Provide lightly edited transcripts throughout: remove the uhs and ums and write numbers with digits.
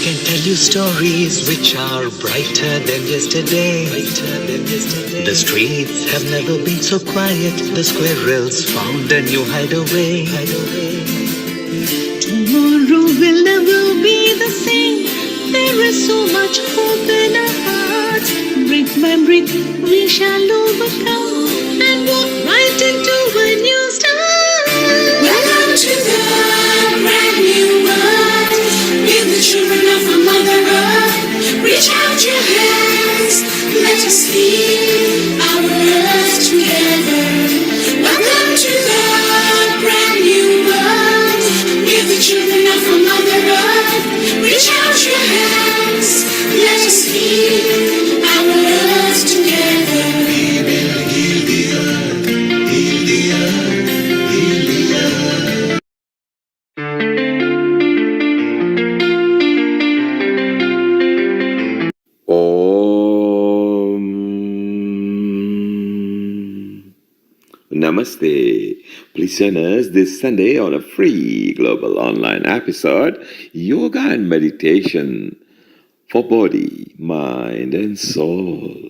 can tell you stories which are brighter than yesterday. The streets have never been so quiet. The squirrels found a new hideaway. Tomorrow will never be the same. There is so much hope in our hearts. Brick by brick we shall overcome and walk right into a new start. Welcome to the brand new world. With the children of our Mother Earth, reach out your hands, let us heal our earth together. Welcome to the brand new world. With the children of our Mother Earth, reach out your hands, let us heal our earth together. We will heal the earth, heal the earth, heal the earth. Namaste. Please join us this Sunday on a free global online episode, Yoga and Meditation for Body, Mind and Soul.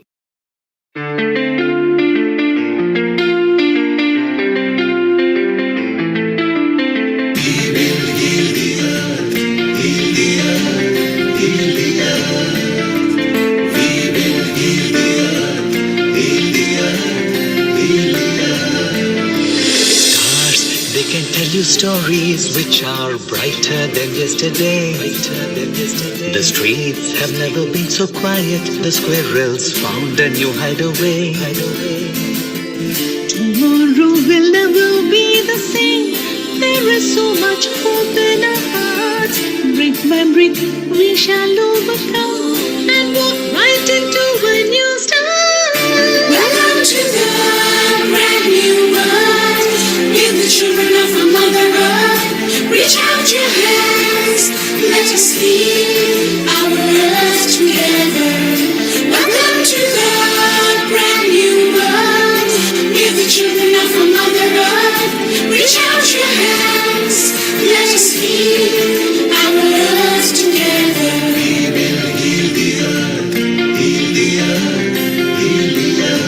They can tell you stories which are brighter than yesterday. The streets have never been so quiet. The squirrels found a new hideaway. Tomorrow will never be the same. There is so much hope in our hearts. Brick by brick we shall overcome and walk right into a new start. Welcome to the brand new world. With the children of our Mother Earth, reach out your hands, let us heal our earth together. Welcome to the brand new world. With the children of our Mother Earth, reach out your hands, let us heal our earth together. We will heal the earth, heal the earth, heal the earth.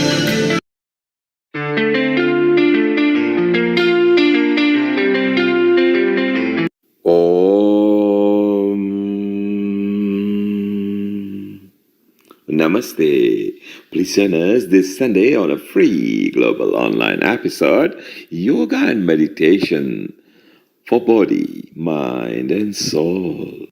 Namaste. Please join us this Sunday on a free global online episode, Yoga and Meditation for Body, Mind and Soul.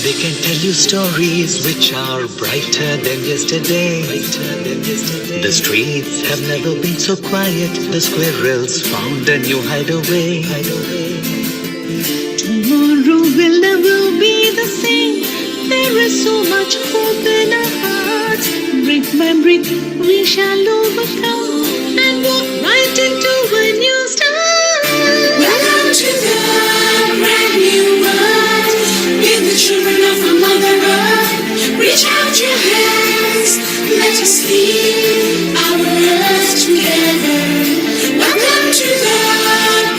They can tell you stories which are brighter than yesterday. The streets have never been so quiet. The squirrels found a new hideaway. Tomorrow will never be the same. There is so much hope in our hearts. Brick by brick we shall overcome and walk right into a new start. Welcome to the brand new world. With the children of our Mother Earth, reach out your hands, let us heal our earth together. Welcome to the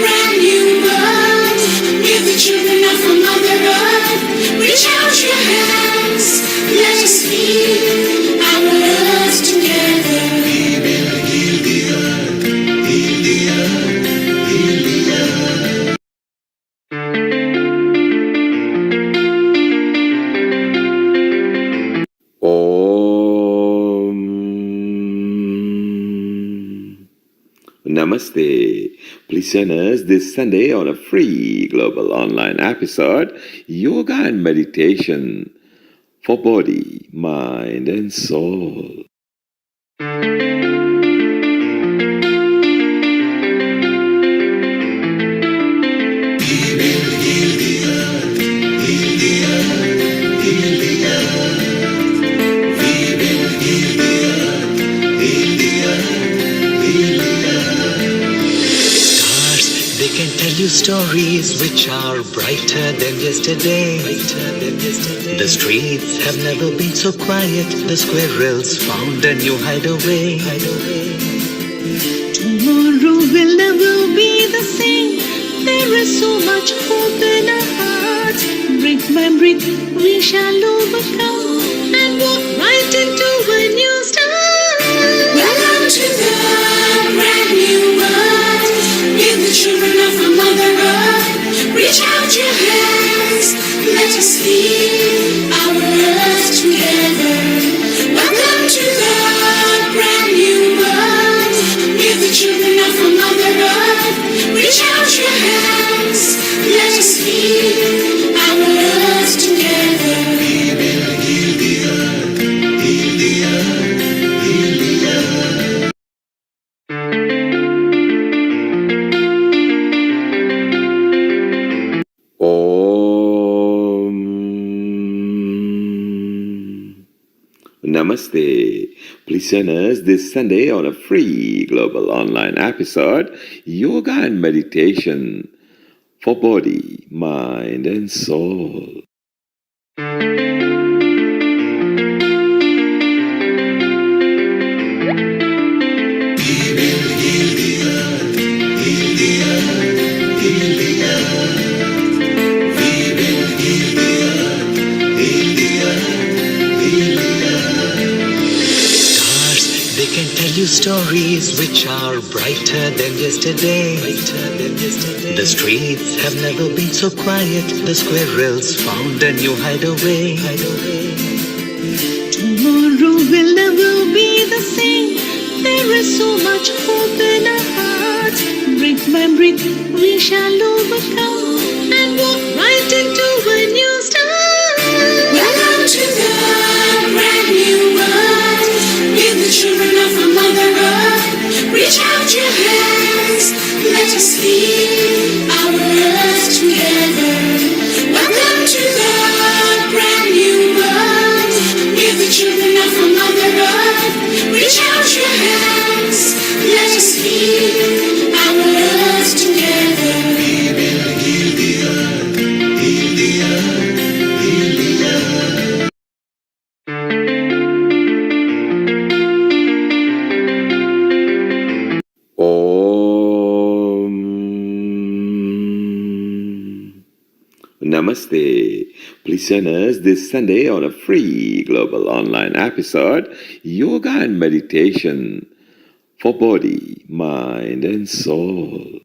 brand new world. With the children of our Mother Earth, reach out your hands, let us heal our earth together. We will heal the earth, heal the earth, heal the earth. Namaste. Please join us this Sunday on a free global online episode, Yoga and Meditation for Body, Mind and Soul. They can tell you stories which are brighter than yesterday. The streets have never been so quiet. The squirrels found a new hideaway. Tomorrow will never be the same. There is so much hope in our hearts. Brick by brick, we shall overcome and walk right into a new start. Welcome to the brand new world. Give the children of our Mother Earth. Reach out your hands. Let us heal our earth together. Welcome to the brand new world. Give the children of our Mother Earth. Reach out your hands. Let us heal our earth together. We will heal the earth. Heal the earth. Heal the earth. Om Namaste. Please join us this Sunday on a free global online episode, Yoga and Meditation for Body, Mind and Soul. Stars, they can tell you stories which are brighter than yesterday. The streets have never been so quiet. The squirrels found a new hideaway. Tomorrow will never be the same. There is so much hope in our hearts. Brick by brick, we shall overcome and walk right into a new start. Welcome to the brand new world. Give the children of our Mother Earth. Reach out your hands. Let us heal our earth together. Welcome to the brand new world. Give the children of our Mother Earth. Reach out your hands. Let us heal our earth together. We will heal the earth. Heal the earth. Heal the earth. Om Namaste. Please join us this Sunday on a free global online episode, Yoga and Meditation for Body, Mind and Soul.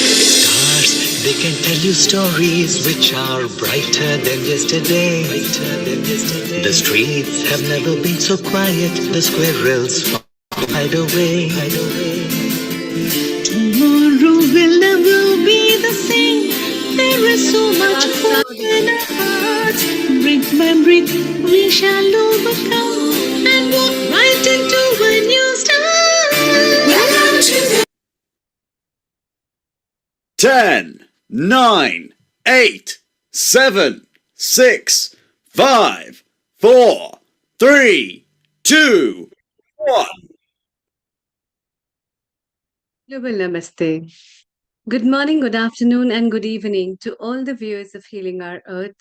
Stars, they can tell you stories which are brighter than yesterday. The streets have never been so quiet. The squirrels found a hideaway. Tomorrow will never be the same. There is so much hope in our hearts. Brick by brick, we shall overcome and walk right into a new start. Welcome to the 10, 9, 8, 7, 6, 5, 4, 3, 2, 1. Global Namaste. Good morning, good afternoon, and good evening to all the viewers of Healing Our Earth.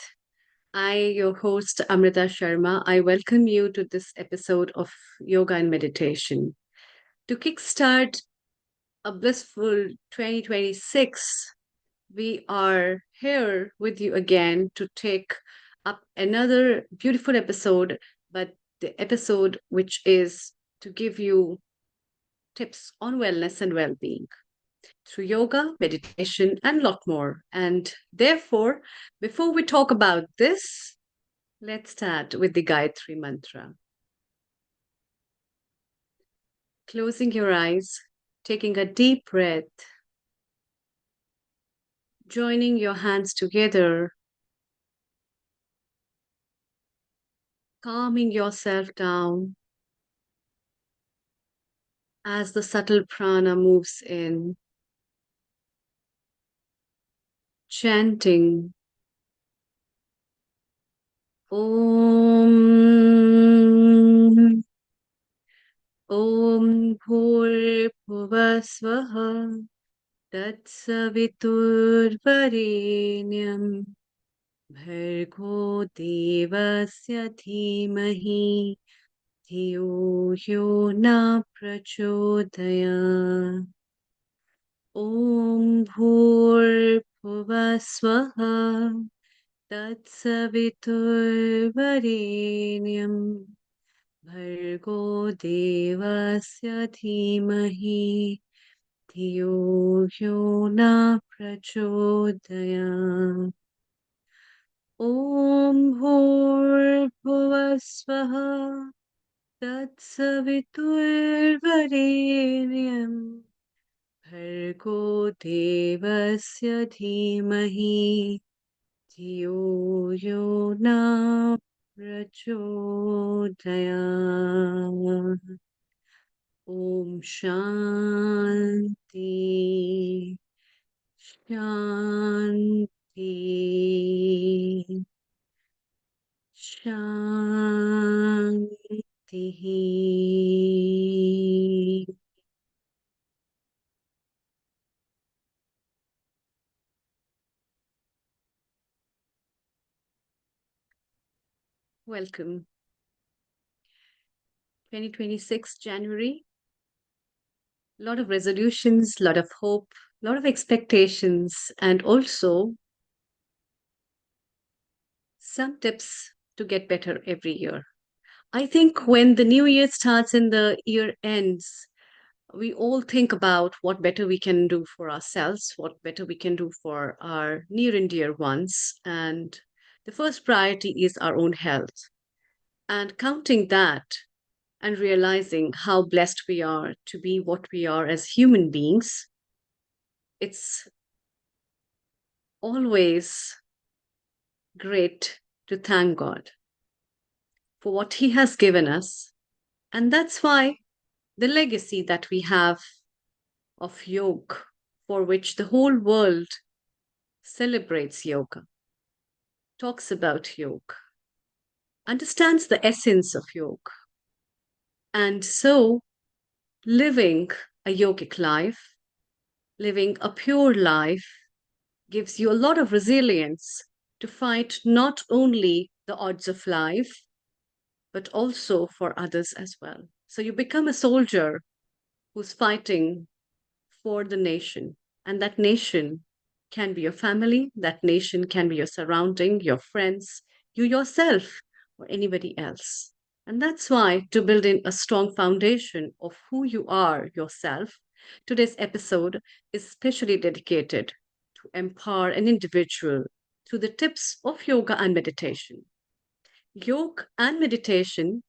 I, your host, Amrita Sharma, I welcome you to this episode of Yoga and Meditation. To kickstart a blissful 2026, we are here with you again to take up another beautiful episode, but the episode which is to give you tips on wellness and well-being through yoga, meditation, and lot more. And therefore, before we talk about this, let's start with the Gayatri Mantra. Closing your eyes, taking a deep breath, joining your hands together, calming yourself down, as the subtle prana moves in, chanting Om. Om Bhurbhuvasvaha Tatsaviturvarenyam Bhargo Devasya Dhimahi Dhiyo Yo Na Prachodaya. Om Bhurbhuvasvaha Tatsaviturvarenyam Bhargo Devasya Dhimahi Dhiyo Yo Na Prachodaya. Om Bhurbhuvasvaha Tatsaviturvarenyam Bhargo Devasya Dhimahi Dhiyo Yo Na Prachodaya. Om Shanti Shanti Shanti. Welcome. 2026 January. A lot of resolutions, a lot of hope, a lot of expectations, and also some tips to get better every year. I think when the new year starts and the year ends, we all think about what better we can do for ourselves, what better we can do for our near and dear ones. And the first priority is our own health. And counting that and realizing how blessed we are to be what we are as human beings, it's always great to thank God for what He has given us. And that's why the legacy that we have of yoga, for which the whole world celebrates yoga, talks about yoga, understands the essence of yoga. And so, living a yogic life, living a pure life, gives you a lot of resilience to fight not only the odds of life, but also for others as well. So you become a soldier who's fighting for the nation. And that nation can be your family, that nation can be your surrounding, your friends, you yourself, or anybody else. And that's why, to build in a strong foundation of who you are yourself, today's episode is specially dedicated to empower an individual through the tips of yoga and meditation. Yoga and meditation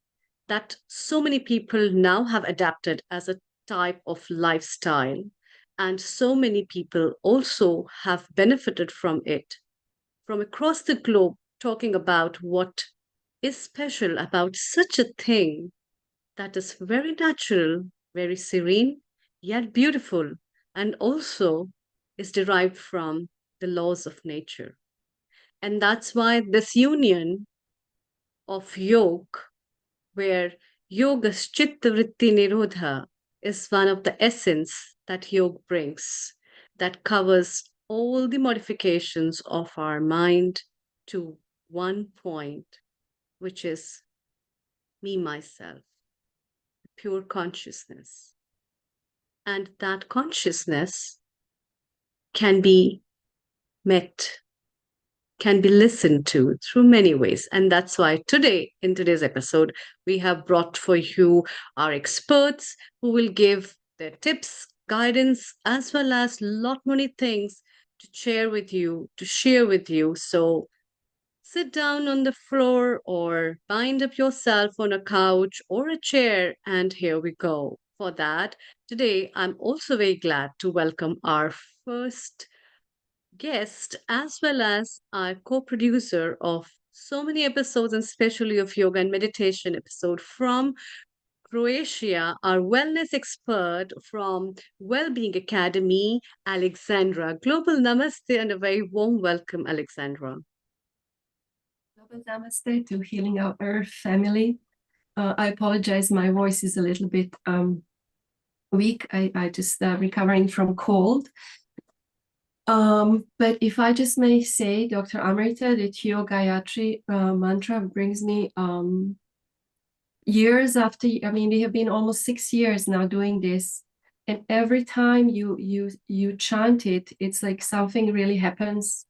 that so many people now have adapted as a type of lifestyle, and so many people also have benefited from it from across the globe, talking about what is special about such a thing that is very natural, very serene, yet beautiful, and also is derived from the laws of nature. And that's why this union of yoga, where yoga's chitta vritti nirodha is one of the essence that yoga brings, that covers all the modifications of our mind to one point, which is me, myself, pure consciousness. And that consciousness can be met, can be listened to through many ways. And that's why today, in today's episode, we have brought for you our experts who will give their tips, guidance, as well as lot many things to share with you, to share with you. So sit down on the floor or bind up yourself on a couch or a chair, and here we go. For that, today I'm also very glad to welcome our first guest as well as our co-producer of so many episodes, and especially of yoga and meditation episode from Croatia, our wellness expert from Wellbeing Academy, Alexandra. Global namaste and a very warm welcome, Alexandra. Global namaste to Healing Our Earth family. I apologize, my voice is a little bit weak. I just recovering from cold. But if I just may say, Dr. Amrita, the Tyo Gayatri mantra brings me years after, I mean, we have been almost 6 years now doing this. And every time you chant it, it's like something really happens.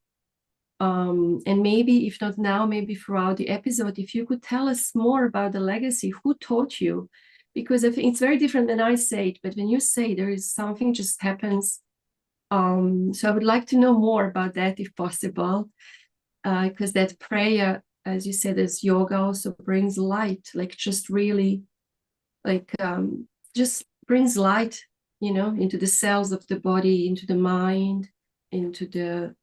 And maybe, if not now, maybe throughout the episode, if you could tell us more about the legacy, who taught you? Because I think it's very different when I say it, but when you say there is something just happens. So I would like to know more about that if possible, because that prayer, as you said, as yoga also brings light, like just really, like just brings light, into the cells of the body, into the mind, into the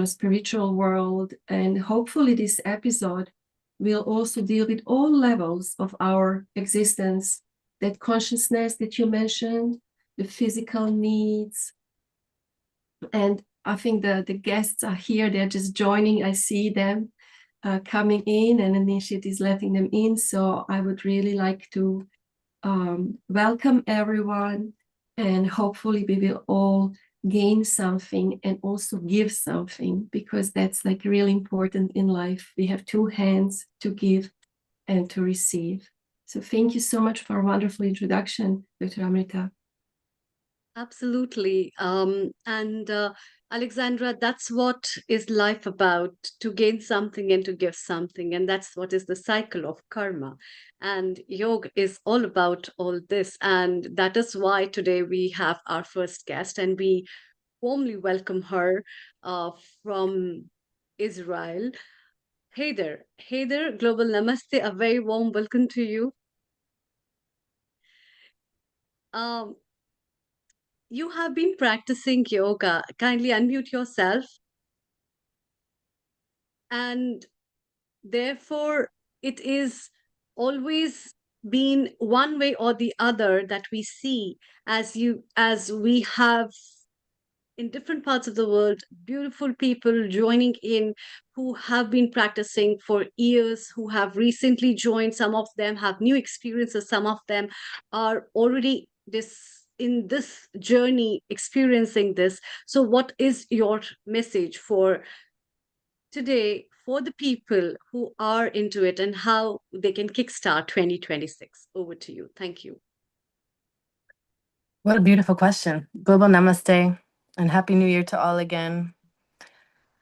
spiritual world. And hopefully this episode will also deal with all levels of our existence, that consciousness that you mentioned, the physical needs. And I think the guests are here, they're just joining. I see them coming in, and Anishit is letting them in. So I would really like to welcome everyone, and hopefully we will all gain something and also give something, because that's like really important in life. We have two hands to give and to receive. So thank you so much for a wonderful introduction, Dr. Amrita. Absolutely. And Alexandra, that's what is life about, to gain something and to give something. And that's what is the cycle of karma. And yoga is all about all this. And that is why today we have our first guest, and we warmly welcome her from Israel. Hey there. Hey there, Global Namaste. A very warm welcome to you. Um, you have been practicing yoga. Kindly unmute yourself. And therefore, it is always been one way or the other that we see, as we have in different parts of the world, beautiful people joining in who have been practicing for years, who have recently joined. Some of them have new experiences, some of them are already in this journey experiencing this. So what is your message for today, for the people who are into it, and how they can kickstart 2026? Over to you. Thank you. What a beautiful question. Global namaste and happy new year to all again.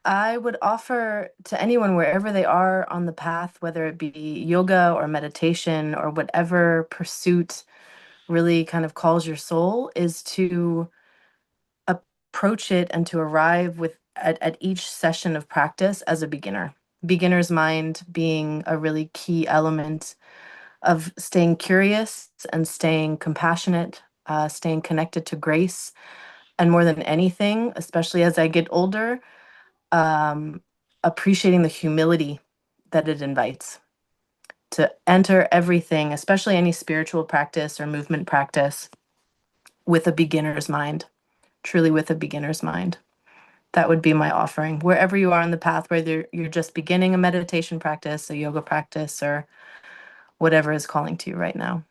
I would offer to anyone, wherever they are on the path, whether it be yoga or meditation or whatever pursuit really kind of calls your soul, is to approach it and to arrive at each session of practice as a beginner. Beginner's mind being a really key element of staying curious and staying compassionate, staying connected to grace. And more than anything, especially as I get older, appreciating the humility that it invites to enter everything, especially any spiritual practice or movement practice, with a beginner's mind, truly with a beginner's mind. That would be my offering. Wherever you are on the path, whether you're just beginning a meditation practice, a yoga practice, or whatever is calling to you right now.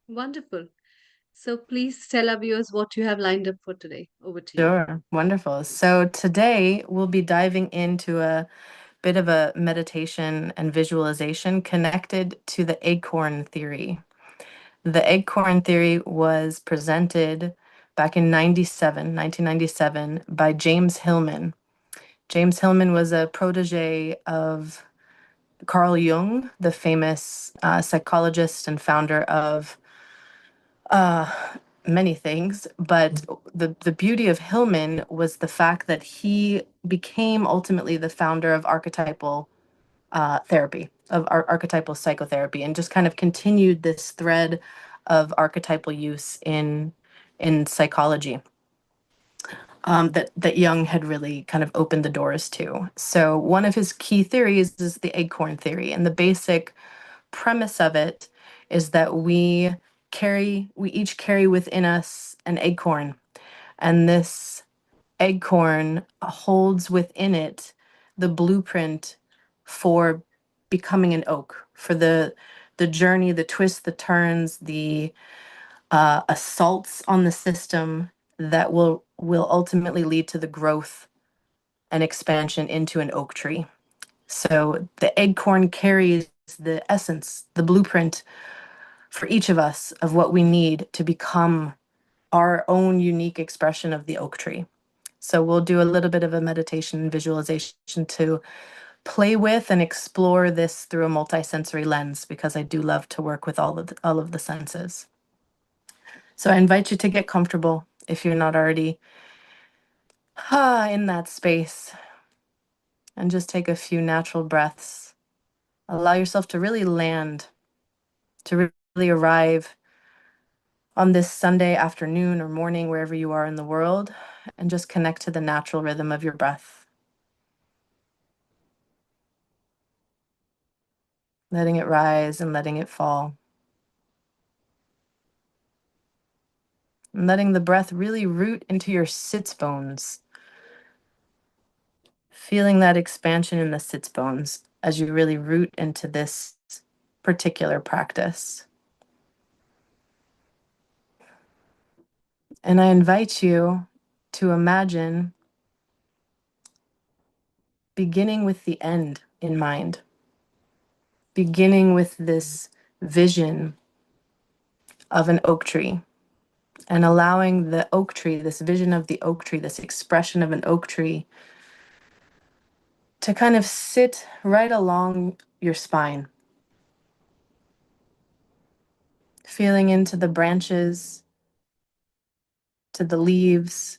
Wonderful. So please tell our viewers what you have lined up for today. Over to you. Sure. Wonderful. So today we'll be diving into a bit of a meditation and visualization connected to the acorn theory. The acorn theory was presented back in 1997, by James Hillman. James Hillman was a protege of Carl Jung, the famous psychologist and founder of many things. But the beauty of Hillman was the fact that he became ultimately the founder of archetypal therapy, of archetypal psychotherapy, and just kind of continued this thread of archetypal use in psychology. that Jung had really kind of opened the doors to. So one of his key theories is the acorn theory, and the basic premise of it is that we each carry within us an acorn, and this acorn holds within it the blueprint for becoming an oak, for the journey, the twists, the turns, the assaults on the system that will ultimately lead to the growth and expansion into an oak tree. So the acorn carries the essence, the blueprint for each of us of what we need to become our own unique expression of the oak tree. So we'll do a little bit of a meditation and visualization to play with and explore this through a multisensory lens, because I do love to work with all of the senses. So I invite you to get comfortable if you're not already in that space, and just take a few natural breaths. Allow yourself to really land, to really arrive on this Sunday afternoon or morning, wherever you are in the world, and just connect to the natural rhythm of your breath. Letting it rise and letting it fall. And letting the breath really root into your sits bones. Feeling that expansion in the sits bones as you really root into this particular practice. And I invite you to imagine beginning with the end in mind, beginning with this vision of an oak tree, and allowing the oak tree, this vision of the oak tree, this expression of an oak tree, to kind of sit right along your spine, feeling into the branches, to the leaves,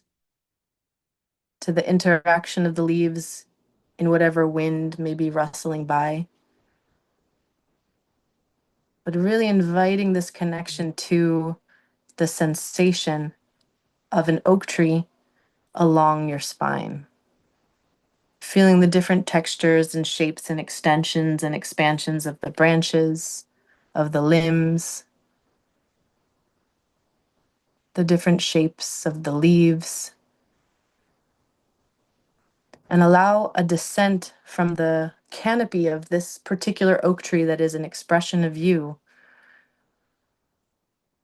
to the interaction of the leaves in whatever wind may be rustling by. But really inviting this connection to the sensation of an oak tree along your spine. Feeling the different textures and shapes and extensions and expansions of the branches, of the limbs, the different shapes of the leaves, and allow a descent from the canopy of this particular oak tree that is an expression of you.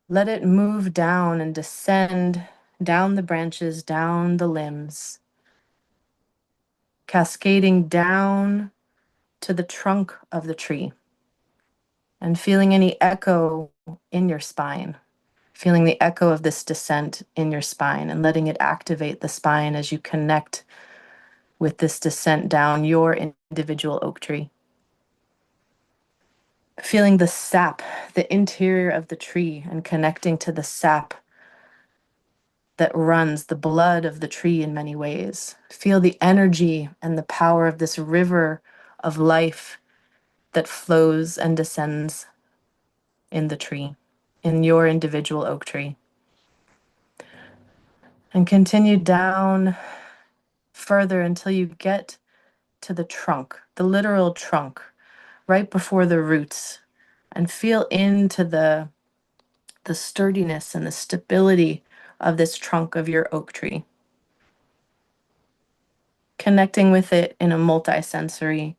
Let it move down and descend down the branches, down the limbs, cascading down to the trunk of the tree, and feeling any echo in your spine, feeling the echo of this descent in your spine, and letting it activate the spine as you connect with this descent down your individual oak tree. Feeling the sap, the interior of the tree, and connecting to the sap that runs, the blood of the tree in many ways. Feel the energy and the power of this river of life that flows and descends in the tree, in your individual oak tree. And continue down further until you get to the trunk, the literal trunk, right before the roots, and feel into the sturdiness and the stability of this trunk of your oak tree. Connecting with it in a multisensory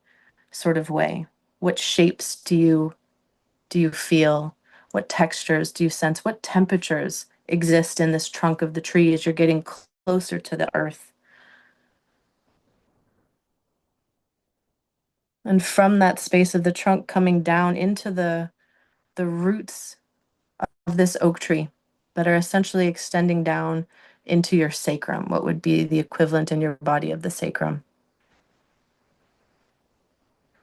sort of way. What shapes do you feel? What textures do you sense? What temperatures exist in this trunk of the tree as you're getting closer to the earth? And from that space of the trunk, coming down into the roots of this oak tree that are essentially extending down into your sacrum, what would be the equivalent in your body of the sacrum.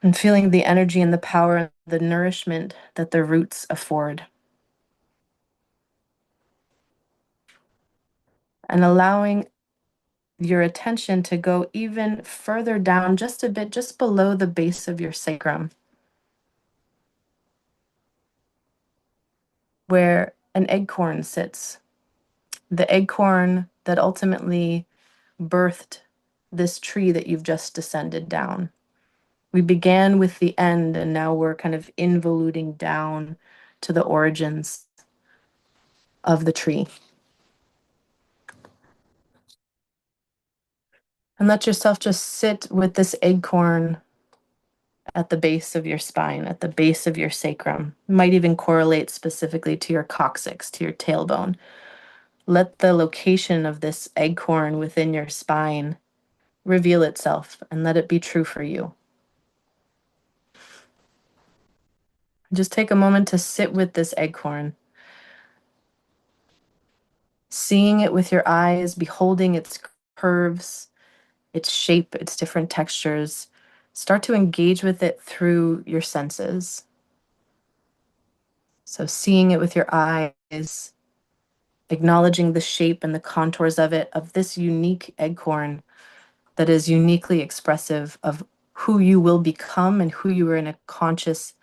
And feeling the energy and the power, the nourishment that the roots afford. And allowing your attention to go even further down, just a bit, just below the base of your sacrum, where an acorn sits. The acorn that ultimately birthed this tree that you've just descended down. We began with the end, and now we're kind of involuting down to the origins of the tree. And let yourself just sit with this acorn at the base of your spine, at the base of your sacrum. It might even correlate specifically to your coccyx, to your tailbone. Let the location of this acorn within your spine reveal itself, and let it be true for you. Just take a moment to sit with this acorn, seeing it with your eyes, beholding its curves, its shape, its different textures. Start to engage with it through your senses. So seeing it with your eyes, acknowledging the shape and the contours of it, of this unique acorn that is uniquely expressive of who you will become and who you are in a conscious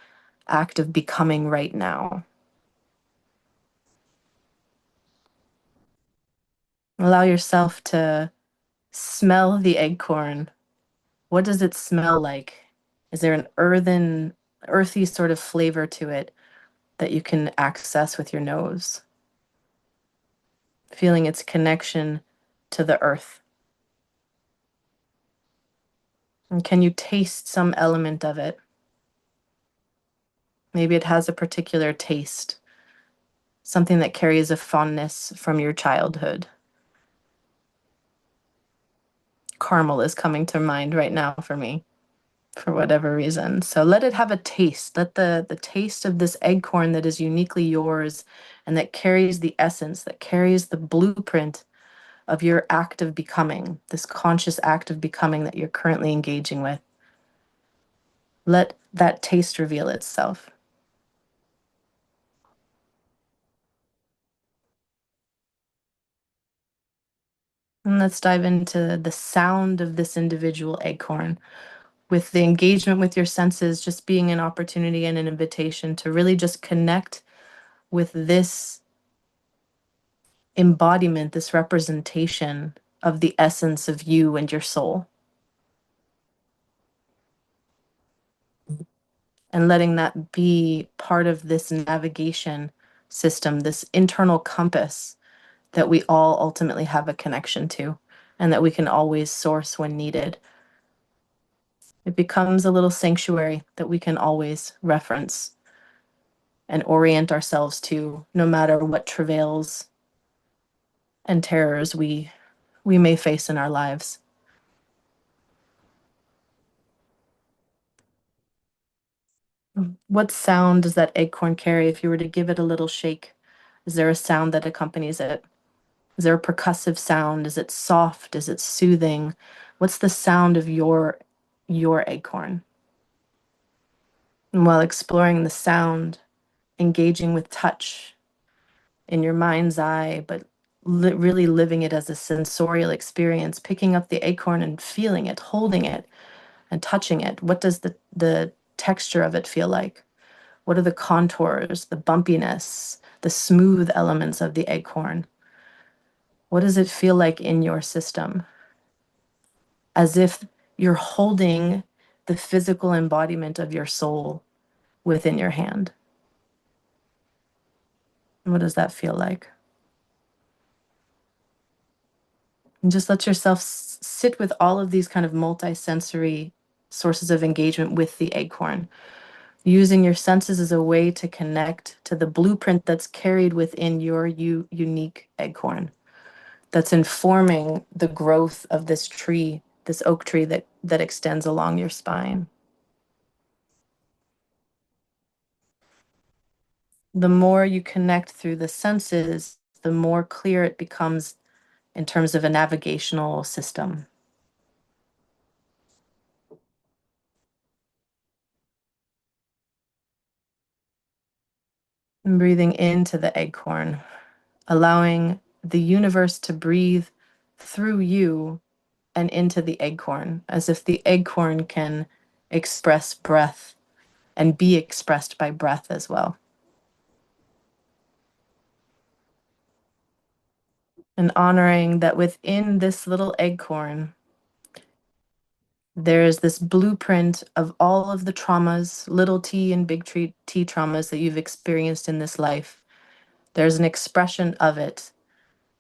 act of becoming right now. Allow yourself to smell the acorn. What does it smell like? Is there an earthy sort of flavor to it that you can access with your nose? Feeling its connection to the earth. And can you taste some element of it? Maybe it has a particular taste, something that carries a fondness from your childhood. Caramel is coming to mind right now for me, for whatever reason. So let it have a taste. Let the taste of this acorn that is uniquely yours and that carries the essence, that carries the blueprint of your act of becoming, this conscious act of becoming that you're currently engaging with. Let that taste reveal itself. And let's dive into the sound of this individual acorn, with the engagement with your senses just being an opportunity and an invitation to really just connect with this embodiment, this representation of the essence of you and your soul. And letting that be part of this navigation system, this internal compass that we all ultimately have a connection to and that we can always source when needed. It becomes a little sanctuary that we can always reference and orient ourselves to, no matter what travails and terrors we may face in our lives. What sound does that acorn carry if you were to give it a little shake? Is there a sound that accompanies it? Is there a percussive sound? Is it soft? Is it soothing? What's the sound of your acorn? And while exploring the sound, engaging with touch in your mind's eye, but really living it as a sensorial experience, picking up the acorn and feeling it, holding it, and touching it. What does the texture of it feel like? What are the contours, the bumpiness, the smooth elements of the acorn? What does it feel like in your system? As if you're holding the physical embodiment of your soul within your hand. What does that feel like? And just let yourself sit with all of these kind of multi-sensory sources of engagement with the acorn, using your senses as a way to connect to the blueprint that's carried within your unique acorn, that's informing the growth of this tree, this oak tree that extends along your spine. The more you connect through the senses, the more clear it becomes in terms of a navigational system. And breathing into the acorn, allowing the universe to breathe through you and into the acorn, as if the acorn can express breath and be expressed by breath as well. and honoring that within this little acorn, there is this blueprint of all of the traumas, little t and big t traumas that you've experienced in this life. There's an expression of it,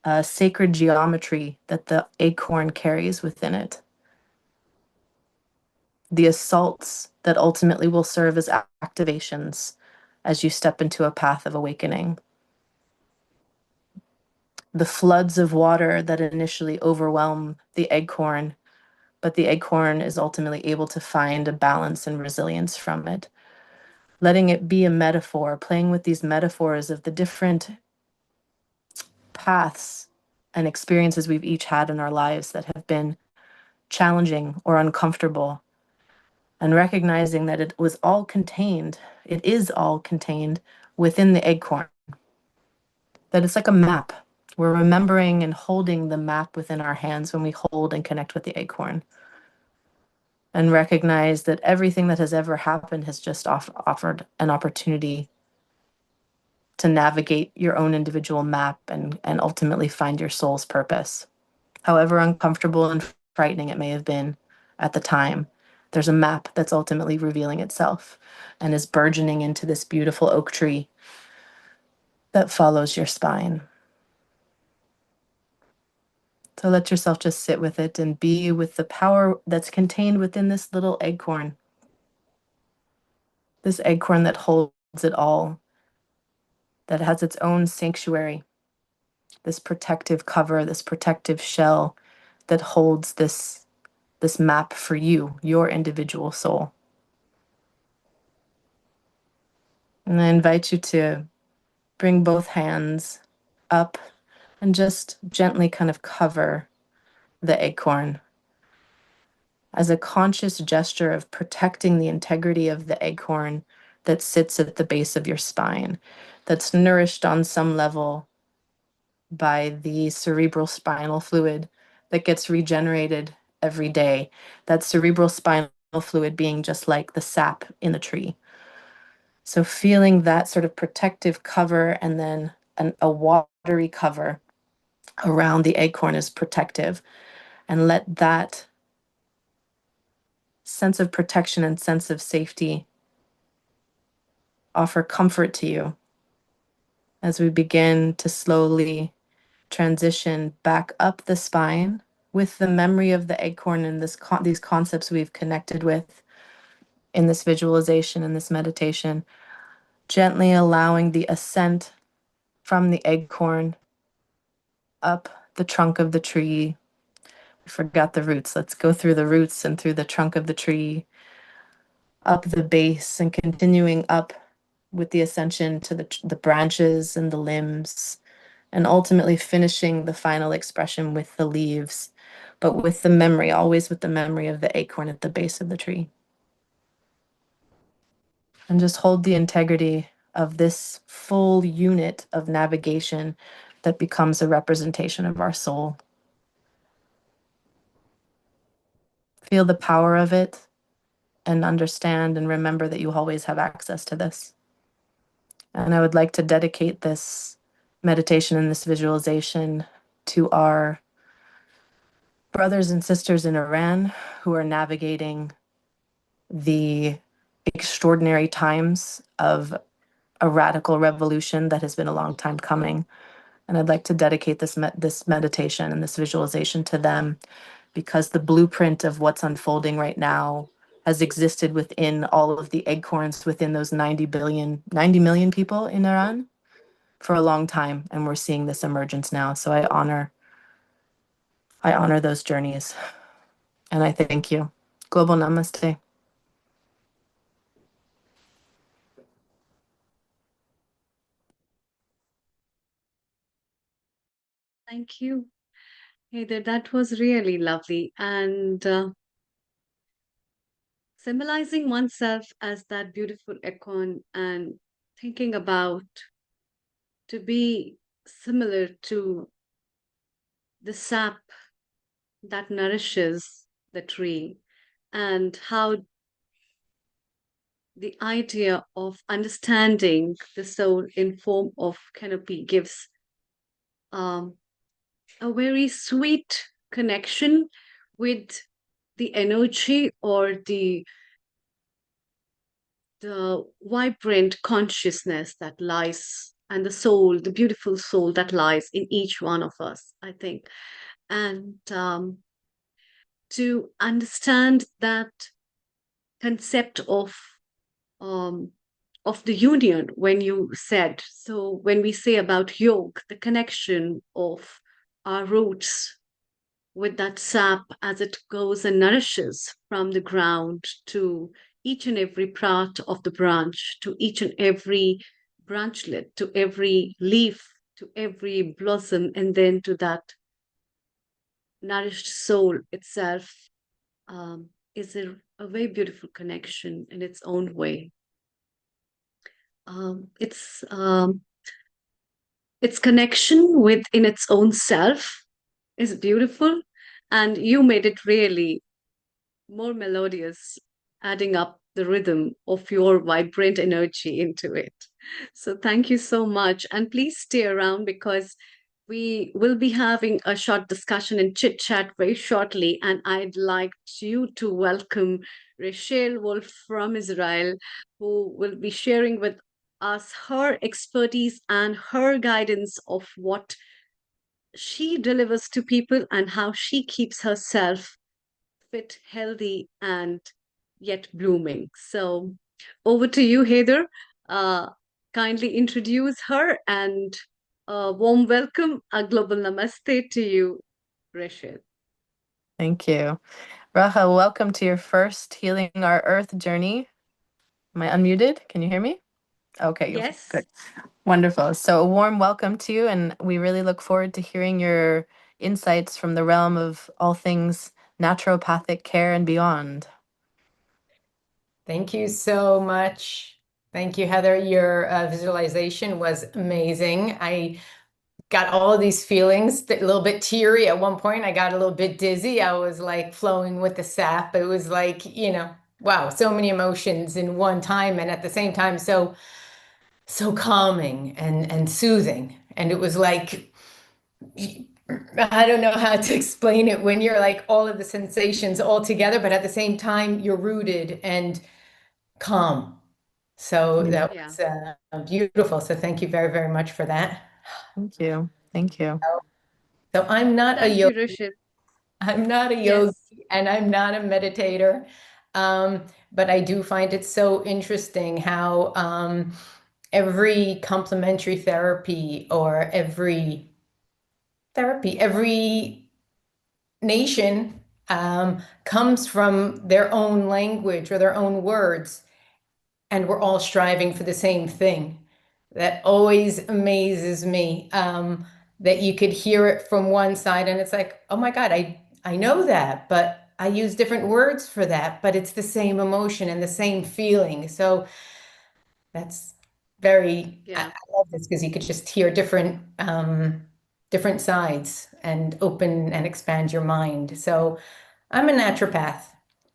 a sacred geometry that the acorn carries within it. The assaults that ultimately will serve as activations as you step into a path of awakening. The floods of water that initially overwhelm the acorn, but the acorn is ultimately able to find a balance and resilience from it. Letting it be a metaphor, playing with these metaphors of the different paths and experiences we've each had in our lives that have been challenging or uncomfortable, and recognizing that it is all contained within the acorn. That it's like a map. We're remembering and holding the map within our hands when we hold and connect with the acorn. And recognize that everything that has ever happened has just offered an opportunity to navigate your own individual map and ultimately find your soul's purpose. However uncomfortable and frightening it may have been at the time, there's a map that's ultimately revealing itself and is burgeoning into this beautiful oak tree that follows your spine. So let yourself just sit with it and be with the power that's contained within this little acorn. This acorn that holds it all, that has its own sanctuary, this protective cover, this protective shell that holds this map for you, your individual soul. And I invite you to bring both hands up and just gently kind of cover the acorn as a conscious gesture of protecting the integrity of the acorn that sits at the base of your spine, that's nourished on some level by the cerebral spinal fluid that gets regenerated every day. That cerebral spinal fluid being just like the sap in the tree. So feeling that sort of protective cover and then a watery cover around the acorn is protective. And let that sense of protection and sense of safety offer comfort to you as we begin to slowly transition back up the spine with the memory of the acorn and these concepts we've connected with in this visualization and this meditation, gently allowing the ascent from the acorn up the trunk of the tree. I forgot the roots. Let's go through the roots and through the trunk of the tree, up the base, and continuing up with the ascension to the branches and the limbs, and ultimately finishing the final expression with the leaves, but with the memory, always with the memory of the acorn at the base of the tree. And just hold the integrity of this full unit of navigation that becomes a representation of our soul. Feel the power of it and understand and remember that you always have access to this. And I would like to dedicate this meditation and this visualization to our brothers and sisters in Iran who are navigating the extraordinary times of a radical revolution that has been a long time coming. And I'd like to dedicate this meditation and this visualization to them, because the blueprint of what's unfolding right now has existed within all of the acorns within those 90 million people in Iran for a long time. And we're seeing this emergence now. So I honor those journeys. And I thank you. Global Namaste. Thank you. Heather, that was really lovely. And symbolizing oneself as that beautiful icon and thinking about to be similar to the sap that nourishes the tree, and how the idea of understanding the soul in form of canopy gives um, a very sweet connection with the energy or the vibrant consciousness that lies, and the soul, the beautiful soul that lies in each one of us, I think. And to understand that concept um, of the union, when you said, so when we say about yoga, the connection of our roots with that sap as it goes and nourishes from the ground to each and every part of the branch, to each and every branchlet, to every leaf, to every blossom, and then to that nourished soul itself, is a very beautiful connection in its own way. It's its connection within its own self is beautiful, and you made it really more melodious, adding up the rhythm of your vibrant energy into it. So thank you so much. And please stay around because we will be having a short discussion and chit chat very shortly. And I'd like you to welcome Rachel Wolf from Israel, who will be sharing with us her expertise and her guidance of what she delivers to people and how she keeps herself fit, healthy, and yet blooming. So over to you, Heather. Uh, Kindly introduce her and a warm welcome, a global namaste to you, Rachel. Thank you. Raha, welcome to your first Healing Our Earth journey. Am I unmuted? Can you hear me? Okay, Yes. good. Wonderful. So a warm welcome to you, and we really look forward to hearing your insights from the realm of all things naturopathic care and beyond. Thank you so much. Thank you, Heather. Your visualization was amazing. I got all of these feelings, a little bit teary at one point. I got a little bit dizzy. I was like flowing with the sap. It was like, wow, so many emotions in one time, and at the same time, so calming and soothing. And it was like, I don't know how to explain it when you're like all of the sensations all together, but at the same time, you're rooted and calm. So that Yeah. was beautiful. So thank you very, very much for that. Thank you. Thank you. So I'm not a Thank you, yogi. Rachel. I'm not a yogi Yes. and I'm not a meditator. But I do find it so interesting how every complementary therapy or every nation comes from their own language or their own words, and we're all striving for the same thing. That always amazes me, that you could hear it from one side and it's like, oh my God, I know that, but I use different words for that, but it's the same emotion and the same feeling. So that's I Yeah. love this because you could just hear different sides and open and expand your mind. So I'm a naturopath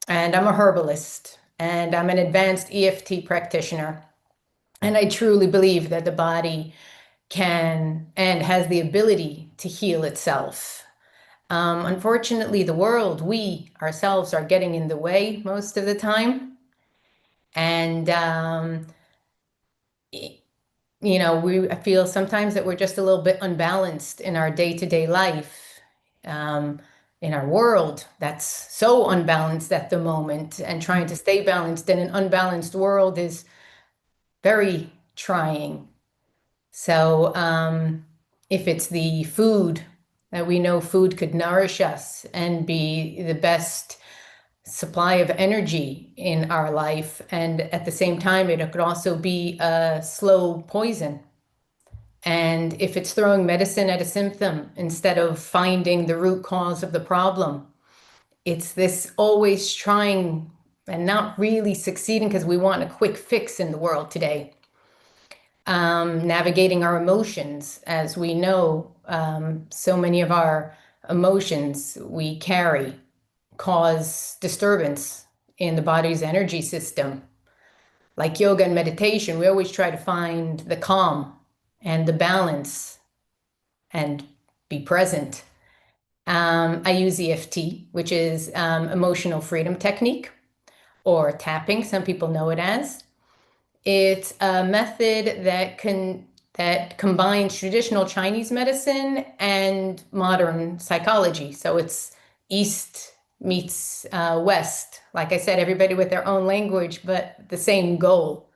and I'm a herbalist and I'm an advanced EFT practitioner. And I truly believe that the body can and has the ability to heal itself. Unfortunately, the world, we ourselves are getting in the way most of the time. And I feel sometimes that we're just a little bit unbalanced in our day-to-day life, in our world that's so unbalanced at the moment, and trying to stay balanced in an unbalanced world is very trying. So if it's the food that we know food could nourish us and be the best supply of energy in our life, and at the same time it could also be a slow poison. And if it's throwing medicine at a symptom instead of finding the root cause of the problem, it's this always trying and not really succeeding because we want a quick fix in the world today. Navigating our emotions, as we know, so many of our emotions we carry cause disturbance in the body's energy system. Like yoga and meditation, we always try to find the calm and the balance and be present. I use EFT, which is emotional freedom technique, or tapping, some people know it as. It's a method that combines traditional Chinese medicine and modern psychology. So it's East meets West. Like I said, everybody with their own language, but the same goal.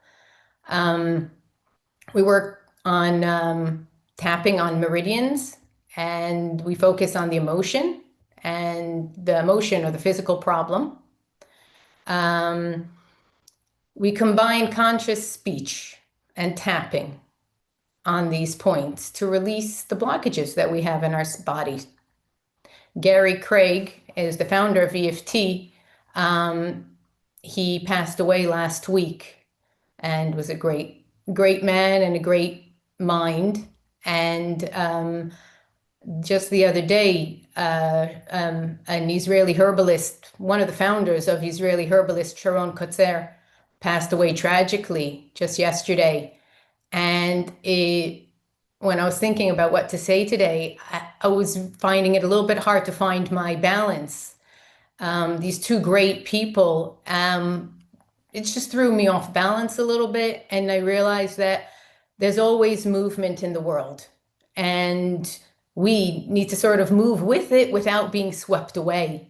We work on tapping on meridians, and we focus on the emotion or the physical problem. We combine conscious speech and tapping on these points to release the blockages that we have in our bodies. Gary Craig is the founder of EFT. He passed away last week and was a great man and a great mind. And just the other day, an Israeli herbalist, one of the founders of Israeli herbalist, Sharon Kotzer, passed away tragically just yesterday. And when I was thinking about what to say today, I was finding it a little bit hard to find my balance. These two great people, it just threw me off balance a little bit. And I realized that there's always movement in the world. And we need to sort of move with it without being swept away.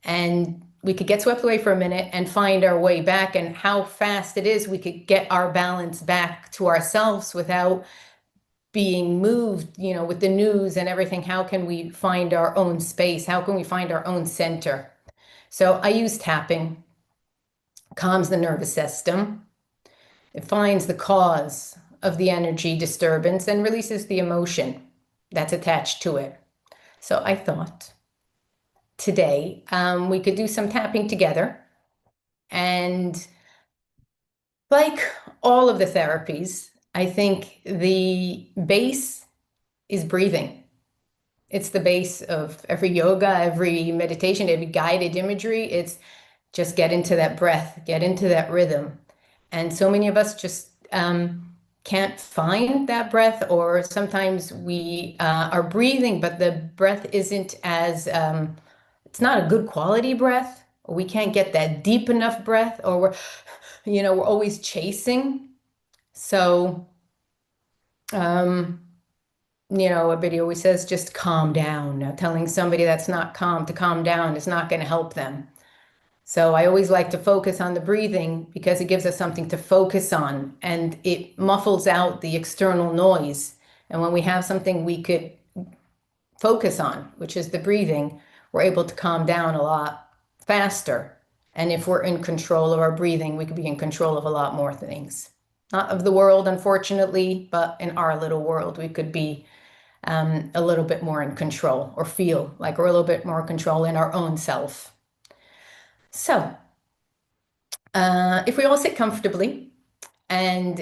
And we could get swept away for a minute and find our way back, and how fast it is we could get our balance back to ourselves without being moved, with the news and everything. How can we find our own space? How can we find our own center? So I use tapping, calms the nervous system. It finds the cause of the energy disturbance and releases the emotion that's attached to it. So I thought today we could do some tapping together. And like all of the therapies, I think the base is breathing. It's the base of every yoga, every meditation, every guided imagery. It's just get into that breath, get into that rhythm. And so many of us just can't find that breath, or sometimes we are breathing, but the breath isn't as, it's not a good quality breath, or we can't get that deep enough breath, or we're always chasing. So, everybody always says, just calm down. Now, telling somebody that's not calm to calm down is not going to help them. So I always like to focus on the breathing because it gives us something to focus on, and it muffles out the external noise. And when we have something we could focus on, which is the breathing, we're able to calm down a lot faster. And if we're in control of our breathing, we could be in control of a lot more things. Not of the world, unfortunately, but in our little world, we could be a little bit more in control, or feel like we're a little bit more in control in our own self. So if we all sit comfortably, and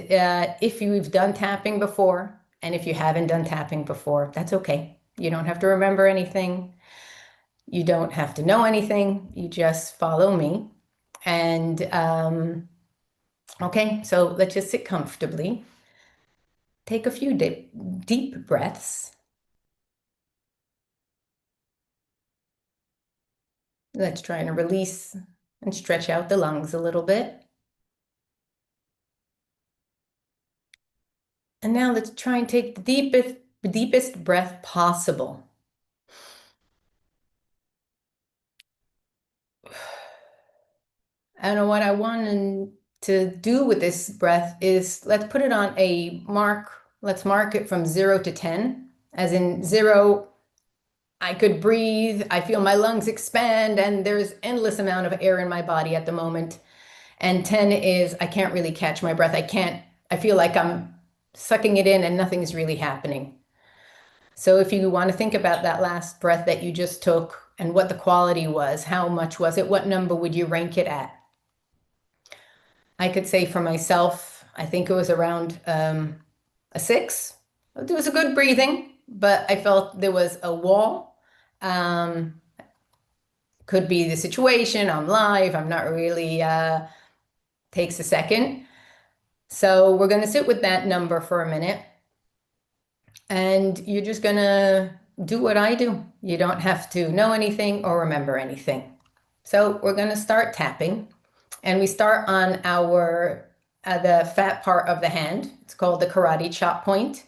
if you've done tapping before, and if you haven't done tapping before, that's okay. You don't have to remember anything. You don't have to know anything. You just follow me. And okay, so let's just sit comfortably. Take a few deep breaths. Let's try and release and stretch out the lungs a little bit. And now let's try and take the deepest breath possible. And what I want to do with this breath is, let's put it on a mark. Let's mark it from 0 to 10. As in 0, I could breathe, I feel my lungs expand, and there's endless amount of air in my body at the moment. And 10 is, I can't really catch my breath. I feel like I'm sucking it in and nothing's really happening. So if you want to think about that last breath that you just took and what the quality was, how much was it, what number would you rank it at? I could say for myself, I think it was around a 6. It was a good breathing, but I felt there was a wall. Could be the situation, I'm live, I'm not really, takes a second. So we're going to sit with that number for a minute. And you're just going to do what I do. You don't have to know anything or remember anything. So we're going to start tapping, and we start on our the fat part of the hand. It's called the karate chop point.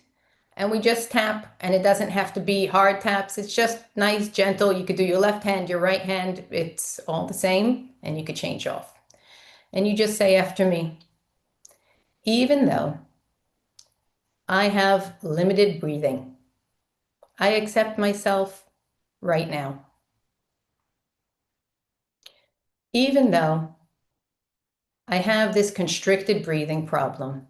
And we just tap, and it doesn't have to be hard taps. It's just nice, gentle. You could do your left hand, your right hand. It's all the same, and you could change off. And you just say after me, even though I have limited breathing, I accept myself right now. Even though I have this constricted breathing problem,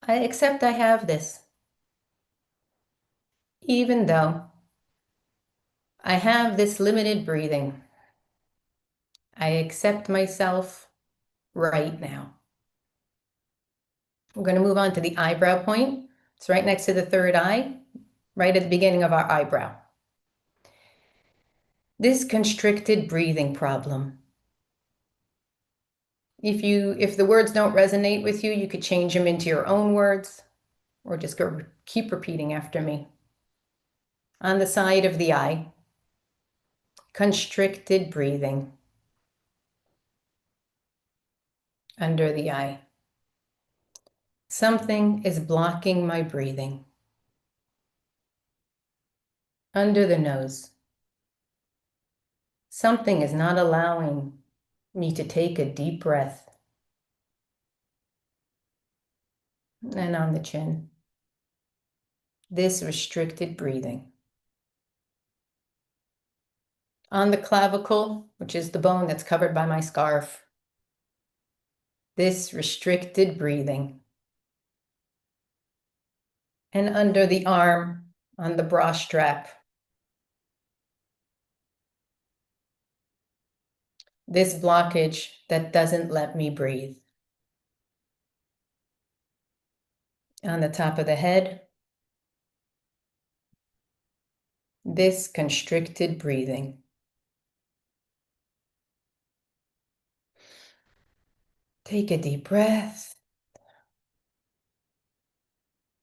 I accept I have this. Even though I have this limited breathing, I accept myself right now. We're going to move on to the eyebrow point. It's right next to the third eye, right at the beginning of our eyebrow. This constricted breathing problem. If the words don't resonate with you, you could change them into your own words, or just keep repeating after me. On the side of the eye, constricted breathing. Under the eye. Something is blocking my breathing. Under the nose. Something is not allowing me to take a deep breath. And on the chin. This restricted breathing. On the clavicle, which is the bone that's covered by my scarf. This restricted breathing. And under the arm, on the bra strap. This blockage that doesn't let me breathe. On the top of the head, this constricted breathing. Take a deep breath.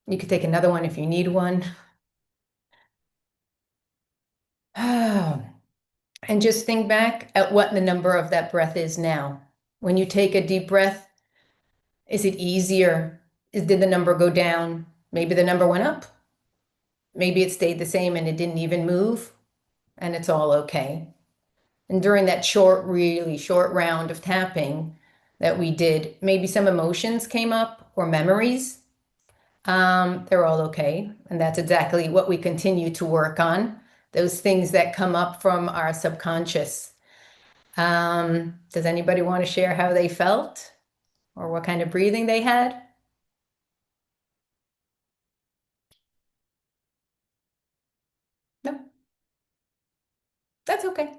You could take another one if you need one. And just think back at what the number of that breath is now. When you take a deep breath, is it easier? Did the number go down? Maybe the number went up. Maybe it stayed the same and it didn't even move, and it's all okay. And during that really short round of tapping that we did, maybe some emotions came up or memories. They're all okay. And that's exactly what we continue to work on. Those things that come up from our subconscious. Does anybody want to share how they felt or what kind of breathing they had? No, that's okay.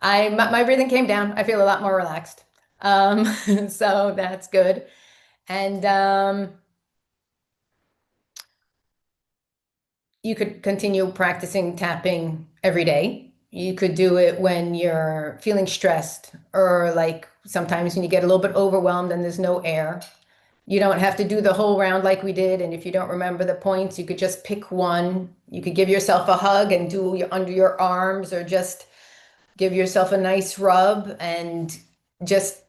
My breathing came down. I feel a lot more relaxed. So that's good. And you could continue practicing tapping every day. You could do it when you're feeling stressed, or like sometimes when you get a little bit overwhelmed and there's no air. You don't have to do the whole round like we did. And if you don't remember the points, you could just pick one. You could give yourself a hug and do under your arms, or just give yourself a nice rub and just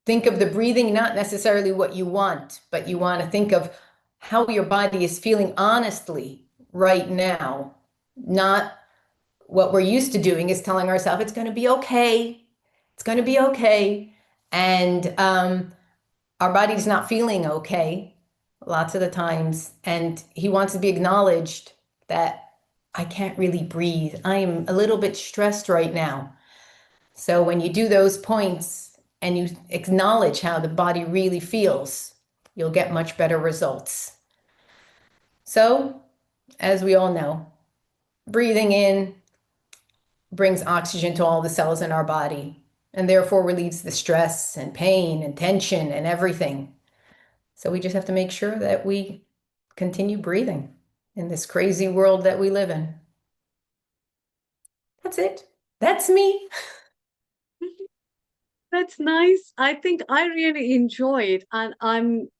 think of the breathing, not necessarily what you want, but you want to think of how your body is feeling honestly right now. Not what we're used to doing is telling ourselves it's going to be okay. It's going to be okay. And our body's not feeling okay lots of the times. And he wants to be acknowledged that I can't really breathe. I am a little bit stressed right now. So when you do those points and you acknowledge how the body really feels, you'll get much better results. So, as we all know, breathing in brings oxygen to all the cells in our body, and therefore relieves the stress and pain and tension and everything. So we just have to make sure that we continue breathing in this crazy world that we live in. That's it. That's me. That's nice. I think I really enjoyed, and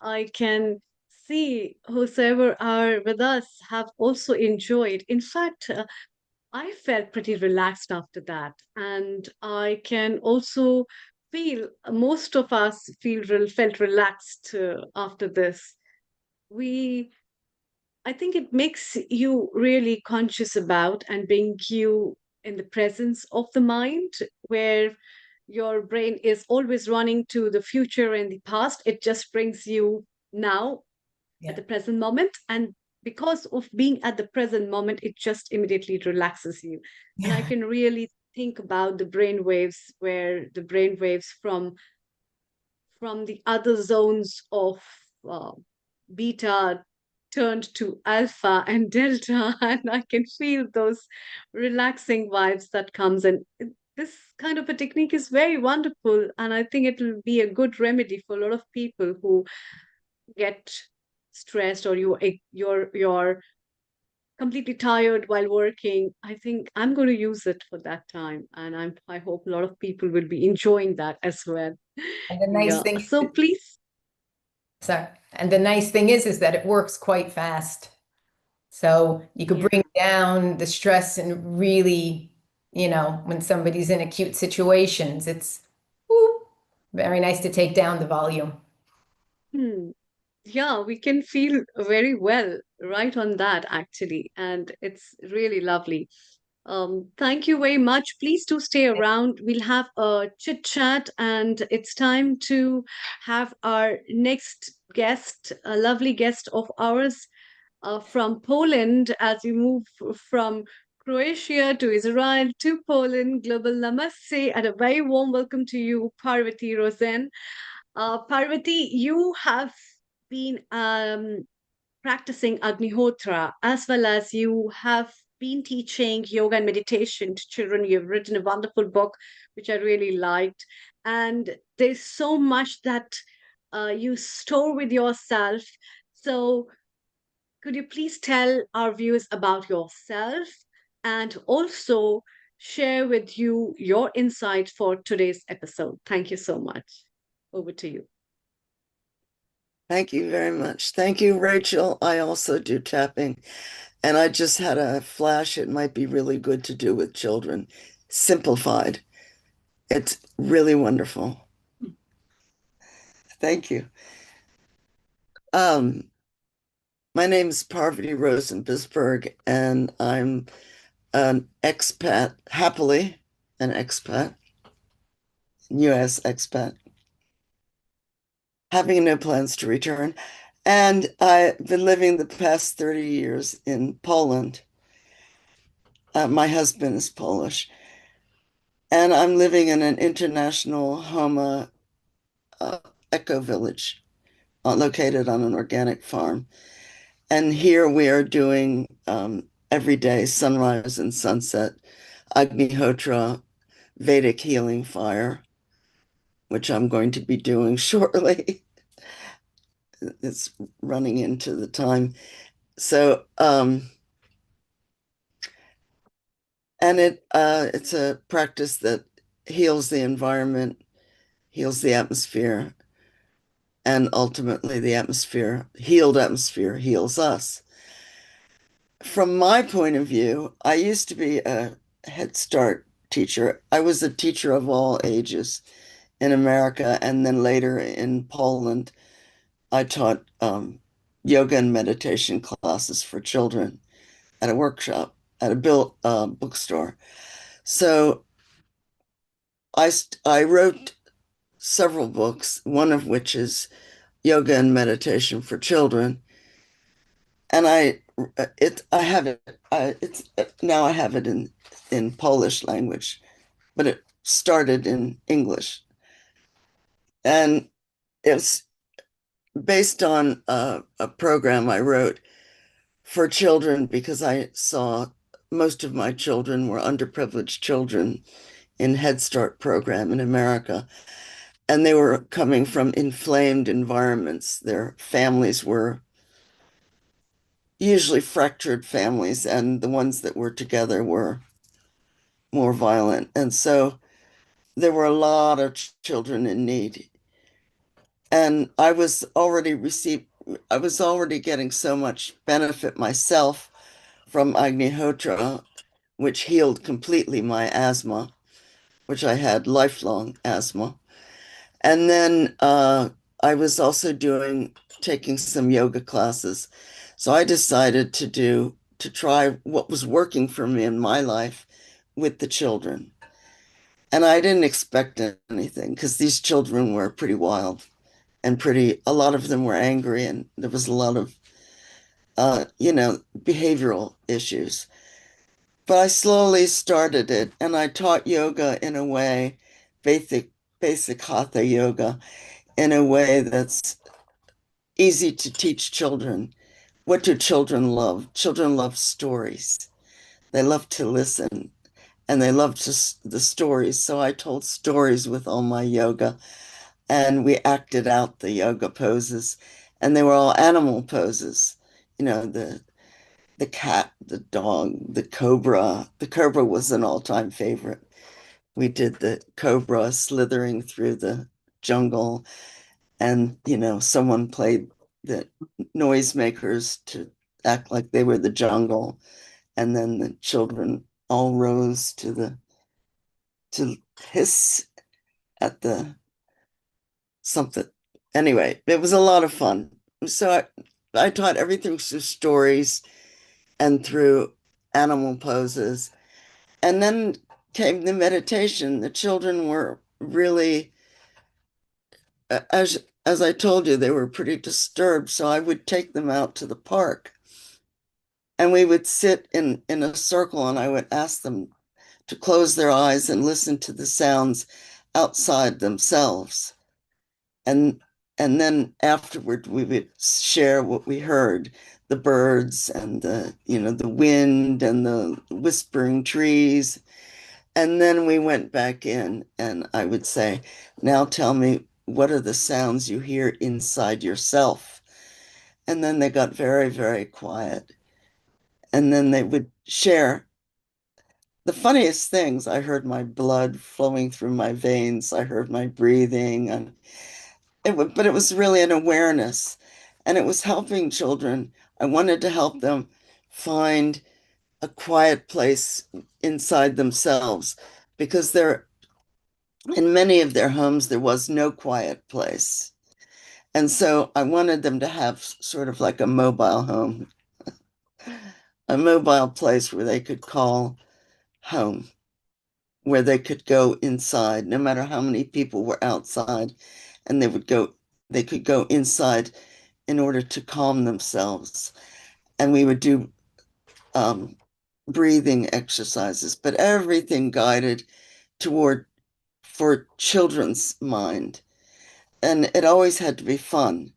I can see whosoever are with us have also enjoyed. In fact, I felt pretty relaxed after that, and I can also feel most of us felt relaxed after this. We I think it makes you really conscious about and bring you in the presence of the mind where your brain is always running to the future and the past. It just brings you now at Yeah. the present moment. And because of being at the present moment, it just immediately relaxes you. And I Yeah. can really think about the brain waves where the brain waves from the other zones of uh, beta turned to alpha and delta and I can feel those relaxing vibes that comes and this kind of a technique is very wonderful and I think it will be a good remedy for a lot of people who get stressed or you're completely tired while working. I think I'm going to use it for that time and I hope a lot of people will be enjoying that as well. And the nice Yeah, thing, so please. sorry, and the nice thing is that it works quite fast. So you could Yeah. bring down the stress and really, when somebody's in acute situations, it's whoop, very nice to take down the volume. Hmm. Yeah, we can feel very well right on that actually, and it's really lovely. Thank you very much. Please do stay around. We'll have a chit chat, and it's time to have our next guest, a lovely guest of ours from Poland, as we move from Croatia to Israel to Poland. Global Namaste, and a very warm welcome to you, Parvati Rosen. Parvati, you have been practicing Agnihotra as well as you have been teaching yoga and meditation to children. You've written a wonderful book, which I really liked. And there's so much that you store with yourself. So, could you please tell our viewers about yourself and also share with you your insight for today's episode? Thank you so much. Over to you. Thank you very much. Thank you, Rachel. I also do tapping. And I just had a flash. It might be really good to do with children. Simplified. It's really wonderful. Thank you. My name is Parvati Rosenbisberg, and I'm an expat, happily an expat, US expat, having no plans to return. And I've been living the past 30 years in Poland. My husband is Polish, and I'm living in an international Homa eco village located on an organic farm. And here we are doing every day sunrise and sunset, Agnihotra, Vedic healing fire, which I'm going to be doing shortly. It's running into the time. So, and it's a practice that heals the environment, heals the atmosphere, and ultimately the healed atmosphere heals us. From my point of view, I used to be a Head Start teacher. I was a teacher of all ages in America, and then later in Poland, I taught yoga and meditation classes for children at a workshop at a bookstore. So I wrote several books, one of which is Yoga and Meditation for Children, and I have it it's now I have it in Polish language, but it started in English, and it's based on a program I wrote for children because I saw most of my children were underprivileged children in Head Start program in America, and they were coming from inflamed environments. Their families were usually fractured families, and the ones that were together were more violent. And so there were a lot of children in need. And I was already I was already getting so much benefit myself from Agnihotra, which healed completely my asthma, which I had lifelong asthma. And then I was also taking some yoga classes. So I decided to try what was working for me in my life with the children. And I didn't expect anything because these children were pretty wild and a lot of them were angry, and there was a lot of, behavioral issues. But I slowly started it, and I taught yoga in a way, basic, basic hatha yoga, in a way that's easy to teach children. What do children love? Children love stories. They love to listen, and they love the stories. So I told stories with all my yoga, and we acted out the yoga poses, and they were all animal poses. The cat, the dog, the cobra. The cobra was an all-time favorite. We did the cobra slithering through the jungle, and someone played the noisemakers to act like they were the jungle, and then the children all rose to hiss at the something. Anyway, it was a lot of fun. So I taught everything through stories and through animal poses. And then came the meditation. The children were really, as I told you, they were pretty disturbed. So I would take them out to the park, and we would sit in a circle, and I would ask them to close their eyes and listen to the sounds outside themselves. And then afterward we would share what we heard, the birds and the wind and the whispering trees. And then we went back in, and I would say, now tell me, what are the sounds you hear inside yourself? And then they got very, very quiet. And then they would share the funniest things. I heard my blood flowing through my veins. I heard my breathing, and but it was really an awareness, and it was helping children. I wanted to help them find a quiet place inside themselves, because in many of their homes there was no quiet place. And so I wanted them to have sort of like a mobile home, a mobile place where they could call home, where they could go inside, no matter how many people were outside, and they could go inside in order to calm themselves. And we would do breathing exercises, but everything guided toward for children's mind. And it always had to be fun.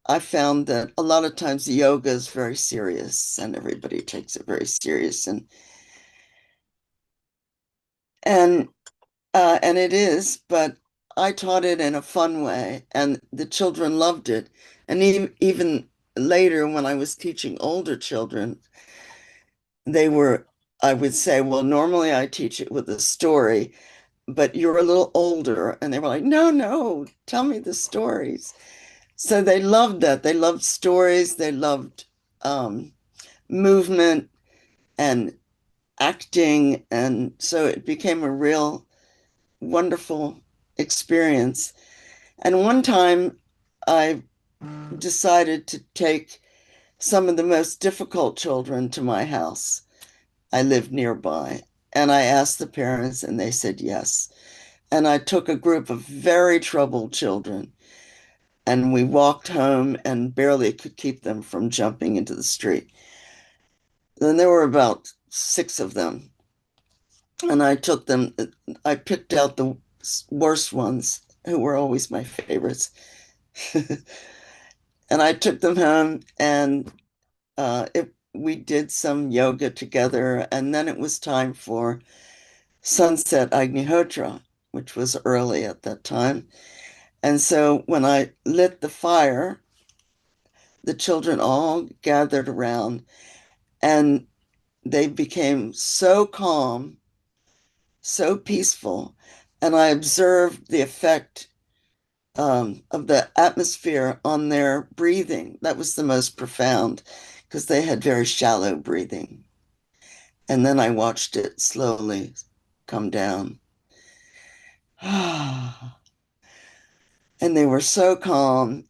I found that a lot of times yoga is very serious, and everybody takes it very serious, and it is, but I taught it in a fun way, and the children loved it. And even later, when I was teaching older children, I would say, well, normally I teach it with a story, but you're a little older. And they were like, no, no, tell me the stories. So they loved that. They loved stories. They loved movement and acting. And so it became a real wonderful experience. And one time I decided to take some of the most difficult children to my house. I lived nearby, and I asked the parents, and they said yes. And I took a group of very troubled children, and we walked home and barely could keep them from jumping into the street. Then there were about 6 of them, and I picked out the worst ones, who were always my favorites. And I took them home, and we did some yoga together, and then it was time for sunset Agnihotra, which was early at that time. And so when I lit the fire, the children all gathered around, and they became so calm, so peaceful. And I observed the effect of the atmosphere on their breathing. That was the most profound because they had very shallow breathing. And then I watched it slowly come down. And they were so calm.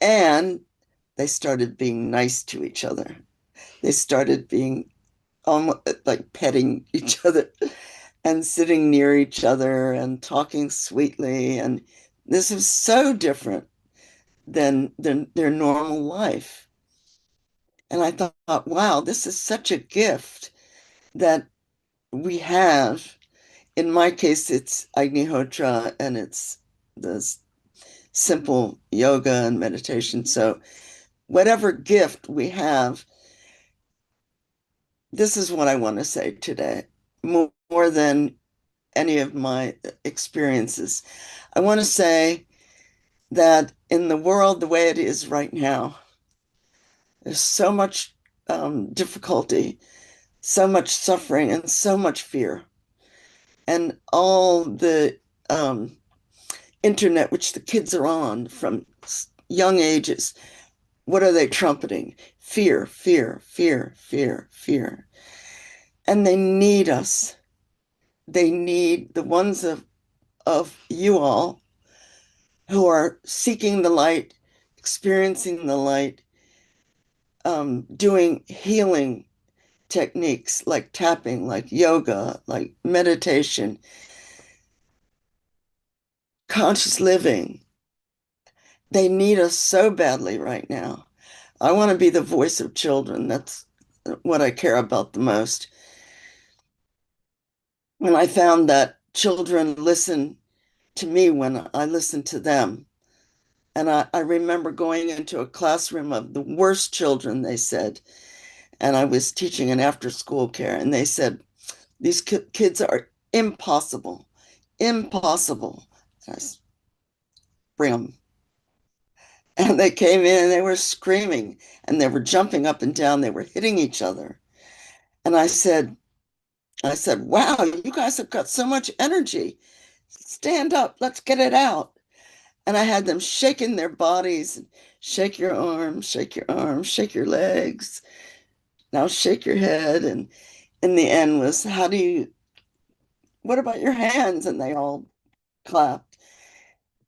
And they started being nice to each other. They started being almost like petting each other and sitting near each other and talking sweetly. And this was so different than their normal life. And I thought, wow, this is such a gift that we have. In my case, it's Agnihotra and it's the simple yoga and meditation. So, whatever gift we have, this is what I want to say today, more than any of my experiences. I want to say that in the world the way it is right now, there's so much difficulty, so much suffering, and so much fear. And all the internet, which the kids are on from young ages, what are they trumpeting? Fear, fear, fear, fear, fear. And they need us. They need the ones of you all who are seeking the light, experiencing the light, doing healing techniques like tapping, like yoga, like meditation, conscious living. They need us so badly right now. I want to be the voice of children. That's what I care about the most. When I found that children listen to me when I listen to them. And I remember going into a classroom of the worst children, they said, and I was teaching an after school care, and they said, these kids are impossible, impossible. And I said, bring them. And they came in and they were screaming and they were jumping up and down. They were hitting each other. And I said, wow, you guys have got so much energy. Stand up, let's get it out. And I had them shaking their bodies, shake your arms, shake your arms, shake your legs. Now shake your head. And in the end was, what about your hands? And they all clapped.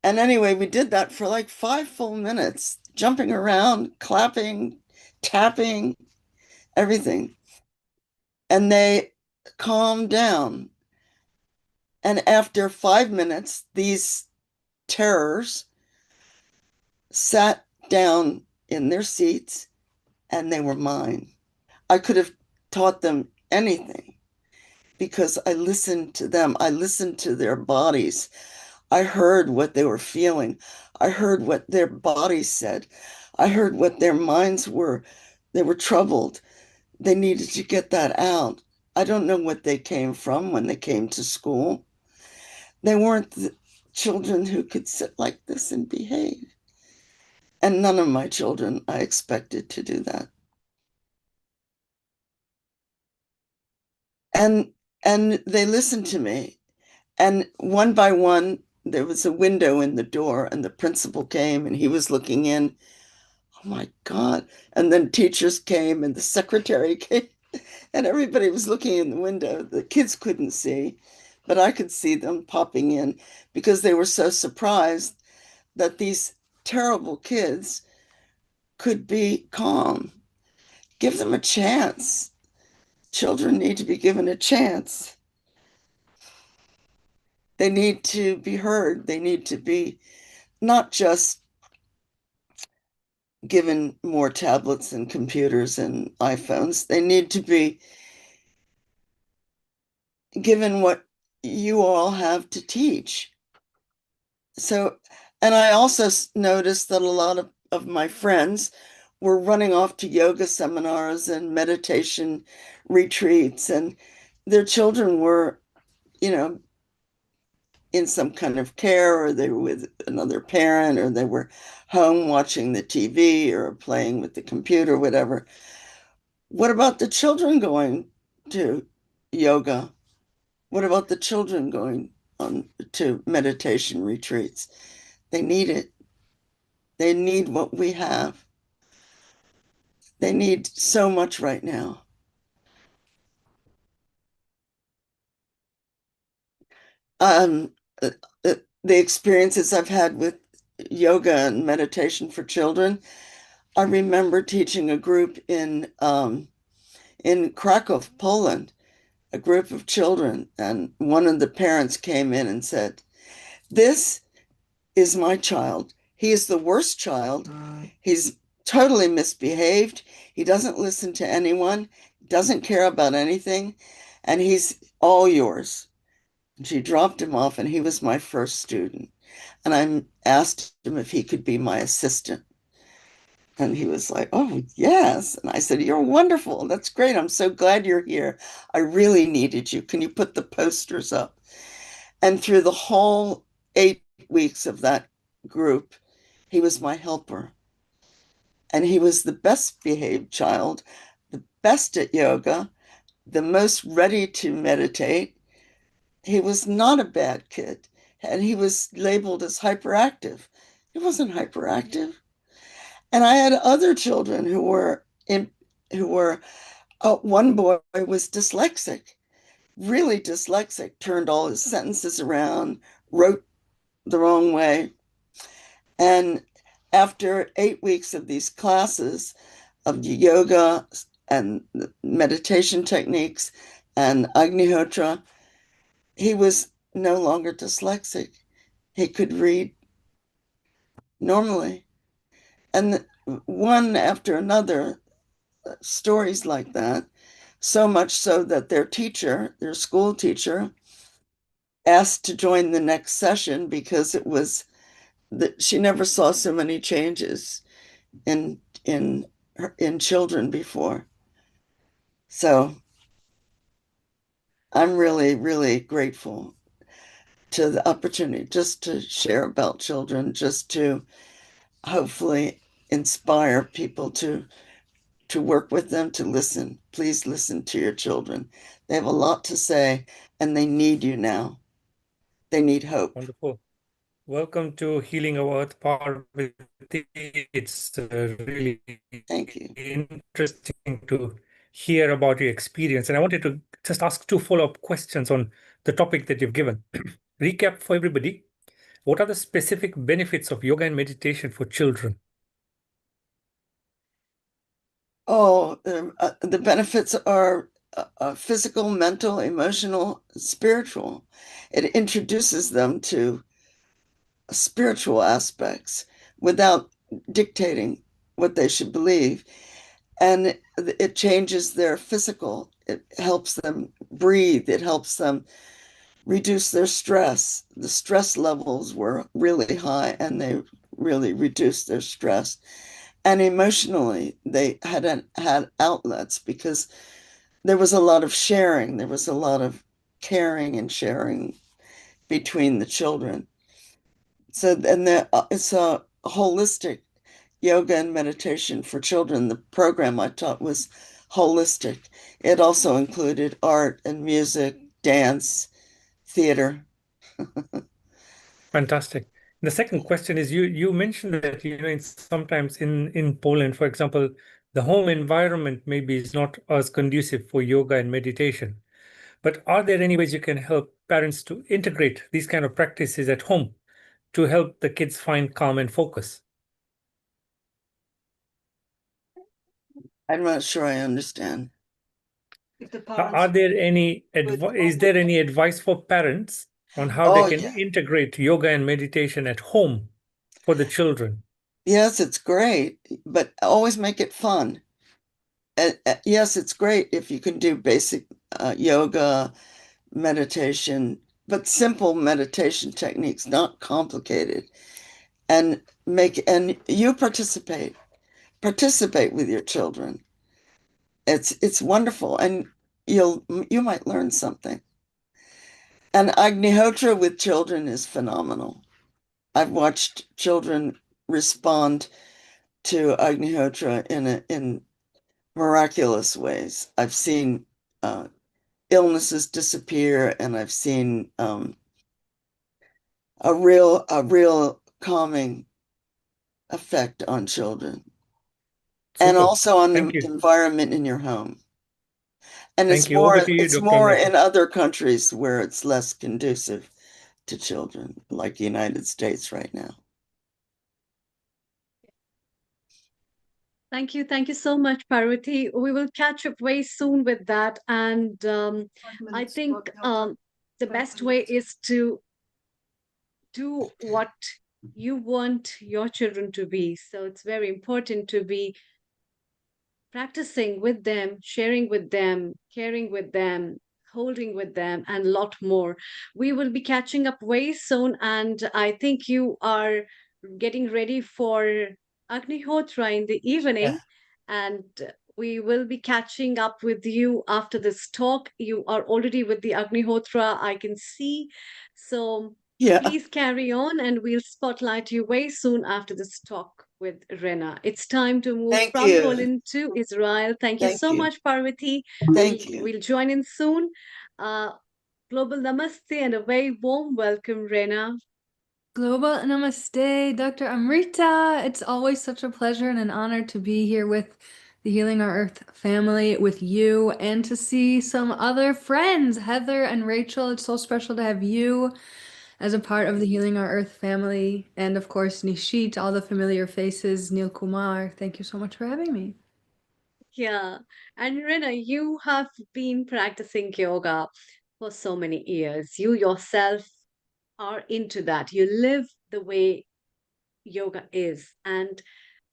And anyway, we did that for like 5 full minutes, jumping around, clapping, tapping, everything. And they calmed down. And after 5 minutes, these terrors sat down in their seats and they were mine. I could have taught them anything because I listened to them. I listened to their bodies. I heard what they were feeling. I heard what their bodies said. I heard what their minds were. They were troubled. They needed to get that out. I don't know what they came from when they came to school. They weren't the children who could sit like this and behave. And none of my children I expected to do that. And they listened to me. And one by one, there was a window in the door, and the principal came and he was looking in. Oh my God. And then teachers came and the secretary came, and everybody was looking in the window. The kids couldn't see, but I could see them popping in because they were so surprised that these terrible kids could be calm. Give them a chance. Children need to be given a chance. They need to be heard. They need to be not just given more tablets and computers and iPhones. They need to be given what you all have to teach. So, and I also noticed that a lot of my friends were running off to yoga seminars and meditation retreats, and their children were, you know, in some kind of care, or they were with another parent, or they were home watching the TV or playing with the computer, whatever. What about the children going to yoga? What about the children going on to meditation retreats? They need it. They need what we have. They need so much right now. Um, uh, the experiences I've had with yoga and meditation for children, I remember teaching a group in Krakow, Poland, a group of children, and one of the parents came in and said, "This is my child. He is the worst child. He's totally misbehaved. He doesn't listen to anyone, doesn't care about anything, and he's all yours." And she dropped him off, and he was my first student. And I asked him if he could be my assistant. And he was like, "Oh, yes." And I said, "You're wonderful. That's great. I'm so glad you're here. I really needed you. Can you put the posters up?" And through the whole 8 weeks of that group, he was my helper. And he was the best behaved child, the best at yoga, the most ready to meditate. He was not a bad kid. And he was labeled as hyperactive. He wasn't hyperactive. And I had other children who were one boy was dyslexic, really dyslexic, turned all his sentences around, wrote the wrong way. And after 8 weeks of these classes of yoga and meditation techniques and Agnihotra, he was no longer dyslexic. He could read normally. And one after another, stories like that, so much so that their teacher, their school teacher, asked to join the next session because it was that she never saw so many changes in in children before. So I'm really, really grateful to the opportunity just to share about children, just to hopefully inspire people to work with them, to listen. Please listen to your children. They have a lot to say and they need you now. They need hope. Wonderful. Welcome to Healing Our Earth Parvati. It's really Thank you. interesting to hear about your experience. And I wanted to just ask two follow-up questions on the topic that you've given. Recap for everybody. What are the specific benefits of yoga and meditation for children? Oh, the benefits are physical, mental, emotional, spiritual. It introduces them to spiritual aspects without dictating what they should believe. And it changes their physical. It helps them breathe. It helps them reduce their stress. The stress levels were really high and they really reduced their stress. And emotionally, they had outlets because there was a lot of sharing. There was a lot of caring and sharing between the children. So, and it's a holistic yoga and meditation for children. The program I taught was holistic. It also included art and music, dance, theater. Fantastic. The second question is you mentioned that sometimes in Poland, for example, the home environment maybe is not as conducive for yoga and meditation. But are there any ways you can help parents to integrate these kind of practices at home to help the kids find calm and focus? I'm not sure I understand. Are there any is there any advice for parents on how they Oh, can yeah. integrate yoga and meditation at home for the children? Yes, it's great, but always make it fun. Yes, it's great if you can do basic yoga, meditation, but simple meditation techniques, not complicated. And you participate with your children. It's wonderful, and you might learn something. And Agnihotra with children is phenomenal. I've watched children respond to Agnihotra in miraculous ways. I've seen illnesses disappear, and I've seen a real calming effect on children and Super. also on Thank the you. environment in your home. And Thank you. Over to you, it's Dr. more Amrita. in other countries where it's less conducive to children, like the United States right now. Thank you. Thank you so much, Parvati. We will catch up very soon with that. And I think the best way is to do what you want your children to be. So it's very important to be practicing with them, sharing with them, caring with them, holding with them, and a lot more. We will be catching up very soon, and I think you are getting ready for Agnihotra in the evening, and we will be catching up with you after this talk. You are already with the Agnihotra, I can see. So Yeah. please carry on, and we'll spotlight you very soon after this talk with Rena. It's time to move Thank from you. Poland to Israel. Thank you Thank so you. much, Parvati. Thank you. We'll join in soon. Global Namaste and a very warm welcome, Rena. Global Namaste, Dr. Amrita. It's always such a pleasure and an honor to be here with the Healing Our Earth family, with you, and to see some other friends, Heather and Rachel. It's so special to have you as a part of the Healing Our Earth family. And of course, Nishit, all the familiar faces, Neil Kumar. Thank you so much for having me. Yeah. And Rena, you have been practicing yoga for so many years. You yourself are into that. You live the way yoga is. And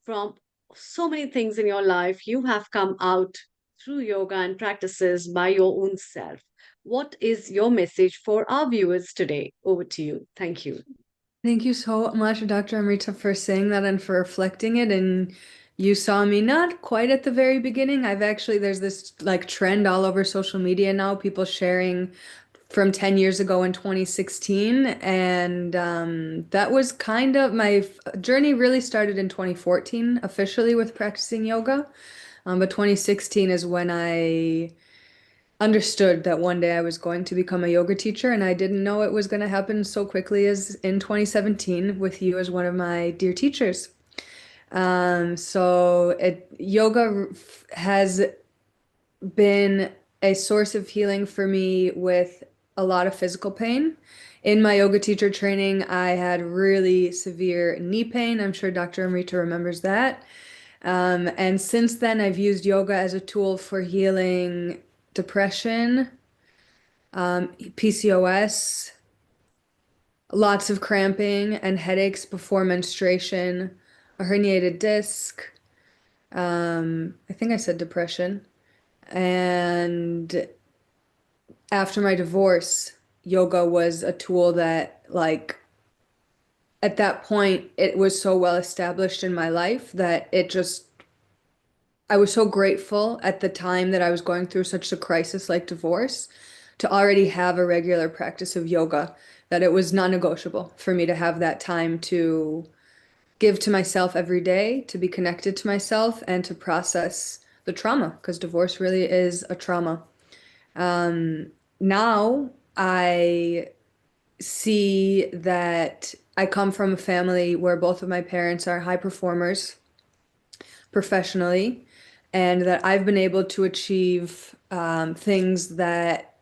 from so many things in your life, you have come out through yoga and practices by your own self. What is your message for our viewers today? Over to you. Thank you. Thank you so much, Dr. Amrita, for saying that and for reflecting it. And you saw me not quite at the very beginning. There's this like trend all over social media now, people sharing from 10 years ago in 2016. And that was kind of my journey really started in 2014 officially with practicing yoga. But 2016 is when I understood that one day I was going to become a yoga teacher, and I didn't know it was going to happen so quickly as in 2017 with you as one of my dear teachers. Yoga has been a source of healing for me with a lot of physical pain. In my yoga teacher training, I had really severe knee pain. I'm sure Dr. Amrita remembers that. And since then, I've used yoga as a tool for healing depression, PCOS, lots of cramping and headaches before menstruation, a herniated disc. I think I said depression. And after my divorce, yoga was a tool that, like, at that point, it was so well established in my life that I was so grateful at the time that I was going through such a crisis like divorce to already have a regular practice of yoga, that it was non-negotiable for me to have that time to give to myself every day, to be connected to myself, and to process the trauma, because divorce really is a trauma. Now I see that I come from a family where both of my parents are high performers professionally, and that I've been able to achieve things that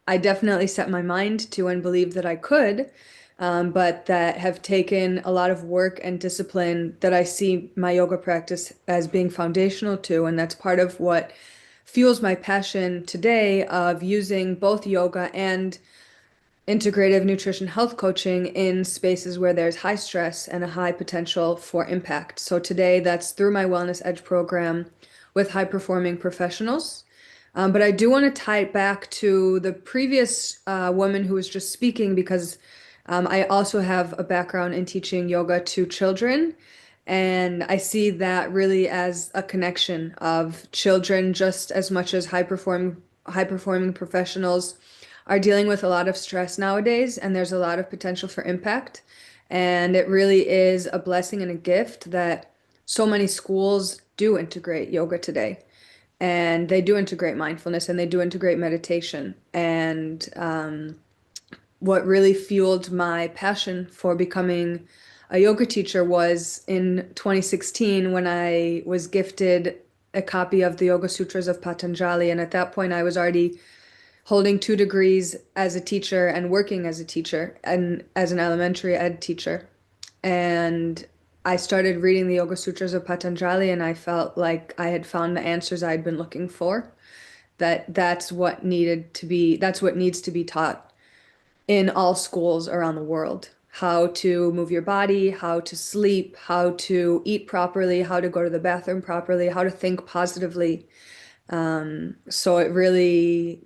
I definitely set my mind to and believed that I could, but that have taken a lot of work and discipline that I see my yoga practice as being foundational to. And that's part of what fuels my passion today of using both yoga and integrative nutrition health coaching in spaces where there's high stress and a high potential for impact. So today that's through my Wellness Edge program with high performing professionals. But I do want to tie it back to the previous woman who was just speaking, because I also have a background in teaching yoga to children. And I see that really as a connection of children just as much as high performing professionals are dealing with a lot of stress nowadays, and there's a lot of potential for impact. And it really is a blessing and a gift that so many schools do integrate yoga today. And they do integrate mindfulness and they do integrate meditation. And what really fueled my passion for becoming a yoga teacher was in 2016 when I was gifted a copy of the Yoga Sutras of Patanjali. And at that point, I was already holding 2 degrees as a teacher and working as a teacher and as an elementary ed teacher. And I started reading the Yoga Sutras of Patanjali, and I felt like I had found the answers I'd been looking for. That's what that's what needs to be taught in all schools around the world. How to move your body, how to sleep, how to eat properly, how to go to the bathroom properly, how to think positively. So it really,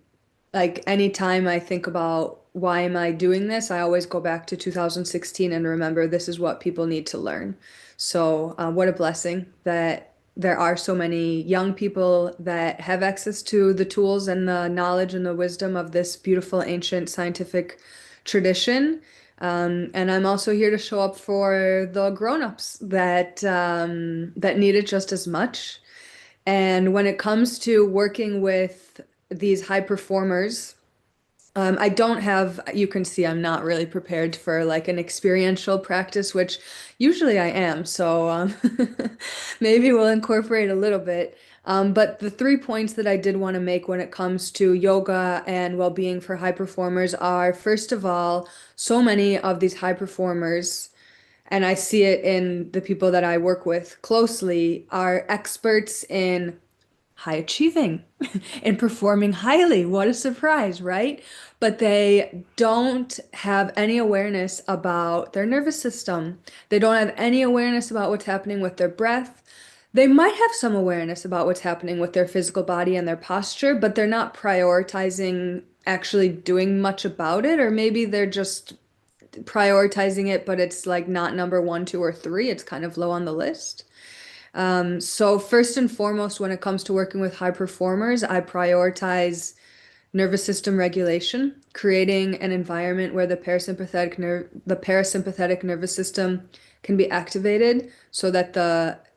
like, anytime I think about why am I doing this, I always go back to 2016 and remember this is what people need to learn. So what a blessing that there are so many young people that have access to the tools and the knowledge and the wisdom of this beautiful ancient scientific tradition. And I'm also here to show up for the grown-ups that need it just as much. And when it comes to working with these high performers, I don't have, you can see I'm not really prepared for like an experiential practice, which usually I am. So maybe we'll incorporate a little bit. But the 3 points that I did want to make when it comes to yoga and well-being for high performers are, first of all, so many of these high performers, and I see it in the people that I work with closely, are experts in high achieving and performing highly. What a surprise, right? But they don't have any awareness about their nervous system. They don't have any awareness about what's happening with their breath. They might have some awareness about what's happening with their physical body and their posture, but they're not prioritizing actually doing much about it, or maybe they're just prioritizing it, but it's like not number one, two, or three. It's kind of low on the list. So first and foremost, when it comes to working with high performers, I prioritize nervous system regulation, creating an environment where the parasympathetic nervous system can be activated so that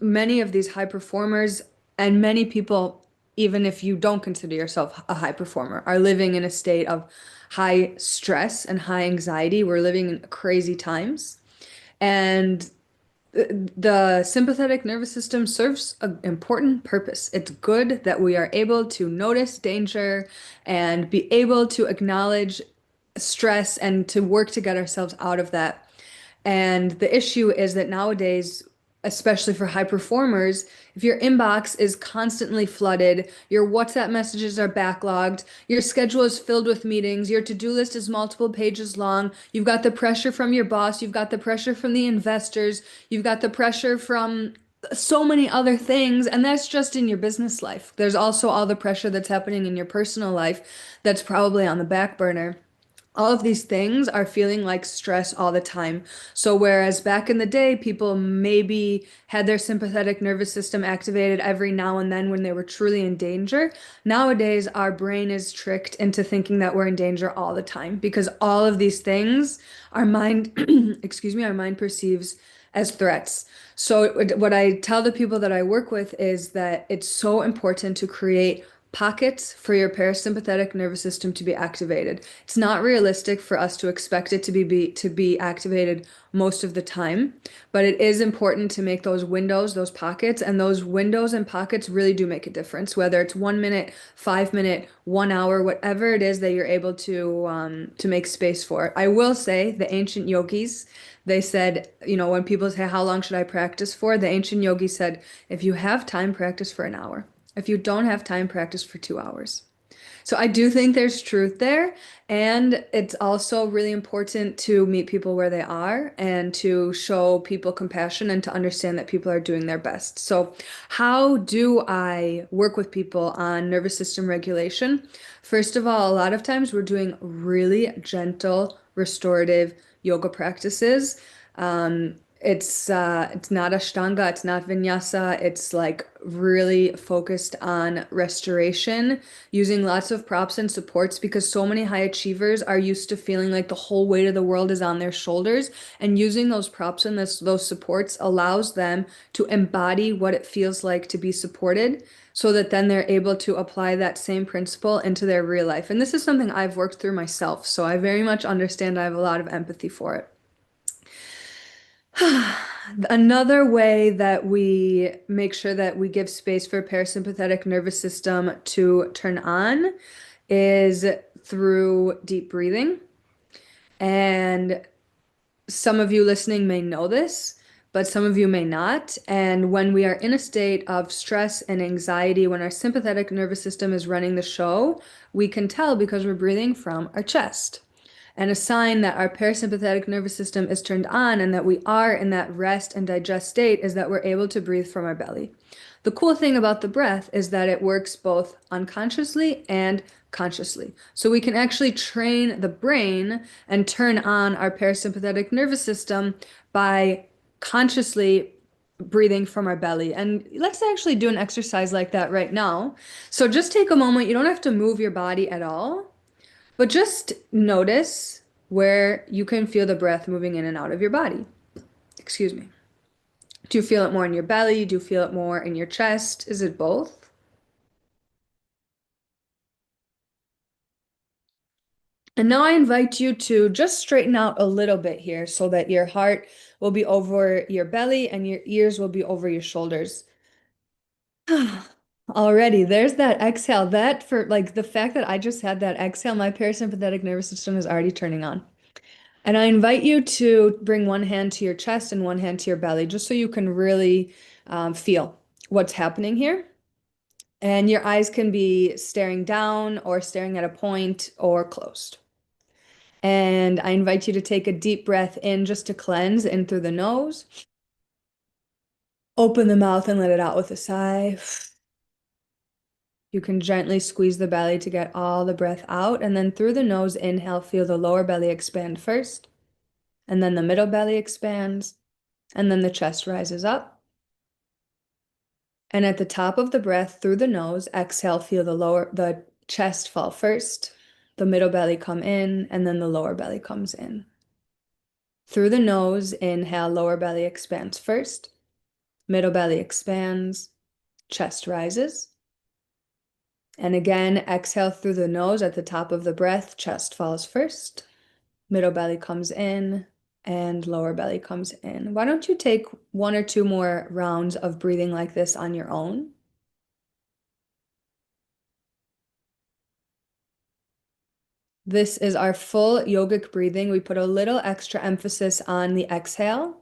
many of these high performers and many people, even if you don't consider yourself a high performer, are living in a state of high stress and high anxiety. We're living in crazy times. And the sympathetic nervous system serves an important purpose. It's good that we are able to notice danger and be able to acknowledge stress and to work to get ourselves out of that. And the issue is that nowadays, especially for high performers, if your inbox is constantly flooded, your WhatsApp messages are backlogged, your schedule is filled with meetings, your to-do list is multiple pages long, you've got the pressure from your boss, you've got the pressure from the investors, you've got the pressure from so many other things, and that's just in your business life. There's also all the pressure that's happening in your personal life that's probably on the back burner. All of these things are feeling like stress all the time. So whereas back in the day, people maybe had their sympathetic nervous system activated every now and then when they were truly in danger, nowadays our brain is tricked into thinking that we're in danger all the time because all of these things our mind, excuse me, our mind perceives as threats. So what I tell the people that I work with is that it's so important to create pockets for your parasympathetic nervous system to be activated. It's not realistic for us to expect it to be activated most of the time, but it is important to make those windows, those pockets, and those windows and pockets really do make a difference, whether it's 1 minute, 5 minute, 1 hour, whatever it is that you're able to make space for. I will say the ancient yogis, they said, when people say, how long should I practice for? The ancient yogis said, if you have time, practice for an hour. If you don't have time, practice for 2 hours. So I do think there's truth there. And it's also really important to meet people where they are and to show people compassion and to understand that people are doing their best. So how do I work with people on nervous system regulation? First of all, a lot of times we're doing really gentle, restorative yoga practices. It's not Ashtanga, it's not Vinyasa, it's like really focused on restoration, using lots of props and supports because so many high achievers are used to feeling like the whole weight of the world is on their shoulders, and using those props and those supports allows them to embody what it feels like to be supported so that then they're able to apply that same principle into their real life. And this is something I've worked through myself, so I very much understand. I have a lot of empathy for it. Another way that we make sure that we give space for parasympathetic nervous system to turn on is through deep breathing. And some of you listening may know this, but some of you may not. And when we are in a state of stress and anxiety, when our sympathetic nervous system is running the show, we can tell because we're breathing from our chest. And a sign that our parasympathetic nervous system is turned on and that we are in that rest and digest state is that we're able to breathe from our belly. The cool thing about the breath is that it works both unconsciously and consciously. So we can actually train the brain and turn on our parasympathetic nervous system by consciously breathing from our belly. And let's actually do an exercise like that right now. So just take a moment. You don't have to move your body at all. But just notice where you can feel the breath moving in and out of your body. Excuse me. Do you feel it more in your belly? Do you feel it more in your chest? Is it both? And now I invite you to just straighten out a little bit here so that your heart will be over your belly and your ears will be over your shoulders. Already, there's that exhale. That for like the fact that I just had that exhale, my parasympathetic nervous system is already turning on. And I invite you to bring one hand to your chest and one hand to your belly, just so you can really feel what's happening here. And your eyes can be staring down or staring at a point or closed. And I invite you to take a deep breath in just to cleanse in through the nose. Open the mouth and let it out with a sigh. You can gently squeeze the belly to get all the breath out. And then through the nose, inhale, feel the lower belly expand first. And then the middle belly expands. And then the chest rises up. And at the top of the breath through the nose, exhale, feel the chest fall first, the middle belly come in, and then the lower belly comes in. Through the nose, inhale, lower belly expands first, middle belly expands, chest rises. And again, exhale through the nose at the top of the breath, chest falls first, middle belly comes in, and lower belly comes in. Why don't you take one or two more rounds of breathing like this on your own? This is our full yogic breathing. We put a little extra emphasis on the exhale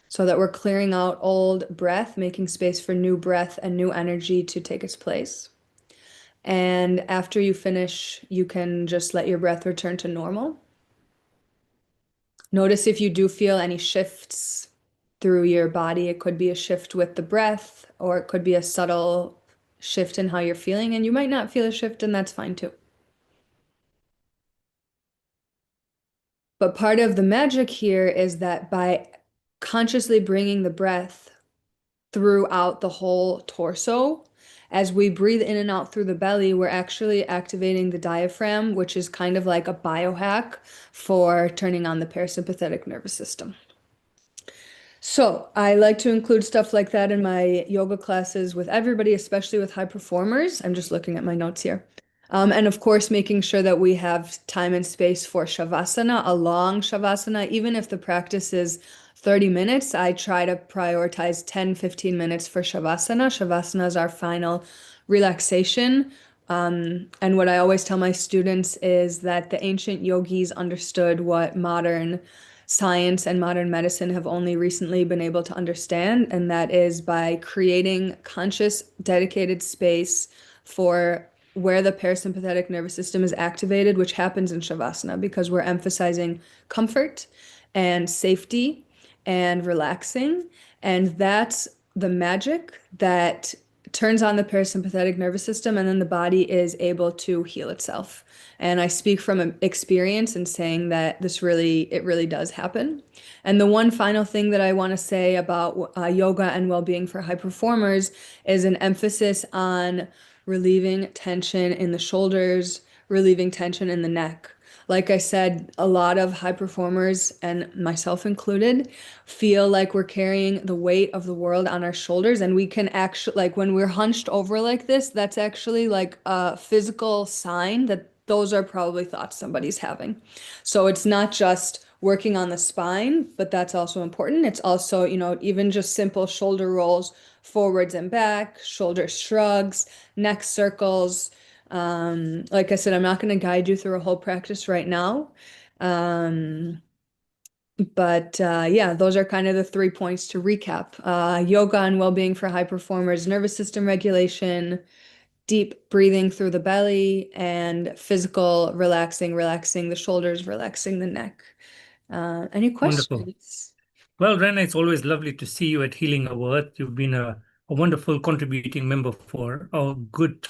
so that we're clearing out old breath, making space for new breath and new energy to take its place. And after you finish, you can just let your breath return to normal. Notice if you do feel any shifts through your body. It could be a shift with the breath, or it could be a subtle shift in how you're feeling, and you might not feel a shift, and that's fine too. But part of the magic here is that by consciously bringing the breath throughout the whole torso, as we breathe in and out through the belly, we're actually activating the diaphragm, which is kind of like a biohack for turning on the parasympathetic nervous system. So I like to include stuff like that in my yoga classes with everybody, especially with high performers. I'm just looking at my notes here. And of course, making sure that we have time and space for Shavasana, a long Shavasana. Even if the practice is 30 minutes, I try to prioritize 10, 15 minutes for Shavasana. Shavasana is our final relaxation. And what I always tell my students is that the ancient yogis understood what modern science and modern medicine have only recently been able to understand, and that is by creating conscious, dedicated space for where the parasympathetic nervous system is activated, which happens in Shavasana because we're emphasizing comfort and safety and relaxing. And that's the magic that turns on the parasympathetic nervous system, and then the body is able to heal itself. And I speak from experience in saying that it really does happen. And the one final thing that I want to say about yoga and well-being for high performers is an emphasis on relieving tension in the shoulders, relieving tension in the neck. Like I said, a lot of high performers, and myself included, feel like we're carrying the weight of the world on our shoulders, and we can actually, like when we're hunched over like this, that's actually like a physical sign that those are probably thoughts somebody's having. So it's not just working on the spine, but that's also important. It's also, even just simple shoulder rolls, forwards and back, shoulder shrugs, neck circles. Like I said, I'm not going to guide you through a whole practice right now. But yeah, those are kind of the 3 points to recap. Yoga and well-being for high performers, nervous system regulation, deep breathing through the belly, and physical relaxing the shoulders, relaxing the neck. Any Wonderful. questions? Well, Rena, it's always lovely to see you at Healing Our Earth. You've been a wonderful contributing member for a good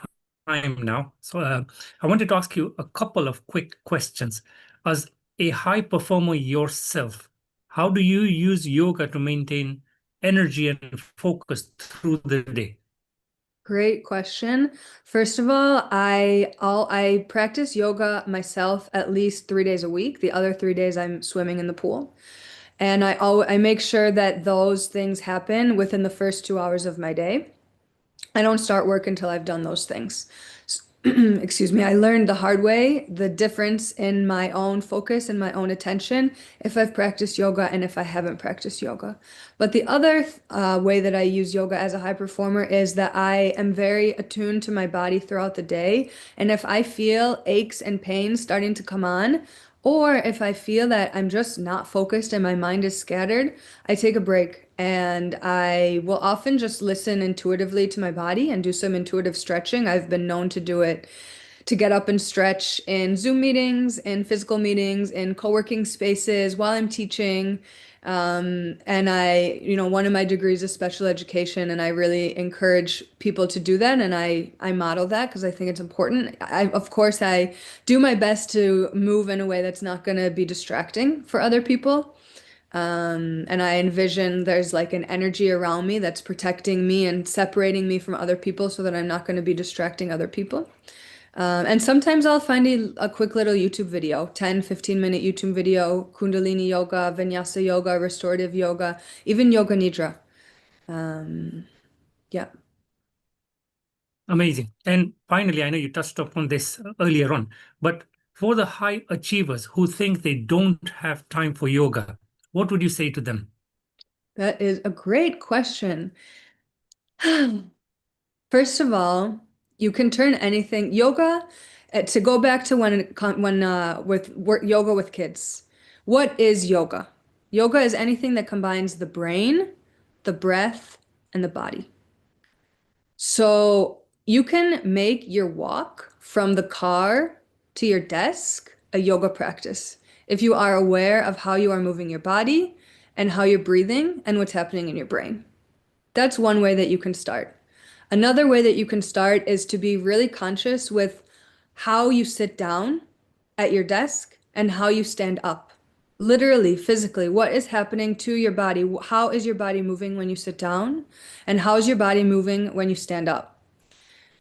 time now. So I wanted to ask you a couple of quick questions. As a high performer yourself, how do you use yoga to maintain energy and focus through the day? Great question. First of all, I practice yoga myself at least 3 days a week. The other 3 days I'm swimming in the pool. And I make sure that those things happen within the first 2 hours of my day. I don't start work until I've done those things. Excuse me, I learned the hard way the difference in my own focus and my own attention if I've practiced yoga and if I haven't practiced yoga. But the other way that I use yoga as a high performer is that I am very attuned to my body throughout the day. And if I feel aches and pains starting to come on, or if I feel that I'm just not focused and my mind is scattered, I take a break and I will often just listen intuitively to my body and do some intuitive stretching. I've been known to do it to get up and stretch in Zoom meetings, in physical meetings, in co-working spaces while I'm teaching. And one of my degrees is special education, and I really encourage people to do that. And I model that because I think it's important. Of course, I do my best to move in a way that's not going to be distracting for other people. And I envision there's like an energy around me that's protecting me and separating me from other people so that I'm not going to be distracting other people. And sometimes I'll find a quick little YouTube video, 10, 15-minute YouTube video, Kundalini yoga, Vinyasa yoga, restorative yoga, even yoga nidra. Yeah. Amazing. And finally, I know you touched upon this earlier on, but for the high achievers who think they don't have time for yoga, what would you say to them? That is a great question. First of all, you can turn anything yoga to go back to yoga with kids. What is yoga? Yoga is anything that combines the brain, the breath, and the body. So you can make your walk from the car to your desk a yoga practice if you are aware of how you are moving your body and how you're breathing and what's happening in your brain. That's one way that you can start. Another way that you can start is to be really conscious with how you sit down at your desk and how you stand up. Literally, physically, what is happening to your body? How is your body moving when you sit down? And how is your body moving when you stand up?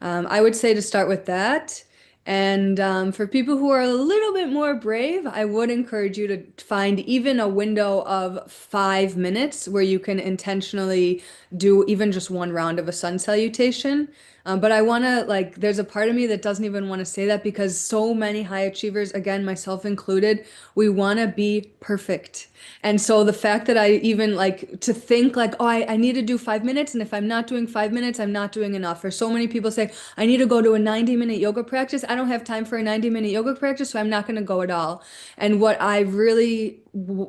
I would say to start with that. And for people who are a little bit more brave, I would encourage you to find even a window of 5 minutes where you can intentionally do even just one round of a sun salutation. But I want to, there's a part of me that doesn't even want to say that because so many high achievers, again, myself included, we want to be perfect. And so the fact that I even to think oh, I need to do 5 minutes. And if I'm not doing 5 minutes, I'm not doing enough. Or so many people say, I need to go to a 90-minute yoga practice. I don't have time for a 90-minute yoga practice, so I'm not going to go at all. And what I really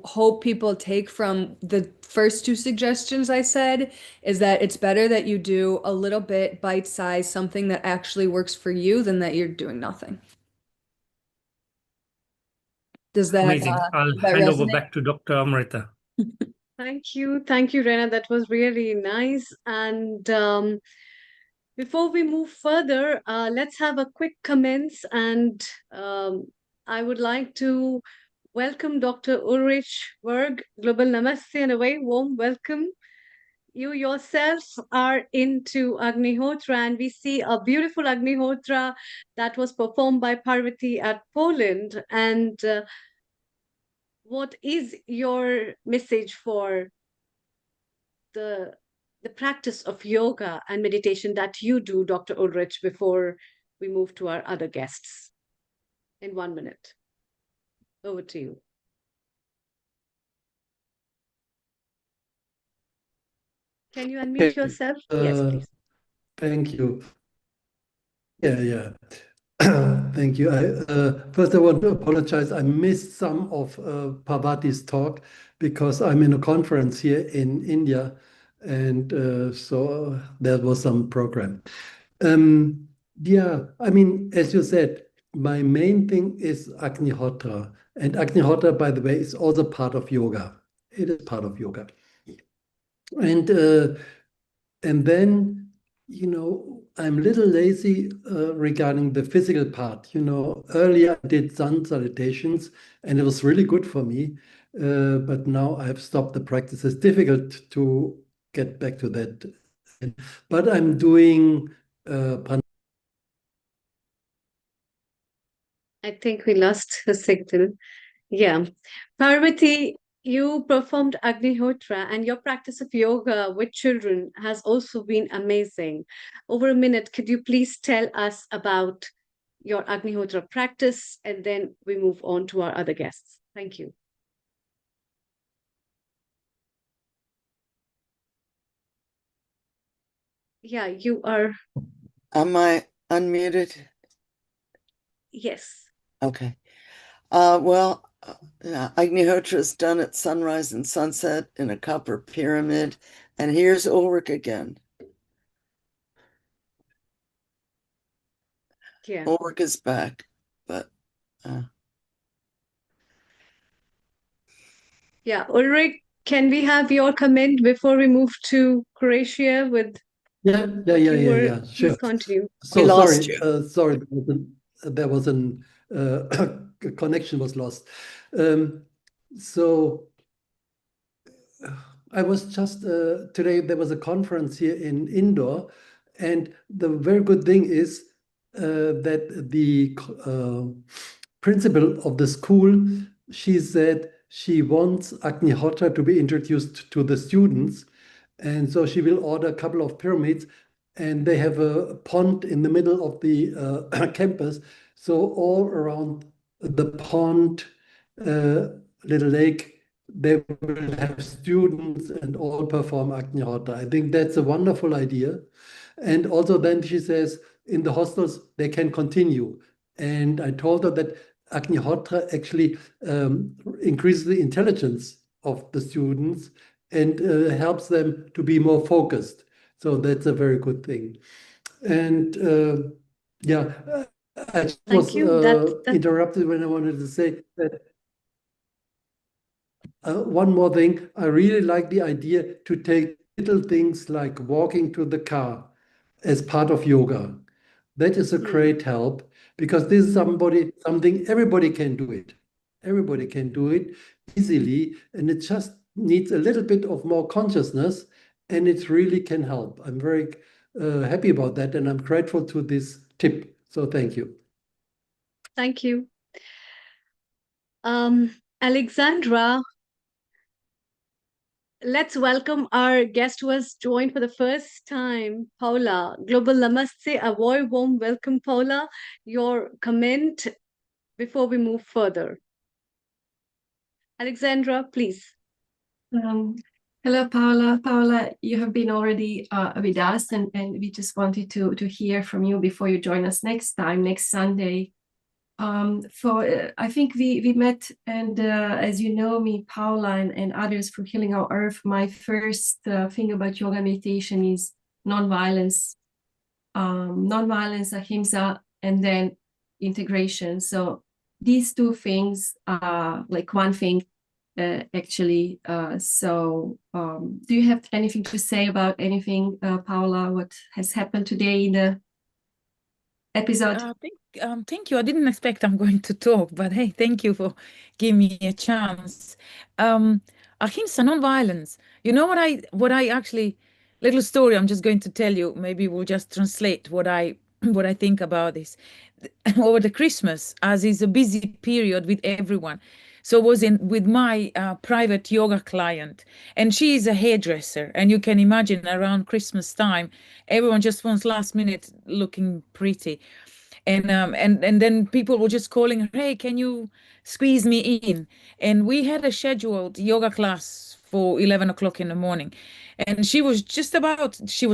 hope people take from the first two suggestions I said is that it's better that you do a little bit bite-sized, something that actually works for you than that you're doing nothing. Does that Amazing. I'll hand over resonate? back to Dr. Amrita. Thank you. Thank you, Rena. That was really nice. And before we move further, let's have a quick comments. And I would like to welcome Dr. Ulrich Berg. Global Namaste and a very warm welcome. You yourself are into Agnihotra, and we see a beautiful Agnihotra that was performed by Parvati at Poland. And what is your message for the practice of yoga and meditation that you do, Dr. Ulrich, before we move to our other guests? In 1 minute. Over to you. Can you unmute yourself? Yes, please. Thank you. Yeah. Thank you. First, I want to apologize. I missed some of Parvati's talk because I'm in a conference here in India, and so there was some program. Yeah, I mean, as you said, my main thing is Agnihotra. And Agnihotra, by the way, is also part of yoga. It is part of yoga. And then, I'm a little lazy regarding the physical part. Earlier I did sun salutations and it was really good for me. But now I've stopped the practice. It's difficult to get back to that. But I'm doing I think we lost the signal. Yeah. Parvati, you performed Agnihotra, and your practice of yoga with children has also been amazing. Over a minute, could you please tell us about your Agnihotra practice, and then we move on to our other guests? Thank you. Yeah, you are. Am I unmuted? Yes. Okay. Agnihotra is done at sunrise and sunset in a copper pyramid. And here's Ulrich again. Yeah. Ulrich is back, but Yeah, Ulrich, can we have your comment before we move to Croatia with Yeah. Please Sure. continue. So We lost sorry, you. sorry, there was an connection was lost. So I was just today there was a conference here in Indore, and the very good thing is that the principal of the school, she said she wants Agnihotra to be introduced to the students, and so she will order a couple of pyramids, and they have a pond in the middle of the campus. So all around the pond, little lake, they will have students and all perform Agnihotra. I think that's a wonderful idea. And also then she says in the hostels, they can continue. And I told her that Agnihotra actually increases the intelligence of the students and helps them to be more focused. So that's a very good thing. And yeah, I just Thank was you. interrupted when I wanted to say that one more thing, I really like the idea to take little things like walking to the car as part of yoga. That is a great help because this is something everybody can do it. Everybody can do it easily, and it just needs a little bit of more consciousness, and it really can help. I'm very happy about that, and I'm grateful to this tip. So thank you. Thank you. Alexandra, let's welcome our guest who has joined for the first time, Paula. Global Namaste, a very warm welcome, Paula. Your comment before we move further. Alexandra, please. Hello, Paula. Paula, you have been already with us, and we just wanted to hear from you before you join us next time, next Sunday. I think we met, and as you know me, Paula and others for Healing Our Earth, my first thing about yoga meditation is non-violence, ahimsa, and then integration. So these two things are like one thing, actually. Do you have anything to say about anything, Paula, what has happened today in the episode? Thank you. I didn't expect I'm going to talk, but hey, thank you for giving me a chance. Ahimsa, non-violence. You know what I actually, little story I'm just going to tell you. Maybe we'll just translate what I what I think about this. Over the Christmas, as is a busy period with everyone. So was in with my private yoga client, and she is a hairdresser, and you can imagine around Christmas time, everyone just wants last minute looking pretty. And then people were just calling her, hey, can you squeeze me in? And we had a scheduled yoga class for 11 o'clock in the morning. And she was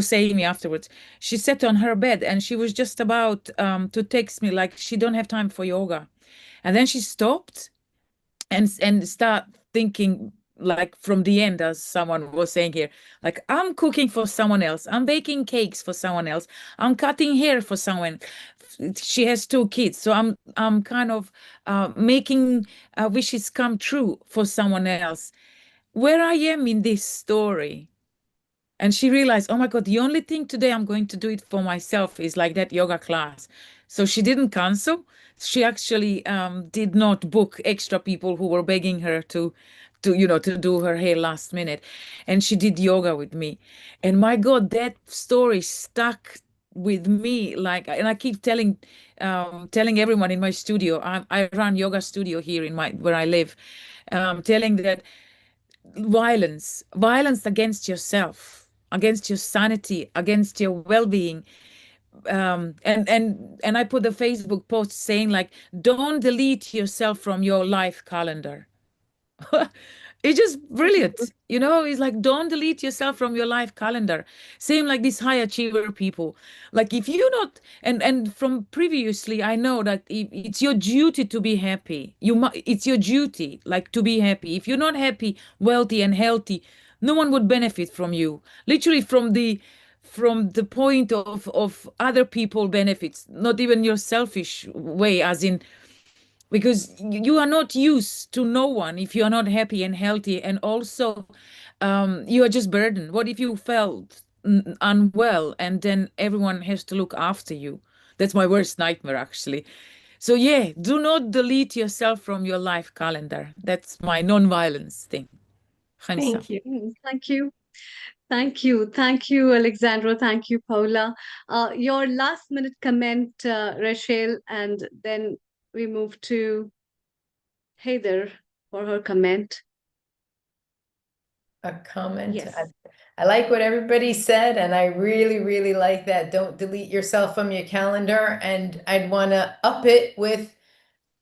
saying me afterwards, she sat on her bed and she was just about to text me like she don't have time for yoga. And then she stopped and start thinking like from the end, as someone was saying here, like I'm cooking for someone else, I'm baking cakes for someone else, I'm cutting hair for someone. She has 2 kids, so I'm kind of making wishes come true for someone else. Where I am in this story, and she realized, oh my God, the only thing today I'm going to do it for myself is like that yoga class. So she didn't cancel. She actually did not book extra people who were begging her to do her hair last minute. And she did yoga with me. And my God, that story stuck with me. Like, and I keep telling everyone in my studio, I run yoga studio here where I live, telling that violence against yourself, against your sanity, against your well-being. And I put a Facebook post saying like, don't delete yourself from your life calendar. It's just brilliant. It's like, don't delete yourself from your life calendar. Same like these high achiever people. Like if you're not, and from previously, I know that it's your duty to be happy. It's your duty, like to be happy. If you're not happy, wealthy and healthy, no one would benefit from you. Literally from the point of other people benefits, not even your selfish way, as in, because you are not used to no one if you are not happy and healthy, and also you are just burdened. What if you felt unwell and then everyone has to look after you? That's my worst nightmare, actually. So yeah, do not delete yourself from your life calendar. That's my non-violence thing. Thank you. Thank you. Thank you. Thank you, Alexandra. Thank you, Paula. Your last minute comment, Rachel, and then we move to Heather for her comment. A comment. Yes. I like what everybody said, and I really, really like that. Don't delete yourself from your calendar. And I'd want to up it with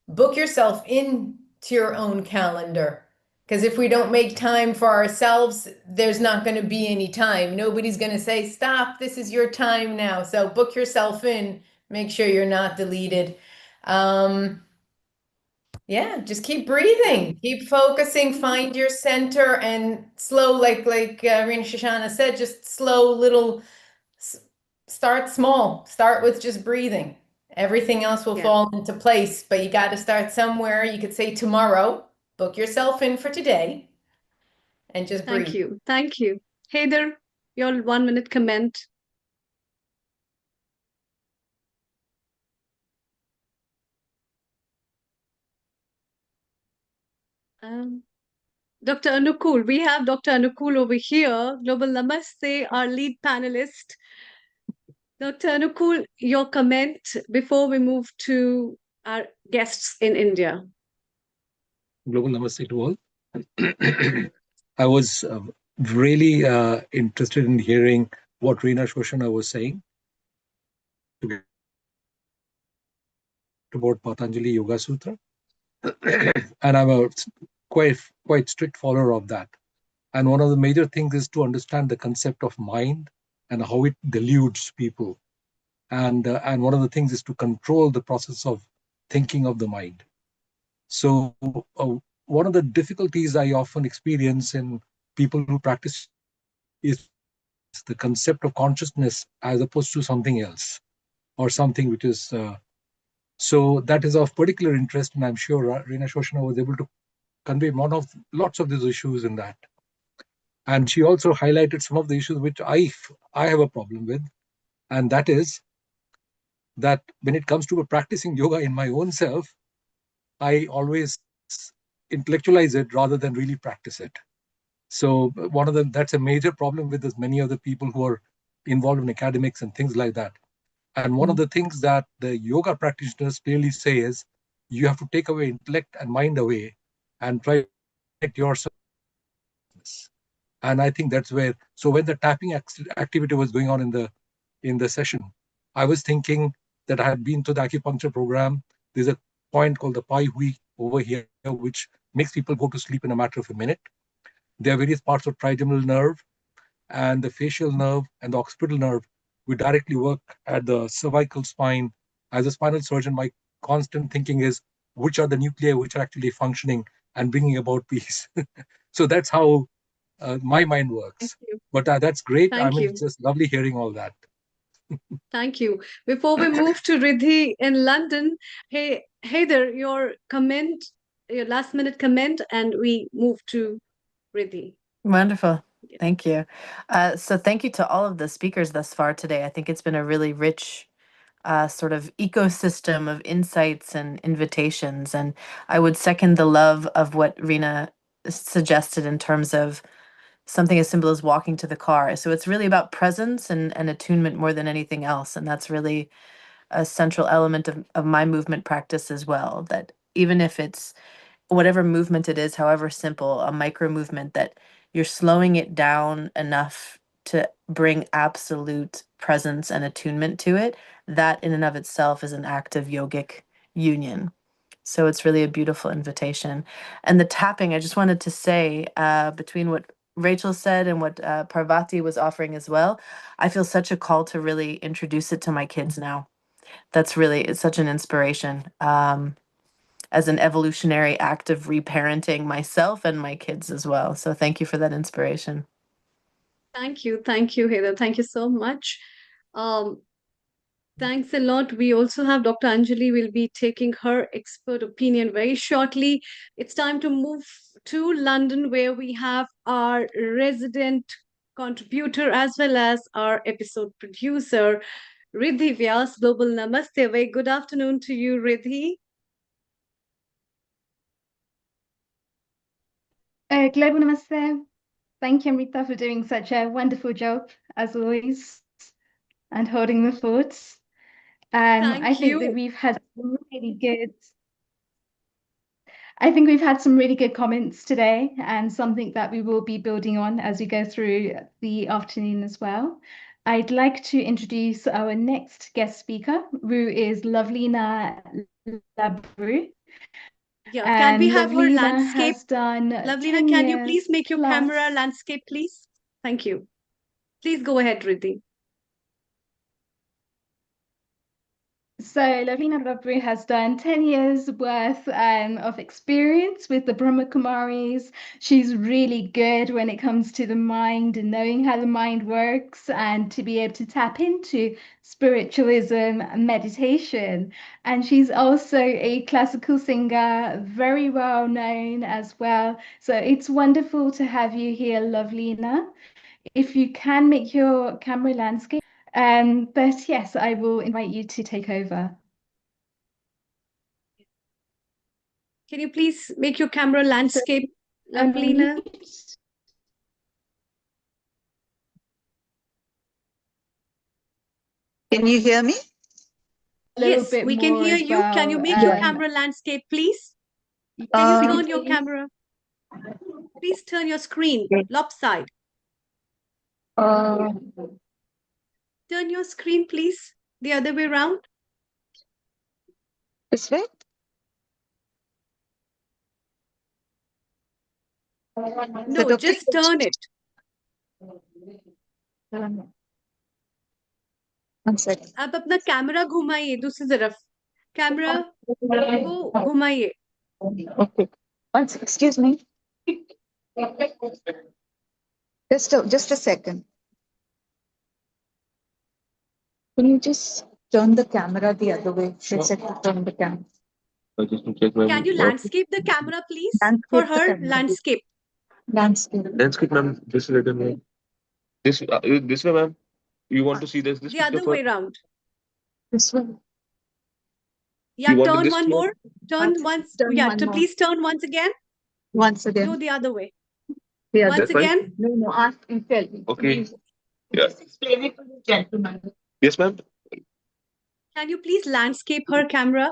book yourself into your own calendar. Because if we don't make time for ourselves, there's not going to be any time. Nobody's going to say, stop, this is your time now. So book yourself in, make sure you're not deleted. Yeah, just keep breathing, keep focusing, find your center, and slow, like Rena Shoshana said, just slow little, start small, start with just breathing. Everything else will fall into place, but you got to start somewhere. You could say tomorrow, book yourself in for today, and just breathe. Thank you. Thank you. Heather, your 1 minute comment. Dr. Anukul, we have Dr. Anukul over here, Global Namaste, our lead panelist. Dr. Anukul, your comment before we move to our guests in India. Global Namaste to all. I was really interested in hearing what Rena Shoshana was saying about Patanjali Yoga Sutra. And I'm a quite strict follower of that. And one of the major things is to understand the concept of mind and how it deludes people. And one of the things is to control the process of thinking of the mind. So one of the difficulties I often experience in people who practice is the concept of consciousness as opposed to something else, or something which is so that is of particular interest, and I'm sure Rena Shoshana was able to convey lots of these issues in that. And she also highlighted some of the issues which I have a problem with, and that is that when it comes to practicing yoga in my own self, I always intellectualize it rather than really practice it. So that's a major problem with many of the people who are involved in academics and things like that. And one of the things that the yoga practitioners clearly say is you have to take away intellect and mind away and try to connect yourself. And I think that's where, so when the tapping activity was going on in the session, I was thinking that I had been to the acupuncture program. There's a point called the Pai Hui over here, which makes people go to sleep in a matter of a minute. There are various parts of trigeminal nerve and the facial nerve and the occipital nerve. We directly work at the cervical spine. As a spinal surgeon, my constant thinking is which are the nuclei which are actually functioning and bringing about peace. So that's how my mind works. But that's great. I Thank mean, you. it's just lovely hearing all that. Thank you. Before we move to Riddhi in London, hey, Heather, your comment, your last minute comment, and we move to Riddhi. Wonderful. Yeah. Thank you. So thank you to all of the speakers thus far today. I think it's been a really rich sort of ecosystem of insights and invitations. And I would second the love of what Rena suggested in terms of something as simple as walking to the car. So it's really about presence and attunement more than anything else. And that's really a central element of my movement practice as well. That even if it's whatever movement it is, however simple, a micro movement, that you're slowing it down enough to bring absolute presence and attunement to it, that in and of itself is an act of yogic union. So it's really a beautiful invitation. And the tapping, I just wanted to say, between what Rachel said and what Parvati was offering as well, I feel such a call to really introduce it to my kids now. That's really, it's such an inspiration. As an evolutionary act of reparenting myself and my kids as well. So thank you for that inspiration. Thank you. Thank you, Heather. Thank you so much. Thanks a lot. We also have Dr. Anjali will be taking her expert opinion very shortly. It's time to move to London, where we have our resident contributor as well as our episode producer, Riddhi Vyas. Global Namaste. Very good afternoon to you, Riddhi. Global Namaste. Thank you, Amrita, for doing such a wonderful job, as always, and holding the forts. I think that we've had some really good. I think we've had some really good comments today, and something that we will be building on as we go through the afternoon as well. I'd like to introduce our next guest speaker, who is Lovelina Labru. Yeah, can we have her Lovelina landscape? has done Lovelina, 10 can you years please make your plus. camera landscape, please? Thank you. Please go ahead, Riddhi. So Lovelina Labru has done 10 years worth of experience with the Brahma Kumaris. She's really good when it comes to the mind and knowing how the mind works and to be able to tap into spiritualism and meditation. And she's also a classical singer, very well known as well. So it's wonderful to have you here, Lovelina. If you can make your camera landscape. But yes, I will invite you to take over. Can you please make your camera landscape, Lovelina? Can you hear me? Yes, we can hear you. Can you make your camera landscape, please? Can you turn your camera? Please turn your screen lopside. Turn your screen, please, the other way around. This way? No, just turn it. One second. आप अपना camera घुमाइए दूसरी तरफ camera को घुमाइए. Okay. Excuse me. Just a second. Can you just turn the camera the other way? She said to turn the camera. Can you landscape the camera, please? For her, landscape. Landscape, ma'am. Just a little more. This way, ma'am. You want to see this The picture other way around. This one. Yeah, You want turn this one one? more. Turn once. Turn Yeah, one more. please turn once again. Once again. No, the other way. The Once That right? again. No, ask and tell me. Okay. Yeah. Just explain it to the gentleman. Yes, ma'am. Can you please landscape her camera?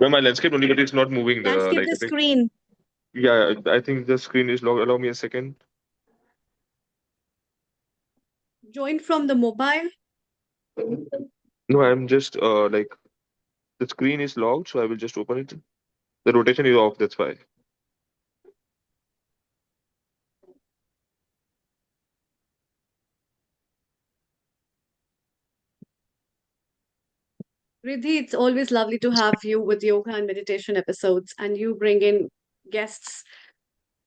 Ma'am, my landscape only, but it's not moving. Landscape Like the I think. screen. Yeah, I think the screen is locked. Allow me a second. Join from the mobile. No, I'm just like the screen is locked, so I will just open it. The rotation is off. That's why. Riddhi, it's always lovely to have you with yoga and meditation episodes, and you bring in guests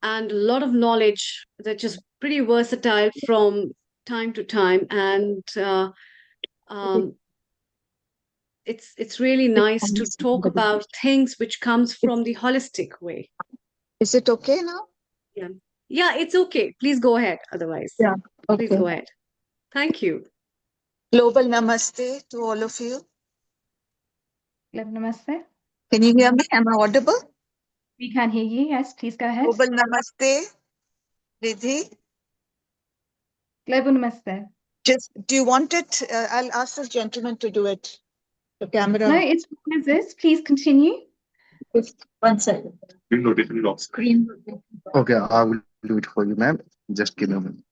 and a lot of knowledge that's just pretty versatile from time to time. And um, it's really nice to talk about things which comes from the holistic way. Is it okay now? Yeah, yeah, it's okay. Please go ahead. Otherwise, Yeah. please Okay. go ahead. Thank you. Global namaste to all of you. Global namaste. Can you hear me? Am I audible? We can hear you. Yes, please go ahead. Global namaste, Riddhi. Global namaste. Just, do you want it? I'll ask this gentleman to do it. The camera. No, it's fine as this. Please continue. Just 1 second. Screen rotation lock. Screen. Okay, I will do it for you, ma'am. Just give me a minute.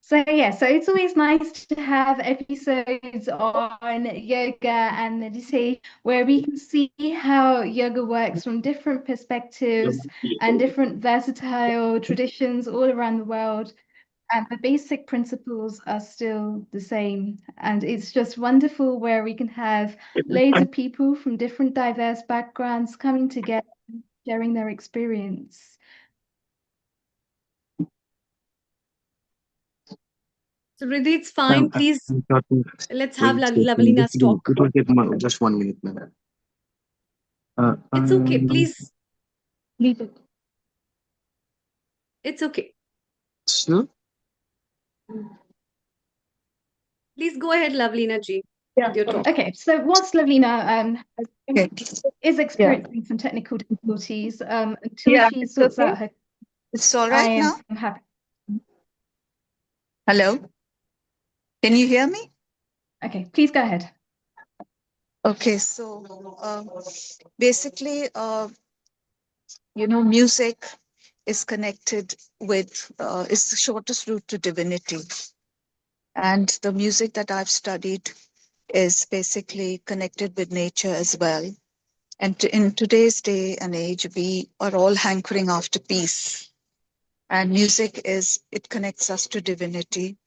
So yeah, so it's always nice to have episodes on yoga and meditation where we can see how yoga works from different perspectives and different versatile traditions all around the world. And the basic principles are still the same. And it's just wonderful where we can have loads of people from different diverse backgrounds coming together, sharing their experience. So Riddhi, it's fine. Please, let's have Lavalina's talk. It will take just 1 minute, ma'am. It's okay. Please, Leave it. it's okay. Sure. Please go ahead, Lavalina ji, Yeah. with your talk. Okay, so whilst Lavina Okay. is experiencing some technical difficulties, until Yeah, she it's sorts okay. out her, It's all I right am now. happy. Hello. Can you hear me? Okay, please go ahead. Okay, so basically, music is connected with, it's the shortest route to divinity. And the music that I've studied is basically connected with nature as well. And in today's day and age, we are all hankering after peace. And music it connects us to divinity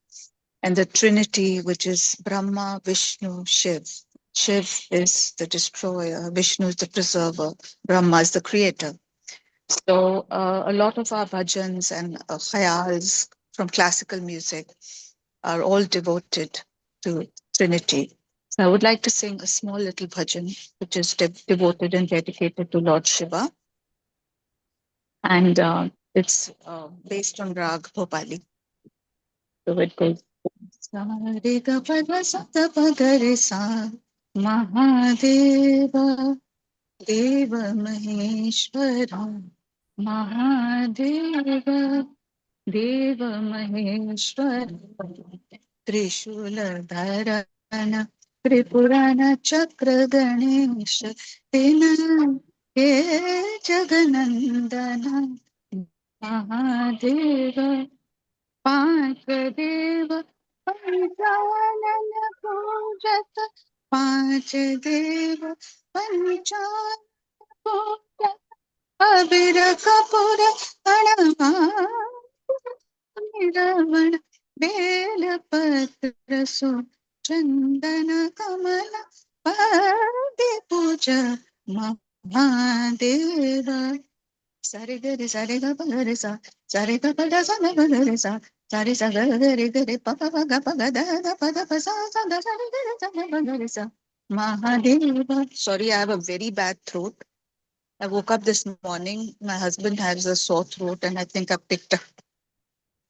and the Trinity, which is Brahma, Vishnu, Shiv. Shiv is the destroyer, Vishnu is the preserver, Brahma is the creator. So a lot of our bhajans and khayals from classical music are all devoted to Trinity. So I would like to sing a small little bhajan, which is devoted and dedicated to Lord Shiva. And it's based on Rag Bhopali. So it goes. Sare ga pa ga sa ta pa ga re sa Mahadeva Deva Maheshwara Mahadeva Deva Maheshwara Trishula Dharana Tripurana Chakra Ganesha Tina Ye Jaganandana Mahadeva Panchadev Panchalan Pujat Panchadev Panchalan Pujat Abhira Kapura Anama Ravan Bela Patra Su Chandana Kamala Padi Puja Mahadeva Sare gare sare ga pa gare sa sare ga pa da sa na pa gare sa sare sa ga gare gare pa pa ga pa sa da sare gare sa na pa gare sa Mahadeva. Sorry, I have a very bad throat. I woke up this morning. My husband has a sore throat, and I think I picked up.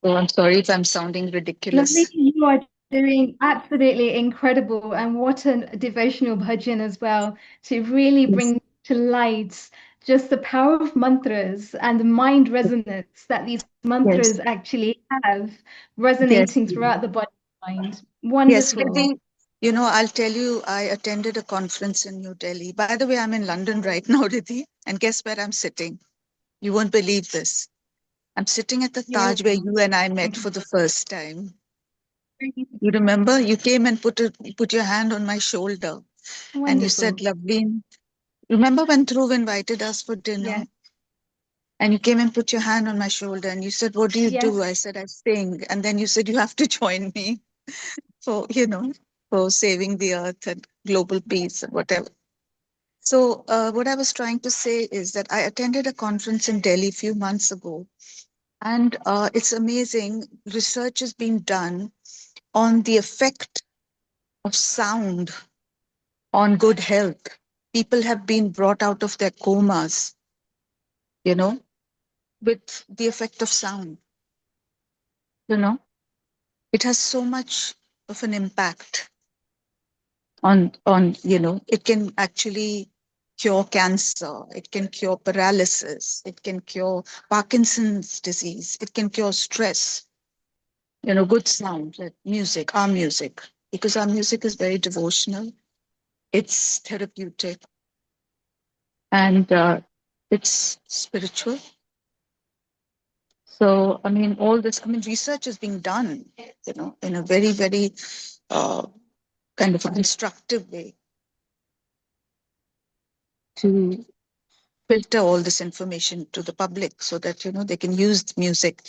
So I'm sorry if I'm sounding ridiculous. Lovely, you are doing absolutely incredible, and what a devotional bhajan as well to really bring to light just the power of mantras and the mind resonance that these mantras actually have resonating throughout the body and mind. Yes, Wonderful. Riddhi, I'll tell you, I attended a conference in New Delhi. By the way, I'm in London right now, Riddhi, and guess where I'm sitting? You won't believe this. I'm sitting at the Taj where you and I met for the first time. You remember? You came and put your hand on my shoulder. Wonderful. And you said, Lovleen, remember when Dhruv invited us for dinner? Yes. And you came and put your hand on my shoulder and you said, what do you do? I said, I sing. And then you said, you have to join me. for, for saving the earth and global peace and whatever. So what I was trying to say is that I attended a conference in Delhi a few months ago, and it's amazing. Research is being done on the effect of sound on good health. People have been brought out of their comas, you know, with the effect of sound. You know, it has so much of an impact on it can actually cure cancer, it can cure paralysis, it can cure Parkinson's disease, it can cure stress. Good sound, like music, our music, because our music is very devotional, it's therapeutic, and it's spiritual. So, I mean, all this, I mean, research is being done, in a very, very kind of a constructive way to filter all this information to the public so that, they can use music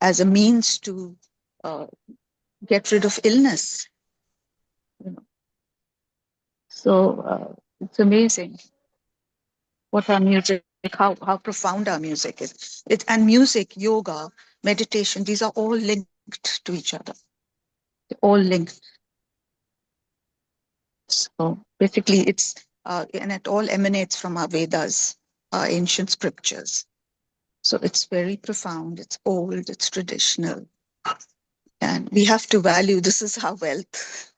as a means to get rid of illness. So it's amazing what our music, how profound our music is. And music, yoga, meditation, these are all linked to each other. They're all linked. So basically it's, and it all emanates from our Vedas, our ancient scriptures. So it's very profound, it's old, it's traditional. And we have to value, this is our wealth,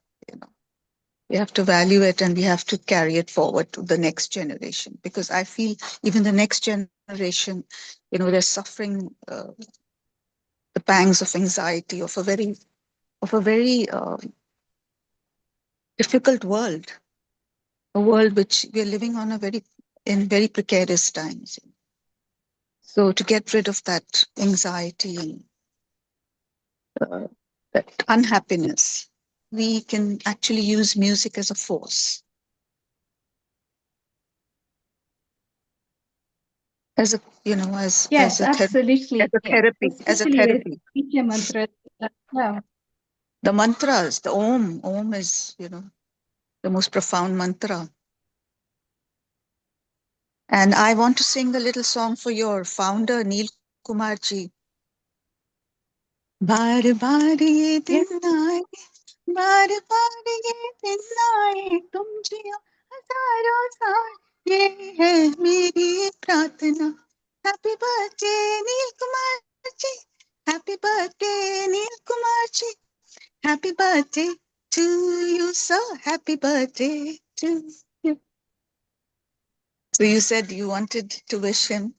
We have to value it and we have to carry it forward to the next generation. Because I feel even the next generation, they're suffering the pangs of anxiety of a very difficult world. A world which we're living on in very precarious times. So to get rid of that anxiety and that unhappiness, we can actually use music as a force. As a, Yes, absolutely. as a therapy, as a Especially with therapy. Vijay mantras as well. The mantras, the Om is, the most profound mantra. And I want to sing a little song for your founder, Neil Kumarji. बार बार ये दिन आए, बार बार ये दिन आए, तुम जियो हजारों साल, ये है मेरी प्रार्थना. Happy birthday, Neil Kumarji. Happy birthday, Neil Kumarji. Happy birthday to you, sir. Happy birthday to you. So you said you wanted to wish him.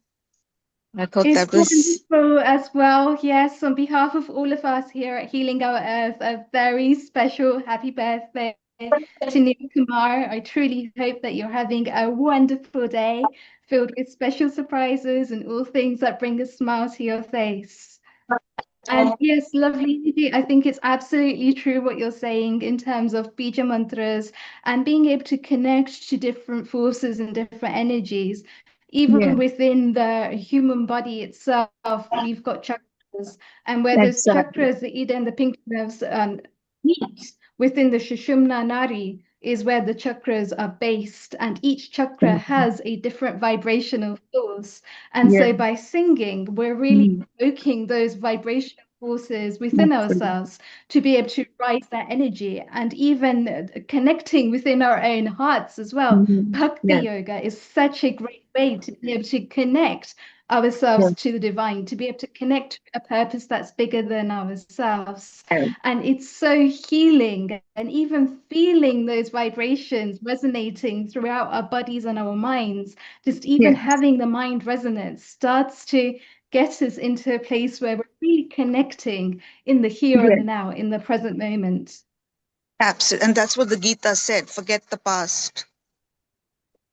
I thought It's that was wonderful as well. Yes, on behalf of all of us here at Healing Our Earth, a very special happy birthday to Neil Kumar. I truly hope that you're having a wonderful day filled with special surprises and all things that bring a smile to your face. And yes, lovely, Nidhi. I think it's absolutely true what you're saying in terms of bija mantras and being able to connect to different forces and different energies. Even within the human body itself, we've got chakras, and where those exactly. chakras, the Ida and the pink nerves, meet within the Shushumna Nari is where the chakras are based, and each chakra has a different vibrational force. And so by singing, we're really evoking those vibrational forces within ourselves to be able to rise that energy, and even connecting within our own hearts as well. Bhakti yoga is such a great way to be able to connect ourselves to the divine, to be able to connect to a purpose that's bigger than ourselves. And it's so healing, and even feeling those vibrations resonating throughout our bodies and our minds, just even having the mind resonance starts to get us into a place where we're really connecting in the here and the now, in the present moment. Absolutely. And that's what the Gita said, forget the past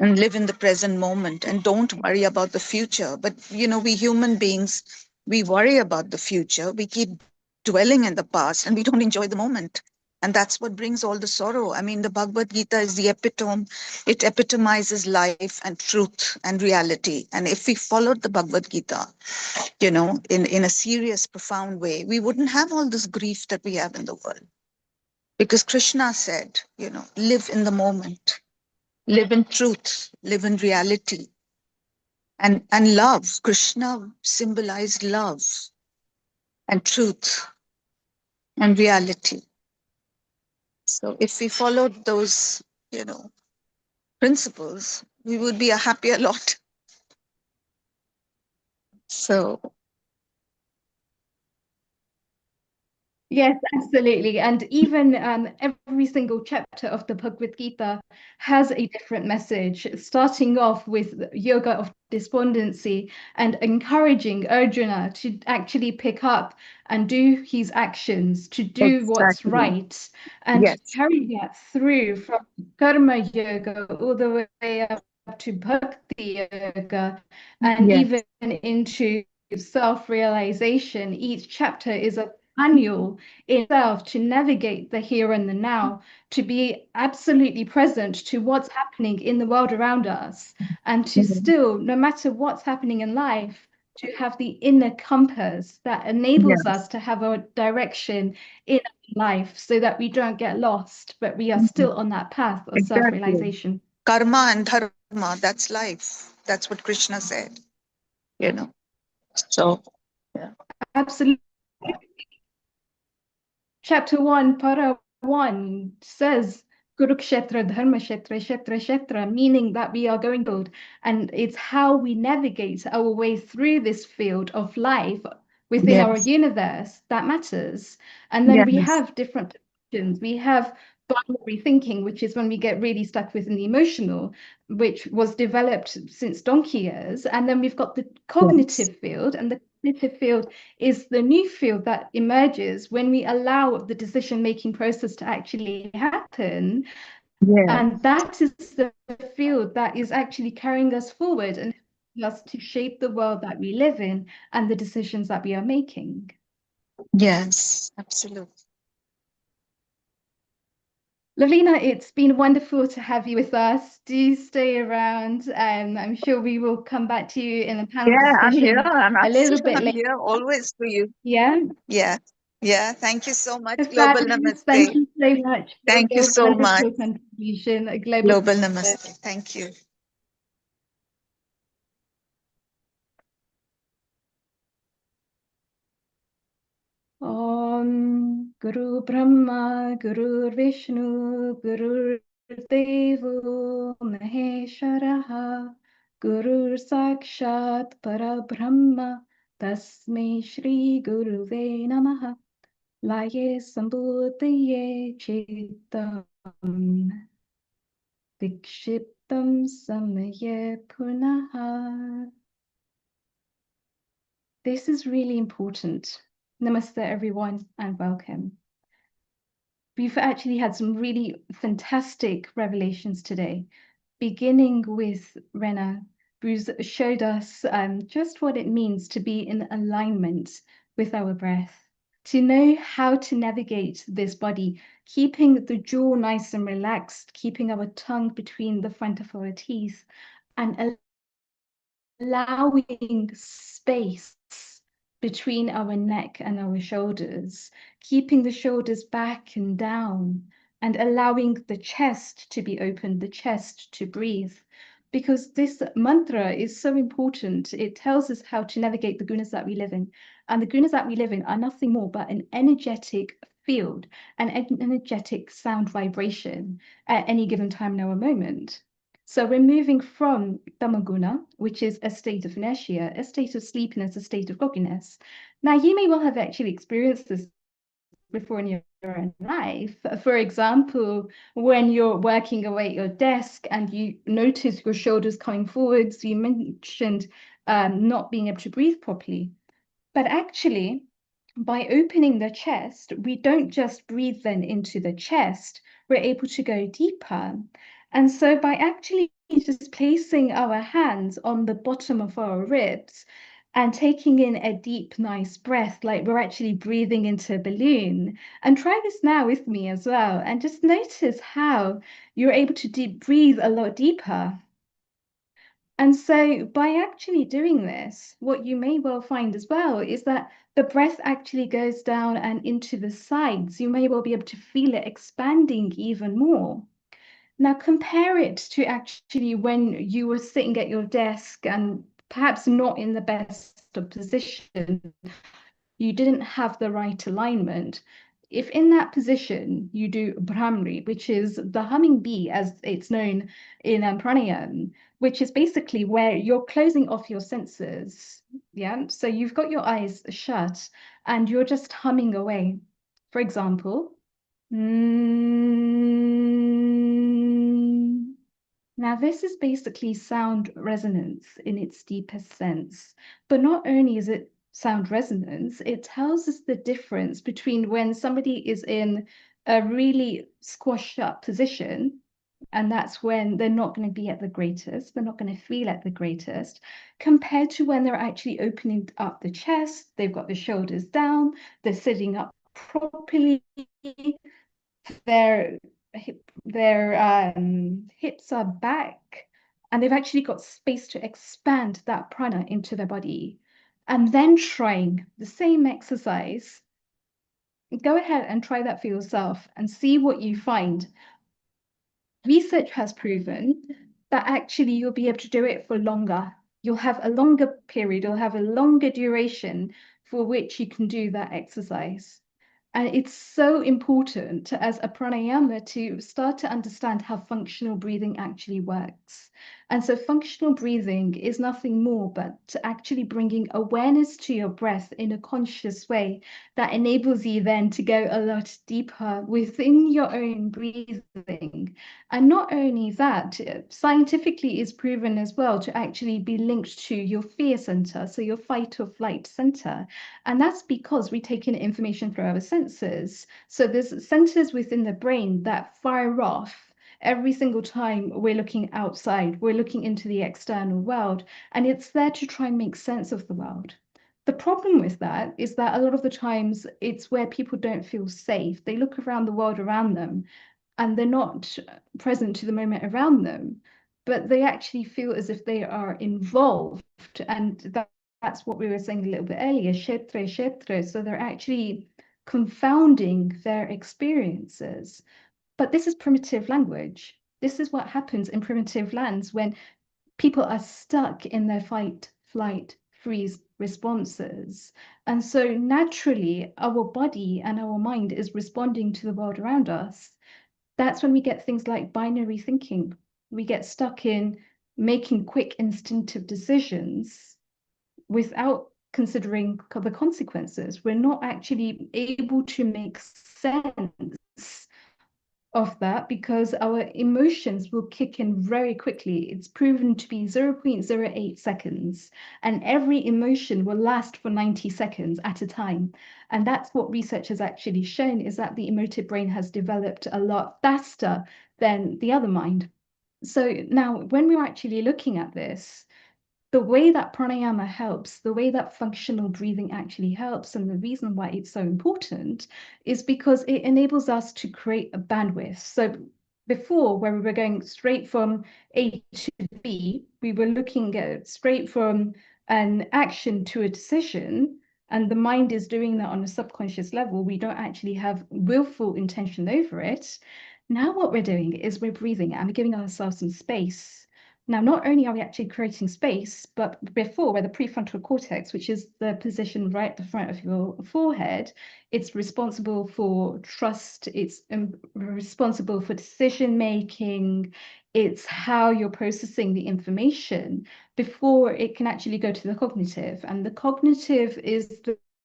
and live in the present moment and don't worry about the future. But, we human beings, we worry about the future. We keep dwelling in the past and we don't enjoy the moment. And that's what brings all the sorrow. I mean, the Bhagavad Gita is the epitome. It epitomizes life and truth and reality. And if we followed the Bhagavad Gita, in a serious, profound way, we wouldn't have all this grief that we have in the world. Because Krishna said, live in the moment, live in truth, live in reality. And love, Krishna symbolized love and truth and reality. So if we followed those, principles, we would be a happier lot. So Yes, absolutely. And even every single chapter of the Bhagavad Gita has a different message, starting off with yoga of despondency and encouraging Arjuna to actually pick up and do his actions, to do what's exactly. right, and to Yes. carry that through from karma yoga all the way up to bhakti yoga and Yes. even into self-realization. Each chapter is a manual itself to navigate the here and the now, to be absolutely present to what's happening in the world around us, and to still, no matter what's happening in life, to have the inner compass that enables us to have a direction in life so that we don't get lost, but we are still on that path of Exactly. self-realization. Karma and dharma, that's life. That's what Krishna said, So, yeah. Absolutely. Chapter 1, Para 1 says Kurukshetra, Dharma Kshetra, Kshetra, Kshetra, meaning that we are going to, and it's how we navigate our way through this field of life within our Yes. universe that matters. And then we Yes. have different positions. We have binary thinking, which is when we get really stuck within the emotional, which was developed since donkey years. And then we've got the cognitive field, and the cognitive field is the new field that emerges when we allow the decision-making process to actually happen. Yes. And that is the field that is actually carrying us forward and helping us to shape the world that we live in and the decisions that we are making. Yes, absolutely. Lavina, it's been wonderful to have you with us. Do stay around. I'm sure we will come back to you in a panel Yeah, I'm here. discussion I'm a little absolutely, bit I'm later. here always for you. Yeah. Yeah. Yeah. Thank you so much. Global Fabulous. Thank Namaste. you so much for Thank you your so much. wonderful contribution. A global Global Namaste. Thank you. Om Guru Brahma Guru Vishnu Guru Devo Maheshwaraha Guru Sakshat Parabrahma Tasmai Shri Guruve Namaha Laye Sambodhaye Chitam Vikshiptam Samaye Punaha. This is really important. Namaste, everyone, and welcome. We've actually had some really fantastic revelations today, beginning with Rena, who's showed us just what it means to be in alignment with our breath, to know how to navigate this body, keeping the jaw nice and relaxed, keeping our tongue between the front of our teeth, and allowing space between our neck and our shoulders, keeping the shoulders back and down, and allowing the chest to be open, the chest to breathe. Because this mantra is so important. It tells us how to navigate the gunas that we live in. And the gunas that we live in are nothing more but an energetic field, an energetic sound vibration at any given time in our moment. So we're moving from tamaguna, which is a state of inertia, a state of sleepiness, a state of grogginess. Now, you may well have actually experienced this before in your own life. For example, when you're working away at your desk and you notice your shoulders coming forwards, you mentioned not being able to breathe properly. But actually, by opening the chest, we don't just breathe then into the chest, we're able to go deeper. And so by actually just placing our hands on the bottom of our ribs and taking in a deep, nice breath, like we're actually breathing into a balloon. And try this now with me as well. And just notice how you're able to breathe a lot deeper. And so by actually doing this, what you may well find as well is that the breath actually goes down and into the sides. You may well be able to feel it expanding even more. Now compare it to actually when you were sitting at your desk and perhaps not in the best of position, you didn't have the right alignment. If in that position you do Brahmari, which is the humming bee as it's known in pranayama, which is basically where you're closing off your senses. Yeah, so you've got your eyes shut and you're just humming away. For example, now, this is basically sound resonance in its deepest sense. But not only is it sound resonance, it tells us the difference between when somebody is in a really squashed up position, and that's when they're not going to be at the greatest, they're not going to feel at the greatest, compared to when they're actually opening up the chest, they've got the shoulders down, they're sitting up properly, their hips are back, and they've actually got space to expand that prana into their body. And then trying the same exercise, go ahead and try that for yourself and see what you find. Research has proven that actually you'll be able to do it for longer. You'll have a longer period, you'll have a longer duration for which you can do that exercise. And it's so important as a pranayama to start to understand how functional breathing actually works. And so functional breathing is nothing more but actually bringing awareness to your breath in a conscious way that enables you then to go a lot deeper within your own breathing. And not only that, scientifically is proven as well to actually be linked to your fear center, so your fight or flight center. And that's because we take in information through our senses. So there's centers within the brain that fire off every single time we're looking outside, we're looking into the external world, and it's there to try and make sense of the world. The problem with that is that a lot of the times it's where people don't feel safe. They look around the world around them and they're not present to the moment around them, but they actually feel as if they are involved. And that's what we were saying a little bit earlier, kshetra, kshetra. So they're actually confounding their experiences. But this is primitive language. This is what happens in primitive lands when people are stuck in their fight, flight, freeze responses. And so naturally, our body and our mind is responding to the world around us. That's when we get things like binary thinking. We get stuck in making quick instinctive decisions without considering the consequences. We're not actually able to make sense of that because our emotions will kick in very quickly. It's proven to be 0.08 seconds, and every emotion will last for 90 seconds at a time. And that's what research has actually shown, is that the emotive brain has developed a lot faster than the other mind. So now when we're actually looking at this, the way that pranayama helps, the way that functional breathing actually helps, and the reason why it's so important is because it enables us to create a bandwidth. So before, where we were going straight from A to B, we were looking at straight from an action to a decision, and the mind is doing that on a subconscious level. We don't actually have willful intention over it. Now what we're doing is we're breathing and we're giving ourselves some space. Now, not only are we actually creating space, but before, where the prefrontal cortex, which is the position right at the front of your forehead, it's responsible for trust, it's responsible for decision making, it's how you're processing the information before it can actually go to the cognitive. And the cognitive is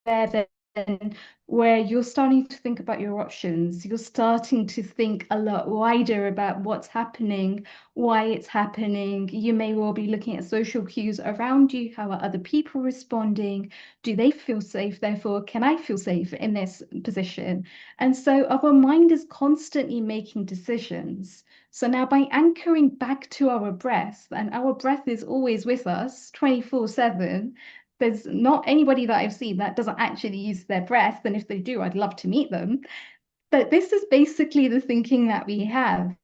there then where you're starting to think about your options, you're starting to think a lot wider about what's happening, why it's happening. You may well be looking at social cues around you. How are other people responding? Do they feel safe? Therefore, can I feel safe in this position? And so our mind is constantly making decisions. So now by anchoring back to our breath, and our breath is always with us 24/7, there's not anybody that I've seen that doesn't actually use their breath. And if they do, I'd love to meet them. But this is basically the thinking that we have.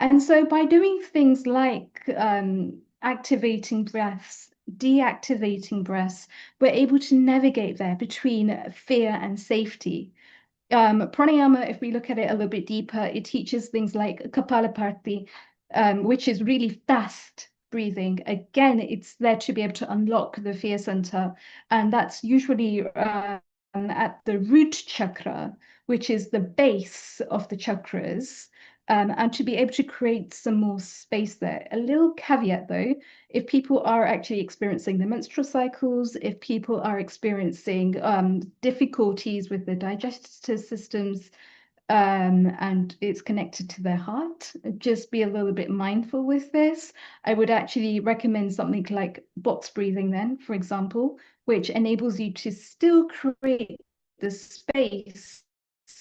And so by doing things like activating breaths, deactivating breaths, we're able to navigate there between fear and safety. Pranayama, if we look at it a little bit deeper, it teaches things like Kapalabhati, which is really fast breathing. Again, it's there to be able to unlock the fear center, and that's usually at the root chakra, which is the base of the chakras. And to be able to create some more space there. A little caveat though, if people are actually experiencing the menstrual cycles, if people are experiencing difficulties with their digestive systems, and it's connected to their heart, just be a little bit mindful with this. I would actually recommend something like box breathing then, for example, which enables you to still create the space,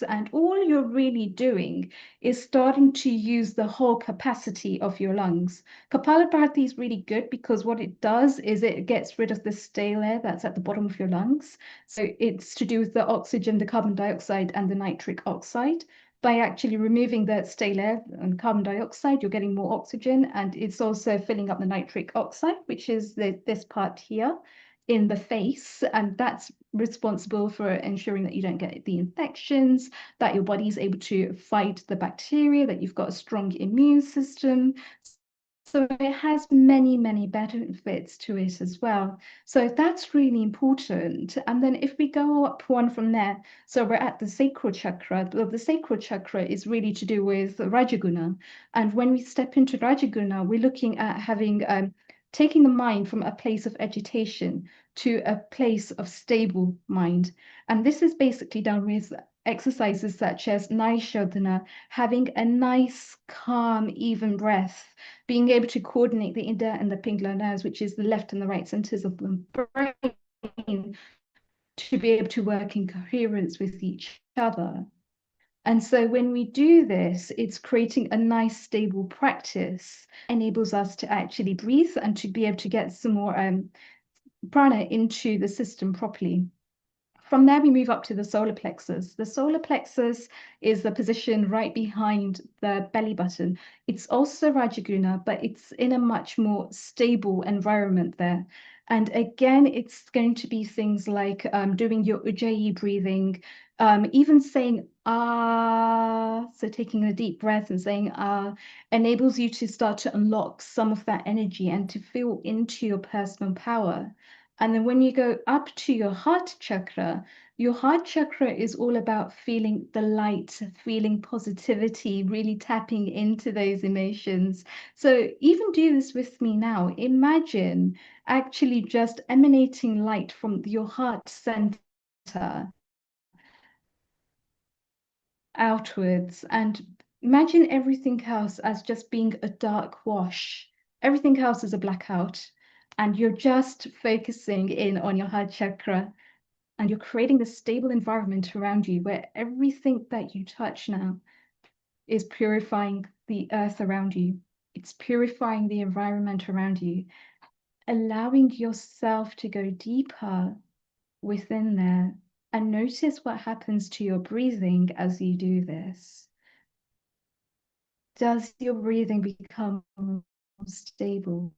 and all you're really doing is starting to use the whole capacity of your lungs. Kapalabhati is really good because what it does is it gets rid of the stale air that's at the bottom of your lungs. So it's to do with the oxygen, the carbon dioxide, and the nitric oxide. By actually removing the stale air and carbon dioxide, you're getting more oxygen, and it's also filling up the nitric oxide, which is this part here in the face, and that's responsible for ensuring that you don't get the infections, that your body is able to fight the bacteria, that you've got a strong immune system. So it has many, many benefits to it as well. So that's really important. And then if we go up one from there, so we're at the sacral chakra. Well, the sacral chakra is really to do with Rajaguna. And when we step into Rajaguna, we're looking at having taking the mind from a place of agitation to a place of stable mind. And this is basically done with exercises such as Naishodhana, having a nice, calm, even breath, being able to coordinate the Ida and the Pingala nerves, which is the left and the right centers of the brain, to be able to work in coherence with each other. And so when we do this, it's creating a nice, stable practice, enables us to actually breathe and to be able to get some more prana into the system properly. From there, we move up to the solar plexus. The solar plexus is the position right behind the belly button. It's also Rajaguna, but it's in a much more stable environment there. And again, it's going to be things like doing your Ujjayi breathing, even saying ah, so taking a deep breath and saying ah, enables you to start to unlock some of that energy and to feel into your personal power. And then when you go up to your heart chakra is all about feeling the light, feeling positivity, really tapping into those emotions. So even do this with me now. Imagine actually just emanating light from your heart center outwards, and imagine everything else as just being a dark wash. Everything else is a blackout, and you're just focusing in on your heart chakra, and you're creating this stable environment around you where everything that you touch now is purifying the earth around you. It's purifying the environment around you, allowing yourself to go deeper within there, and notice what happens to your breathing as you do this. Does your breathing become more stable?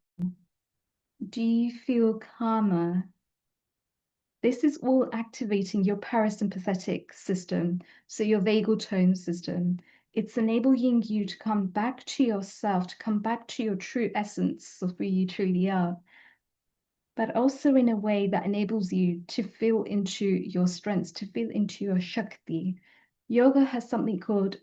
Do you feel calmer? This is all activating your parasympathetic system, so your vagal tone system. It's enabling you to come back to yourself, to come back to your true essence of who you truly are, but also in a way that enables you to feel into your strengths, to feel into your Shakti. Yoga has something called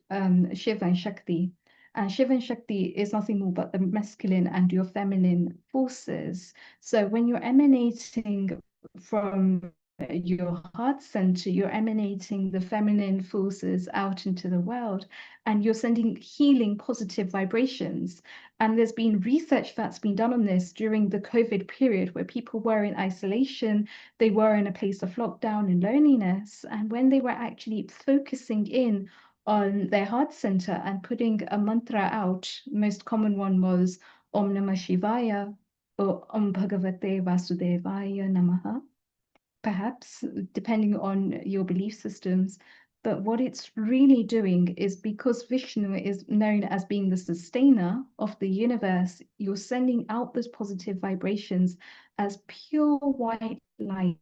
Shiva and Shakti. And Shiva and Shakti is nothing more but the masculine and your feminine forces. So when you're emanating from your heart center, you're emanating the feminine forces out into the world, and you're sending healing, positive vibrations. And there's been research that's been done on this during the COVID period where people were in isolation, they were in a place of lockdown and loneliness. And when they were actually focusing in on their heart center and putting a mantra out, most common one was Om Namah Shivaya or Om Bhagavate Vasudevaya Namaha, perhaps, depending on your belief systems. But what it's really doing is, because Vishnu is known as being the sustainer of the universe, you're sending out those positive vibrations as pure white light,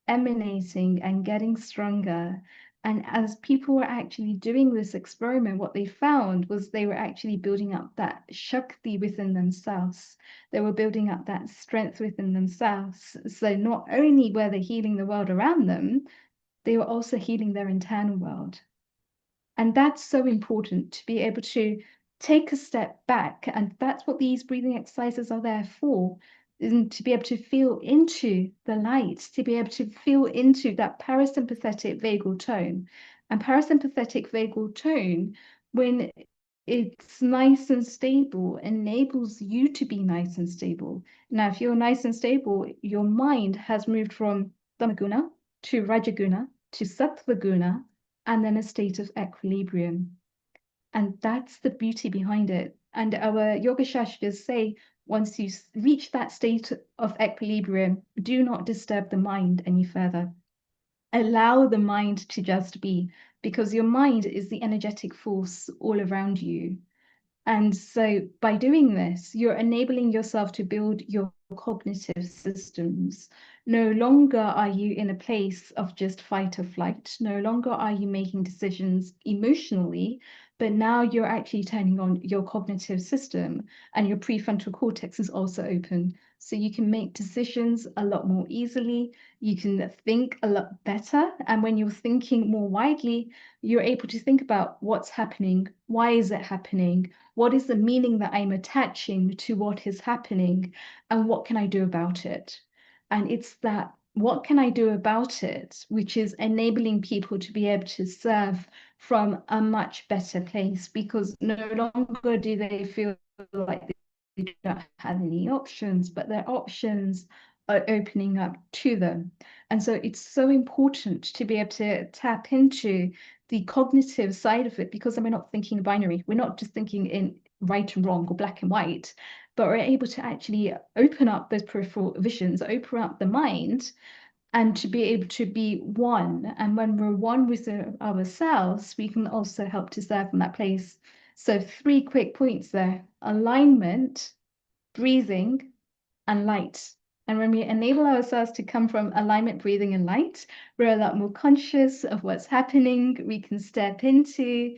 emanating and getting stronger. And as people were actually doing this experiment, what they found was they were actually building up that Shakti within themselves. They were building up that strength within themselves. So not only were they healing the world around them, they were also healing their internal world. And that's so important, to be able to take a step back. And that's what these breathing exercises are there for, is to be able to feel into the light, to be able to feel into that parasympathetic vagal tone. And parasympathetic vagal tone, when it's nice and stable, enables you to be nice and stable. Now, if you're nice and stable, your mind has moved from tamaguna to rajaguna to sattva guna, and then a state of equilibrium. And that's the beauty behind it. And our yoga shastras say, once you reach that state of equilibrium, do not disturb the mind any further. Allow the mind to just be, because your mind is the energetic force all around you. And so by doing this, you're enabling yourself to build your cognitive systems. No longer are you in a place of just fight or flight. No longer are you making decisions emotionally, but now you're actually turning on your cognitive system, and your prefrontal cortex is also open. So you can make decisions a lot more easily. You can think a lot better. And when you're thinking more widely, you're able to think about what's happening, why is it happening, what is the meaning that I'm attaching to what is happening, and what can I do about it? And it's that what can I do about it, which is enabling people to be able to serve from a much better place, because no longer do they feel like they don't have any options, but their options are opening up to them. And so it's so important to be able to tap into the cognitive side of it, because then we're not thinking binary. We're not just thinking in right and wrong or black and white, but we're able to actually open up those peripheral visions, open up the mind, and to be able to be one. And when we're one with ourselves, we can also help to serve from that place. So 3 quick points there: alignment, breathing, and light. And when we enable ourselves to come from alignment, breathing, and light, we're a lot more conscious of what's happening. We can step into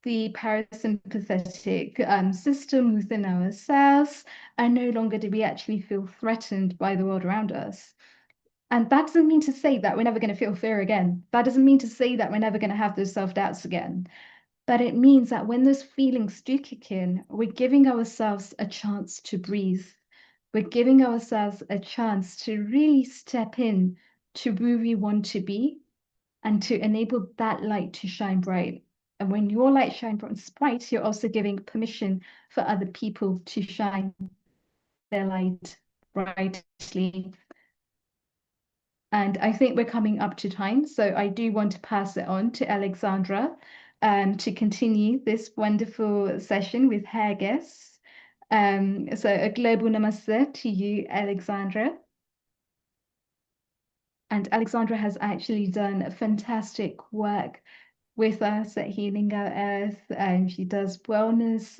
the parasympathetic system within ourselves, and no longer do we actually feel threatened by the world around us. And that doesn't mean to say that we're never going to feel fear again. That doesn't mean to say that we're never going to have those self-doubts again. But it means that when those feelings do kick in, we're giving ourselves a chance to breathe. We're giving ourselves a chance to really step in to who we want to be, and to enable that light to shine bright. And when your light shines bright, you're also giving permission for other people to shine their light brightly. And I think we're coming up to time, so I do want to pass it on to Alexandra to continue this wonderful session with her guests. So a global namaste to you, Alexandra. And Alexandra has actually done fantastic work with us at Healing Our Earth, and she does wellness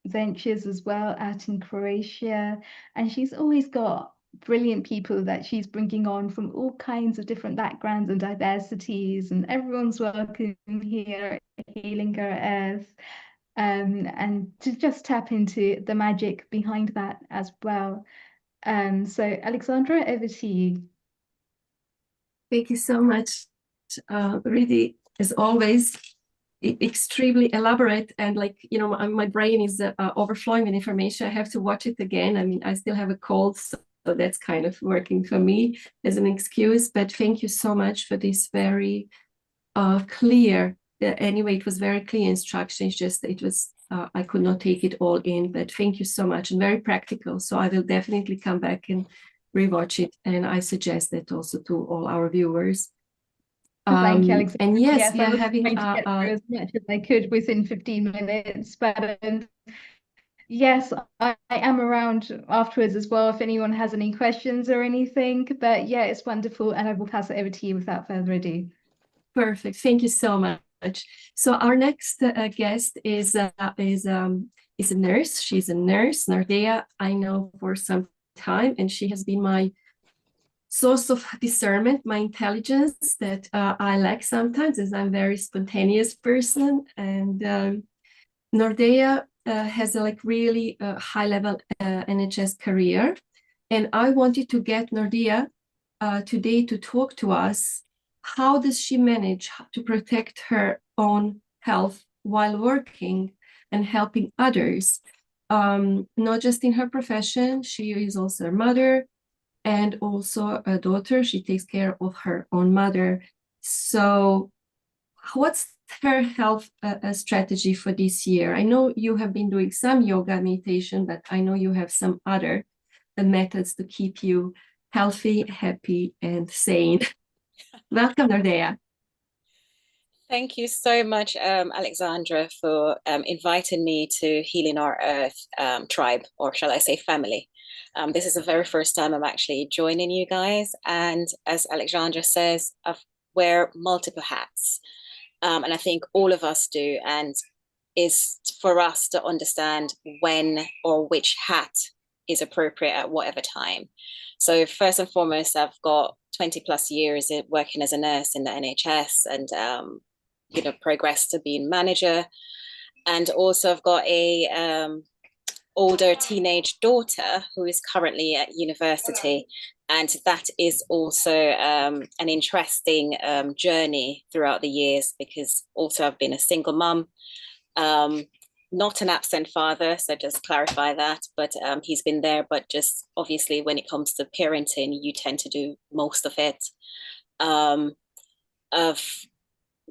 ventures as well out in Croatia. And she's always got brilliant people that she's bringing on from all kinds of different backgrounds and diversities, and everyone's welcome here at Healing Our Earth. And to just tap into the magic behind that as well. So Alexandra, over to you. Thank you so much. Really, as always, extremely elaborate, and like, you know, my brain is overflowing with information. I have to watch it again. I mean, I still have a cold, so that's kind of working for me as an excuse. But thank you so much for this very clear. Anyway, it was very clear instructions. Just it was I could not take it all in. But thank you so much, and very practical. So I will definitely come back and rewatch it, and I suggest that also to all our viewers. Thank you, Alexandra. And yes, we I are was having trying to get through as much as I could within 15 minutes, but yes, I am around afterwards as well if anyone has any questions or anything. But yeah, it's wonderful, and I will pass it over to you without further ado. Perfect. Thank you so much. So our next guest is a nurse. She's a nurse, Nordea. I know for some time, and she has been my source of discernment, my intelligence that I lack sometimes, as I'm a very spontaneous person. And Nordea has a really high level NHS career, and I wanted to get Nordea today to talk to us. How does she manage to protect her own health while working and helping others? Not just in her profession, she is also a mother and also a daughter. She takes care of her own mother. So what's her health strategy for this year? I know you have been doing some yoga meditation, but I know you have some other methods to keep you healthy, happy, and sane. Welcome, Nordea. Thank you so much, Alexandra, for inviting me to Healing Our Earth tribe, or shall I say family. This is the very first time I'm actually joining you guys. And as Alexandra says, I wear multiple hats. And I think all of us do. And is for us to understand when or which hat is appropriate at whatever time. So first and foremost, I've got 20 plus years working as a nurse in the NHS and progressed to being manager. And also I've got a older teenage daughter who is currently at university. And that is also an interesting journey throughout the years, because also I've been a single mum, not an absent father, so just clarify that, but he's been there, but just obviously when it comes to parenting, you tend to do most of it. Of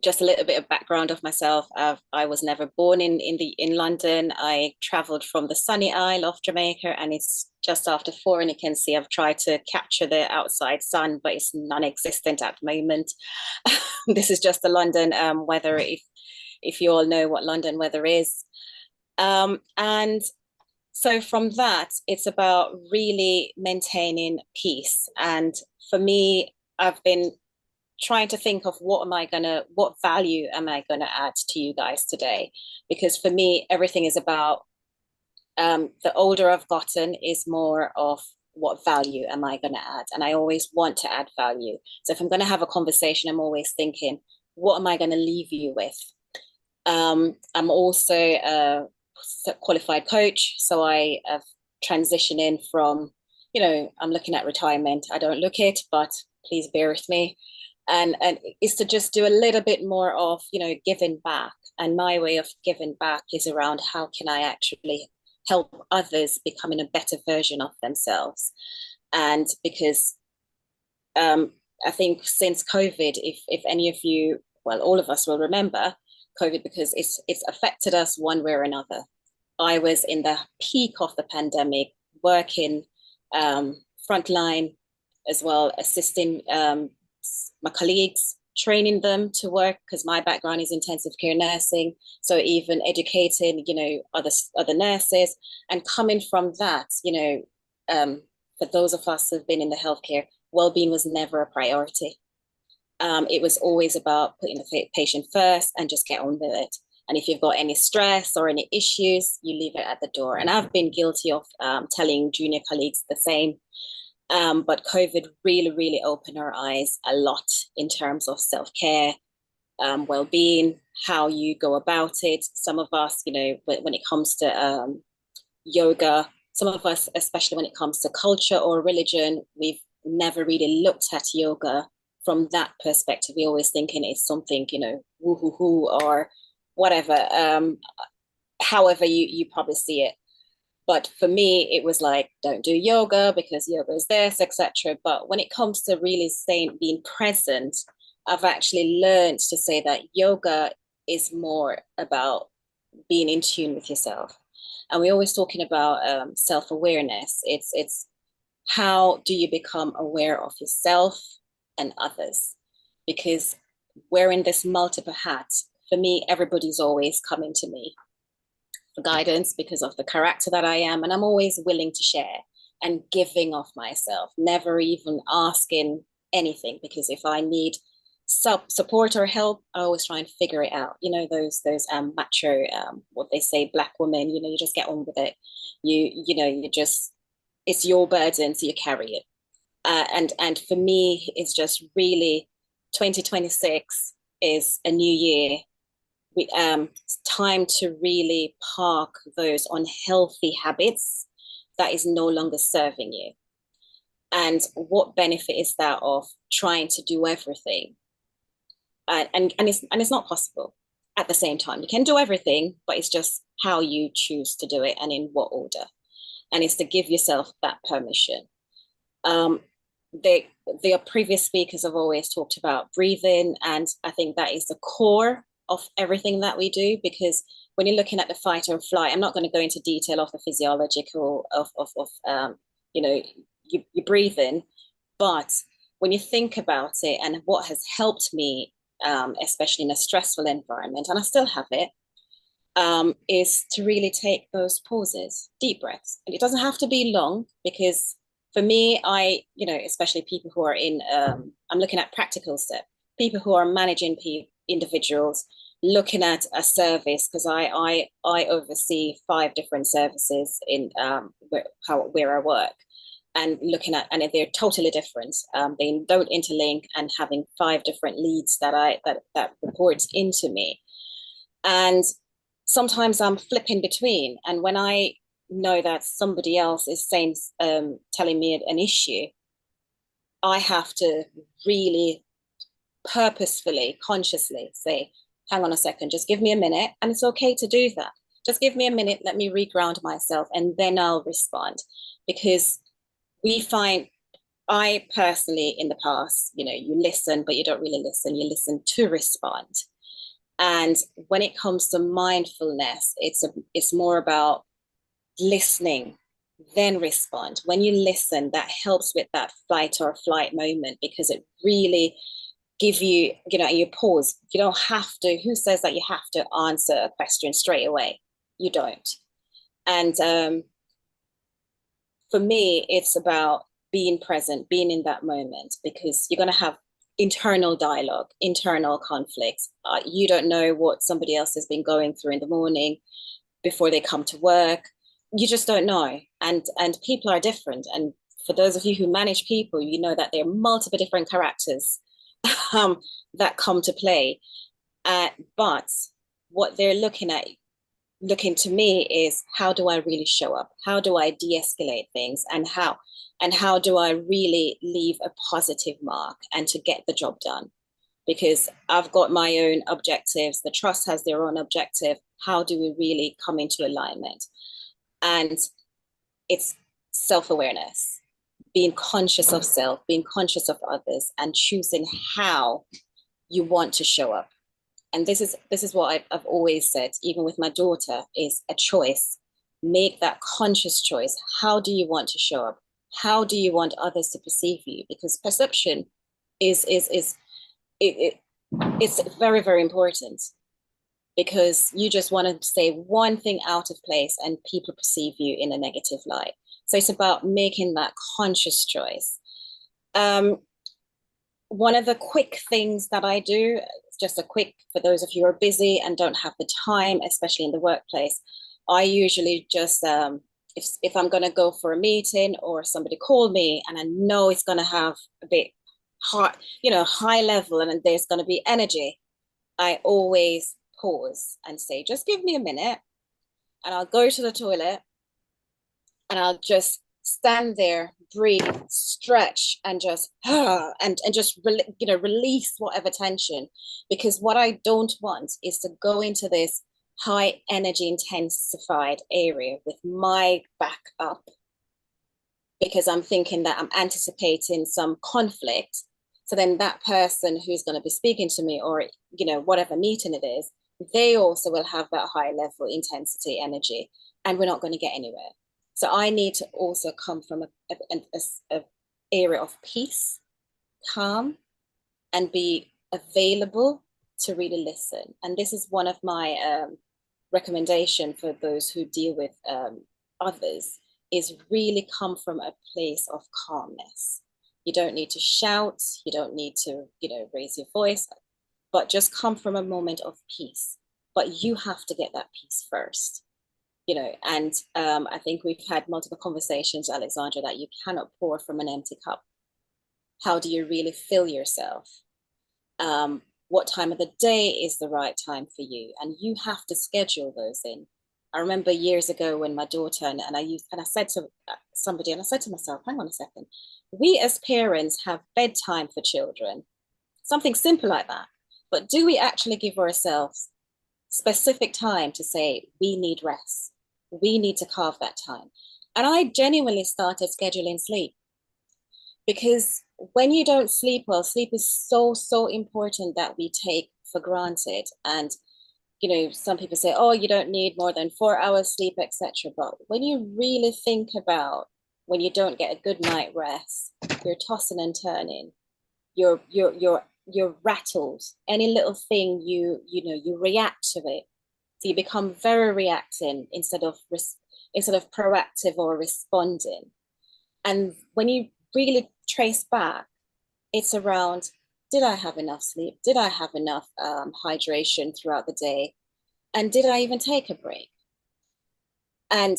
just a little bit of background of myself. I was never born in London. I traveled from the sunny Isle of Jamaica, and it's just after 4, and you can see I've tried to capture the outside sun, but it's non-existent at the moment. This is just the London weather, if you all know what London weather is. And so from that, it's about really maintaining peace. And for me, I've been trying to think of what value am I gonna add to you guys today? Because for me, everything is about, the older I've gotten is more of what value am I gonna add? And I always want to add value. So if I'm gonna have a conversation, I'm always thinking, what am I gonna leave you with? I'm also a qualified coach. So I have transitioning from, I'm looking at retirement. I don't look it, but please bear with me. And is to just do a little bit more of, giving back. And my way of giving back is around how can I actually help others becoming a better version of themselves. And because I think since COVID, if any of you, well, all of us will remember COVID, because it's affected us one way or another. I was in the peak of the pandemic, working frontline as well, assisting my colleagues, training them to work, because my background is intensive care nursing. So even educating, other nurses, and coming from that, for those of us who've been in the healthcare, well-being was never a priority. It was always about putting the patient first and just get on with it. And if you've got any stress or any issues, you leave it at the door. And I've been guilty of telling junior colleagues the same. But COVID really, really opened our eyes a lot in terms of self-care, well-being, how you go about it. Some of us, when it comes to yoga, some of us, especially when it comes to culture or religion, we've never really looked at yoga from that perspective. We always thinking it's something, woo-hoo-hoo or whatever, however you probably see it. But for me, it was like, don't do yoga because yoga is this, etc. But when it comes to really being present, I've actually learned to say that yoga is more about being in tune with yourself. And we're always talking about self-awareness. It's how do you become aware of yourself and others? Because wearing this multiple hats, for me, everybody's always coming to me for guidance because of the character that I am. And I'm always willing to share and giving of myself, never even asking anything. Because if I need support or help, I always try and figure it out. You know, those macho, what they say, black women. You know, you just get on with it. You just, it's your burden, so you carry it. And for me, it's just really 2026 is a new year. It's time to really park those unhealthy habits that is no longer serving you. And what benefit is that of trying to do everything? And it's not possible at the same time. You can do everything, but it's just how you choose to do it and in what order. And it's to give yourself that permission. The previous speakers have always talked about breathing, and I think that is the core of everything that we do, because when you're looking at the fight or flight, I'm not going to go into detail of the physiological of you breathing, but when you think about it, and what has helped me, especially in a stressful environment, and I still have it, is to really take those pauses, deep breaths. And it doesn't have to be long, because for me, especially people who are in, I'm looking at practical steps, people who are managing individuals, looking at a service, because I oversee 5 different services in where I work, and looking at, and they're totally different. They don't interlink, and having 5 different leads that reports into me. And sometimes I'm flipping between, and when I know that somebody else is saying, telling me an issue, I have to really purposefully, consciously say, hang on a second, just give me a minute. And it's okay to do that. Just give me a minute, let me reground myself, and then I'll respond. Because I personally, in the past, you listen, but you don't really listen. You listen to respond. And when it comes to mindfulness, it's more about listening, then respond. When you listen, that helps with that fight or flight moment, because it really give you, you pause. You don't have to, who says that you have to answer a question straight away? You don't. And for me, it's about being present, being in that moment, because you're going to have internal dialogue, internal conflicts. You don't know what somebody else has been going through in the morning before they come to work. You just don't know. And people are different. And for those of you who manage people, you know that there are multiple different characters that come to play. But what they're looking to me is, how do I really show up? How do I de-escalate things? And how do I really leave a positive mark and to get the job done? Because I've got my own objectives. The trust has their own objective. How do we really come into alignment? And it's self-awareness, being conscious of self, being conscious of others, and choosing how you want to show up. And this is what I've always said, even with my daughter, is a choice. Make that conscious choice. How do you want to show up? How do you want others to perceive you? Because perception it's very, very important, because you just want to say one thing out of place and people perceive you in a negative light. So it's about making that conscious choice. One of the quick things that I do, just a quick, for those of you who are busy and don't have the time, especially in the workplace, I usually just, if I'm going to go for a meeting or somebody call me and I know it's going to have a bit high level and there's going to be energy, I always pause and say, just give me a minute, and I'll go to the toilet and I'll just stand there, breathe, stretch, and just release whatever tension. Because what I don't want is to go into this high energy intensified area with my back up, because I'm thinking that I'm anticipating some conflict. So then that person who's going to be speaking to me, or whatever meeting it is, they also will have that high level intensity energy, and we're not going to get anywhere. So I need to also come from a area of peace, calm, and be available to really listen. And this is one of my recommendation for those who deal with others, is really come from a place of calmness. You don't need to shout. You don't need to, raise your voice, but just come from a moment of peace. But you have to get that peace first, and I think we've had multiple conversations, Alexandra, that you cannot pour from an empty cup. How do you really fill yourself? What time of the day is the right time for you? And you have to schedule those in. I remember years ago when my daughter, and I said to somebody, and I said to myself, hang on a second, we as parents have bedtime for children, something simple like that. But do we actually give ourselves specific time to say, we need rest? We need to carve that time. And I genuinely started scheduling sleep, because when you don't sleep well, sleep is so, so important that we take for granted. And, some people say, oh, you don't need more than 4 hours sleep, etc. But when you really think about when you don't get a good night rest, you're tossing and turning, you're rattled. Any little thing you react to it. So you become very reacting instead of proactive or responding. And when you really trace back, it's around, did I have enough sleep? Did I have enough hydration throughout the day? And did I even take a break? And,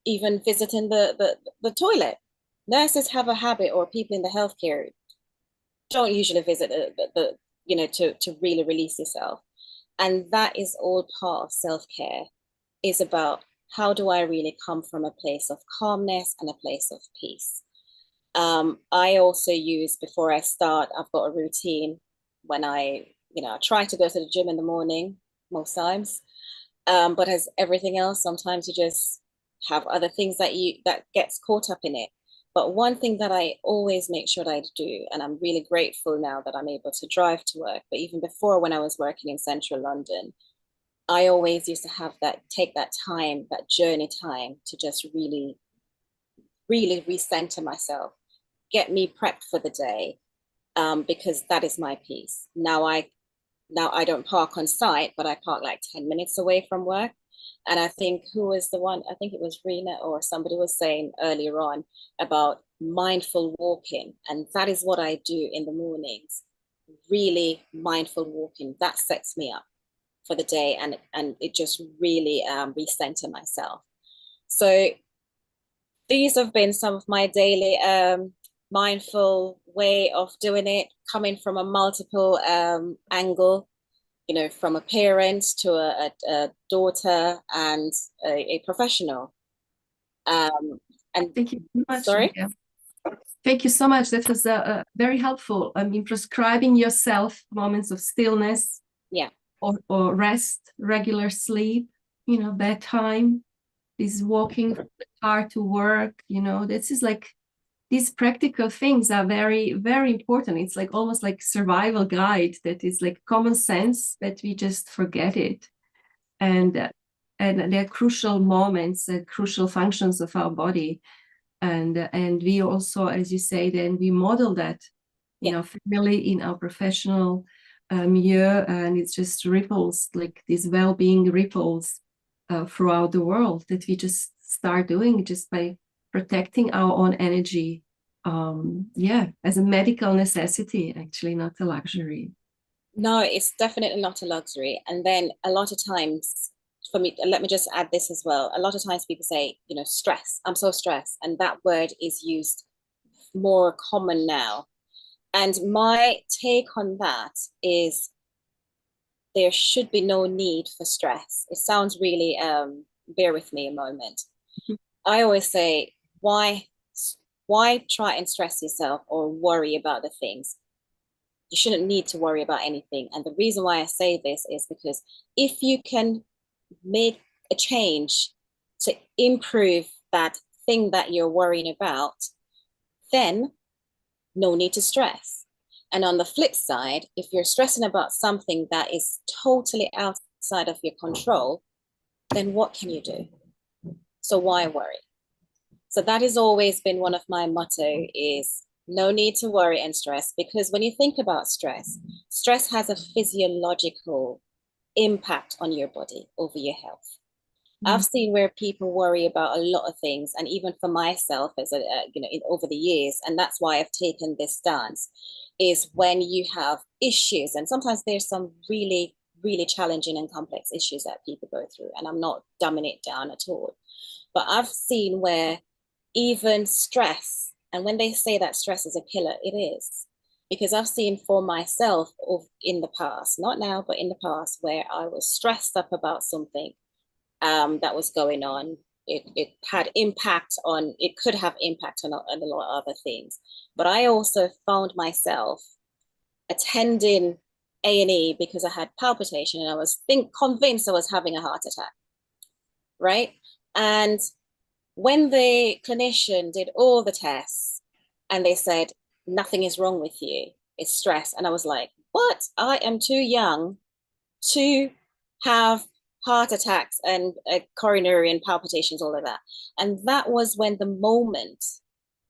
even visiting the toilet. Nurses have a habit, or people in the healthcare don't usually visit to really release yourself. And that is all part of self-care, is about how do I really come from a place of calmness and a place of peace. I also use, before I start, I've got a routine when I try to go to the gym in the morning most times. But as everything else, sometimes you just have other things that gets caught up in it. But one thing that I always make sure that I do, and I'm really grateful now that I'm able to drive to work, but even before, when I was working in central London, I always used to take that time, that journey time, to just really, really recenter myself, get me prepped for the day, because that is my peace. Now I don't park on site, but I park like 10 minutes away from work. And I think I think it was Rena or somebody was saying earlier on about mindful walking. And that is what I do in the mornings, really mindful walking. That sets me up for the day, and it just really recenter myself. So these have been some of my daily mindful way of doing it, coming from a multiple angle, from a parent to a daughter and a professional. And thank you so much. Sorry? Yeah. Thank you so much. That was very helpful. I mean, prescribing yourself moments of stillness, yeah, or rest, regular sleep, bedtime, this walking from the car to work. This is like, these practical things are very, very important. It's like almost like survival guide that is like common sense, but we just forget it. And they're crucial moments, crucial functions of our body. And we also, as you say, then we model that in our family, in our professional milieu, and it's just ripples, like these well-being ripples throughout the world, that we just start doing just by protecting our own energy, as a medical necessity, actually, not a luxury. No, it's definitely not a luxury. And then a lot of times, for me, let me just add this as well. A lot of times people say, stress, I'm so stressed. And that word is used more common now. And my take on that is there should be no need for stress. It sounds really, bear with me a moment. I always say, why try and stress yourself or worry about the things? You shouldn't need to worry about anything. And the reason why I say this is because if you can make a change to improve that thing that you're worrying about, then no need to stress. And on the flip side, if you're stressing about something that is totally outside of your control, then what can you do? So why worry? So that has always been one of my motto, is no need to worry and stress, because when you think about stress, stress has a physiological impact on your body over your health. I've seen where people worry about a lot of things, and even for myself, as over the years, and that's why I've taken this stance. Is when you have issues, and sometimes there's some really, really challenging and complex issues that people go through, and I'm not dumbing it down at all. But I've seen where even stress, and when they say that stress is a killer, it is. Because I've seen for myself in the past, not now, but in the past, where I was stressed up about something that was going on. It had impact on, it could have impact on a lot of other things. But I also found myself attending A&E because I had palpitation and I was convinced I was having a heart attack, right? And when the clinician did all the tests and they said, nothing is wrong with you, it's stress. And I was like, what? I am too young to have heart attacks and coronary and palpitations, all of that. And that was when the moment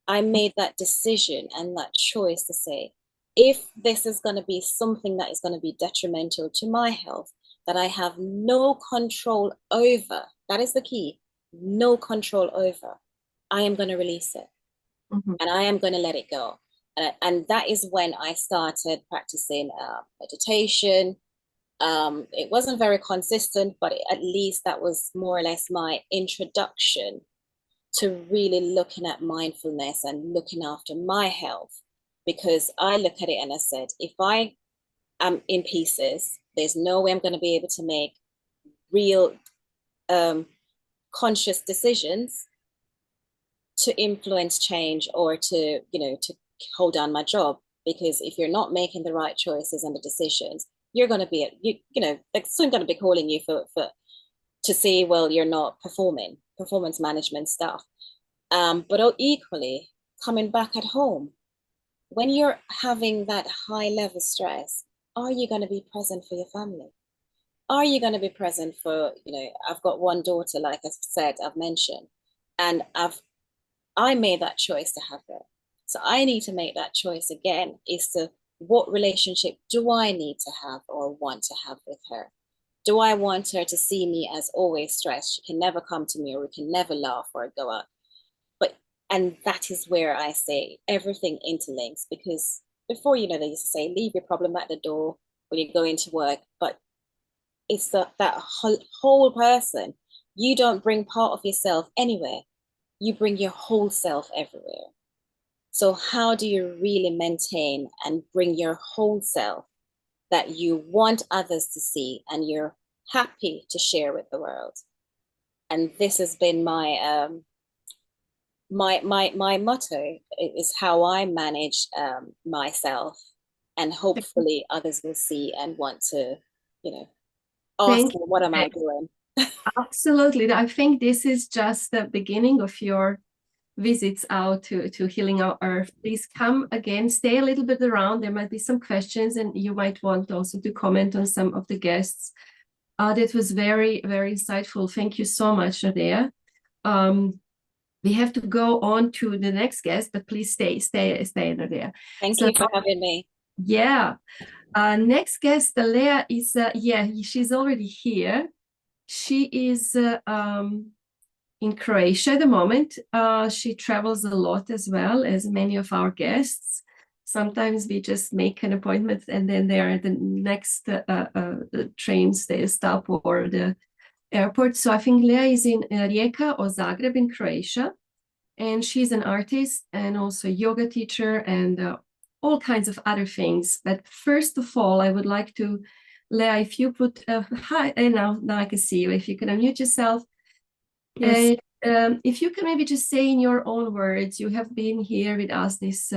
I made that decision and that choice to say, if this is going to be something that is going to be detrimental to my health, that I have no control over, that is the key, no control over, I am going to release it. Mm-hmm. And I am going to let it go. And that is when I started practicing meditation. It wasn't very consistent, but at least that was more or less my introduction to really looking at mindfulness and looking after my health. Because I look at it and I said, if I am in pieces, there's no way I'm going to be able to make real conscious decisions to influence change or to hold down my job. Because if you're not making the right choices and the decisions, you're going to be, like someone's going to be calling you to say, well, you're not performing, performance management stuff. But equally, coming back at home, when you're having that high level stress, are you going to be present for your family? Are you going to be present for, I've got one daughter, like I said, I've mentioned, and I made that choice to have her. So I need to make that choice again, is to what relationship do I need to have or want to have with her? Do I want her to see me as always stressed? She can never come to me, or we can never laugh or go out. And that is where I say everything interlinks, because before, they used to say, leave your problem at the door when you go into work. But it's that whole person. You don't bring part of yourself anywhere. You bring your whole self everywhere. So how do you really maintain and bring your whole self that you want others to see and you're happy to share with the world? And this has been my my motto, is how I manage myself, and hopefully others will see and want to, ask me, what am I doing? Absolutely. I think this is just the beginning of your visits out to Healing Our Earth. Please come again, stay a little bit around. There might be some questions, and you might want also to comment on some of the guests. That was very, very insightful. Thank you so much, Nadea. We have to go on to the next guest, but please stay, Nadea. Thank you for having me. Yeah. Next guest, Leah, is, she's already here. She is in Croatia at the moment. She travels a lot as well as many of our guests. Sometimes we just make an appointment and then they are at the next train stop or the airport. So I think Leah is in Rijeka or Zagreb in Croatia. And she's an artist and also yoga teacher and all kinds of other things. But first of all, I would like to, Leah, if you put, hi, now I can see you. If you can unmute yourself. Yes. If you can maybe just say in your own words, you have been here with us this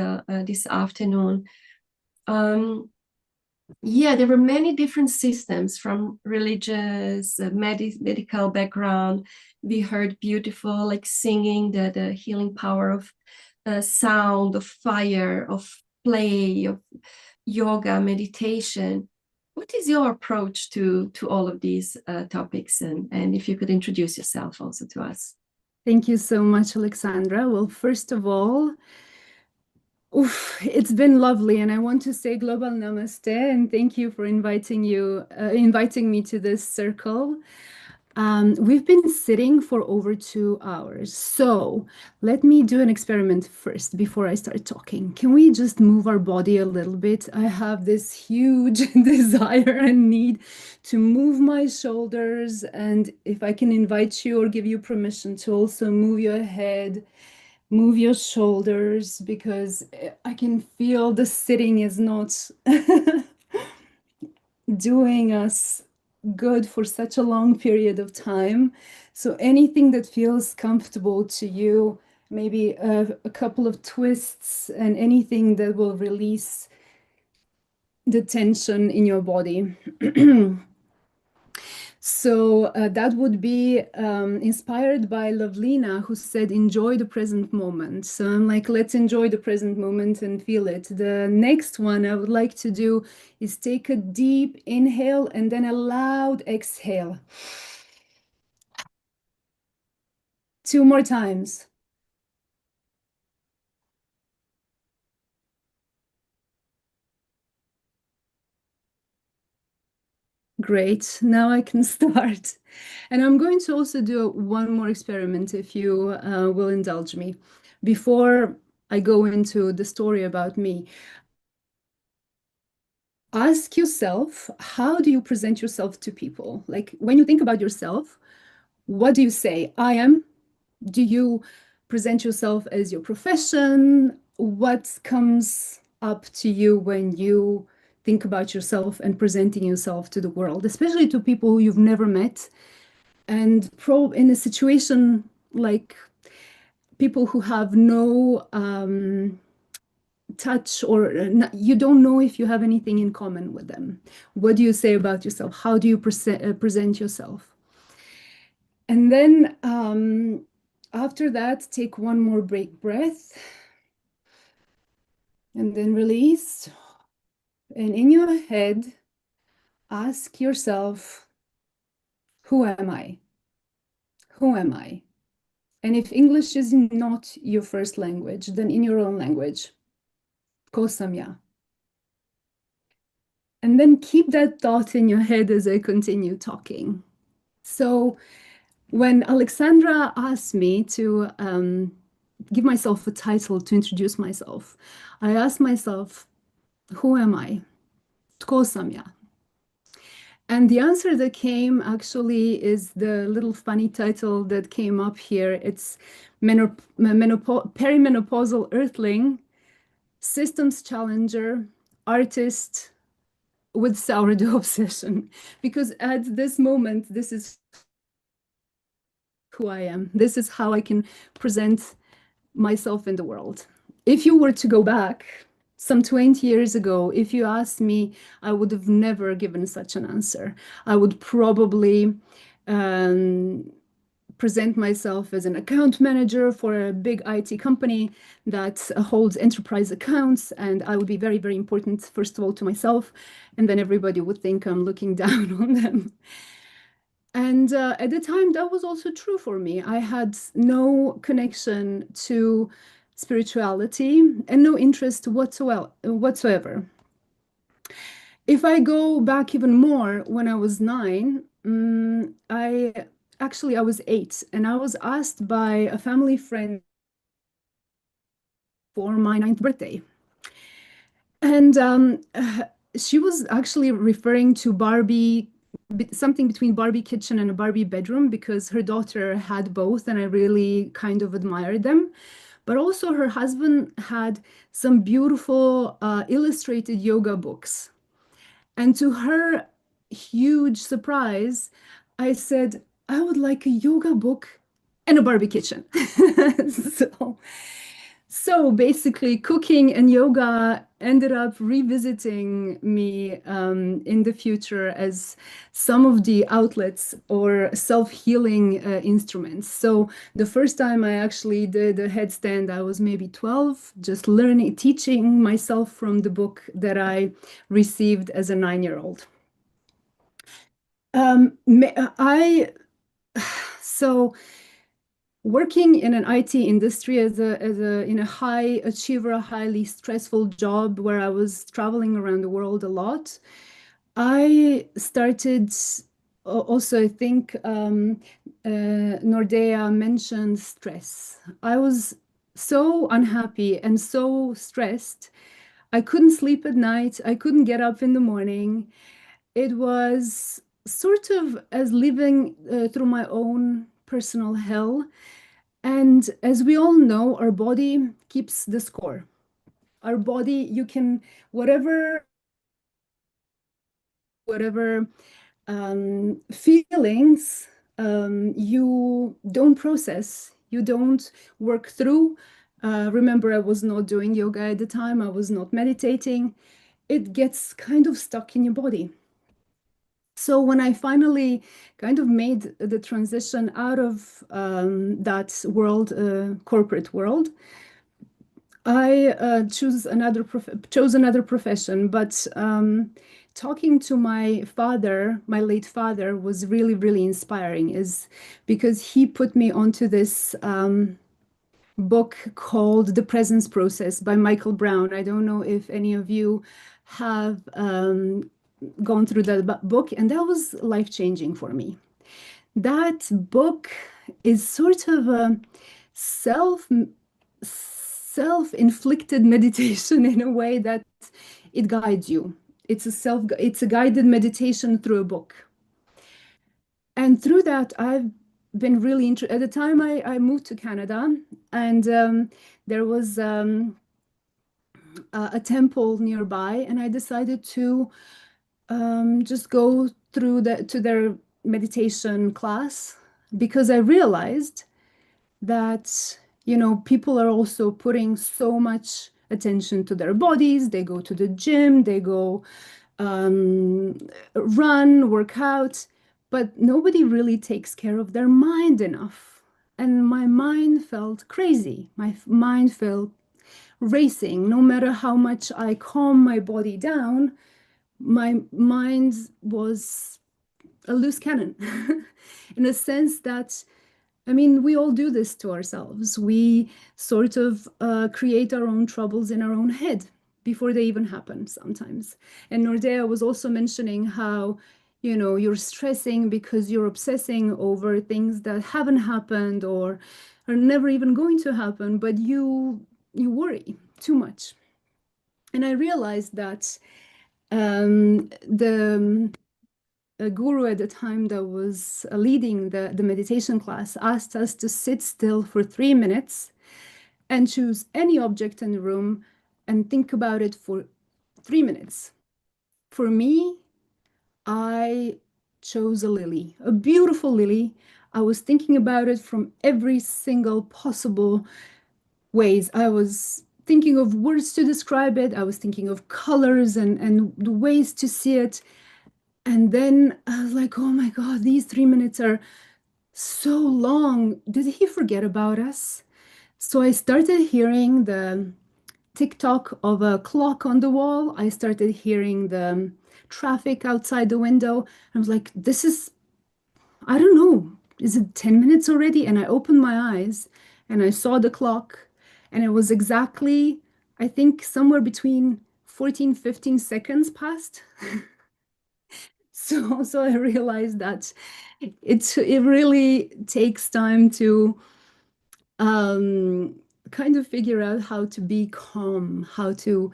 afternoon. There were many different systems, from religious, medical background. We heard beautiful, like singing, the healing power of sound, of fire, of play, of yoga, meditation. What is your approach to all of these topics? And if you could introduce yourself also to us. Thank you so much, Alexandra. Well, first of all, it's been lovely, and I want to say global namaste and thank you for inviting me to this circle. We've been sitting for over 2 hours. So let me do an experiment first before I start talking. Can we just move our body a little bit? I have this huge desire and need to move my shoulders. And if I can invite you or give you permission to also move your head, move your shoulders, because I can feel the sitting is not doing us good for such a long period of time. So anything that feels comfortable to you, maybe a couple of twists and anything that will release the tension in your body. So that would be inspired by Lovelina, who said, enjoy the present moment. So I'm like, let's enjoy the present moment and feel it. The next one I would like to do is take a deep inhale and then a loud exhale. 2 more times. Great, now I can start. And I'm going to also do one more experiment, if you will indulge me. Before I go into the story about me, ask yourself, how do you present yourself to people? Like when you think about yourself, what do you say? I am? Do you present yourself as your profession? What comes up to you when you think about yourself and presenting yourself to the world, especially to people who you've never met? And in a situation like people who have no touch, or you don't know if you have anything in common with them. What do you say about yourself? How do you present yourself? And then after that, take one more breath and then release. And in your head, ask yourself, who am I? Who am I? And if English is not your first language, then in your own language, ko sam ja. And then keep that thought in your head as I continue talking. So when Alexandra asked me to give myself a title to introduce myself, I asked myself, who am I? Tko sam ja? And the answer that came actually is the little funny title that came up here. It's Perimenopausal Earthling, Systems Challenger, Artist with Sourdough Obsession. Because at this moment, this is who I am. This is how I can present myself in the world. If you were to go back some 20 years ago, if you asked me, I would have never given such an answer. I would probably present myself as an account manager for a big IT company that holds enterprise accounts. And I would be very, very important, first of all, to myself. And then everybody would think I'm looking down on them. And at the time, that was also true for me. I had no connection to spirituality and no interest whatsoever. If I go back even more, when I was 9, I was 8, and I was asked by a family friend for my 9th birthday. And she was actually referring to Barbie, something between Barbie kitchen and a Barbie bedroom, because her daughter had both, and I really kind of admired them. But also her husband had some beautiful illustrated yoga books. And to her huge surprise, I said, I would like a yoga book and a Barbie kitchen. So basically, cooking and yoga ended up revisiting me in the future as some of the outlets or self-healing instruments. So the first time I actually did a headstand, I was maybe 12, just learning, teaching myself from the book that I received as a 9-year-old. So working in an IT industry in a high achiever, highly stressful job where I was traveling around the world a lot, I started also, I think Nordea mentioned stress. I was so unhappy and so stressed. I couldn't sleep at night. I couldn't get up in the morning. It was sort of as living through my own personal hell. And as we all know, our body keeps the score. Our body, you can, whatever feelings you don't process, you don't work through. Remember, I was not doing yoga at the time, I was not meditating. It gets kind of stuck in your body. So when I finally kind of made the transition out of that world, corporate world, I chose another profession, but talking to my father, my late father, was really, really inspiring, is because he put me onto this book called The Presence Process by Michael Brown. I don't know if any of you have gone through that book, and that was life-changing for me. That book is sort of a self-inflicted meditation in a way that it guides you. It's a guided meditation through a book. And through that, I've been really interested. At the time I moved to Canada, and there was a temple nearby, and I decided to just go through to their meditation class, because I realized that, you know, people are also putting so much attention to their bodies. They go to the gym, they go run, work out, but nobody really takes care of their mind enough. And my mind felt crazy. My mind felt racing. No matter how much I calm my body down, my mind was a loose cannon in a sense that, I mean, we all do this to ourselves. We sort of create our own troubles in our own head before they even happen sometimes. And Nordea was also mentioning how, you know, you're stressing because you're obsessing over things that haven't happened or are never even going to happen, but you worry too much. And I realized that the guru at the time that was leading the meditation class asked us to sit still for 3 minutes and choose any object in the room and think about it for 3 minutes. For me, I chose a lily, a beautiful lily. I was thinking about it from every single possible ways. I was thinking of words to describe it. I was thinking of colors and the ways to see it. And then I was like, oh my God, these 3 minutes are so long. Did he forget about us? So I started hearing the tick-tock of a clock on the wall. I started hearing the traffic outside the window. I was like, this is, I don't know, is it 10 minutes already? And I opened my eyes and I saw the clock, and it was exactly, I think, somewhere between 14, 15 seconds passed. So I realized that it really takes time to kind of figure out how to be calm, how to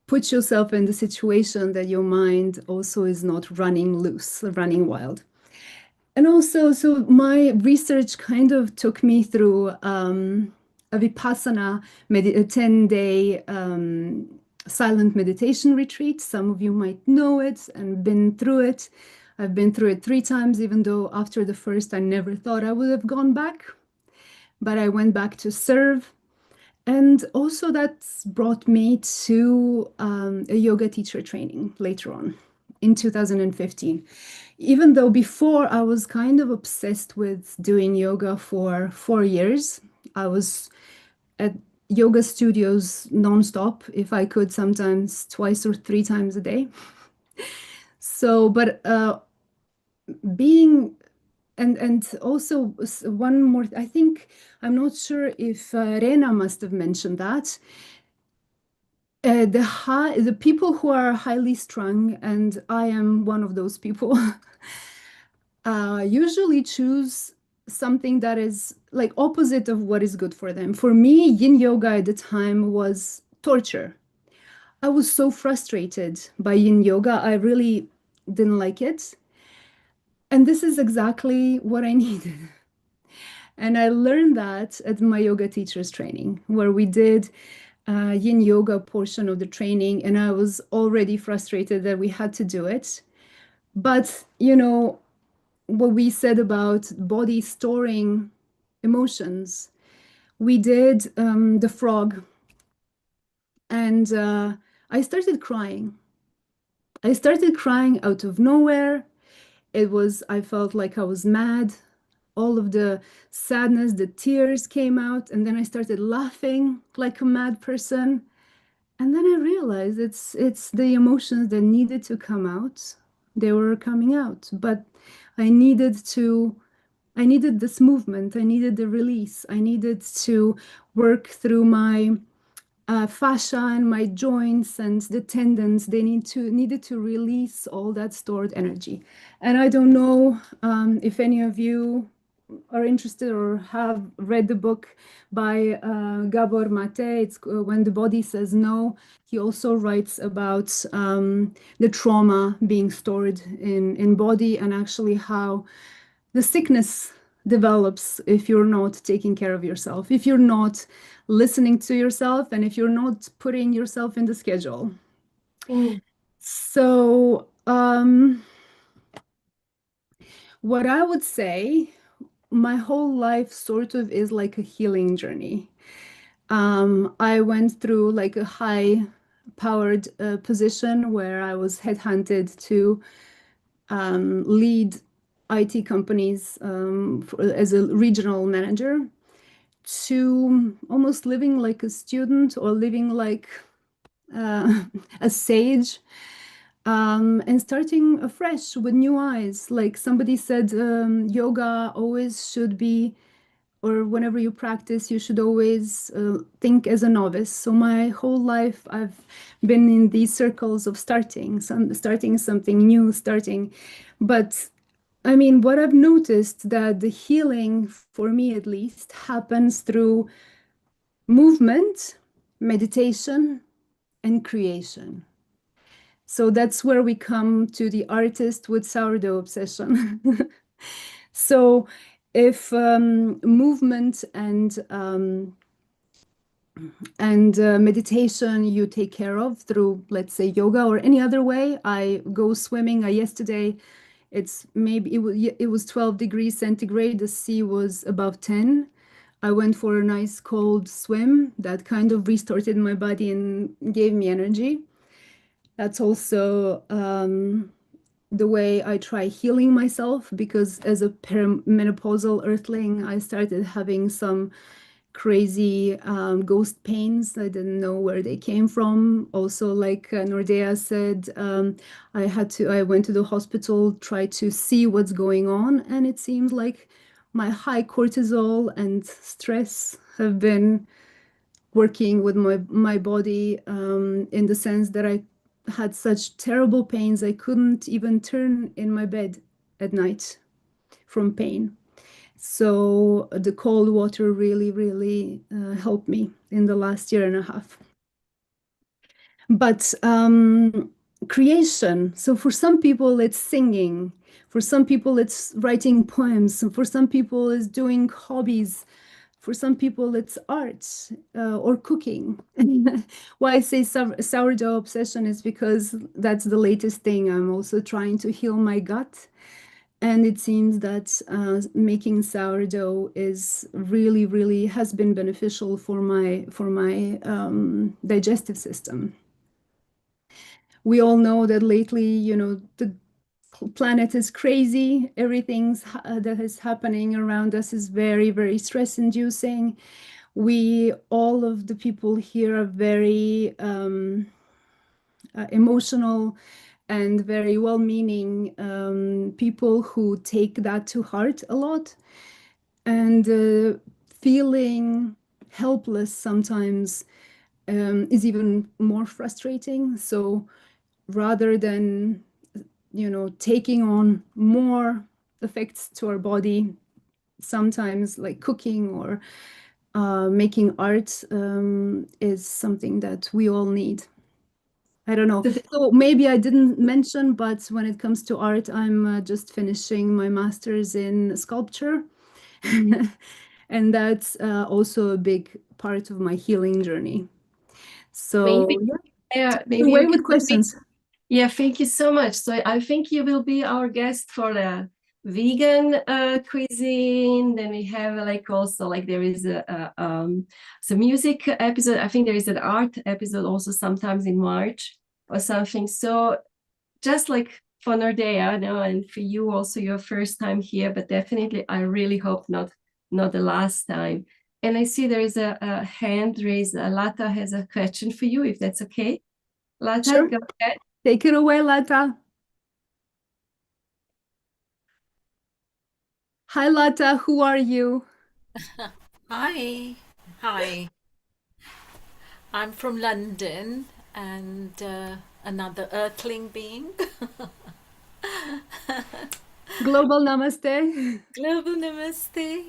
put yourself in the situation that your mind also is not running loose, running wild. And also, so my research kind of took me through a Vipassana, a 10-day silent meditation retreat. Some of you might know it and been through it. I've been through it 3 times, even though after the first, I never thought I would have gone back. But I went back to serve. And also that's brought me to a yoga teacher training later on in 2015. Even though before I was kind of obsessed with doing yoga for 4 years, I was at yoga studios nonstop, if I could, sometimes 2 or 3 times a day. So, but being and also one more, I think, I'm not sure if Rena must have mentioned that. The people who are highly strung, and I am one of those people, usually choose something that is like opposite of what is good for them. For me, yin yoga at the time was torture. I was so frustrated by yin yoga. I really didn't like it. And this is exactly what I needed. And I learned that at my yoga teacher's training, where we did yin yoga portion of the training, and I was already frustrated that we had to do it. But, you know, what we said about body storing emotions, we did the frog, and I started crying. I started crying out of nowhere. I felt like I was mad. All of the sadness, the tears came out, and then I started laughing like a mad person. And then I realized it's the emotions that needed to come out. They were coming out, but I needed this movement. I needed the release. I needed to work through my fascia and my joints and the tendons. They needed to release all that stored energy. And I don't know if any of you are interested or have read the book by Gabor Mate. It's When the Body Says No. He also writes about the trauma being stored in body, and actually how the sickness develops if you're not taking care of yourself, if you're not listening to yourself, and if you're not putting yourself in the schedule. So what I would say, my whole life sort of is like a healing journey. I went through like a high powered position where I was headhunted to lead IT companies as a regional manager, to almost living like a student or living like a sage, and starting afresh with new eyes. Like somebody said, yoga always should be, or whenever you practice, you should always think as a novice. So my whole life, I've been in these circles of starting something new, but I mean, what I've noticed that the healing, for me at least, happens through movement, meditation, and creation. So that's where we come to the artist with sourdough obsession. So if movement and meditation you take care of through, let's say, yoga or any other way. I go swimming. Yesterday, it was 12 degrees centigrade. The sea was above 10. I went for a nice cold swim that kind of restarted my body and gave me energy. That's also the way I try healing myself, because as a perimenopausal earthling, I started having some crazy ghost pains. I didn't know where they came from. Also, like Nordea said, I went to the hospital, tried to see what's going on, and it seems like my high cortisol and stress have been working with my body, in the sense that I had such terrible pains I couldn't even turn in my bed at night from pain. So the cold water really, really helped me in the last year and a half. But creation. So for some people, it's singing. For some people, it's writing poems. For some people, it's doing hobbies. For some people, it's art or cooking. Why I say sourdough obsession is because that's the latest thing. I'm also trying to heal my gut. And it seems that making sourdough is really, really has been beneficial for my digestive system. We all know that lately, you know, the planet is crazy. Everything that is happening around us is very, very stress-inducing. All of the people here are very emotional and very well-meaning people who take that to heart a lot, and feeling helpless sometimes is even more frustrating. So rather than, taking on more effects to our body, sometimes like cooking or making art is something that we all need. I don't know. So maybe I didn't mention, but when it comes to art, I'm just finishing my master's in sculpture. And that's also a big part of my healing journey. So Maybe, yeah, take maybe away you with can questions. Yeah, thank you so much. So I think you will be our guest for the vegan cuisine. Then we have like also like there is some music episode. I think there is an art episode also sometimes in March or something. So just like for Nordea, no, and for you also your first time here, but definitely I really hope not the last time. And I see there is a hand raised. Lata has a question for you, if that's okay. Lata, Sure. go ahead. Take it away, Lata. Hi, Lata. Who are you? Hi, hi. I'm from London and another earthling being. Global Namaste. Global Namaste.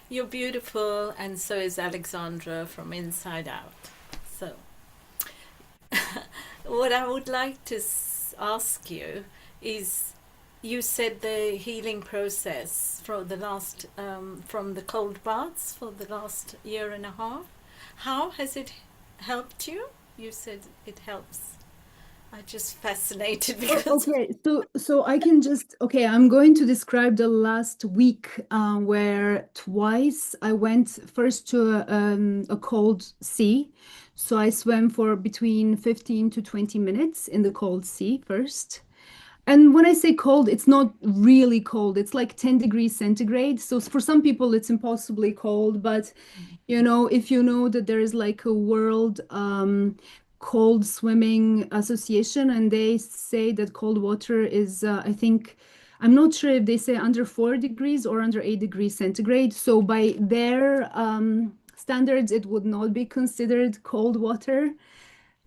You're beautiful, and so is Alexandra from Inside Out. So, what I would like to ask you is you said the healing process for the last, from the cold baths for the last year and a half. How has it helped you? You said it helps. I'm just fascinated because Okay, so I can just I'm going to describe the last week where twice I went first to a cold sea. So I swam for between 15 to 20 minutes in the cold sea first. And when I say cold, it's not really cold. It's like 10 degrees centigrade. So for some people, it's impossibly cold. But, if you know that there is like a world cold swimming association, and they say that cold water is, I think, I'm not sure if they say under 4 degrees or under 8 degrees centigrade. So by their standards, it would not be considered cold water.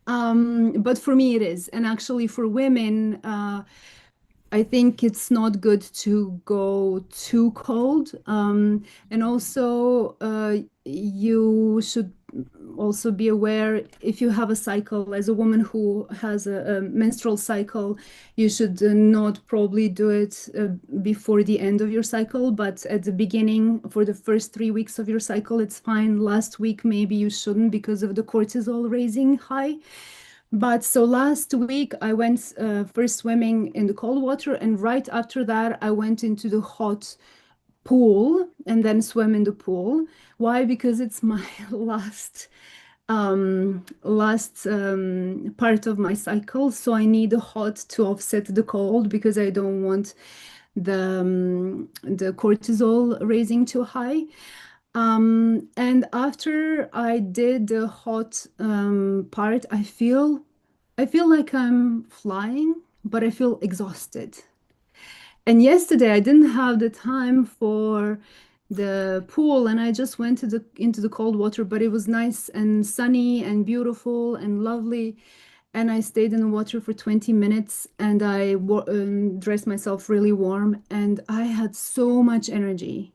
But for me, it is. And actually, for women, I think it's not good to go too cold. And also, you should also be aware if you have a cycle, as a woman who has a menstrual cycle, you should not probably do it before the end of your cycle, but at the beginning, for the first 3 weeks of your cycle, it's fine. Last week, maybe you shouldn't because of the cortisol raising high. But so last week I went first swimming in the cold water, and right after that I went into the hot pool and then swim in the pool. Why? Because it's my last part of my cycle, so I need the hot to offset the cold because I don't want the cortisol raising too high. And after I did the hot part, I feel like I'm flying, but I feel exhausted. And yesterday I didn't have the time for the pool, and I just went into the cold water, but it was nice and sunny and beautiful and lovely. And I stayed in the water for 20 minutes, and I dressed myself really warm, and I had so much energy.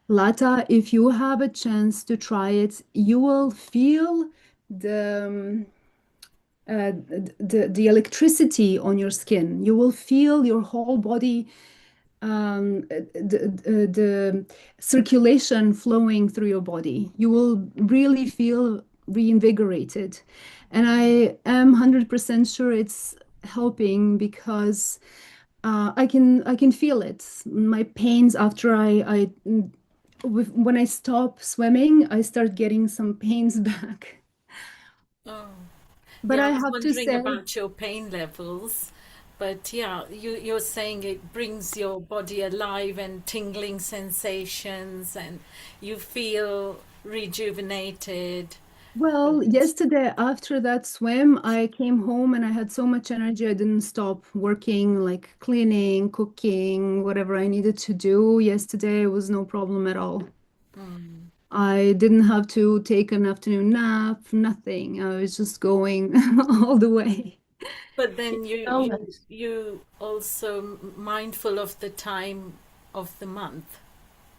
Lata, if you have a chance to try it, you will feel the the electricity on your skin. You will feel your whole body, the circulation flowing through your body. You will really feel reinvigorated. And I am 100% sure it's helping because I can feel it. My pains after when I stop swimming, I start getting some pains back. oh, But yeah, I I was have to wondering say, about your pain levels. But yeah, you're saying it brings your body alive and tingling sensations, and you feel rejuvenated. well, yesterday after that swim, I came home and I had so much energy. I didn't stop working, like cleaning, cooking, whatever I needed to do. Yesterday was no problem at all. I didn't have to take an afternoon nap, nothing. I was just going all the way. But then so much. you also mindful of the time of the month.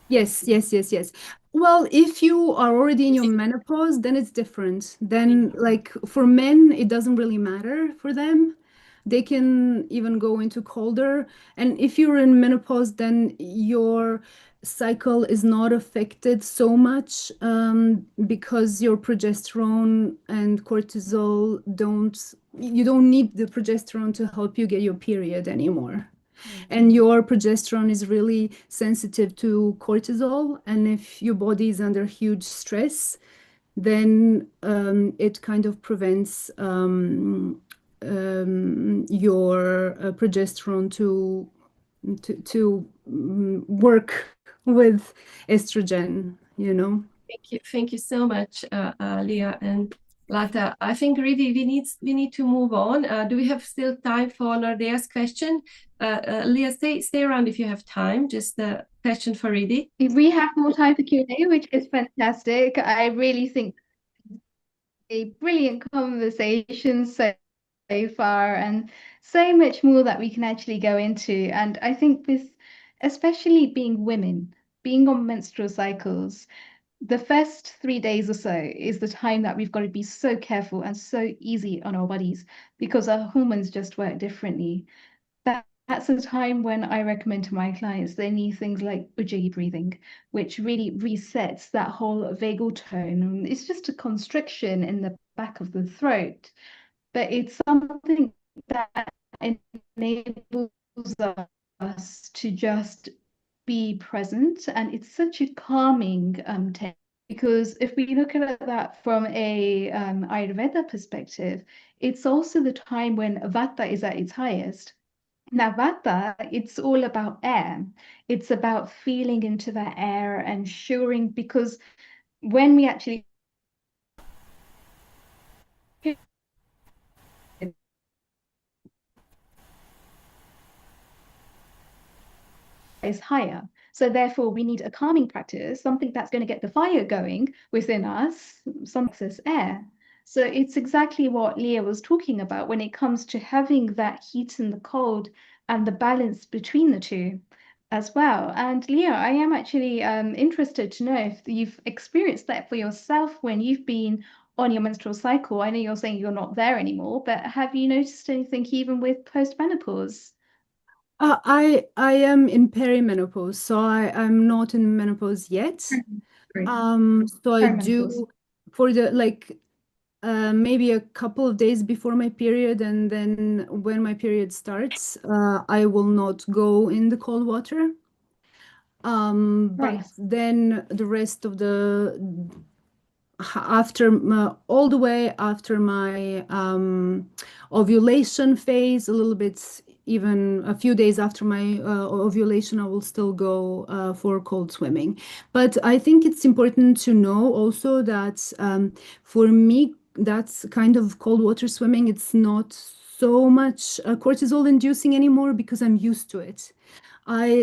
Yes, yes, yes, yes. Well, if you are already in your menopause, then it's different. Then, like for men, it doesn't really matter for them. They can even go into colder. And if you're in menopause, then your cycle is not affected so much because your progesterone and cortisol you don't need the progesterone to help you get your period anymore. And your progesterone is really sensitive to cortisol. And if your body is under huge stress, then it kind of prevents your progesterone to work with estrogen, you know. Thank you so much, Leah and Lata. I think really we need to move on. Do we have still time for Nordea's question? Leah, stay around if you have time. Just a question for Ridi. We have more time for Q&A, which is fantastic. I really think a brilliant conversation so far, and so much more that we can actually go into. And I think with especially being women, being on menstrual cycles, the first 3 days or so is the time that we've got to be so careful and so easy on our bodies because our hormones just work differently. That's the time when I recommend to my clients they need things like ujjayi breathing, which really resets that whole vagal tone. It's just a constriction in the back of the throat, but it's something that enables us to just be present, and it's such a calming technique. Because if we look at that from a Ayurveda perspective, it's also the time when Vata is at its highest. Now, Vata, it's all about air. It's about feeling into that air and ensuring, because when we actually is higher. So therefore, we need a calming practice, something that's going to get the fire going within us, some excess air. So it's exactly what Leah was talking about when it comes to having that heat and the cold and the balance between the two as well. And Leah, I am actually interested to know if you've experienced that for yourself when you've been on your menstrual cycle. I know you're saying you're not there anymore, but have you noticed anything even with postmenopause? I am in perimenopause, so I'm not in menopause yet. Sorry. So I Perimenopause. do for the maybe a couple of days before my period, and then when my period starts, I will not go in the cold water. But Right. then the rest of the after all the way after my ovulation phase, a little bit, even a few days after my ovulation, I will still go for cold swimming. But I think it's important to know also that for me, that's kind of cold water swimming. It's not so much cortisol inducing anymore because I'm used to it.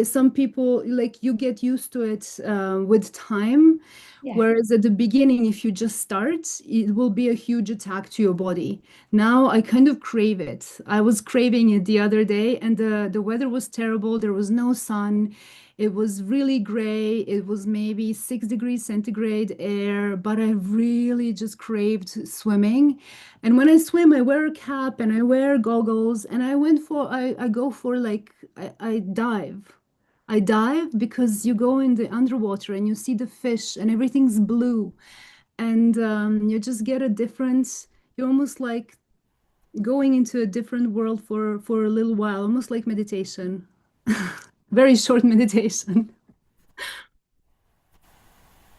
Some people, like, you get used to it with time. Yeah. Whereas at the beginning, if you just start, it will be a huge attack to your body. Now I kind of crave it. I was craving it the other day, and the weather was terrible. There was no sun. It was really gray. It was maybe 6 degrees centigrade air, but I really just craved swimming. And when I swim, I wear a cap and I wear goggles, and I go for like, I dive. I dive because you go in the underwater and you see the fish and everything's blue, and you just get a different. You're almost like going into a different world for a little while, almost like meditation. Very short meditation.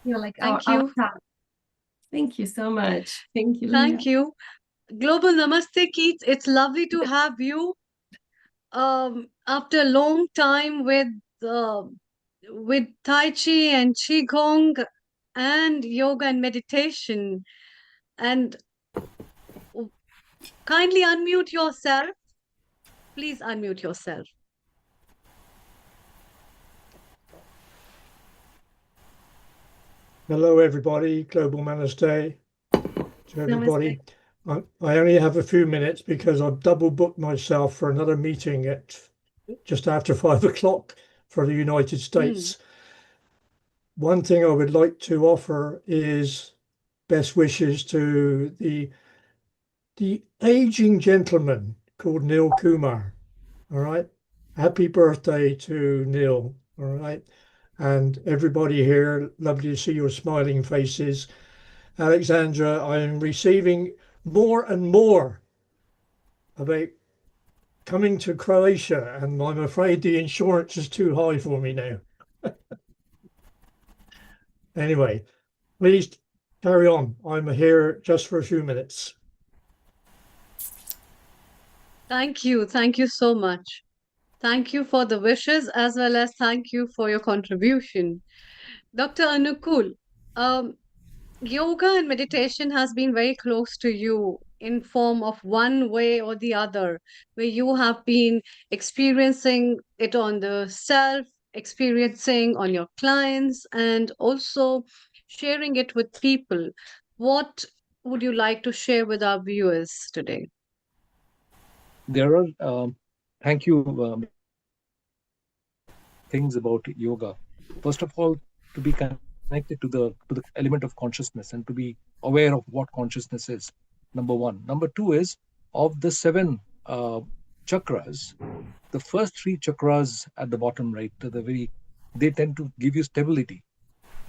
You're like Thank our you. time. Thank you so much. Thank you, Leah. Thank you. Global Namaste, Keith. It's lovely to have you. After a long time with Tai Chi and Qigong and yoga and meditation. And kindly unmute yourself. Please unmute yourself. Hello, everybody. Global Namaste to everybody. I only have a few minutes because I've double booked myself for another meeting at just after 5 o'clock for the United States. One thing I would like to offer is best wishes to the aging gentleman called Neil Kumar. All right. Happy birthday to Neil. All right. And everybody here, lovely to see your smiling faces. Alexandra, I am receiving more and more about coming to Croatia, and I'm afraid the insurance is too high for me now. Anyway, please carry on. I'm here just for a few minutes. Thank you. Thank you so much. Thank you for the wishes as well as thank you for your contribution. Dr. Anukul, yoga and meditation has been very close to you in form of one way or the other, where you have been experiencing it on the self, experiencing on your clients, and also sharing it with people. What would you like to share with our viewers today? There are, thank you, things about yoga. First of all, to be connected to the element of consciousness and to be aware of what consciousness is. Number one. Number two is, of the 7 chakras, the first 3 chakras at the bottom right, they tend to give you stability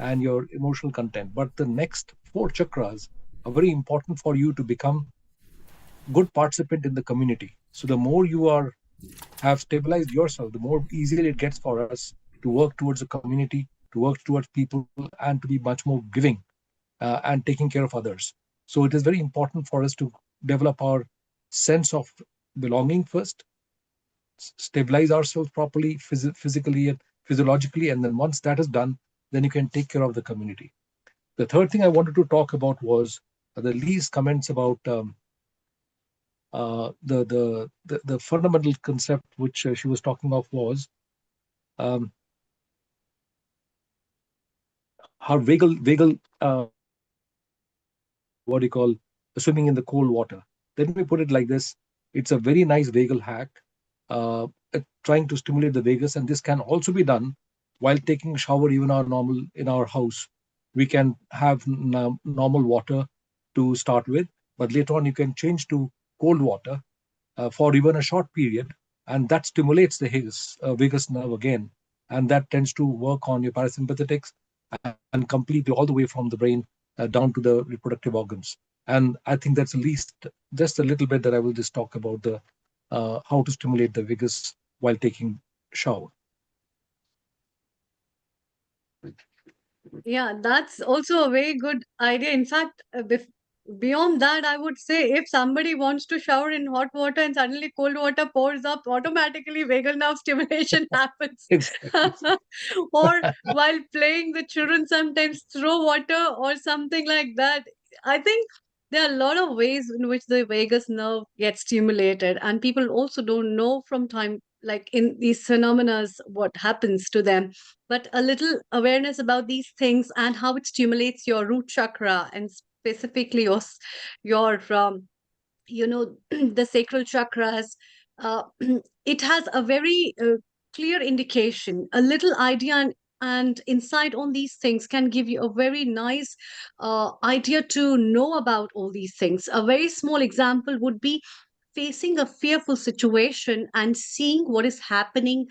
and your emotional content. But the next 4 chakras are very important for you to become good participant in the community. So the more you have stabilized yourself, the more easily it gets for us to work towards a community, to work towards people, and to be much more giving and taking care of others. So it is very important for us to develop our sense of belonging first, stabilize ourselves properly, physically and physiologically, and then once that is done, then you can take care of the community. The third thing I wanted to talk about was the Lee's comments about the fundamental concept which she was talking of was how vagal what do you call swimming in the cold water. Let me put it like this: it's a very nice vagal hack, trying to stimulate the vagus, and this can also be done while taking a shower, even in our house. We can have normal water to start with, but later on you can change to cold water for even a short period, and that stimulates the vagus nerve again, and that tends to work on your parasympathetics and completely all the way from the brain down to the reproductive organs. And I think that's at least just a little bit that I will just talk about the how to stimulate the vagus while taking shower. Yeah, that's also a very good idea. In fact, beyond that, I would say if somebody wants to shower in hot water and suddenly cold water pours up, automatically vagal nerve stimulation happens. Or while playing, the children sometimes throw water or something like that. I think there are a lot of ways in which the vagus nerve gets stimulated, and people also don't know from time, like in these phenomena, what happens to them. But a little awareness about these things and how it stimulates your root chakra and specifically your the sacral chakras. uh, it has a very clear indication, a little idea, and insight on these things can give you a very nice idea to know about all these things. A very small example would be facing a fearful situation and seeing what is happening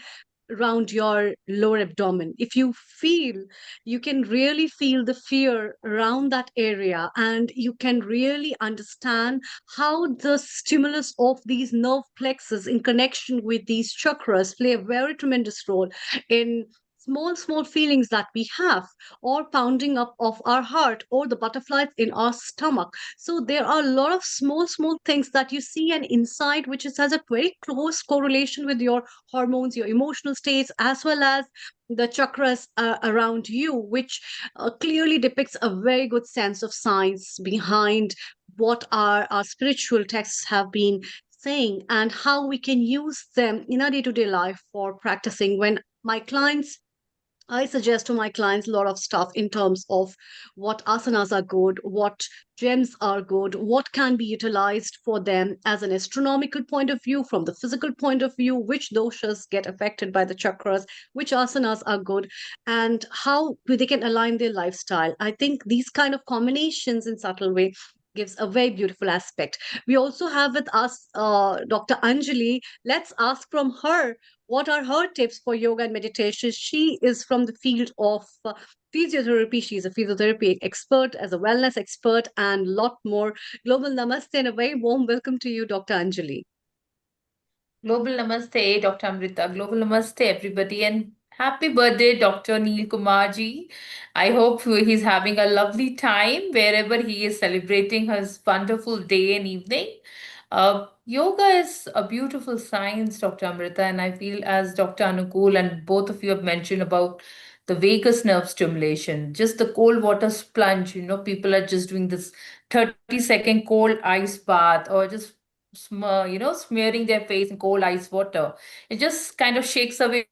around your lower abdomen. If you feel, you can really feel the fear around that area, and you can really understand how the stimulus of these nerve plexus in connection with these chakras play a very tremendous role in small feelings that we have, or pounding up of our heart, or the butterflies in our stomach. So there are a lot of small things that you see and insight, which has a very close correlation with your hormones, your emotional states, as well as the chakras around you, which clearly depicts a very good sense of science behind what our spiritual texts have been saying, and how we can use them in our day-to-day life for practicing. When my clients I suggest to my clients a lot of stuff in terms of what asanas are good, what gems are good, what can be utilized for them as an astronomical point of view, from the physical point of view, which doshas get affected by the chakras, which asanas are good, and how they can align their lifestyle. I think these kind of combinations in subtle way gives a very beautiful aspect. We also have with us Dr. Anjali. Let's ask from her what are her tips for yoga and meditation. She is from the field of physiotherapy. She's a physiotherapy expert, as a wellness expert, and lot more. Global namaste and a very warm welcome to you, Dr. Anjali. Global Namaste, Dr. Amrita. Global Namaste, everybody. And happy birthday, Dr. Neil Kumarji. I hope he's having a lovely time wherever he is celebrating his wonderful day and evening. Yoga is a beautiful science, Dr. Amrita, and I feel as Dr. Anukul and both of you have mentioned about the vagus nerve stimulation, just the cold water plunge. People are just doing this 30-second cold ice bath or just smearing their face in cold ice water. It just kind of shakes away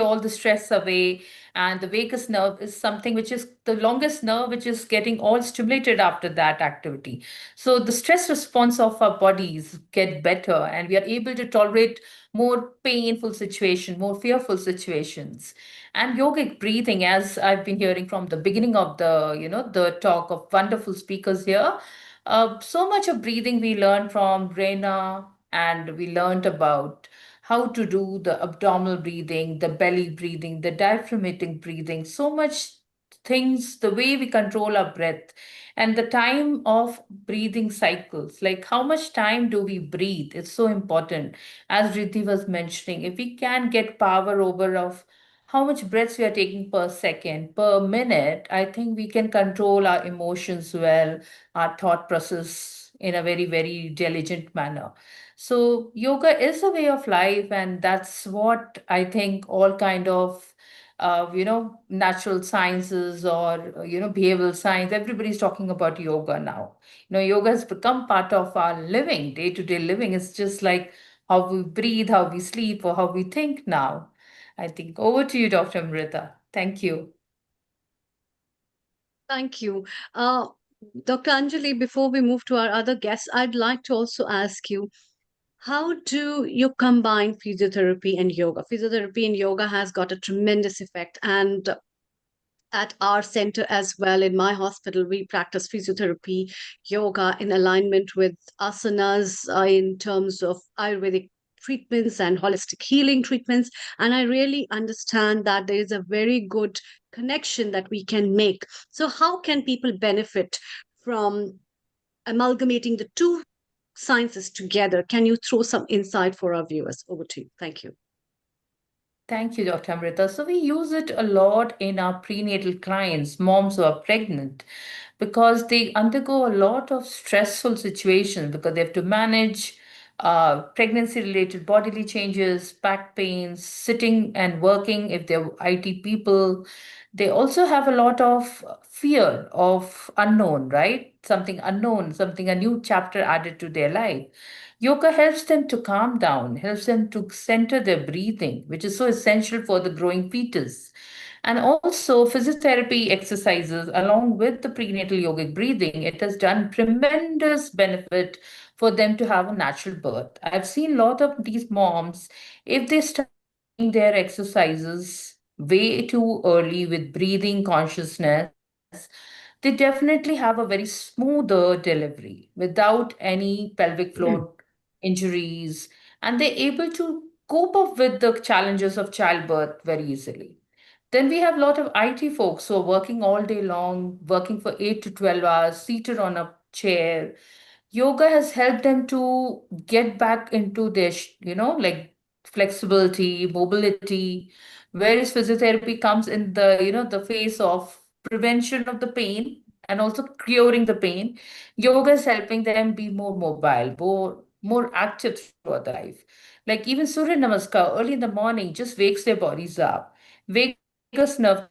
all the stress away. And the vagus nerve is something which is the longest nerve, which is getting all stimulated after that activity. So the stress response of our bodies get better, and we are able to tolerate more painful situation, more fearful situations. And yogic breathing, as I've been hearing from the beginning of the talk of wonderful speakers here, so much of breathing we learned from Rena, and we learned about how to do the abdominal breathing, the belly breathing, the diaphragmatic breathing, so much things, the way we control our breath, and the time of breathing cycles, like how much time do we breathe? It's so important. As Riddhi was mentioning, if we can get power over of how much breaths we are taking per second, per minute, I think we can control our emotions well, our thought process in a very, very diligent manner. So yoga is a way of life, and that's what I think all kind of natural sciences or behavioral science. Everybody's talking about yoga now. Yoga has become part of our living, day-to-day living. It's just like how we breathe, how we sleep, or how we think now. I think over to you, Dr. Amrita. Thank you. Thank you. Dr. Anjali, before we move to our other guests, I'd like to also ask you, how do you combine physiotherapy and yoga? Physiotherapy and yoga has got a tremendous effect, and at our center as well, in my hospital, we practice physiotherapy, yoga in alignment with asanas, in terms of Ayurvedic treatments and holistic healing treatments. And I really understand that there is a very good connection that we can make. So, how can people benefit from amalgamating the two sciences together? Can you throw some insight for our viewers? Over to you. Thank you. Thank you, Dr. Amrita. So we use it a lot in our prenatal clients, moms who are pregnant, because they undergo a lot of stressful situations because they have to manage pregnancy-related bodily changes, back pains, sitting and working if they're IT people. They also have a lot of fear of unknown, right? Something unknown, something, a new chapter added to their life. Yoga helps them to calm down, helps them to center their breathing, which is so essential for the growing fetus. And also, physiotherapy exercises along with the prenatal yogic breathing, it has done tremendous benefit for them to have a natural birth. I've seen a lot of these moms, if they start doing their exercises way too early with breathing consciousness, they definitely have a very smoother delivery without any pelvic floor injuries, and they're able to cope up with the challenges of childbirth very easily. Then we have a lot of IT folks who are working all day long, working for 8 to 12 hours, seated on a chair. Yoga has helped them to get back into their, like flexibility, mobility, whereas physiotherapy comes in the, the face of prevention of the pain and also curing the pain. Yoga is helping them be more mobile, more active throughout their life. Like even Surya Namaskar early in the morning just wakes their bodies up. Vagus nerve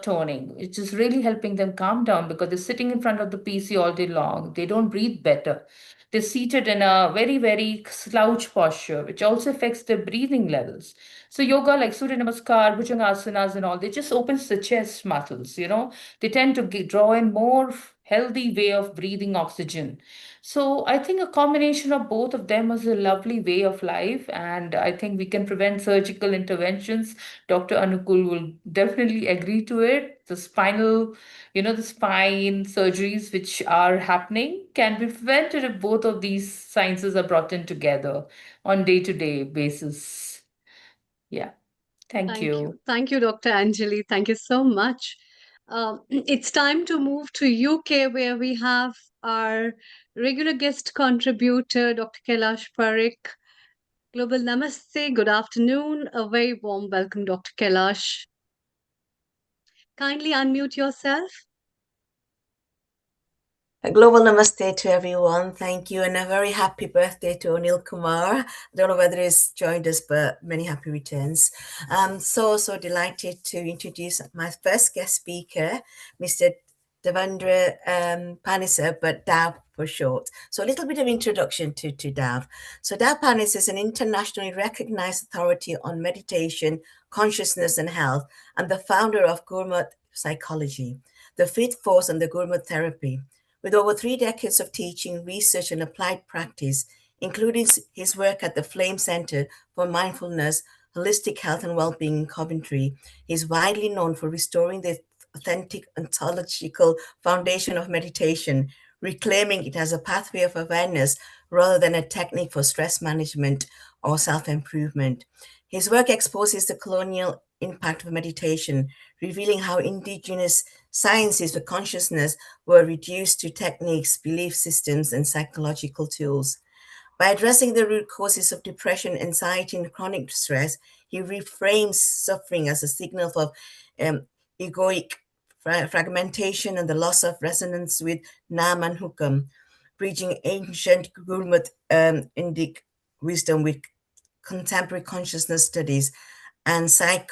toning. It's just really helping them calm down because they're sitting in front of the PC all day long. They don't breathe better. They're seated in a very, very slouch posture, which also affects their breathing levels. So yoga like Surya Namaskar, Bhujangasanas and all, they just opens the chest muscles, They tend to draw in more healthy way of breathing oxygen. So I think a combination of both of them is a lovely way of life, and I think we can prevent surgical interventions. Dr. Anukul will definitely agree to it. The spine surgeries which are happening can be prevented if both of these sciences are brought in together on day-to-day basis. Yeah. Thank you. Thank you, Dr. Anjali. Thank you so much. It's time to move to UK, where we have our regular guest contributor, Dr. Kailash Parikh. Global Namaste, good afternoon. A very warm welcome, Dr. Kailash. Kindly unmute yourself. A global namaste to everyone. Thank you, and a very happy birthday to Anil Kumar. I don't know whether he's joined us, but many happy returns. I'm so delighted to introduce my first guest speaker, Mr. Devendra Panisa, but Dav for short. So a little bit of introduction to Dav. So Dav Panis is an internationally recognized authority on meditation, consciousness, and health, and the founder of Gurmat Psychology, the fifth force and the Gurmat therapy. With over 3 decades of teaching, research, and applied practice, including his work at the Flame Center for Mindfulness, Holistic Health and Wellbeing in Coventry, he is widely known for restoring the authentic ontological foundation of meditation, reclaiming it as a pathway of awareness rather than a technique for stress management or self-improvement. His work exposes the colonial impact of meditation, revealing how indigenous sciences for consciousness were reduced to techniques, belief systems, and psychological tools. By addressing the root causes of depression, anxiety, and chronic stress, he reframes suffering as a signal of egoic fragmentation and the loss of resonance with Nam and Hukam, bridging ancient Gurmat Indic wisdom with contemporary consciousness studies and I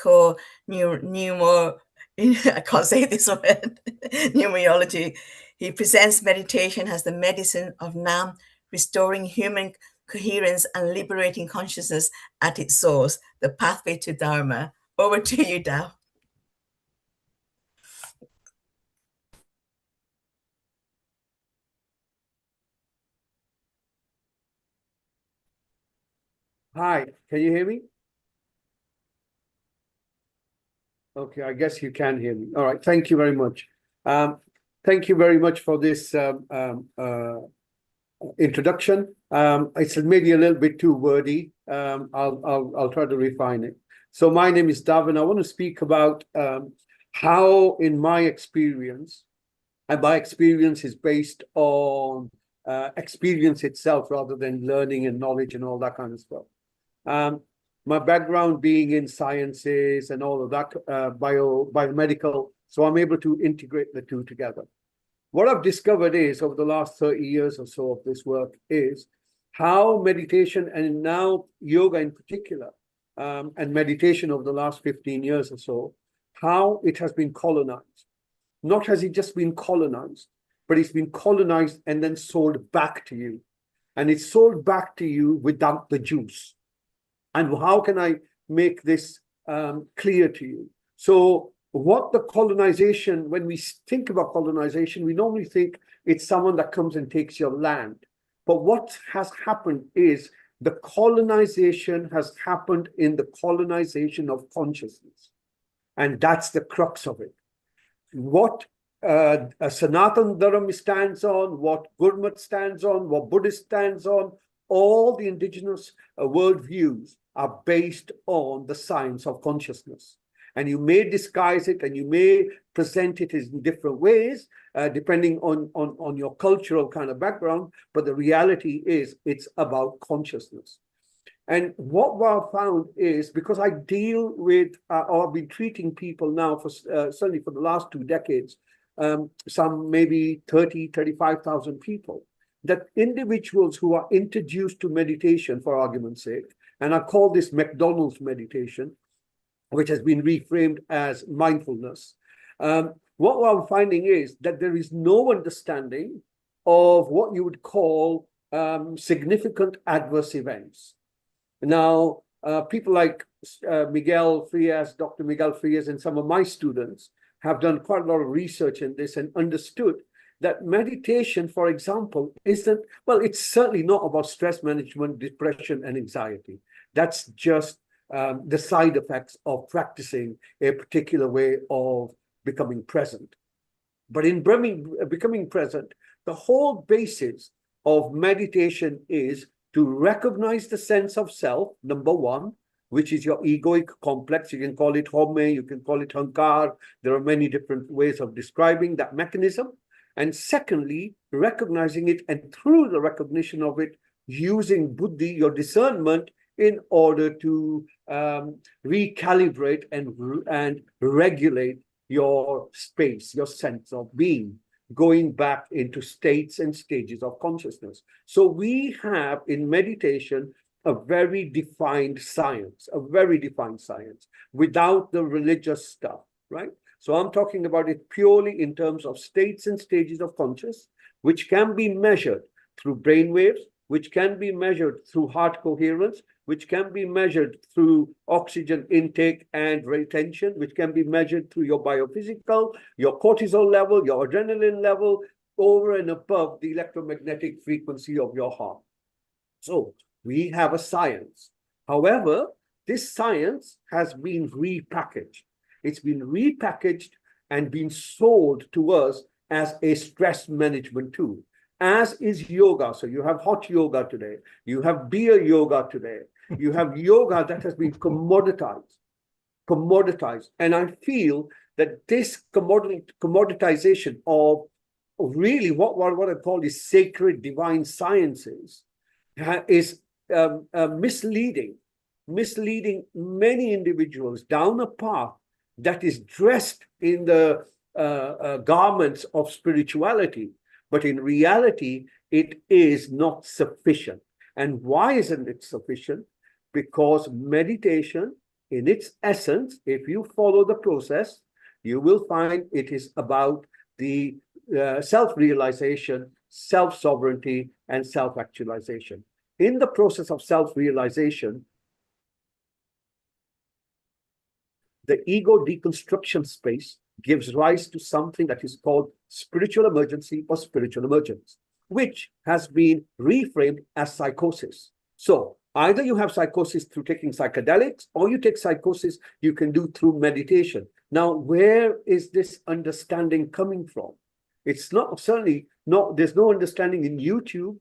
can't say this word, numerology. He presents meditation as the medicine of Nam, restoring human coherence and liberating consciousness at its source, the pathway to Dharma. Over to you, Dao. Hi, can you hear me? Okay, I guess you can hear me. All right, thank you very much. Thank you very much for this introduction. It's maybe a little bit too wordy. I'll try to refine it. So my name is Dav, and I want to speak about how, in my experience, and my experience is based on experience itself rather than learning and knowledge and all that kind of stuff. My background being in sciences and all of that, biomedical, so I'm able to integrate the two together. What I've discovered is, over the last 30 years or so of this work, is how meditation, and now yoga in particular, and meditation over the last 15 years or so, how it has been colonized. Not has it just been colonized, but it's been colonized and then sold back to you. And it's sold back to you without the juice. And how can I make this clear to you? So what the colonization, when we think about colonization, we normally think it's someone that comes and takes your land. But what has happened is the colonization has happened in the colonization of consciousness. And that's the crux of it. What Sanatan Dharma stands on, what Gurmat stands on, what Buddhist stands on, all the indigenous worldviews are based on the science of consciousness. And you may disguise it and you may present it in different ways, depending on your cultural kind of background, but the reality is it's about consciousness. And what I've found is, because I deal with, or I've been treating people now for certainly for the last 2 decades, some maybe 35,000 people, that individuals who are introduced to meditation, for argument's sake, and I call this McDonald's meditation, which has been reframed as mindfulness, What I'm finding is that there is no understanding of what you would call significant adverse events. Now, people like Miguel Frias, Dr. Miguel Frias, and some of my students have done quite a lot of research in this and understood that meditation, for example, isn't, well, it's certainly not about stress management, depression, and anxiety. That's just the side effects of practicing a particular way of becoming present. But in becoming present, the whole basis of meditation is to recognize the sense of self, number one, which is your egoic complex. You can call it home, you can call it hankar. There are many different ways of describing that mechanism. And secondly, recognizing it, and through the recognition of it, using buddhi, your discernment, in order to recalibrate and regulate your space, your sense of being, going back into states and stages of consciousness. So we have in meditation a very defined science, without the religious stuff, right? So I'm talking about it purely in terms of states and stages of consciousness, which can be measured through brain waves, which can be measured through heart coherence, which can be measured through oxygen intake and retention, which can be measured through your biophysical, your cortisol level, your adrenaline level, over and above the electromagnetic frequency of your heart. So we have a science. However, this science has been repackaged. It's been repackaged and been sold to us as a stress management tool, as is yoga. So you have hot yoga today. You have beer yoga today. You have yoga that has been commoditized. And I feel that this commoditization of really what I call the sacred divine sciences is misleading many individuals down a path that is dressed in the garments of spirituality, but in reality, it is not sufficient. And why isn't it sufficient? Because meditation, in its essence, if you follow the process, you will find it is about the self-realization, self-sovereignty, and self-actualization. In the process of self-realization, the ego deconstruction space gives rise to something that is called spiritual emergency or spiritual emergence, which has been reframed as psychosis. So either you have psychosis through taking psychedelics, or you take psychosis you can do through meditation. Now, where is this understanding coming from? It's not, certainly not, there's no understanding in YouTube.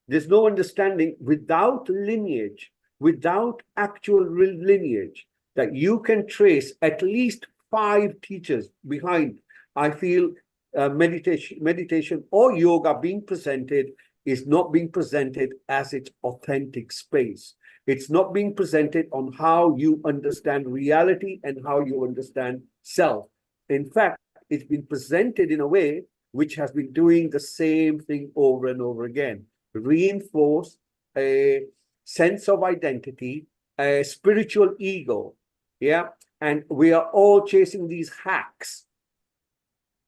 There's no understanding without lineage, without actual lineage, that you can trace at least 5 teachers behind. I feel meditation or yoga being presented is not being presented as its authentic space. It's not being presented on how you understand reality and how you understand self. In fact, it's been presented in a way which has been doing the same thing over and over again. Reinforce a sense of identity, a spiritual ego, yeah? And we are all chasing these hacks,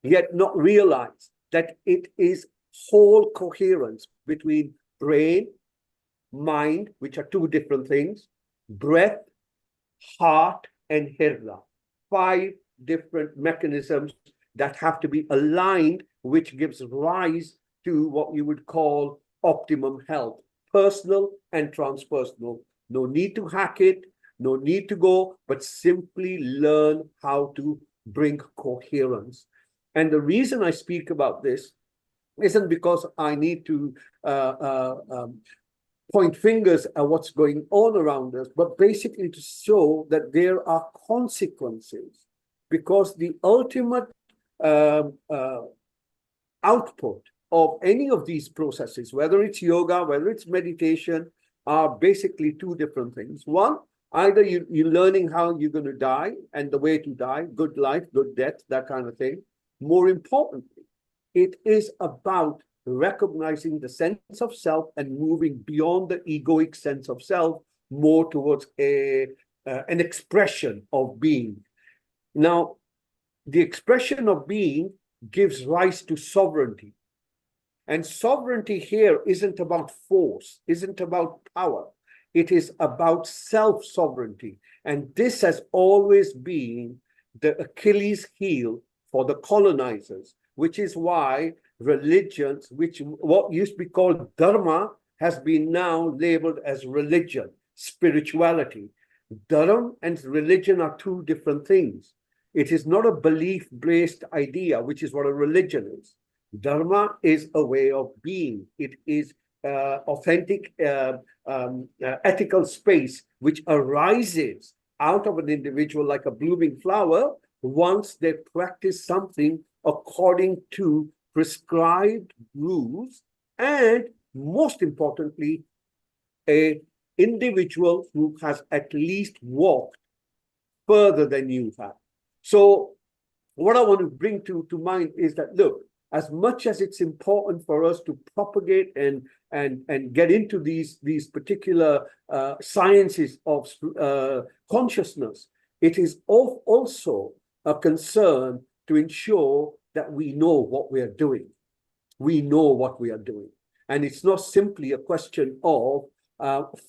yet not realize that it is whole coherence between brain, mind, which are 2 different things, breath, heart, and hirla. 5 different mechanisms that have to be aligned, which gives rise to what you would call optimum health, personal and transpersonal. No need to hack it, no need to go, but simply learn how to bring coherence. And the reason I speak about this isn't because I need to point fingers at what's going on around us, but basically to show that there are consequences, because the ultimate output of any of these processes, whether it's yoga, whether it's meditation, are basically 2 different things. One, either you're learning how you're going to die and the way to die, good life, good death, that kind of thing. More importantly, it is about recognizing the sense of self and moving beyond the egoic sense of self, more towards an expression of being. Now, the expression of being gives rise to sovereignty. And sovereignty here isn't about force, isn't about power. It is about self-sovereignty. And this has always been the Achilles heel for the colonizers, which is why religions, which what used to be called dharma, has been now labeled as religion, spirituality. Dharma and religion are two different things. It is not a belief-based idea, which is what a religion is. Dharma is a way of being. It is authentic ethical space which arises out of an individual like a blooming flower once they practice something according to prescribed rules, and most importantly, a individual who has at least walked further than you have. So what I want to bring to mind is that, look, as much as it's important for us to propagate and get into these particular sciences of consciousness, it is also a concern to ensure that we know what we are doing. We know what we are doing. And it's not simply a question of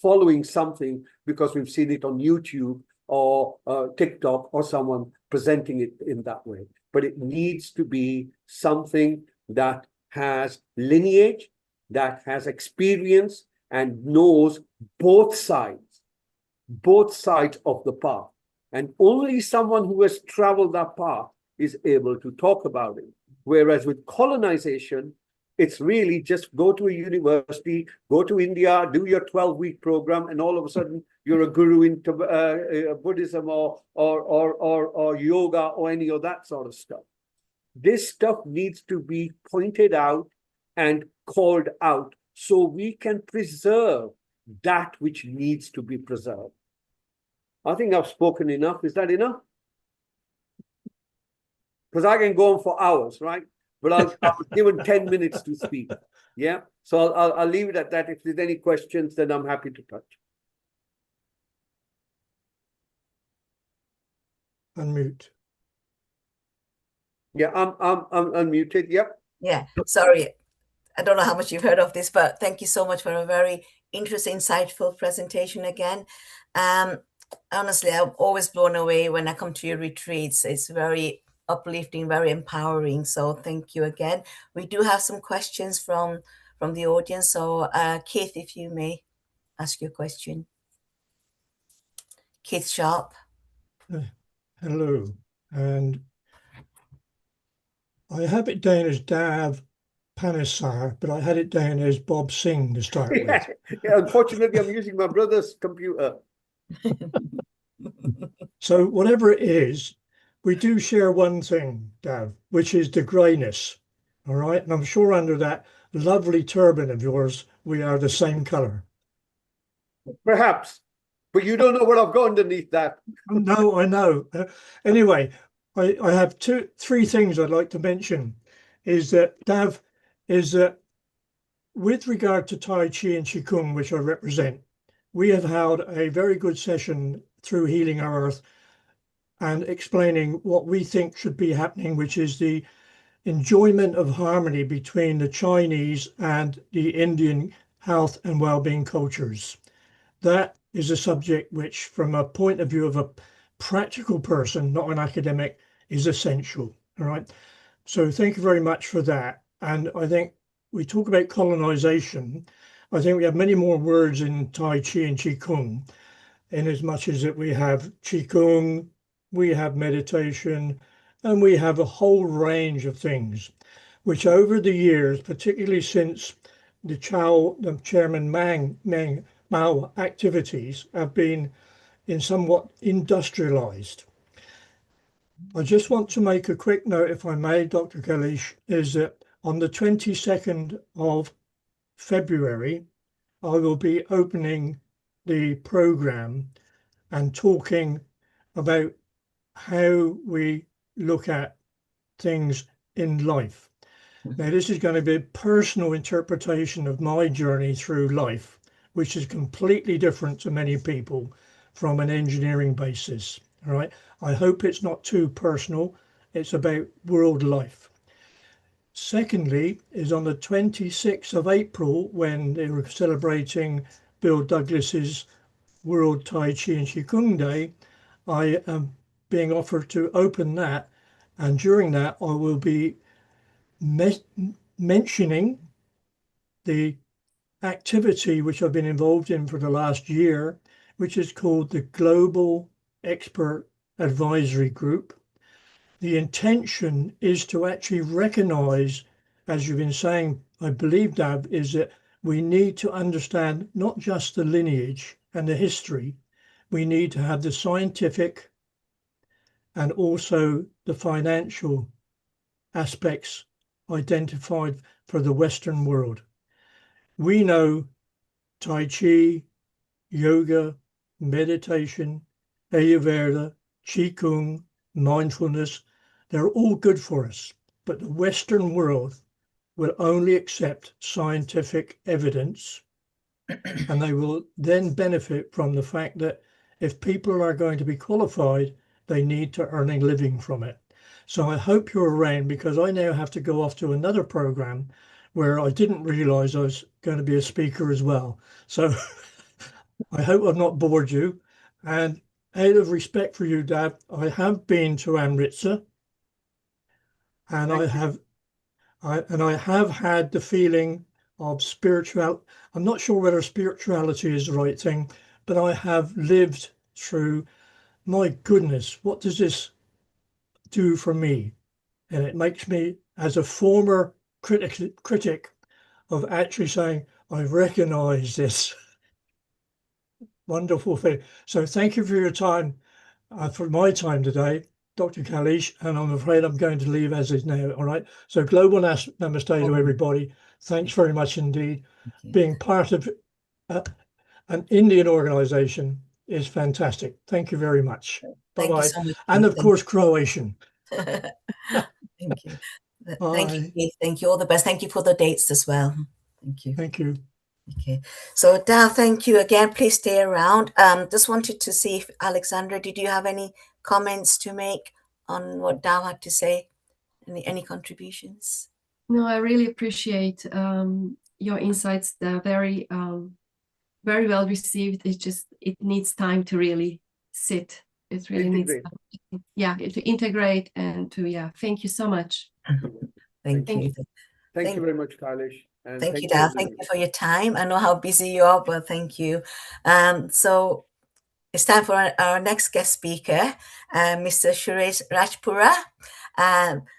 following something because we've seen it on YouTube or TikTok or someone presenting it in that way. But it needs to be something that has lineage, that has experience, and knows both sides of the path. And only someone who has traveled that path is able to talk about it. Whereas with colonization, it's really just go to a university, go to India, do your 12-week program, and all of a sudden you're a guru into Buddhism or yoga or any of that sort of stuff. This stuff needs to be pointed out and called out so we can preserve that which needs to be preserved. I think I've spoken enough. Is that enough? Because I can go on for hours, right? But I'll given 10 minutes to speak. Yeah. So I'll leave it at that. If there's any questions, then I'm happy to touch. Unmute. Yeah, I'm unmuted. Yep. Yeah. Sorry. I don't know how much you've heard of this, but thank you so much for a very interesting, insightful presentation again. Honestly, I'm always blown away when I come to your retreats. It's very uplifting, very empowering. So thank you again. We do have some questions from the audience. So Keith, if you may ask your question. Keith Sharp. Hello. And I have it down as Dav Panesar, but I had it down as Bob Singh to start with. Yeah, unfortunately, I'm using my brother's computer. So whatever it is, we do share one thing, Dav, which is the greyness. All right. And I'm sure under that lovely turban of yours, we are the same color. Perhaps, but you don't know what I've got underneath that. No, I know. Anyway, I have three things I'd like to mention. Is that, Dav, is that with regard to Tai Chi and Qigong, which I represent, we have held a very good session through Healing Our Earth and explaining what we think should be happening, which is the enjoyment of harmony between the Chinese and the Indian health and well-being cultures. That is a subject which, from a point of view of a practical person, not an academic, is essential. All right. So thank you very much for that. And I think we talk about colonization. I think we have many more words in Tai Chi and Qigong, in as much as that we have Qigong, we have meditation, and we have a whole range of things, which over the years, particularly since the Chairman Mao activities, have been in somewhat industrialized. I just want to make a quick note, if I may, Dr. Kailash, is that on the 22nd of February, I will be opening the program and talking about how we look at things in life. Now, this is going to be a personal interpretation of my journey through life, which is completely different to many people from an engineering basis. All right. I hope it's not too personal, It's about world life. Secondly is on the 26th of April, when they were celebrating Bill Douglas's World Tai Chi and Qigong Day, I am being offered to open that, and during that I will be mentioning the activity which I've been involved in for the last year, which is called the Global Expert Advisory Group. The intention is to actually recognize, as you've been saying, I believe, Dab, is that we need to understand not just the lineage and the history, we need to have the scientific and also the financial aspects identified for the Western world. We know Tai Chi, yoga, meditation, Ayurveda, Qigong, mindfulness, they're all good for us, but the Western world will only accept scientific evidence, and they will then benefit from the fact that if people are going to be qualified, they need to earn a living from it. So I hope you're around, because I now have to go off to another program where I didn't realize I was going to be a speaker as well. So I hope I've not bored you. And out of respect for you, Dad, I have been to Amritsar, and I have had the feeling of spiritual. I'm not sure whether spirituality is the right thing, but I have lived through, my goodness, what does this do for me? And it makes me, as a former critic of actually saying, I recognize this wonderful thing. So thank you for your time, for my time today, Dr. Kalish, and I'm afraid I'm going to leave as is now. All right. So global namaste to everybody. Thanks very much indeed. Being part of an Indian organization is fantastic. Thank you very much. Bye-bye. So much, and of course, Croatian. Thank you. Bye. Thank you, Keith. Thank you. All the best. Thank you for the dates as well. Thank you. Thank you. Okay. So Dal, thank you again. Please stay around. Just wanted to see if Alexandra, did you have any comments to make on what Dal had to say? Any contributions? No, I really appreciate your insights. They're very very well received. It needs time to really sit. It really needs time. Yeah, to integrate and to, thank you so much. Thank you. Thank you very much, Kailash. And thank you, Dal. Thank you for your time. I know how busy you are, but thank you. So it's time for our next guest speaker, Mr. Suresh Rajpura.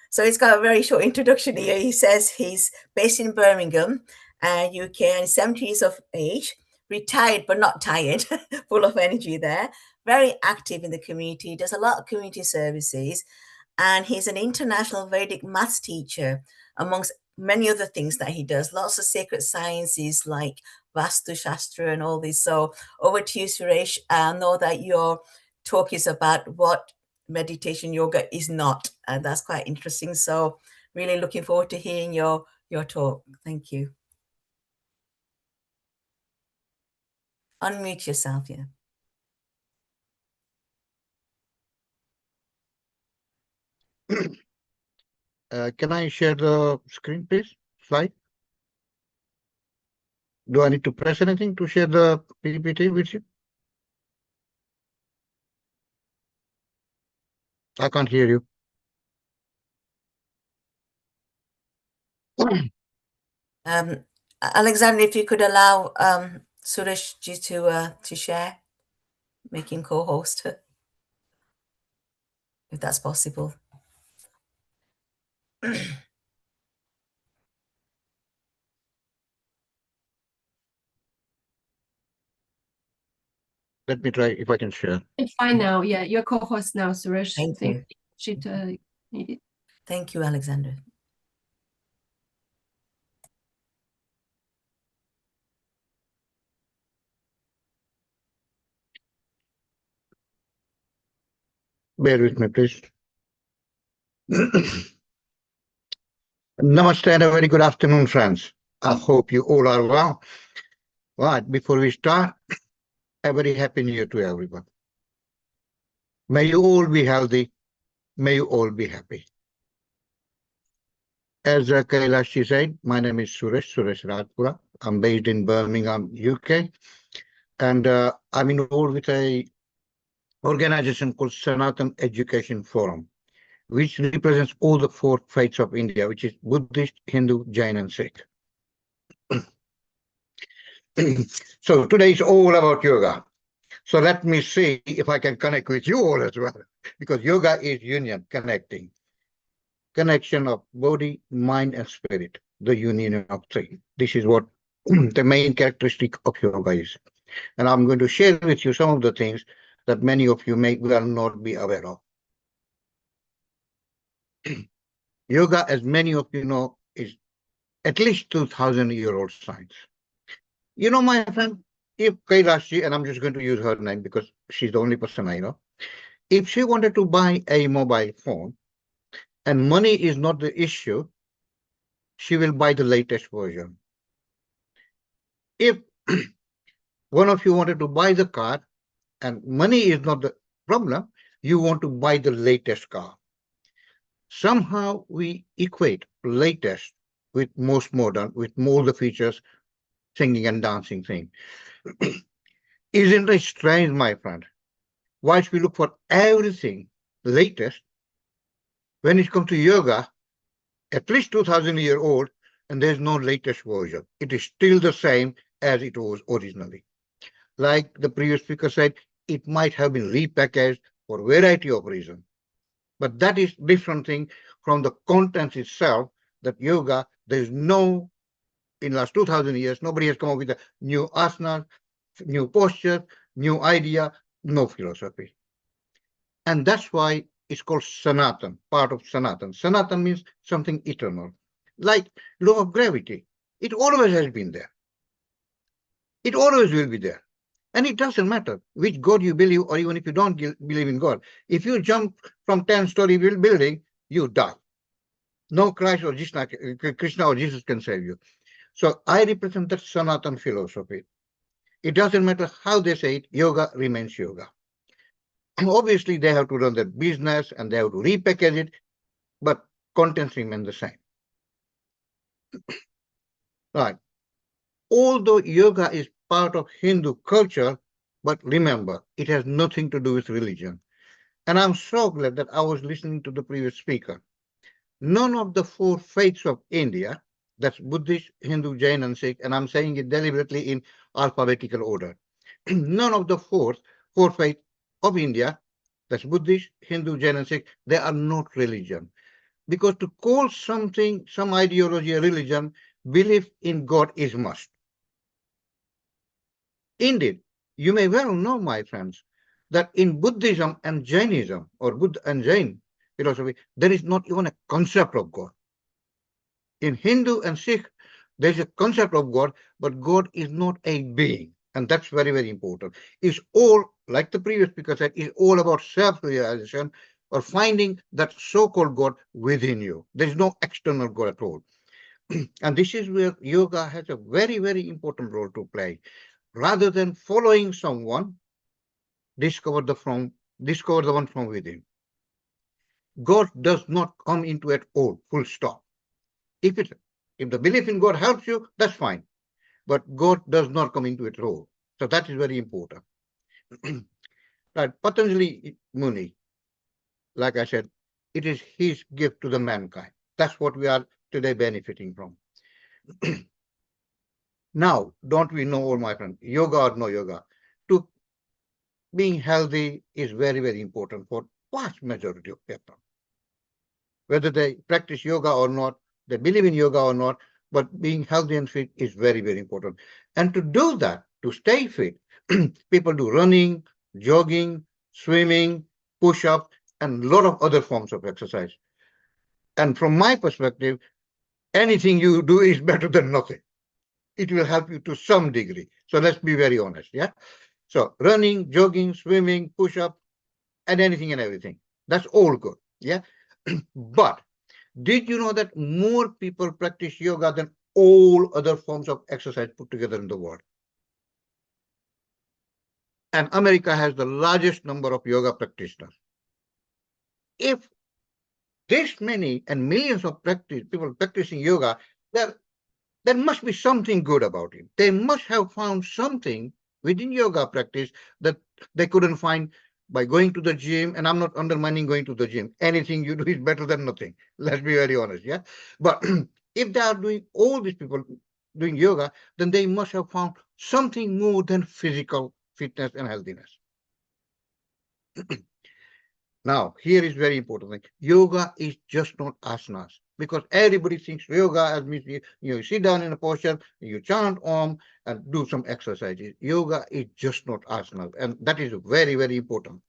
So he's got a very short introduction here. He says he's based in Birmingham, UK, and 70 years of age, retired but not tired, full of energy there, very active in the community, does a lot of community services, and he's an international Vedic maths teacher, amongst many other things that he does, lots of sacred sciences like Vastu Shastra and all this. So over to you, Suresh. I know that your talk is about what meditation yoga is not, and that's quite interesting. So really looking forward to hearing your talk. Thank you. Unmute yourself, yeah. Can I share the screen, please? Slide. Do I need to press anything to share the PPT with you? I can't hear you. Alexander, if you could allow Suresh ji to share, make him co-host, if that's possible. Let me try if I can share. It's fine now. Yeah, you're co-host now, Suresh. Thank you. Need it. Thank you, Alexander. Bear with me, please. Namaste and a very good afternoon, friends. I hope you all are well. Right, before we start, a very happy new year to everyone. May you all be healthy, May you all be happy. As Kailash said, my name is Suresh Rajpura. I'm based in Birmingham, UK. And I'm involved with a organization called Sanatan Education Forum, which represents all the 4 faiths of India, which is Buddhist, Hindu, Jain, and Sikh. So today is all about yoga. So let me see if I can connect with you all as well, because yoga is union, connecting. Connection of body, mind, and spirit, the union of 3. This is what the main characteristic of yoga is. And I'm going to share with you some of the things that many of you may well not be aware of. Yoga, as many of you know, is at least 2,000-year-old science. You know, my friend, if Kailashi, and I'm just going to use her name because she's the only person I know, if she wanted to buy a mobile phone and money is not the issue, she will buy the latest version. If one of you wanted to buy the car and money is not the problem, you want to buy the latest car. Somehow we equate latest with most modern, with more the features, singing and dancing thing. Isn't it strange, my friend? Whilst we look for everything latest, when it comes to yoga, at least 2,000-year-old, and there's no latest version. It is still the same as it was originally. Like the previous speaker said, it might have been repackaged for a variety of reasons. But that is different thing from the contents itself, that yoga, there's no, in the last 2,000 years, nobody has come up with a new asana, new posture, new idea, no philosophy. And that's why it's called Sanatan, part of Sanatan. Sanatan means something eternal. Like law of gravity, it always has been there. It always will be there. And it doesn't matter which God you believe, or even if you don't believe in God. If you jump from 10-story building, you die. No Christ or Krishna or Jesus can save you. So I represent that Sanatan philosophy. It doesn't matter how they say it, yoga remains yoga. Obviously, they have to run their business and they have to repackage it, but contents remain the same. Right. Although yoga is part of Hindu culture, but remember, it has nothing to do with religion. And I'm so glad that I was listening to the previous speaker. None of the 4 faiths of India, that's Buddhist, Hindu, Jain, and Sikh, and I'm saying it deliberately in alphabetical order. None of the four faiths of India, that's Buddhist, Hindu, Jain, and Sikh, they are not religion. Because to call something, some ideology a religion, belief in God is must. Indeed, you may well know, my friends, that in Buddhism and Jainism, or Buddha and Jain philosophy, there is not even a concept of God. In Hindu and Sikh, there is a concept of God, but God is not a being. And that's very, very important. It's all, like the previous speaker said, it's all about self-realization or finding that so-called God within you. There is no external God at all. And this is where yoga has a very, very important role to play. Rather than following someone, discover the one from within. God does not come into it all, full stop. If the belief in God helps you, that's fine. But God does not come into it at all. So that is very important. Right, Patanjali Muni, like I said, it is his gift to the mankind. That's what we are today benefiting from. Now, don't we know, all my friends, yoga or no yoga, to being healthy is very, very important for vast majority of people. Whether they practice yoga or not, they believe in yoga or not, but being healthy and fit is very, very important. And to do that, to stay fit, people do running, jogging, swimming, push-up, and a lot of other forms of exercise. And from my perspective, anything you do is better than nothing. It will help you to some degree. So let's be very honest, yeah? So running, jogging, swimming, push-up, and anything and everything. That's all good, yeah? But did you know that more people practice yoga than all other forms of exercise put together in the world? And America has the largest number of yoga practitioners. If this many and millions of people practicing yoga, there must be something good about it. They must have found something within yoga practice that they couldn't find by going to the gym. And I'm not undermining going to the gym. Anything you do is better than nothing. Let's be very honest, yeah? But if they are doing, all these people doing yoga, then they must have found something more than physical fitness and healthiness. Now, here is very important thing. Yoga is just not asanas, because everybody thinks yoga as means you sit down in a posture, you chant Om and do some exercises. Yoga is just not asanas, and that is very, very important.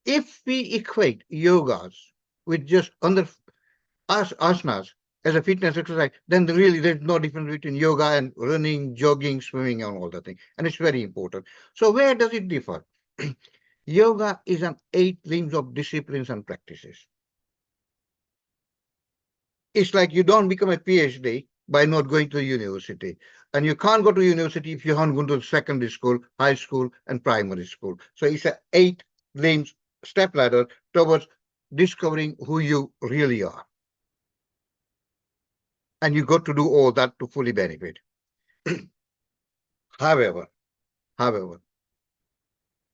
If we equate yogas with just asanas as a fitness exercise, then really there's no difference between yoga and running, jogging, swimming, and all that thing. And it's very important. So where does it differ? Yoga is an 8 limbs of disciplines and practices. It's like you don't become a PhD by not going to university. And you can't go to university if you haven't gone to secondary school, high school, and primary school. So it's an 8 limbs step ladder towards discovering who you really are. And you got to do all that to fully benefit. However,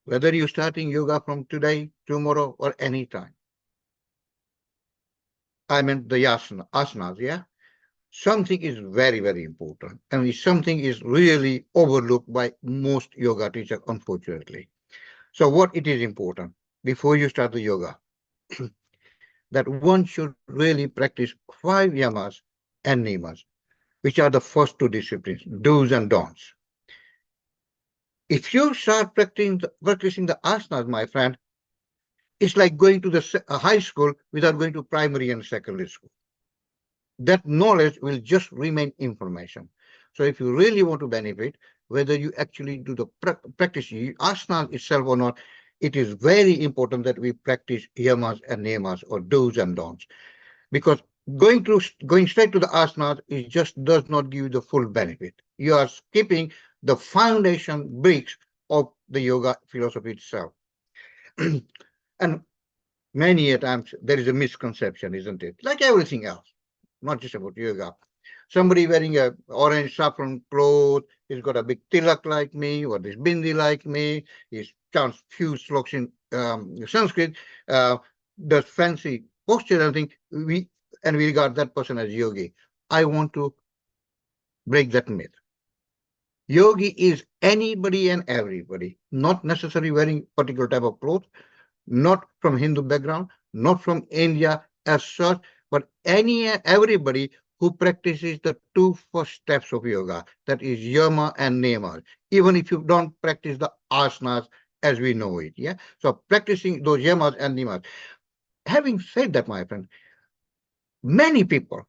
whether you're starting yoga from today, tomorrow, or any time, I meant the asanas, yeah? Something is very, very important, and something is really overlooked by most yoga teachers, unfortunately. So what it is important before you start the yoga, that one should really practice 5 yamas and niyamas, which are the first 2 disciplines, do's and don'ts. If you start practicing the asanas, my friend, it's like going to the high school without going to primary and secondary school. That knowledge will just remain information. So if you really want to benefit, whether you actually do the practice asana itself or not, it is very important that we practice yamas and niyamas, or do's and don'ts, because going straight to the asanas is just does not give you the full benefit. You are skipping the foundation bricks of the yoga philosophy itself. And many times there is a misconception, isn't it? Like everything else, not just about yoga. Somebody wearing a orange saffron cloth, he's got a big tilak like me, or this bindi like me, he chants few sloks in Sanskrit, does fancy posture and everything, we regard that person as yogi. I want to break that myth. Yogi is anybody and everybody, not necessarily wearing particular type of clothes, not from Hindu background, not from India as such, but everybody who practices the 2 first steps of yoga, that is yama and niyama, even if you don't practice the asanas as we know it. Yeah. So practicing those yamas and niyamas. Having said that, my friend, many people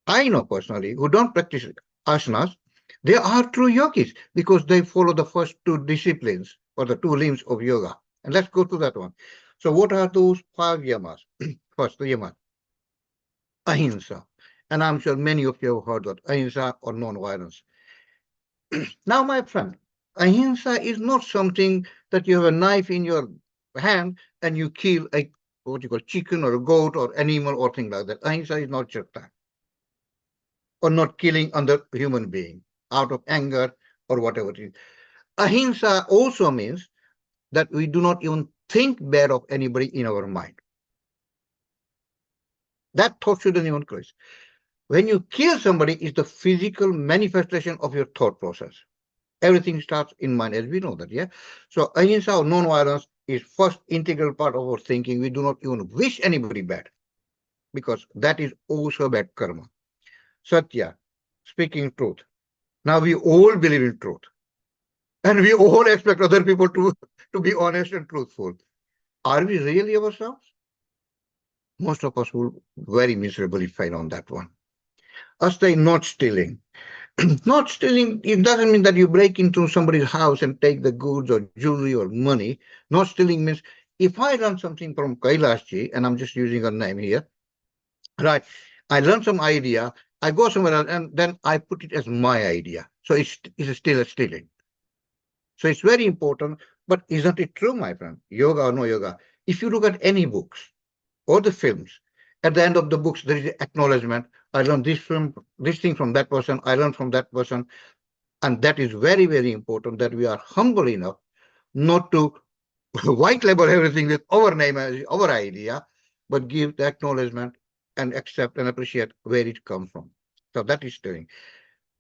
I know personally who don't practice asanas, they are true yogis because they follow the first 2 disciplines or the 2 limbs of yoga. And let's go to that one. So what are those 5 yamas? First, the yama, ahimsa. And I'm sure many of you have heard that, ahimsa or non-violence. Now, my friend, ahimsa is not something that you have a knife in your hand and you kill what you call chicken or a goat or animal or thing like that. Ahimsa is not just that. Or not killing another human being out of anger or whatever it is. Ahimsa also means that we do not even think bad of anybody in our mind. That thought shouldn't even cross. When you kill somebody, it's the physical manifestation of your thought process. Everything starts in mind, as we know that, yeah? So ahimsa or non-violence is first integral part of our thinking. We do not even wish anybody bad, because that is also bad karma. Satya, speaking truth. Now we all believe in truth. And we all expect other people to be honest and truthful. Are we really ourselves? Most of us will very miserably fail on that one. Astay, not stealing. Not stealing, it doesn't mean that you break into somebody's house and take the goods or jewelry or money. Not stealing means if I learn something from Kailashji, and I'm just using her name here, right? I learn some idea, I go somewhere else, and then I put it as my idea. So it's still a stealing. So it's very important But isn't it true, my friend? Yoga or no yoga? If you look at any books or the films, at the end of the books, there is an acknowledgement. I learned this thing from that person. I learned from that person. And that is very, very important that we are humble enough not to white label everything with our name as our idea, but give the acknowledgement and accept and appreciate where it comes from. So that is doing.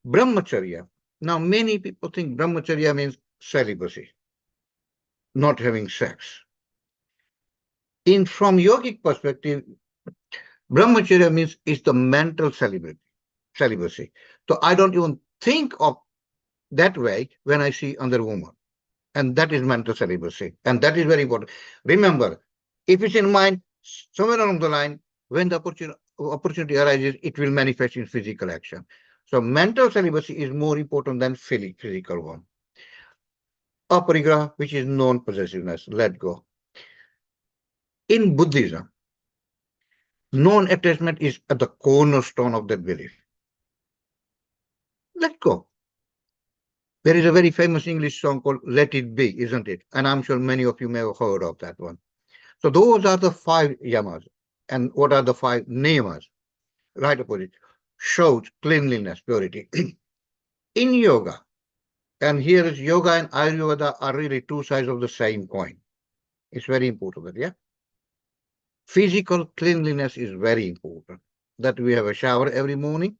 Brahmacharya. Now, many people think brahmacharya means celibacy, not having sex. From yogic perspective, brahmacharya means it's the mental celibacy. So I don't even think of that way when I see another woman. And that is mental celibacy. And that is very important. Remember, if it's in mind, somewhere along the line, when the opportunity arises, it will manifest in physical action. So mental celibacy is more important than physical one. Aparigraha, which is non-possessiveness, let go. In Buddhism, non-attachment is at the cornerstone of that belief. Let go. There is a very famous English song called Let It Be, isn't it? And I'm sure many of you may have heard of that one. So those are the 5 yamas. And what are the 5 niyamas? Right opposite. Shows cleanliness, purity. In yoga, and here is yoga and Ayurveda are really 2 sides of the same coin. It's very important, yeah? Physical cleanliness is very important. That we have a shower every morning.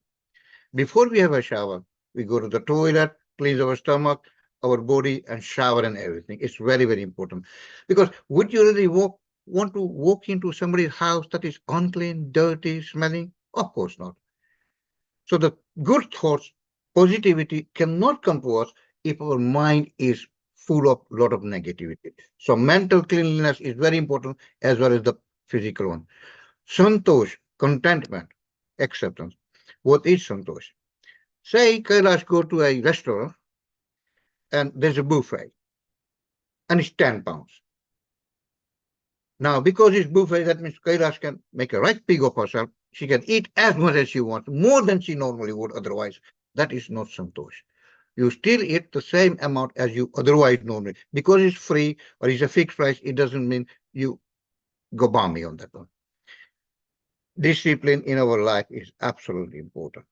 Before we have a shower, we go to the toilet, cleanse our stomach, our body, and shower and everything. It's very, very important. Because would you really want to walk into somebody's house that is unclean, dirty, smelling? Of course not. So the good thoughts, positivity cannot come to us if our mind is full of a lot of negativity. So mental cleanliness is very important as well as the physical one. Santosh, contentment, acceptance. What is santosh? Say Kailash go to a restaurant and there's a buffet and it's 10 pounds. Now, because it's buffet, that means Kailash can make a right pig of herself. She can eat as much as she wants, more than she normally would otherwise. That is not santosh. You still eat the same amount as you otherwise normally. Because it's free or it's a fixed price, it doesn't mean you go balmy on that one. Discipline in our life is absolutely important.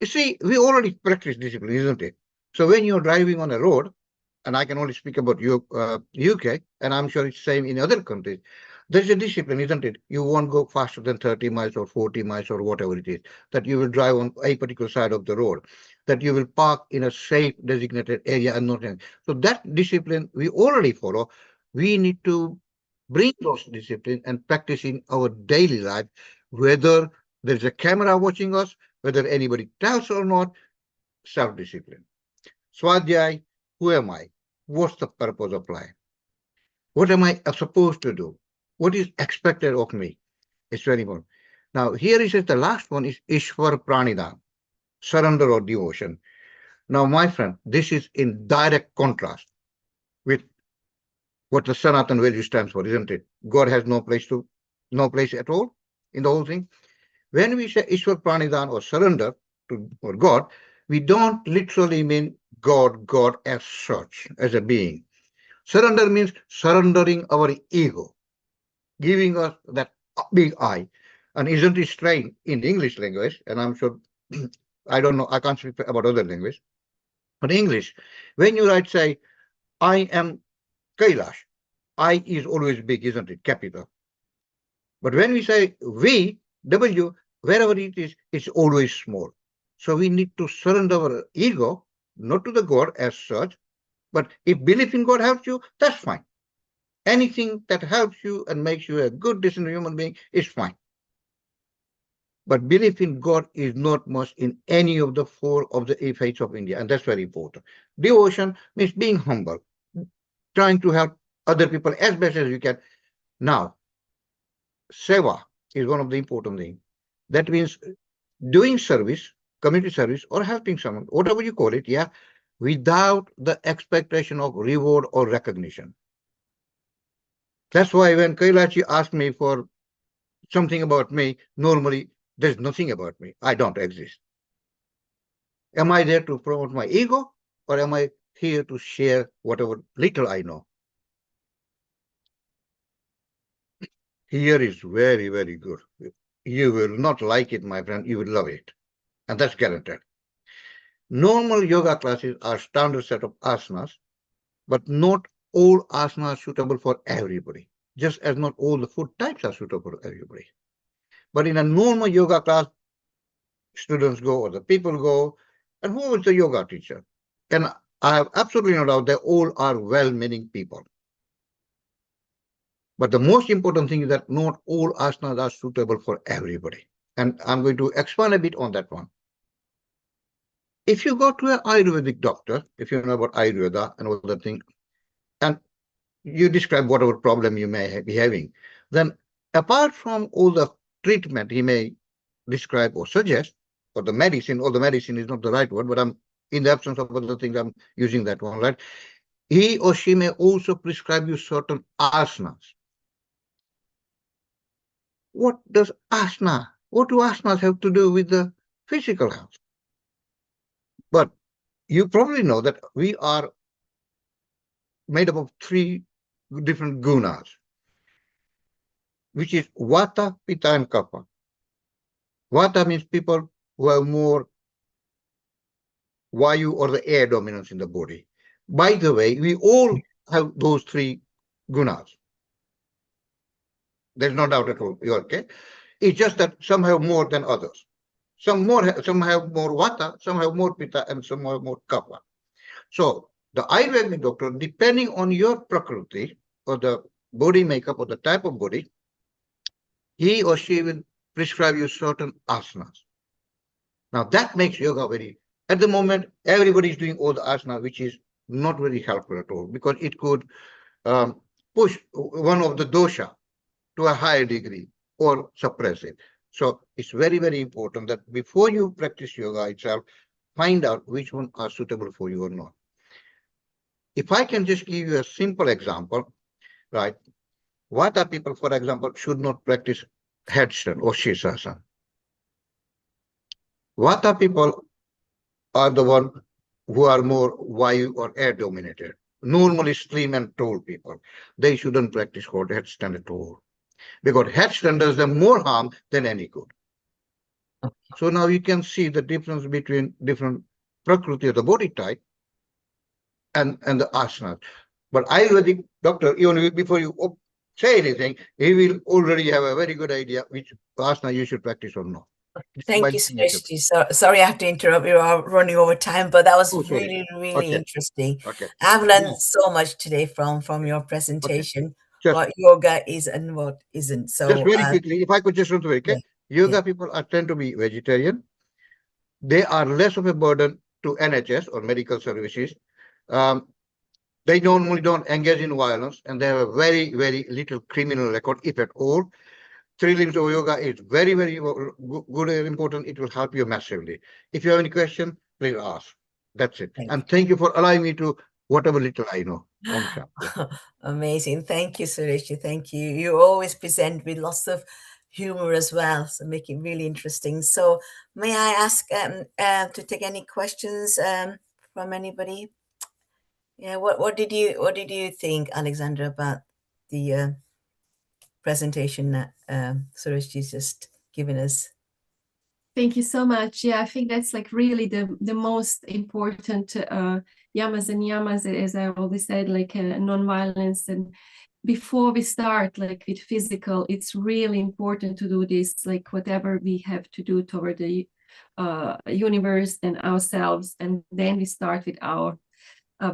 You see, we already practice discipline, isn't it? So when you're driving on a road, and I can only speak about UK, and I'm sure it's same in other countries, there's a discipline, isn't it? You won't go faster than 30 miles or 40 miles or whatever it is, that you will drive on a particular side of the road, that you will park in a safe designated area and not. So that discipline we already follow. We need to bring those discipline and practice in our daily life, whether there's a camera watching us, whether anybody tells or not, self-discipline. Swadhyay, who am I? What's the purpose of life? What am I supposed to do? What is expected of me? It's very important. Now, here is the last one is Ishwar Pranidhan, surrender or devotion. Now, my friend, this is in direct contrast with what the Sanatan value stands for, isn't it? God has no place at all in the whole thing. When we say Ishwar Pranidhan or surrender to or God, we don't literally mean God as such, as a being. Surrender means surrendering our ego, giving us that big I. And isn't it strange in the English language? And I'm sure, I don't know, I can't speak about other language. But English, when you write, say, I am Kailash, I is always big, isn't it? Capital. But when we say we, W, wherever it is, it's always small. So we need to surrender our ego, not to the God as such, but if belief in God helps you, that's fine. Anything that helps you and makes you a good, decent human being is fine. But belief in God is not much in any of the 4 of the faiths of India, and that's very important. Devotion means being humble, trying to help other people as best as you can. Now, seva is one of the important things. That means doing service, community service, or helping someone, whatever you call it, yeah, without the expectation of reward or recognition. That's why when Kailachi asked me for something about me, normally there's nothing about me. I don't exist. Am I there to promote my ego, or am I here to share whatever little I know? Here is very, very good. You will not like it, my friend. You will love it. And that's guaranteed. Normal yoga classes are standard set of asanas, but not all asanas are suitable for everybody, just as not all the food types are suitable for everybody. But in a normal yoga class, students go or the people go, and who is the yoga teacher? And I have absolutely no doubt they all are well-meaning people. But the most important thing is that not all asanas are suitable for everybody. And I'm going to expand a bit on that one. If you go to an Ayurvedic doctor, if you know about Ayurveda and all that thing, and you describe whatever problem you may be having, then apart from all the treatment he may describe or suggest, or the medicine is not the right word, but I'm in the absence of other things, I'm using that one, right? He or she may also prescribe you certain asanas. What do asanas have to do with the physical health? But you probably know that we are made up of 3 different gunas, which is Vata, Pitta, and Kapha. Vata means people who have more Vayu or the air dominance in the body. By the way, we all have those 3 gunas. There's no doubt at all. Okay? It's just that some have more than others. Some have more Vata, some have more Pitta, and some have more Kapha. So the Ayurvedic doctor, depending on your prakriti or the body makeup or the type of body, he or she will prescribe you certain asanas. Now that makes yoga at the moment, everybody is doing all the asanas, which is not very helpful at all, because it could push one of the dosha to a higher degree or suppress it. So it's very, very important that before you practice yoga itself, find out which one are suitable for you or not. If I can just give you a simple example, right? Vata people, for example, should not practice headstand or Shirsasana. Vata people are the one who are more Vayu or air dominated. Normally slim and tall people, they shouldn't practice headstand at all, because headstand does them more harm than any good. So now you can see the difference between different prakriti of the body type and the asanas. But Ayurvedic doctor, even before you say anything, he will already have a very good idea which asana you should practice or not. Thank you, Sureshji. Sorry I have to interrupt. We are running over time, but that was really, really interesting. I've learned so much today from your presentation, what yoga is and what isn't. So just very quickly, if I could just run through it, okay? Yoga people tend to be vegetarian. They are less of a burden to NHS or medical services. They normally don't engage in violence, and they have a very, very little criminal record, if at all. 3 limbs of yoga is very, very good and important. It will help you massively. If you have any question, please ask. That's it. And thank you for allowing me to whatever little I know. Amazing. Thank you, Sureshji. Thank you. You always present with lots of humor as well, so make it really interesting. So may I ask to take any questions from anybody? Yeah, what did you think, Alexandra, about the presentation that Sureshji's just given us? Thank you so much. Yeah, I think that's like really the most important yamas and yamas, as I always said, like non-violence. And before we start like with physical, it's really important to do this, like whatever we have to do toward the universe and ourselves. And then we start with our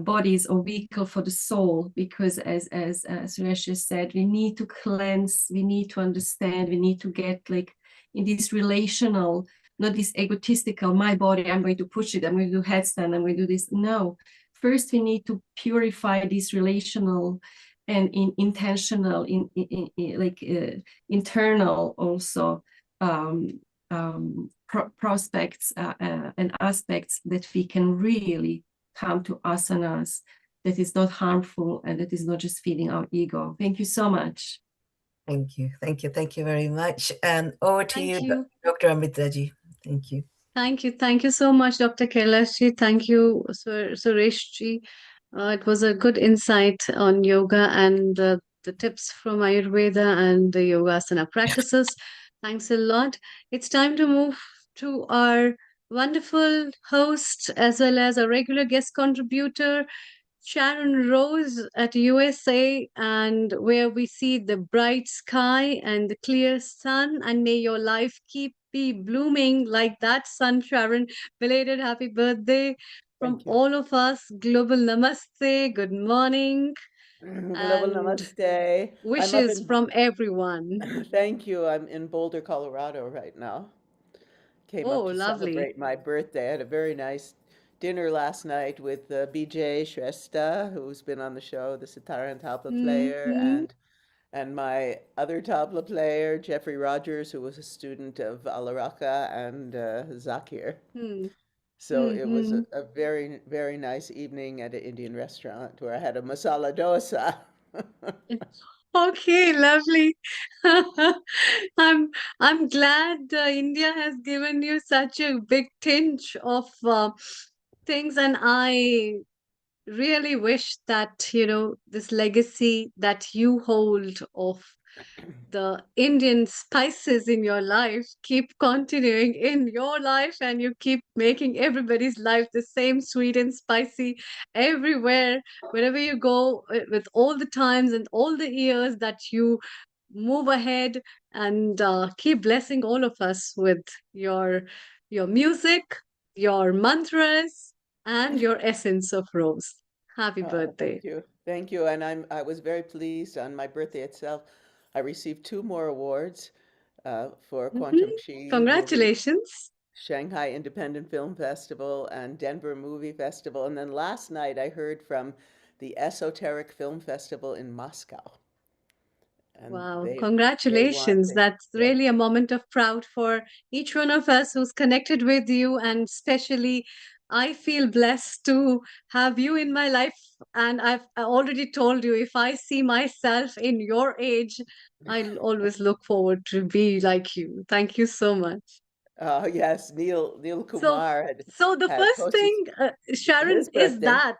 bodies or vehicle for the soul, because as Suresh said, we need to cleanse, we need to understand, we need to get like in this relational, not this egotistical, my body, I'm going to push it, I'm going to do headstand, I'm going to do this. No, first we need to purify this relational and intentional, internal also prospects and aspects that we can really come to asanas that is not harmful and that is not just feeding our ego. Thank you so much. Thank you. Thank you. Thank you very much. And over to you, Dr. Amritaji. Thank you. Thank you. Thank you so much, Dr. Kailashji. Thank you, Sureshji. It was a good insight on yoga and the tips from Ayurveda and the Yogasana practices. Thanks a lot. It's time to move to our wonderful host as well as a regular guest contributor, Sharon Rose at USA, and where we see the bright sky and the clear sun, and may your life keep be blooming like that sun, Sharon. Belated happy birthday from all of us. Global namaste, good morning, Global and namaste. I'm up wishes in, from everyone. thank you. I'm in Boulder, Colorado right now. Came Oh, up to lovely. celebrate my birthday. I had a very nice dinner last night with BJ Shrestha, who's been on the show, the sitar and tabla player, Mm-hmm. and my other tabla player, Jeffrey Rogers, who was a student of Alaraka and Zakir. Hmm. So it was Mm-hmm. a very, very nice evening at an Indian restaurant where I had a masala dosa. Okay, lovely. I'm I'm glad India has given you such a big tinge of things, and I really wish that, this legacy that you hold of the Indian spices in your life keep continuing in your life, and you keep making everybody's life the same sweet and spicy everywhere, wherever you go, with all the times and all the years that you move ahead, and keep blessing all of us with your your music, your mantras, and your essence of rose. Happy birthday. Thank you. Thank you. And I was very pleased on my birthday itself. I received two more awards for Quantum Mhm. Chi movie, Congratulations. Shanghai Independent Film Festival, and Denver Movie Festival. And then last night I heard from the Esoteric Film Festival in Moscow. And Wow, they congratulations. wanted, That's yeah. really a moment of proud for each one of us who's connected with you. And especially, I feel blessed to have you in my life. And I already told you, if I see myself in your age, I'll always look forward to be like you. Thank you so much. Yes, Neil So, Kumar so the had first posted thing, Sharon, his is birthday. that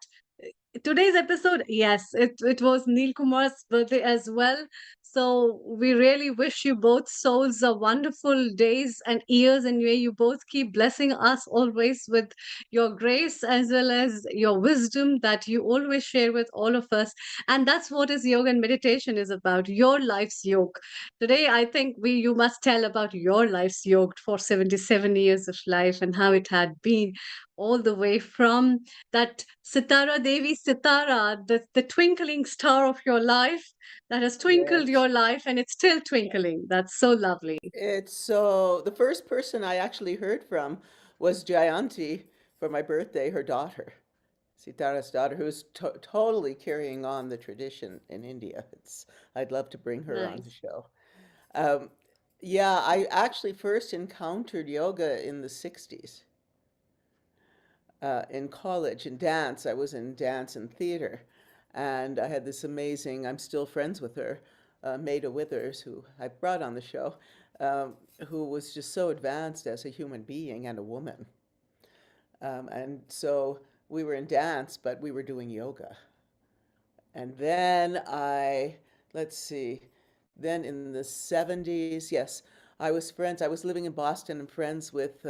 today's episode, yes, it was Neil Kumar's birthday as well. So we really wish you both souls a wonderful days and years, and may you both keep blessing us always with your grace as well as your wisdom that you always share with all of us. And that's what is yoga and meditation is about, your life's yoga. Today, I think you must tell about your life's yoga for 77 years of life and how it had been all the way from that Sitara Devi Sitara, the twinkling star of your life that has twinkled Yes. your life and it's still twinkling. That's so lovely. It's so the first person I actually heard from was Jayanti for my birthday, her daughter, Sitara's daughter, who's totally carrying on the tradition in India. I'd love to bring her on the Nice. show. Um, yeah, I actually first encountered yoga in the 60s in college in dance. I was in dance and theater, and I had this amazing, I'm still friends with her, Maida Withers, who I brought on the show, who was just so advanced as a human being and a woman. And so we were in dance, but we were doing yoga. And then let's see, then in the 70s, yes, I was living in Boston and friends with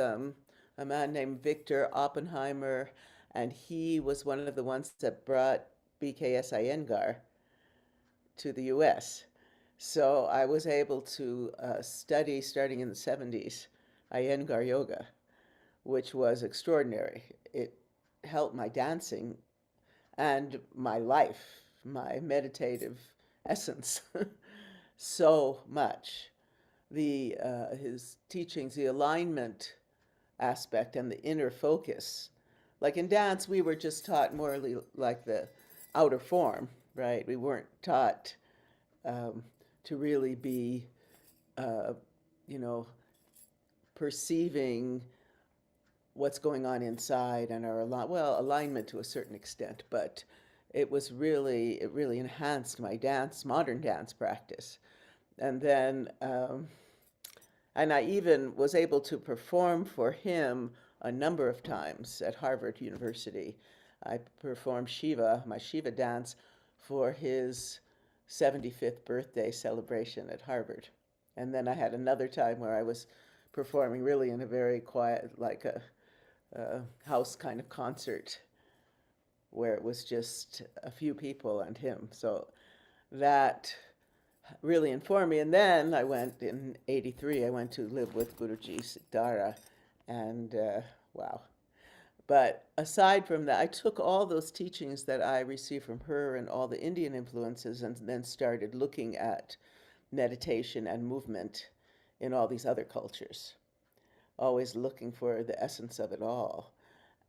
a man named Victor Oppenheimer, and he was one of the ones that brought BKS Iyengar to the US. So I was able to study starting in the 70s Iyengar yoga, which was extraordinary. It helped my dancing and my life, my meditative essence, so much. His teachings, the alignment aspect and the inner focus. Like in dance, we were just taught morally like the outer form, right? We weren't taught um, to really be, uh, you know, perceiving what's going on inside and our alignment to a certain extent, but it really enhanced my modern dance practice. And then and I even was able to perform for him a number of times at Harvard University. I performed my Shiva dance for his 75th birthday celebration at Harvard. And then I had another time where I was performing really in a very quiet, like a house kind of concert where it was just a few people and him. So that really informed me. And then I went in '83, I went to live with Guruji Siddhara, and wow. But aside from that, I took all those teachings that I received from her and all the Indian influences and then started looking at meditation and movement in all these other cultures, always looking for the essence of it all.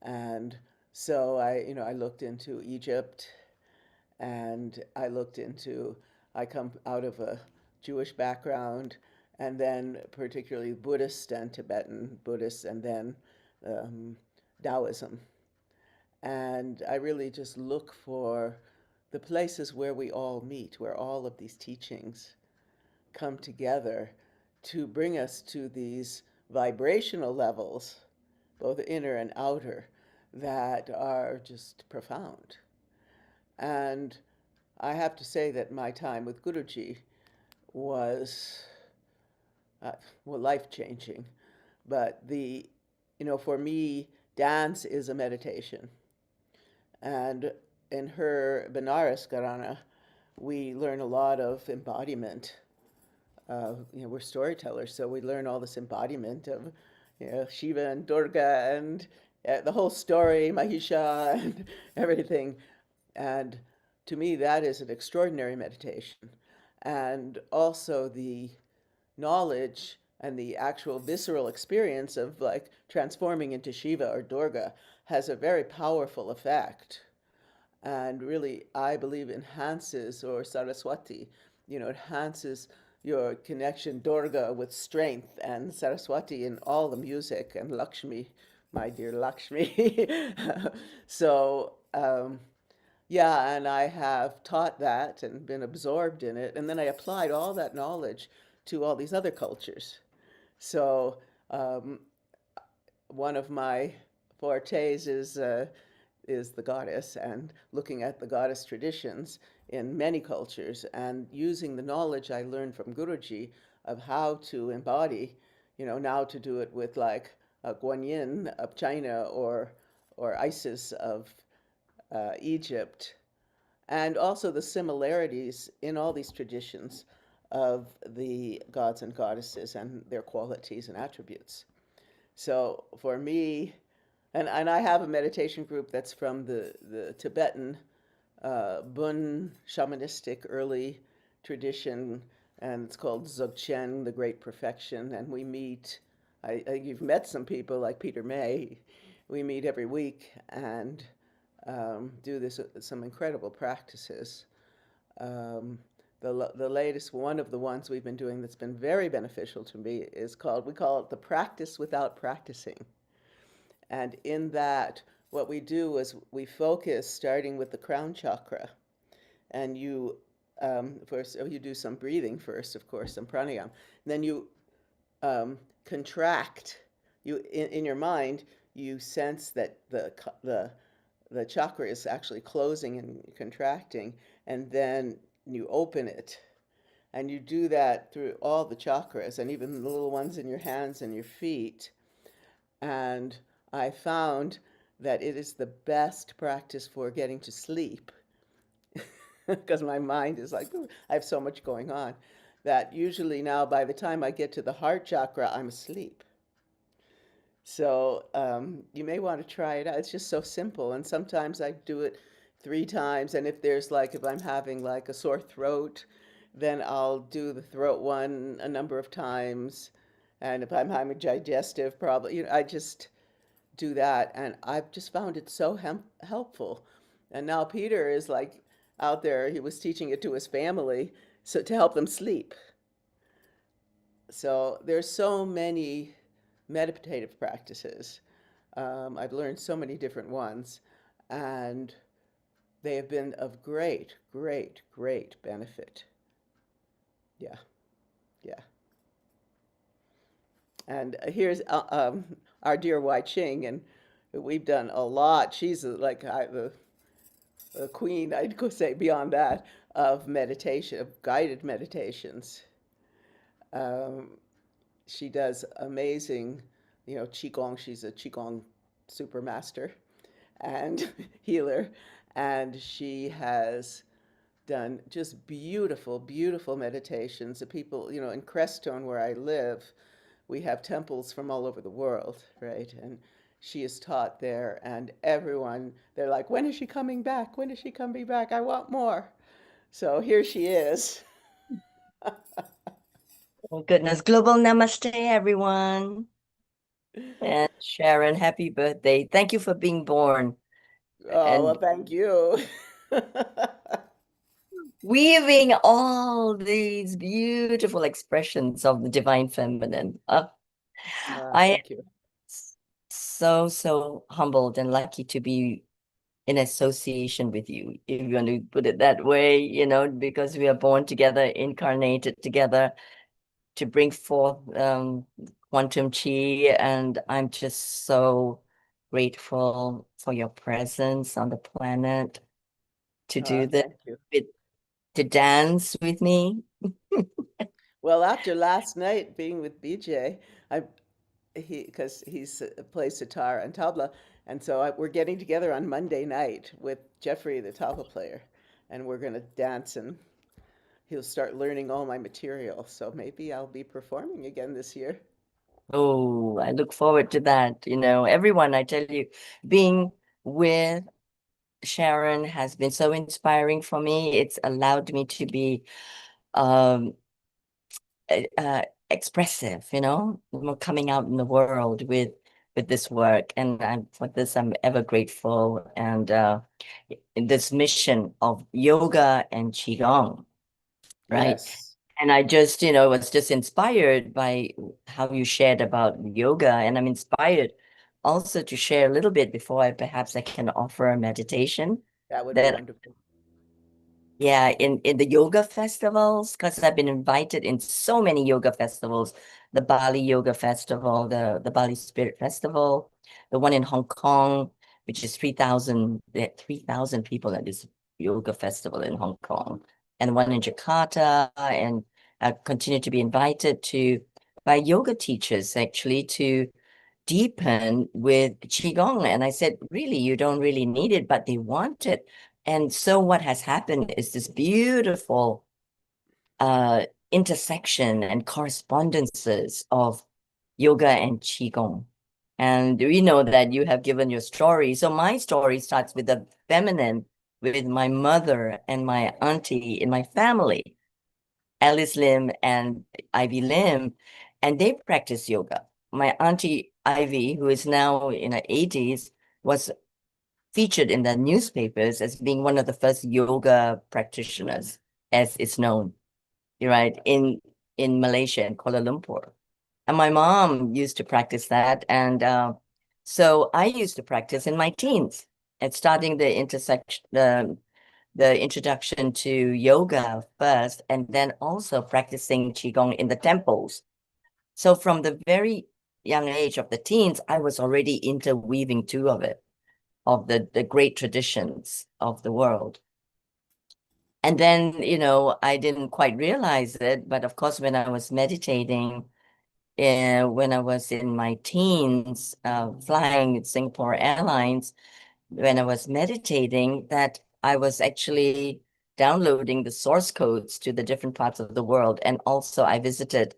And so I looked into Egypt, and I come out of a Jewish background, and then particularly Buddhist and Tibetan Buddhist, and then Taoism. And I really just look for the places where we all meet, where all of these teachings come together to bring us to these vibrational levels, both inner and outer, that are just profound. And I have to say that my time with Guruji was life-changing. But for me, dance is a meditation. And in her Benares Gharana, we learn a lot of embodiment. We're storytellers, so we learn all this embodiment of Shiva and Durga and the whole story, Mahisha and everything. And to me, that is an extraordinary meditation. And also the knowledge and the actual visceral experience of like transforming into Shiva or Durga has a very powerful effect, and really, I believe, enhances, or Saraswati, enhances your connection, Durga with strength, and Saraswati in all the music, and Lakshmi, my dear Lakshmi. So yeah, and I have taught that and been absorbed in it, and then I applied all that knowledge to all these other cultures. So one of my fortes is the goddess, and looking at the goddess traditions in many cultures, and using the knowledge I learned from Guruji of how to embody, now to do it with like Guan Yin of China or Isis of Egypt, and also the similarities in all these traditions of the gods and goddesses and their qualities and attributes. So for me, and I have a meditation group that's from the Tibetan Bun shamanistic early tradition, and it's called Dzogchen, the Great Perfection, and we meet, you've met some people like Peter May, we meet every week and do some incredible practices. The latest one of the ones we've been doing that's been very beneficial to me is we call it the practice without practicing. And in that, what we do is we focus starting with the crown chakra, and you you do some breathing first, of course, some pranayama. Then you contract. In your mind, you sense that the chakra is actually closing and contracting, and then you open it. And you do that through all the chakras, and even the little ones in your hands and your feet. And I found that it is the best practice for getting to sleep, because my mind is like, I have so much going on, that usually now by the time I get to the heart chakra, I'm asleep. So you may want to try it out. It's just so simple. And sometimes I do it 3 times. And if I'm having like a sore throat, then I'll do the throat one a number of times. And if I'm having a digestive problem, I just do that. And I've just found it so helpful. And now Peter is like out there, he was teaching it to his family so to help them sleep. So there's so many meditative practices. I've learned so many different ones, and they have been of great, great, great benefit. Yeah, yeah. And here's our dear Wai Ching, and we've done a lot. She's like the queen, I'd go say beyond that, of meditation, of guided meditations. Um, she does amazing, qigong. She's a qigong super master and healer, and she has done just beautiful, beautiful meditations. The people, in Crestone where I live, we have temples from all over the world, right? And she is taught there, and everyone, they're like, when is she coming back? When is she coming back? I want more. So here she is. Oh, goodness. Global namaste, everyone. And Sharon, happy birthday. Thank you for being born. Oh, well, And thank you. weaving all these beautiful expressions of the divine feminine. I am Thank you. so humbled and lucky to be in association with you, if you want to put it that way, because we are born together, incarnated together to bring forth quantum chi. And I'm just so grateful for your presence on the planet to do this, Thank you. to dance with me. Well, after last night being with BJ, because he's plays sitar and tabla, and so we're getting together on Monday night with Jeffrey, the tabla player, and we're going to dance, and he'll start learning all my material. So maybe I'll be performing again this year. Oh, I look forward to that. Everyone, I tell you, being with Sharon has been so inspiring for me. It's allowed me to be um, expressive, coming out in the world with this work. And for this, I'm ever grateful. And in this mission of yoga and qigong, right? Yes. And I just, was just inspired by how you shared about yoga, and I'm inspired also to share a little bit before I can offer a meditation That would be that, wonderful. yeah, in the yoga festivals, because I've been invited in so many yoga festivals, the Bali Yoga Festival, the Bali Spirit Festival, the one in Hong Kong, which is 3,000 people at this yoga festival in Hong Kong, and one in Jakarta, and I continue to be invited by yoga teachers actually to deepen with Qigong. And I said, really, you don't really need it, but they want it. And so what has happened is this beautiful intersection and correspondences of yoga and Qigong. And we know that you have given your story. So my story starts with the feminine, with my mother and my auntie in my family, Alice Lim and Ivy Lim, and they practice yoga. My auntie Ivy, who is now in her 80s, was featured in the newspapers as being one of the first yoga practitioners, as it's known, right, in Malaysia and Kuala Lumpur. And my mom used to practice that. And so I used to practice in my teens and starting the introduction to yoga first, and then also practicing Qigong in the temples. So from the very young age of the teens, I was already interweaving two of it, of the great traditions of the world. And then, I didn't quite realize it, but of course, when I was meditating, when I was in my teens, flying Singapore Airlines, when I was meditating, that I was actually downloading the source codes to the different parts of the world. And also I visited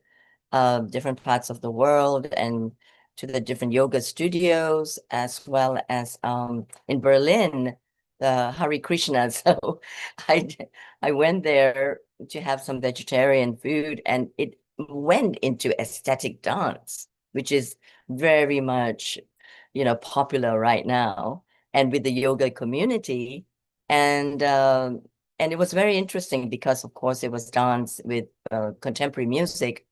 different parts of the world and to the different yoga studios, as well as in Berlin, the Hare Krishna. So I went there to have some vegetarian food, and it went into ecstatic dance, which is very much, popular right now, and with the yoga community. And it was very interesting because, of course, it was dance with contemporary music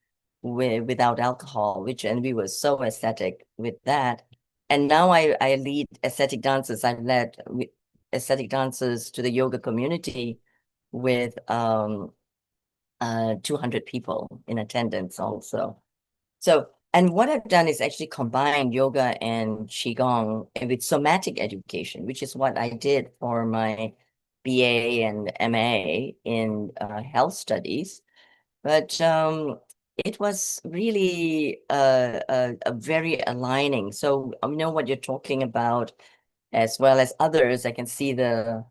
without alcohol, and we were so aesthetic with that. And now I lead aesthetic dances. I've led aesthetic dances to the yoga community with 200 people in attendance also. So, and what I've done is actually combine yoga and Qigong with somatic education, which is what I did for my BA and MA in health studies, but it was really a very aligning. So I know what you're talking about, as well as others. I can see the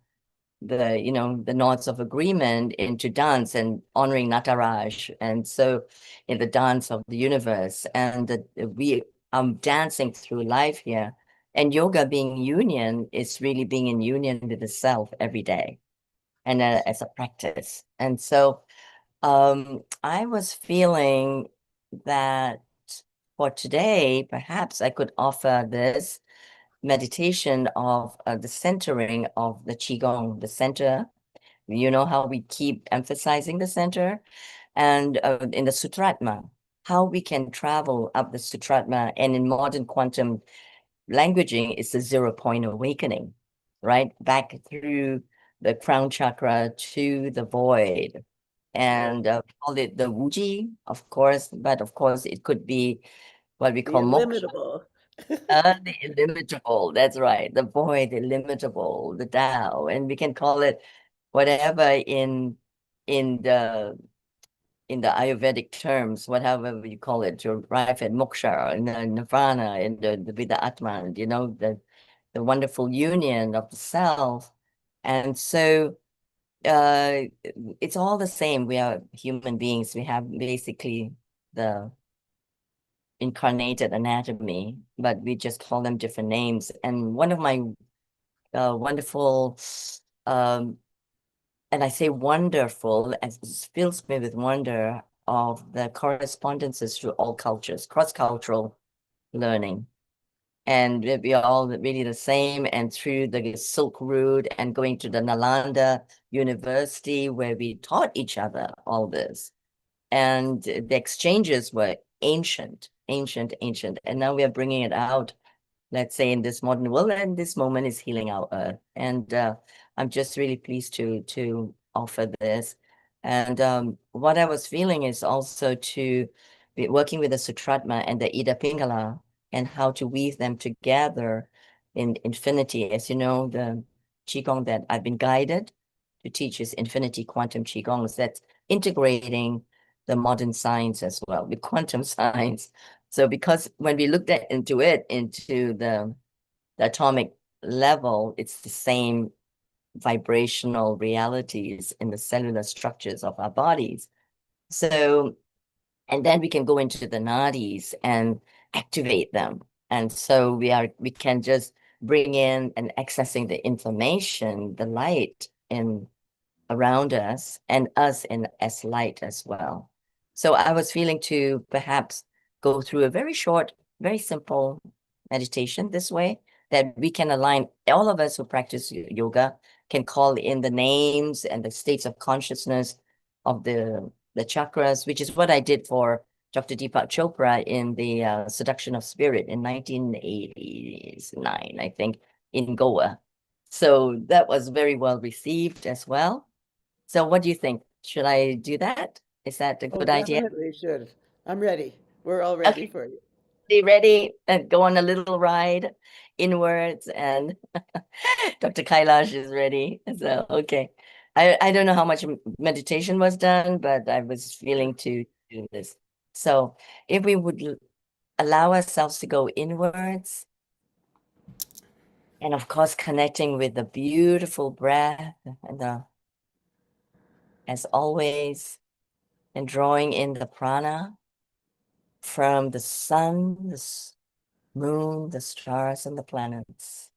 the nods of agreement into dance and honoring Nataraj, and so in the dance of the universe, and we dancing through life here. And yoga being union is really being in union with the self every day, and as a practice. And so I was feeling that for today, perhaps I could offer this meditation of the centering of the Qigong, the center. You know how we keep emphasizing the center, and in the Sutratma, how we can travel up the Sutratma, and in modern quantum languaging, it's the 0 point awakening, right? Back through the crown chakra to the void. And call it the Wuji, of course, but of course it could be what we The call moksha. illimitable. The illimitable, that's right. The void, the illimitable, the Tao. And we can call it whatever in the Ayurvedic terms, whatever you call it, to arrive at moksha, in the nirvana, in the Vida Atman, the wonderful union of the self. And so it's all the same. We are human beings. We have basically the incarnated anatomy, but we just call them different names. And one of my wonderful, and I say wonderful, as it fills me with wonder of the correspondences through all cultures, cross-cultural learning. And we are all really the same, and through the Silk Route and going to the Nalanda University, where we taught each other all this. And the exchanges were ancient, ancient, ancient. And now we are bringing it out, let's say, in this modern world, and this moment is healing our earth. And I'm just really pleased to offer this. And what I was feeling is also to be working with the Sutratma and the Ida Pingala, and how to weave them together in infinity. As you know, the Qigong that I've been guided to teach is Infinity Quantum Qigong. That's integrating the modern science as well with quantum science. So because when we looked into the atomic level, it's the same vibrational realities in the cellular structures of our bodies. So, and then we can go into the nadis and activate them. And so we can just bring in and accessing the information, the light in around us, and us in as light as well. So I was feeling to perhaps go through a very short, very simple meditation this way, that we can align. All of us who practice yoga can call in the names and the states of consciousness of the chakras, which is what I did for Dr. Deepak Chopra in the Seduction of Spirit in 1989, I think, in Goa. So that was very well received as well. So what do you think? Should I do that? Is that a good idea? Definitely should. I'm ready. We're all ready Okay. for you. Be ready and go on a little ride inwards, and Dr. Kailash is ready. So, okay. I don't know how much meditation was done, but I was feeling to do this. So if we would allow ourselves to go inwards, and of course, connecting with the beautiful breath and as always, and drawing in the prana from the sun, the moon, the stars, and the planets.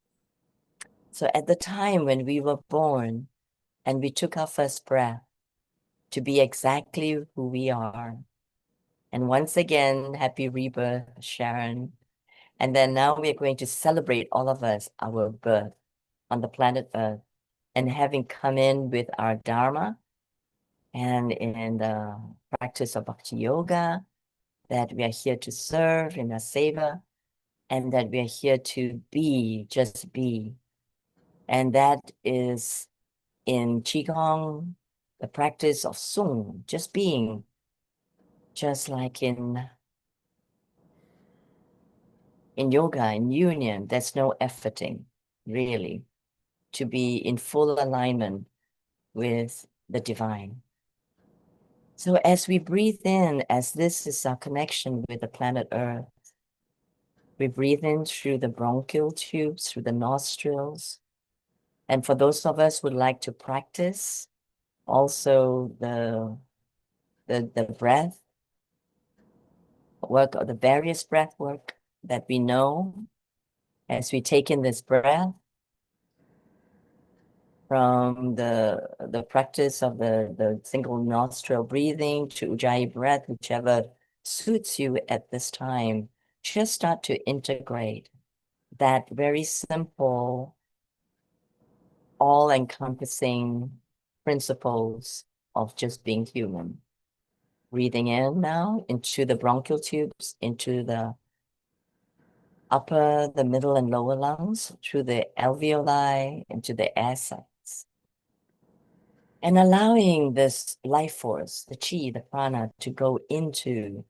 So at the time when we were born and we took our first breath to be exactly who we are. And once again, happy rebirth, Sharon. And then now we're going to celebrate all of us, our birth on the planet Earth, and having come in with our Dharma and in the practice of Bhakti Yoga, that we are here to serve in a seva, and that we are here to be, just be. And that is in Qigong, the practice of Sung, just being, just like in yoga, in union, there's no efforting, really. to be in full alignment with the divine. So as we breathe in, as this is our connection with the planet Earth, we breathe in through the bronchial tubes, through the nostrils. And for those of us who would like to practice also the breath work, or the various breath work that we know, as we take in this breath from the practice of the single nostril breathing to Ujjayi breath, whichever suits you at this time, just start to integrate that very simple, all-encompassing principles of just being human. Breathing in now into the bronchial tubes, into the upper, the middle, and lower lungs, through the alveoli, into the air sacs. And allowing this life force, the chi, the prana, to go into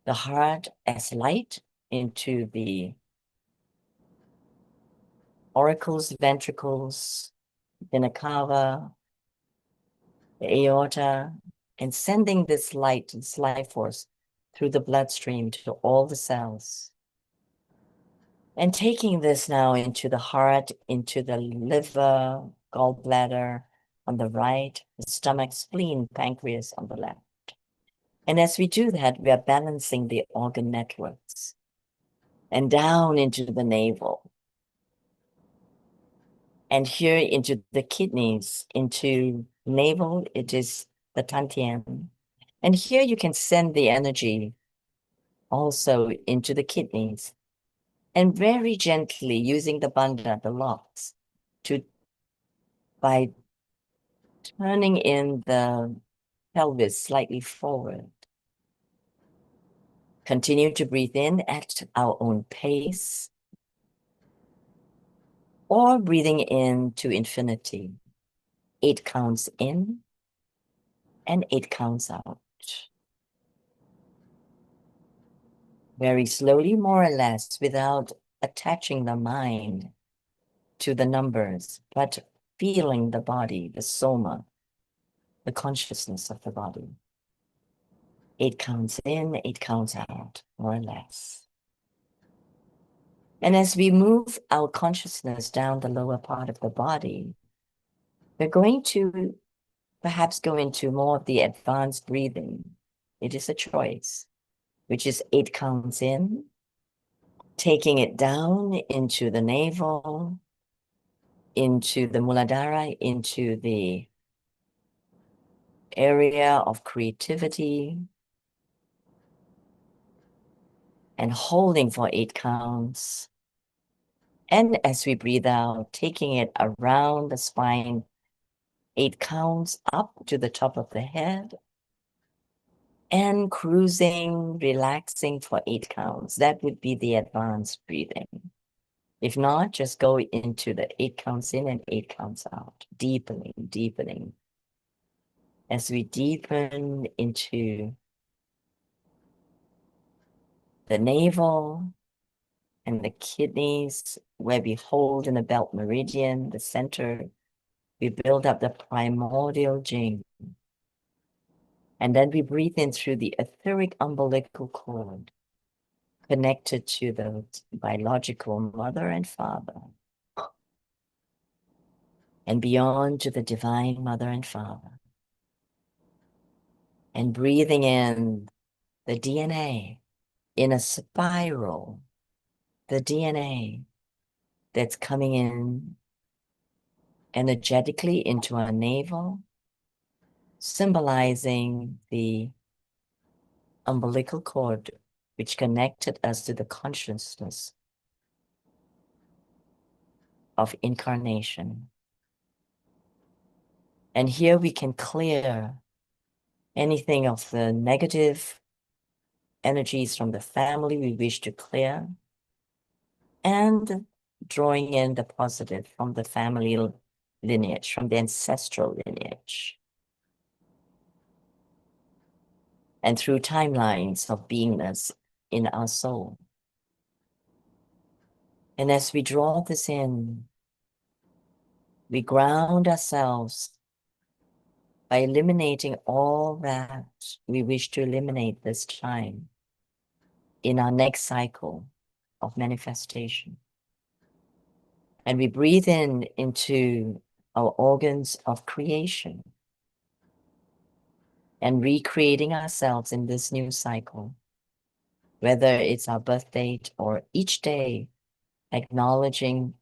the heart as light, into the auricles, ventricles, vena cava, the aorta, and sending this light, this life force, through the bloodstream to all the cells. And taking this now into the heart, into the liver, gallbladder on the right, the stomach, spleen, pancreas on the left. And as we do that, we are balancing the organ networks. And down into the navel. And here into the kidneys, into navel, it is the Tantien. And here you can send the energy also into the kidneys. And very gently using the bandha, the locks, by turning in the pelvis slightly forward. Continue to breathe in at our own pace, or breathing in to infinity. 8 counts in and 8 counts out. Very slowly, more or less, without attaching the mind to the numbers, but feeling the body, the soma, the consciousness of the body. 8 counts in, 8 counts out, more or less. And as we move our consciousness down the lower part of the body, we're going to perhaps go into more of the advanced breathing. It is a choice, which is 8 counts in, taking it down into the navel, into the Muladhara, into the area of creativity, and holding for 8 counts. And as we breathe out, taking it around the spine, 8 counts up to the top of the head, and cruising, relaxing for 8 counts. That would be the advanced breathing. If not, just go into the 8 counts in and 8 counts out, deepening, deepening. As we deepen into the navel and the kidneys, where we hold in the belt meridian, the center, we build up the primordial jing. And then we breathe in through the etheric umbilical cord, connected to the biological mother and father, and beyond to the divine mother and father. And breathing in the DNA in a spiral, the DNA that's coming in energetically into our navel, symbolizing the umbilical cord which connected us to the consciousness of incarnation. And here we can clear anything of the negative energies from the family we wish to clear, and drawing in the positive from the family lineage, from the ancestral lineage. And through timelines of beingness in our soul. And as we draw this in, we ground ourselves by eliminating all that we wish to eliminate this time in our next cycle of manifestation. And we breathe in into our organs of creation and recreating ourselves in this new cycle, whether it's our birth date or each day, acknowledging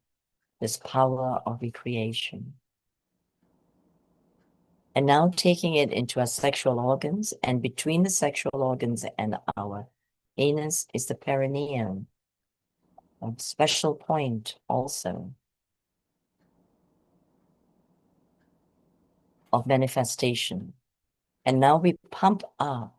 this power of recreation. And now taking it into our sexual organs, and between the sexual organs and our anus is the perineum, a special point also of manifestation. And now we pump up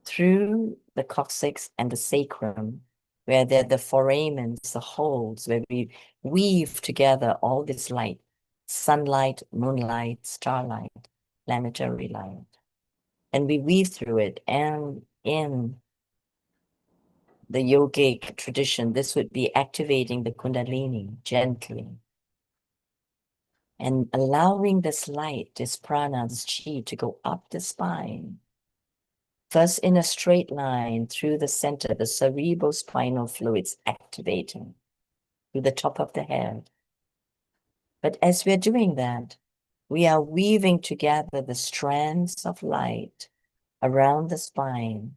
through the coccyx and the sacrum, where they're the foramens, the holes, where we weave together all this light, sunlight, moonlight, starlight, planetary light. And we weave through it. And in the yogic tradition, this would be activating the kundalini gently and allowing this light, this prana, this chi to go up the spine. First in a straight line through the center, the cerebrospinal fluids activating to the top of the head. But as we're doing that, we are weaving together the strands of light around the spine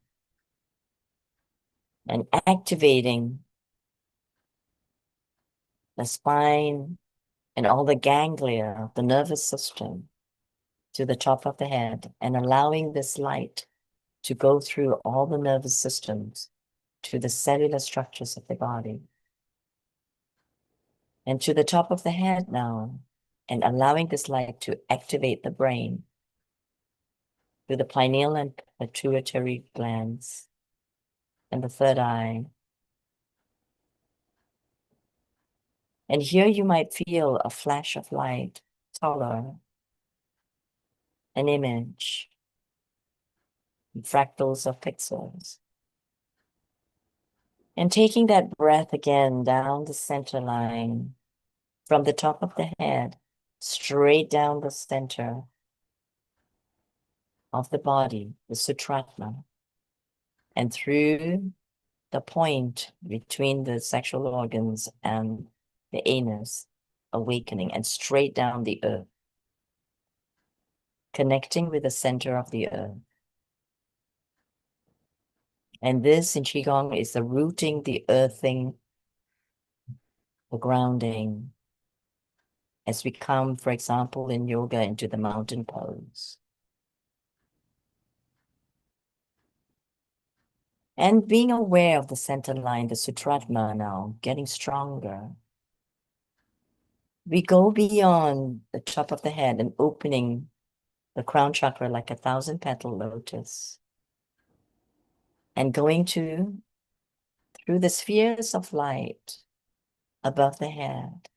and activating the spine and all the ganglia of the nervous system to the top of the head, and allowing this light to go through all the nervous systems to the cellular structures of the body and to the top of the head now, and allowing this light to activate the brain through the pineal and pituitary glands and the third eye. And here you might feel a flash of light, color, an image, fractals of pixels. And taking that breath again down the center line, from the top of the head, straight down the center of the body, the Sutratma, and through the point between the sexual organs and the anus, awakening, and straight down the earth, connecting with the center of the earth. And this in Qigong is the rooting, the earthing, the grounding, as we come, for example, in yoga into the mountain pose. And being aware of the center line, the Sutratma now, getting stronger. We go beyond the top of the head and opening the crown chakra like a 1,000-petal lotus. And going through the spheres of light above the head,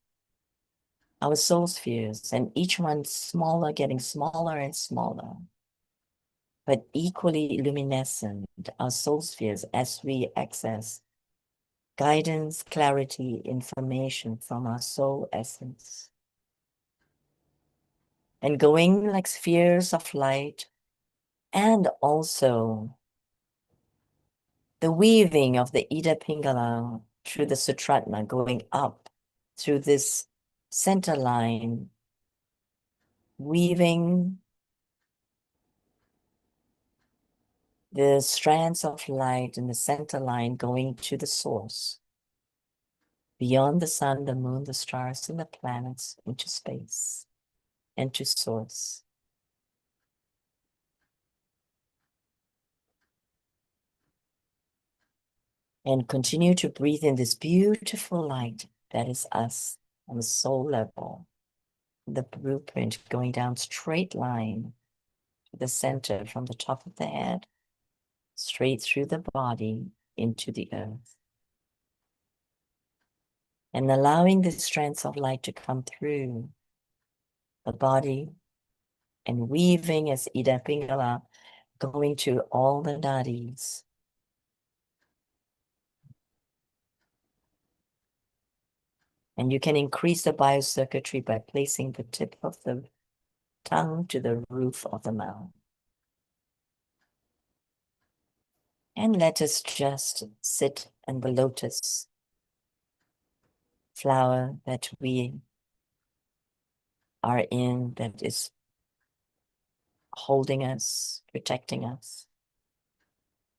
our soul spheres, and each one smaller, getting smaller and smaller, but equally luminescent, our soul spheres, as we access guidance, clarity, information from our soul essence. And going like spheres of light, and also the weaving of the Ida Pingala through the Sutratma, going up through this center line, weaving the strands of light in the center line, going to the source, beyond the sun, the moon, the stars, and the planets, into space and to source. And continue to breathe in this beautiful light that is us on the soul level. The blueprint going down straight line to the center from the top of the head, straight through the body into the earth. And allowing the strands of light to come through the body and weaving as Ida Pingala, going to all the nadis. And you can increase the biocircuitry by placing the tip of the tongue to the roof of the mouth. And let us just sit in the lotus flower that we are in, that is holding us, protecting us,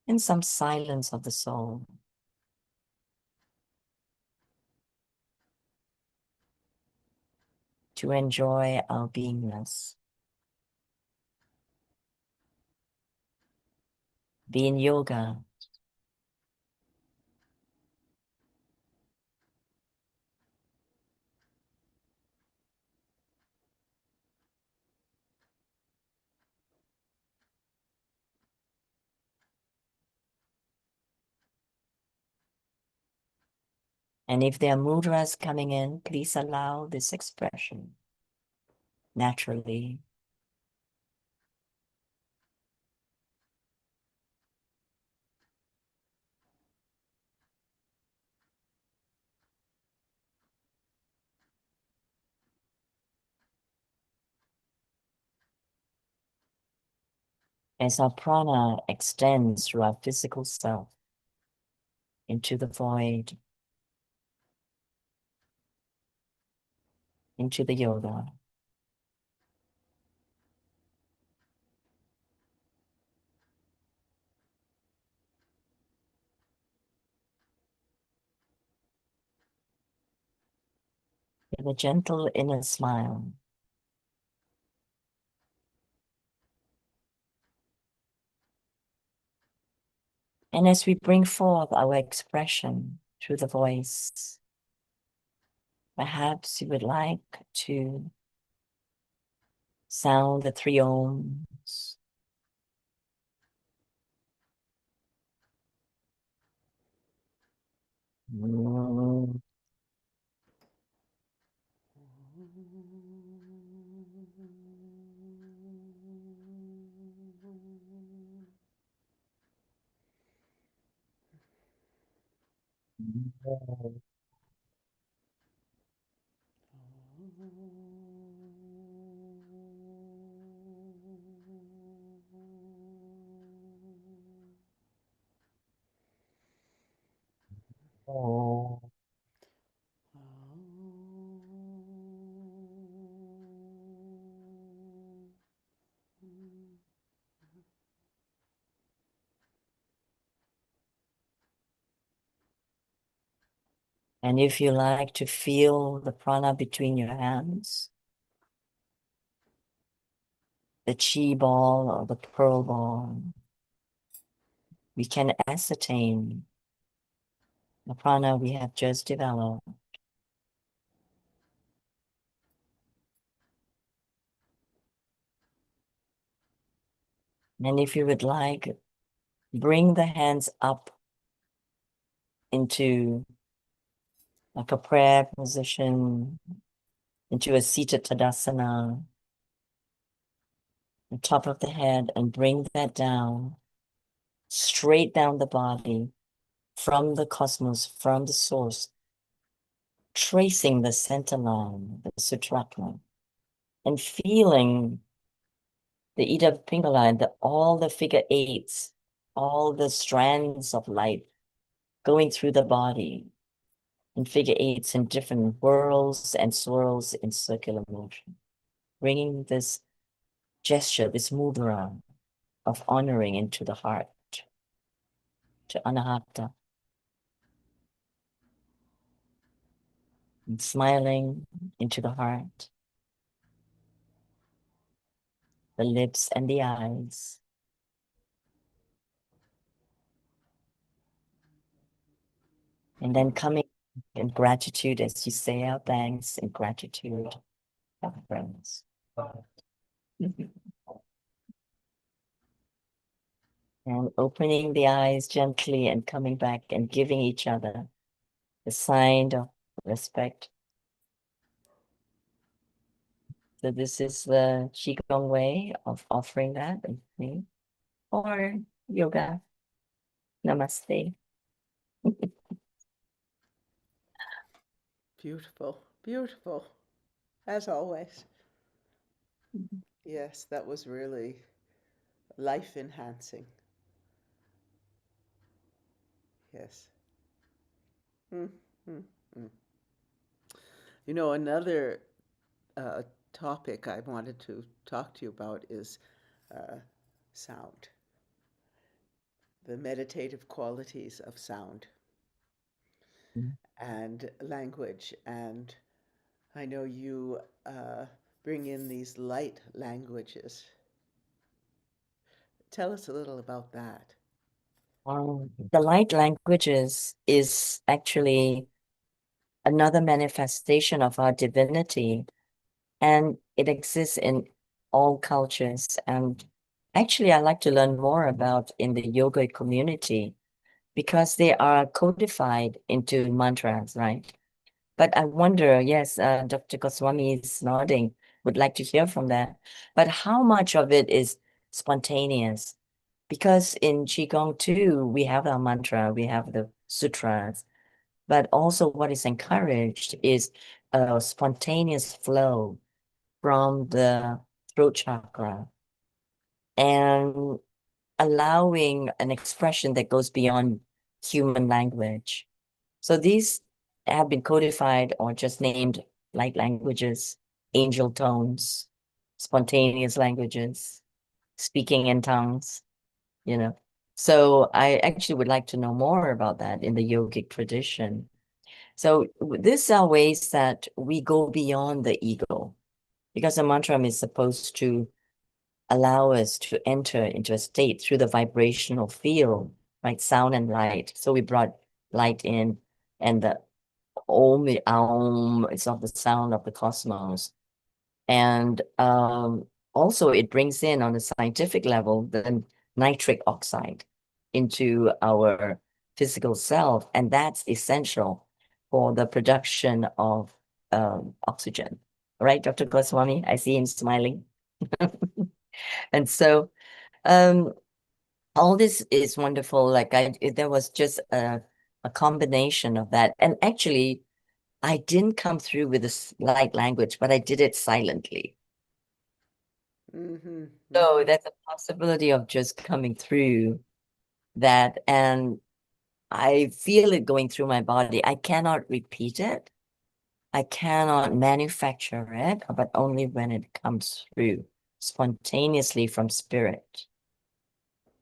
in some silence of the soul. To enjoy our beingness. Be in yoga. And if there are mudras coming in, please allow this expression naturally. As our prana extends through our physical self into the void, into the yoga. With a gentle inner smile. And as we bring forth our expression through the voice, perhaps you would like to sound the 3 ohms. Oh. And if you like to feel the prana between your hands, the chi ball or the pearl ball, we can ascertain the prana we have just developed. And if you would like, bring the hands up into like a prayer position, into a seated tadasana, the top of the head, and bring that down, straight down the body, from the cosmos, from the source, tracing the center line, the sutrakna, and feeling the Ida Pingala and all the figure 8s, all the strands of light going through the body in figure 8s in different whirls and swirls in circular motion, bringing this gesture, this mudra of honoring into the heart, to anahata, and smiling into the heart, the lips and the eyes. And then coming in gratitude as you say our thanks in gratitude, our friends. And opening the eyes gently and coming back and giving each other the sign of respect. So this is the Qigong way of offering that with me, or yoga. Namaste. Beautiful, beautiful, as always. Yes, that was really life enhancing. Yes. Mm, mm, mm. You know, another topic I wanted to talk to you about is sound, the meditative qualities of sound and language. And I know you bring in these light languages. Tell us a little about that. The light languages is actually another manifestation of our divinity, and it exists in all cultures. And actually, I like to learn more about in the yoga community because they are codified into mantras, right? But I wonder, yes, Dr. Goswami is nodding, would like to hear from that. But how much of it is spontaneous? Because in Qigong too, we have our mantra, we have the sutras, but also what is encouraged is a spontaneous flow from the throat chakra and allowing an expression that goes beyond human language. So these have been codified or just named light languages, angel tones, spontaneous languages, speaking in tongues, you know. So I actually would like to know more about that in the yogic tradition. So these are ways that we go beyond the ego, because a mantra is supposed to allow us to enter into a state through the vibrational field, right? Sound and light. So we brought light in, and the Om is of the sound of the cosmos. And also it brings in on a scientific level the nitric oxide into our physical self, and that's essential for the production of oxygen. Right, Dr. Goswami? I see him smiling. And so all this is wonderful. Like there was just a combination of that. And actually, I didn't come through with this light language, but I did it silently. Mm-hmm. So there's a possibility of just coming through that, and I feel it going through my body. I cannot repeat it. I cannot manufacture it, but only when it comes through spontaneously from spirit,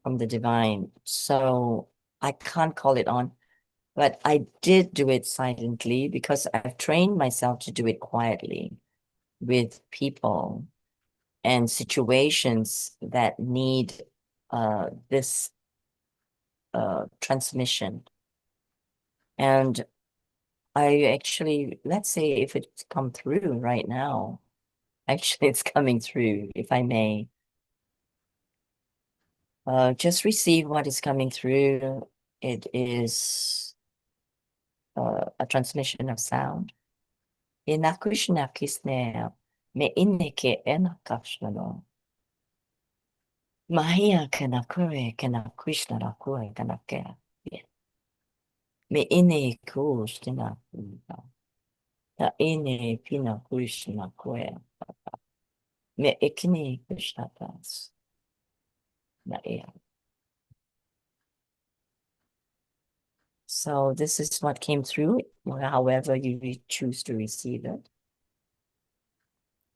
from the divine. So I can't call it on, but I did do it silently because I've trained myself to do it quietly with people and situations that need this transmission. And I actually, let's say if it's come through right now, actually it's coming through, if I may. Just receive what is coming through. It is a transmission of sound. Inakushna kisnea me ineke enakashnano. Mahia kanakure kanakushna rakure kanakea. Me ine kushna ta ine pina kushna kwe. Me ikni kushnatas. Na ea. So this is what came through, however you choose to receive it.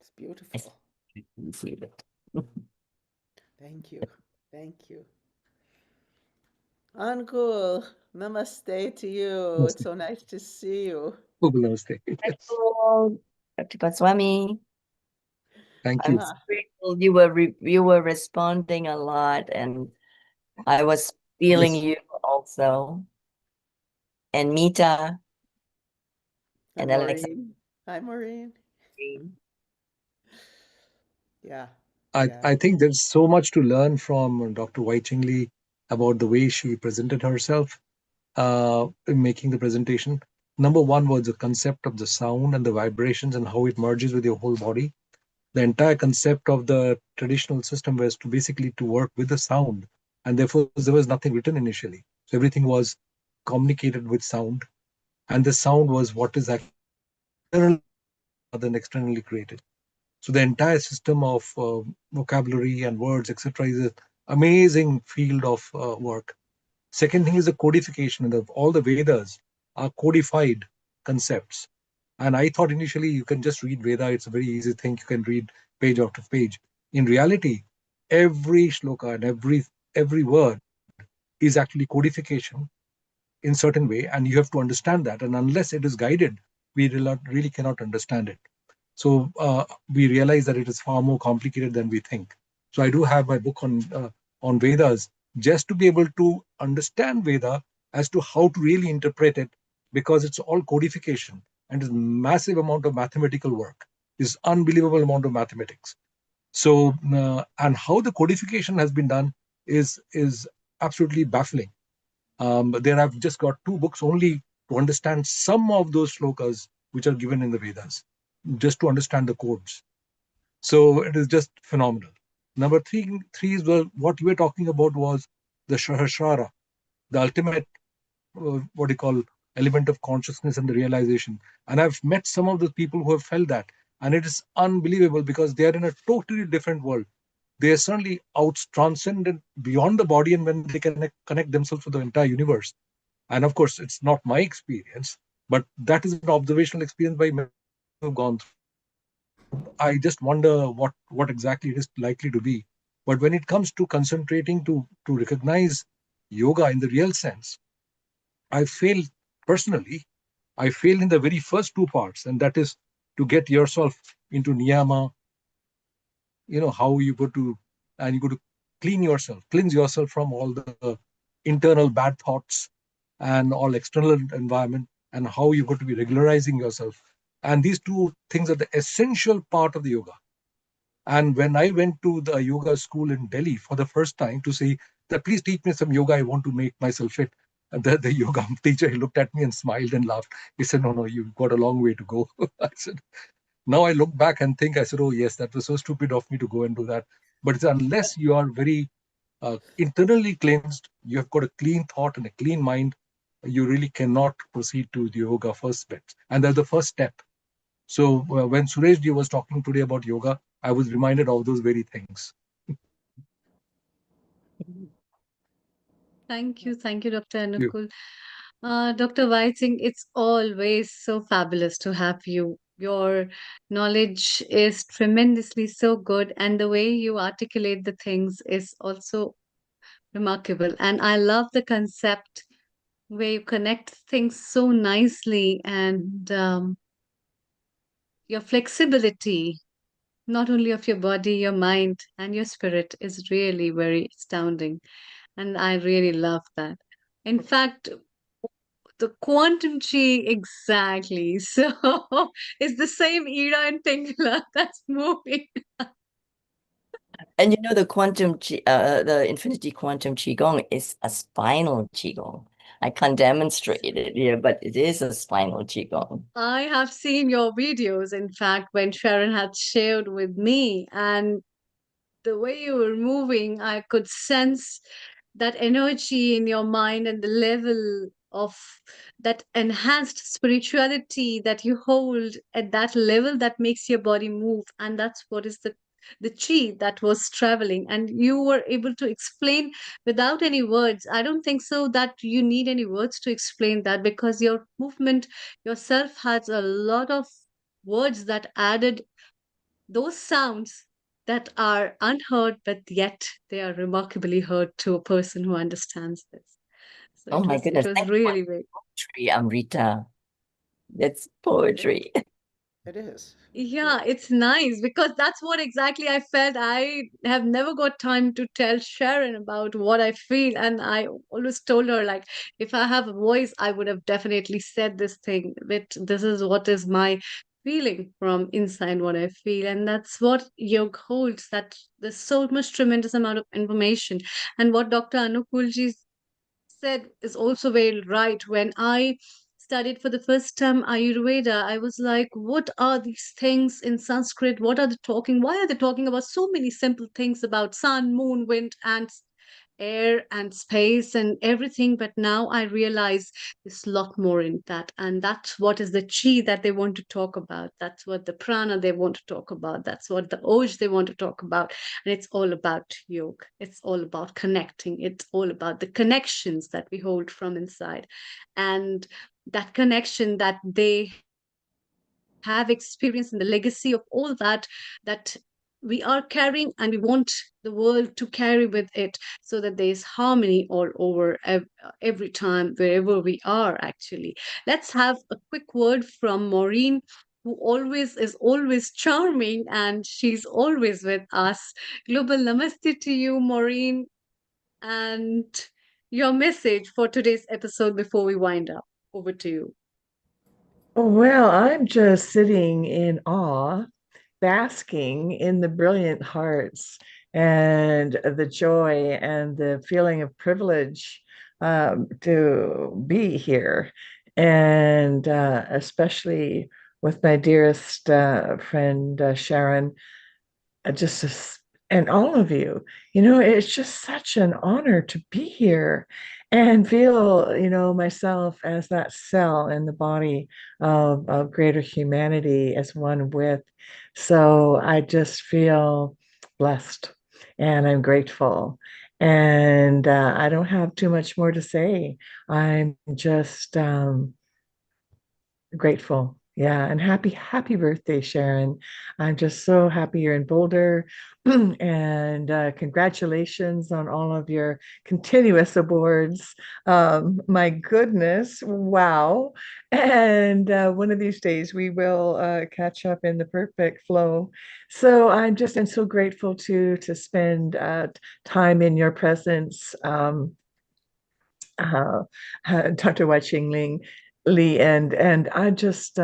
It's beautiful. Receive it. Thank you. Thank you. Ankur, namaste to you. It's so nice to see you. Namaste. Yes. Dr. Goswami. Thank I'm you. so grateful you were responding a lot, and I was feeling you also. And Mita and Alexa. Maureen. Hi, Maureen. Yeah. I think there's so much to learn from Dr. Wai-Ching Lee about the way she presented herself in making the presentation. Number one was the concept of the sound and the vibrations and how it merges with your whole body. The entire concept of the traditional system was to basically to work with the sound, and therefore there was nothing written initially. So everything was communicated with sound, and the sound was what is actually than externally created. So the entire system of vocabulary and words, etc., is an amazing field of work. Second thing is the codification. All the Vedas are codified concepts. And I thought initially you can just read Veda. It's a very easy thing. You can read page after page. In reality, every shloka and every word is actually codification in certain way, and you have to understand that. And unless it is guided, we really cannot understand it. So we realize that it is far more complicated than we think. So I do have my book on Vedas, just to be able to understand Veda as to how to really interpret it, because it's all codification and it's massive amount of mathematical work. It's unbelievable amount of mathematics. So and how the codification has been done is absolutely baffling. There I've just got 2 books only to understand some of those shlokas which are given in the Vedas, just to understand the codes. So it is just phenomenal. Number three is, well, what you were talking about was the Sahasrara, the ultimate, what you call, element of consciousness and the realization. And I've met some of the people who have felt that. And it is unbelievable because they are in a totally different world. They are certainly transcendent beyond the body, and when they connect themselves with the entire universe. And of course, it's not my experience, but that is an observational experience by many who have gone through. I just wonder what exactly it is likely to be. But when it comes to concentrating to recognize yoga in the real sense, I fail personally. I fail in the very first 2 parts, and that is to get yourself into niyama. How you go to, and you go to cleanse yourself from all the internal bad thoughts and all external environment, and how you got to be regularizing yourself. And these 2 things are the essential part of the yoga. And when I went to the yoga school in Delhi for the first time to say that, please teach me some yoga, I want to make myself fit. And the yoga teacher, he looked at me and smiled and laughed. He said, no, you've got a long way to go. I said, now I look back and think, I said, oh yes, that was so stupid of me to go and do that. But it's unless you are very internally cleansed, you have got a clean thought and a clean mind, you really cannot proceed to the yoga first bit. And that's the first step. So when Suresh ji was talking today about yoga, I was reminded of those very things. Thank you, Dr. Anukul. Dr. Whiting, it's always so fabulous to have you. Your knowledge is tremendously so good, and the way you articulate the things is also remarkable. And I love the concept where you connect things so nicely, and your flexibility, not only of your body, your mind, and your spirit, is really very astounding. And I really love that. In fact, the quantum chi, exactly. So it's the same era in Pingala that's moving. And the infinity quantum qigong is a spinal qigong. I can't demonstrate it here, but it is a spinal qigong. I have seen your videos, in fact, when Sharon had shared with me, and the way you were moving, I could sense that energy in your mind and the level of that enhanced spirituality that you hold at that level that makes your body move. And that's what is the chi that was traveling. And you were able to explain without any words. I don't think so that you need any words to explain that, because your movement yourself has a lot of words that added those sounds that are unheard, but yet they are remarkably heard to a person who understands this. So Oh my goodness. it was Thank you for really great. poetry, Amrita. That's poetry. It is. Yeah, it's nice because that's what exactly I felt. I have never got time to tell Sharon about what I feel. And I always told her, like, if I have a voice, I would have definitely said this thing. But this is what is my feeling from inside what I feel. And that's what yoga holds, that there's so much tremendous amount of information. And what Dr. Anukulji said is also very right. When I studied for the first time Ayurveda, I was like, what are these things in Sanskrit? What are they talking? Why are they talking about so many simple things about sun, moon, wind, and air and space and everything, but now I realize there's a lot more in that, and that's what is the chi that they want to talk about, that's what the prana they want to talk about, that's what the oj they want to talk about. And it's all about yoga, it's all about connecting, it's all about the connections that we hold from inside, and that connection that they have experienced in the legacy of all that that we are carrying, and we want the world to carry with it, so that there is harmony all over every time wherever we are. Actually, let's have a quick word from Maureen, who always charming, and she's always with us. Global namaste to you, Maureen, and your message for today's episode before we wind up. Over to you. Well, I'm just sitting in awe, basking in the brilliant hearts and the joy and the feeling of privilege to be here. And especially with my dearest friend, Sharon, just and all of you, it's just such an honor to be here and feel, myself as that cell in the body of greater humanity as one with. So I just feel blessed and I'm grateful. And I don't have too much more to say. I'm just grateful. Yeah. And happy birthday, Sharon. I'm just so happy you're in Boulder. And congratulations on all of your continuous awards. My goodness. Wow. And one of these days we will catch up in the perfect flow. So I'm just and so grateful to spend time in your presence. Dr. Wai Ching Lee, and I'm just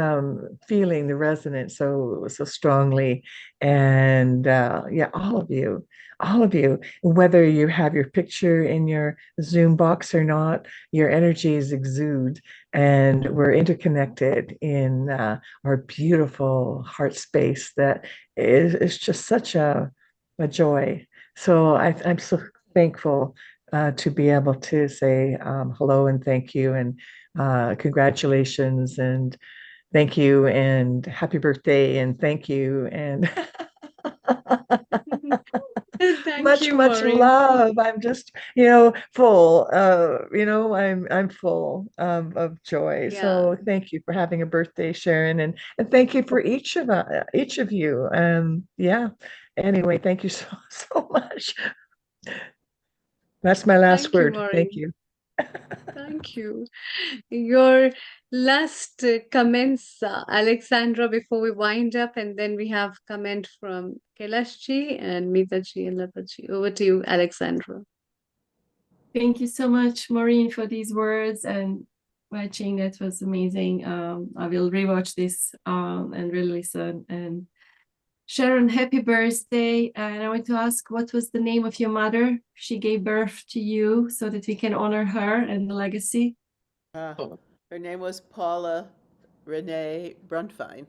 feeling the resonance so strongly, and yeah, all of you, whether you have your picture in your Zoom box or not, your energies exude, and we're interconnected in our beautiful heart space that is just such a joy. So I'm so thankful to be able to say hello and thank you and congratulations and thank you and happy birthday and thank you and Thank much you, much Maureen. love. I'm just full. I'm full of joy. Yeah. So thank you for having a birthday, Sharon, and thank you for each of you. Yeah. Anyway, thank you so much. That's my last Thank you, word. Thank Maureen. you. Thank you. Your last comments, Alexandra, before we wind up, and then we have comment from Kailashji and Mitaji and Lataji. Over to you, Alexandra. Thank you so much, Maureen, for these words and watching. That was amazing. I will rewatch this and really listen. And Sharon, happy birthday. And I want to ask, what was the name of your mother? She gave birth to you so that we can honor her and the legacy. Her name was Paula Renee Bruntfine.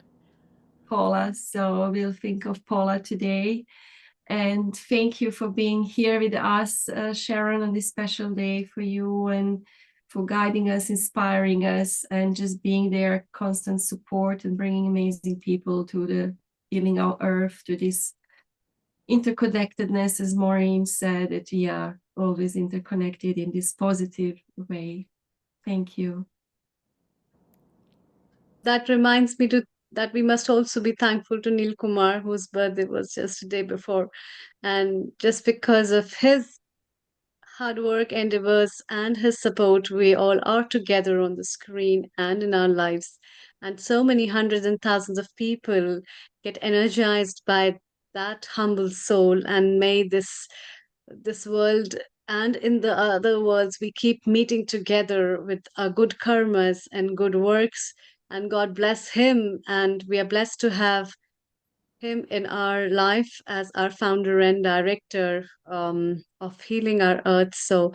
Paula. So we'll think of Paula today. And thank you for being here with us, Sharon, on this special day for you and for guiding us, inspiring us, and just being there, constant support and bringing amazing people to the healing our earth, to this interconnectedness, as Maureen said, that we are always interconnected in this positive way. Thank you. That reminds me that we must also be thankful to Neil Kumar, whose birthday was just the day before. And just because of his hard work, endeavors, and his support, we all are together on the screen and in our lives. And so many hundreds and thousands of people get energized by that humble soul. And may this world and in the other worlds we keep meeting together with our good karmas and good works. And God bless him. And we are blessed to have him in our life as our founder and director of Healing Our Earth. So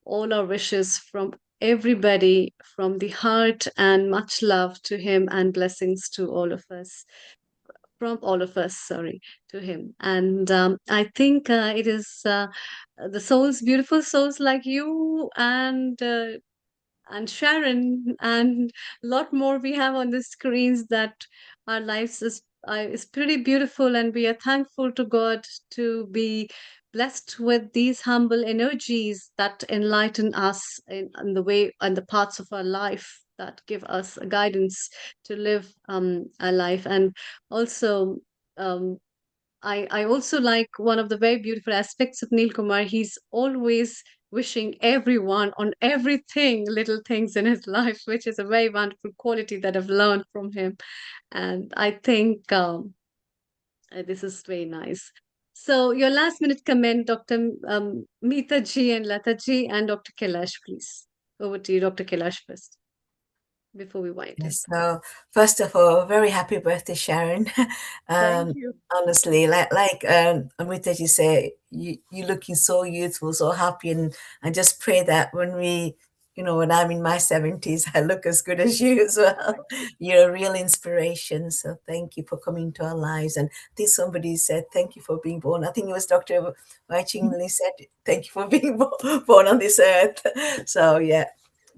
all our wishes from everybody from the heart, and much love to him and blessings to all of us. from all of us, sorry, to him. And I think it is the souls, beautiful souls like you and Sharon and a lot more we have on the screens, that our lives is pretty beautiful, and we are thankful to God to be blessed with these humble energies that enlighten us in the way and the parts of our life that give us a guidance to live our life. And also um, I also like one of the very beautiful aspects of Neil Kumar. He's always wishing everyone on everything, little things in his life, which is a very wonderful quality that I've learned from him. And I think this is very nice. So your last minute comment, Dr. Meeta ji and Lata ji and Dr. Kailash, please. Over to you, Dr. Kailash, first, before we wind up. So first of all, very happy birthday, Sharon. Thank you. Honestly, like Amrita, you say, you're looking so youthful, so happy, and I just pray that when when I'm in my 70s, I look as good as you as well. You're a real inspiration. So thank you for coming to our lives. And I think somebody said, thank you for being born. I think it was Dr. Wai Ching Lee said, thank you for being born on this earth. So yeah,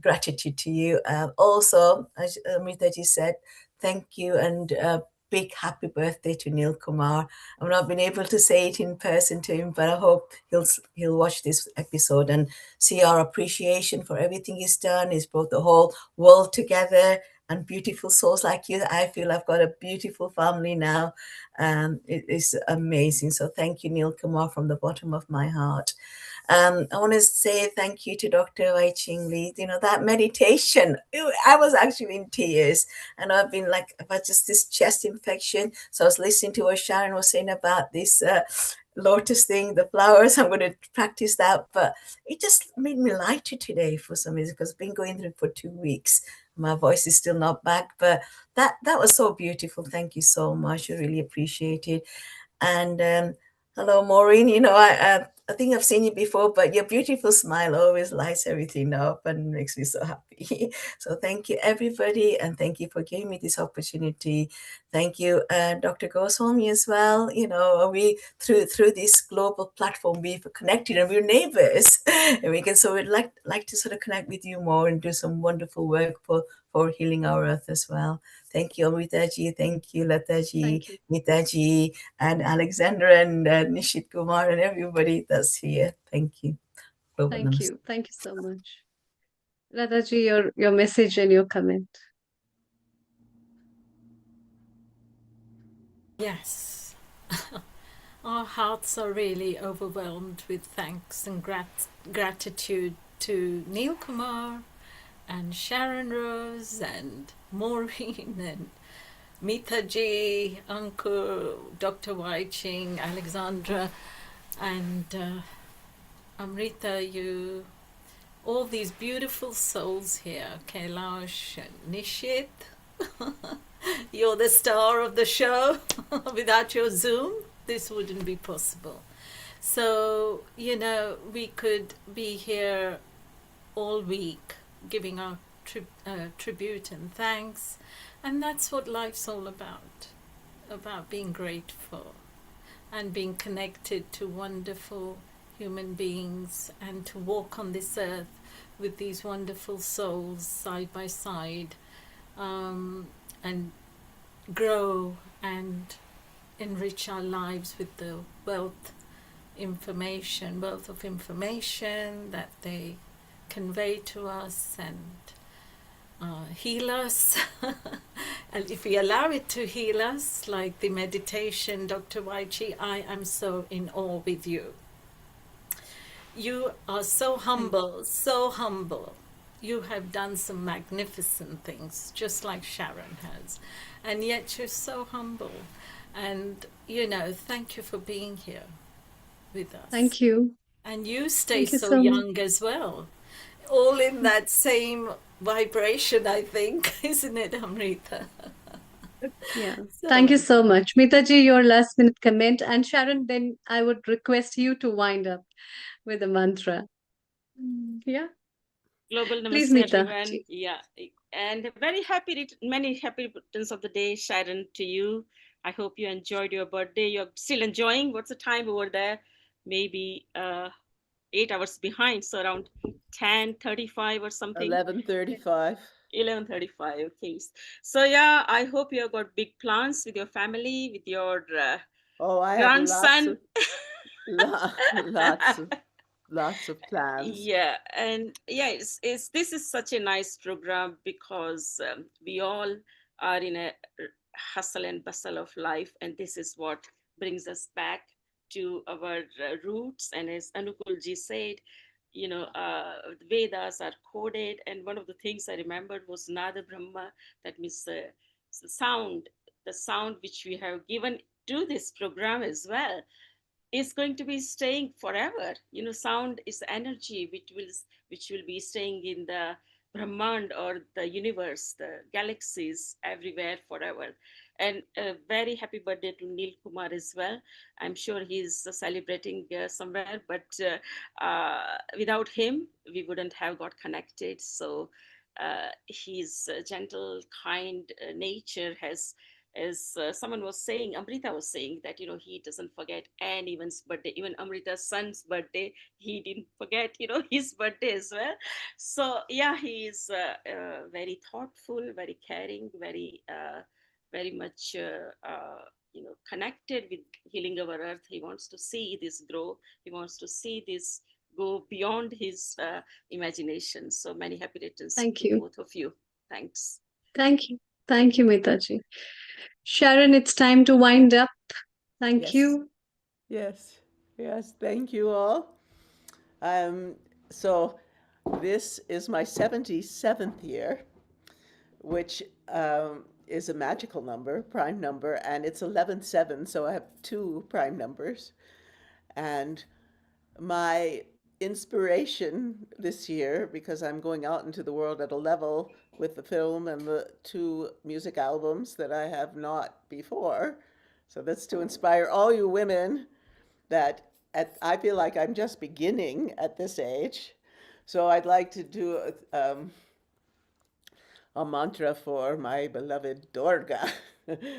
gratitude to you. Also, as Amrita ji said, thank you and big happy birthday to Neil Kumar. I've not been able to say it in person to him, but I hope he'll watch this episode and see our appreciation for everything he's done. He's brought the whole world together, and beautiful souls like you. I feel I've got a beautiful family now. It is amazing. So thank you, Neil Kumar, from the bottom of my heart. I want to say thank you to Dr. Wai Ching Lee. That meditation, I was actually in tears, and I've been like, about just this chest infection. So I was listening to what Sharon was saying about this lotus thing, the flowers. I'm going to practice that, but it just made me lighter today for some reason, because I've been going through it for 2 weeks. My voice is still not back, but that was so beautiful. Thank you so much. I really appreciate it. And hello, Maureen. I think I've seen you before, but your beautiful smile always lights everything up and makes me so happy. So thank you, everybody, and thank you for giving me this opportunity. Thank you, Dr. Goswami, as well. We through this global platform, we've connected, and we're neighbors, and we'd like to sort of connect with you more and do some wonderful work for healing our earth as well. Thank you, Amritaji. Thank you, Lataji, Mitaji, and Alexandra, and Nishit Kumar, and everybody that's here. Thank you. Thank you. Thank you so much. Lataji, your message and your comment. Yes. Our hearts are really overwhelmed with thanks and gratitude to Neil Kumar and Sharon Rose and Maureen and Meeta Ji, Uncle, Dr. Wai Ching, Alexandra, and Amrita, you, all these beautiful souls here, Kailash and Nishit. You're the star of the show. Without your Zoom, this wouldn't be possible. So, we could be here all week giving our tribute and thanks. And that's what life's all about being grateful and being connected to wonderful human beings, and to walk on this earth with these wonderful souls side by side, and grow and enrich our lives with the wealth of information that they convey to us and heal us. And if we allow it to heal us, like the meditation, Dr. Wai Chi, I am so in awe with you. You are so humble, so humble. You have done some magnificent things, just like Sharon has. And yet you're so humble. And, thank you for being here with us. Thank you. And you stay Thank you so so young as well. All in that same vibration, I think, isn't it, Amrita? Yeah. Thank you so much. Meetaji, your last minute comment. And Sharon, then I would request you to wind up with a mantra. Yeah. Global Please, namaste, Meeta. everyone. Yeah, and many happy returns of the day, Sharon, to you, I hope you enjoyed your birthday. You're still enjoying. What's the time over there? Maybe 8 hours behind, so around 10:35 or something. 11:35. 11:35. Okay. So yeah, I hope you have got big plans with your family, with your Oh, I have grandson. lots of plans. Yeah, and yeah, it's this is such a nice program because we all are in a hustle and bustle of life, and this is what brings us back to our roots. And as Anukulji said, the Vedas are coded, and one of the things I remembered was Nada Brahma, that means the sound which we have given to this program as well is going to be staying forever. Sound is energy which will be staying in the Brahmand, or the universe, the galaxies, everywhere forever. And a very happy birthday to Neil Kumar as well. I'm sure he's celebrating somewhere, but without him, we wouldn't have got connected. So his gentle, kind nature has, as someone was saying, Amrita was saying, that he doesn't forget anyone's birthday, even Amrita's son's birthday. He didn't forget his birthday as well. So yeah, he is very thoughtful, very caring, very much connected with healing our earth. He wants to see this grow. He wants to see this go beyond his imagination. So many happy returns Thank to you. both of you. Thanks. Thank you. Thank you, Mitaji. Sharon, it's time to wind up. Thank you. Yes. Thank you all. So this is my 77th year, which is a magical number, prime number, and it's 11/7, so I have two prime numbers. And my inspiration this year, because I'm going out into the world at a level with the film and the two music albums that I have not before. So that's to inspire all you women that I feel like I'm just beginning at this age. So I'd like to do a mantra for my beloved Durga,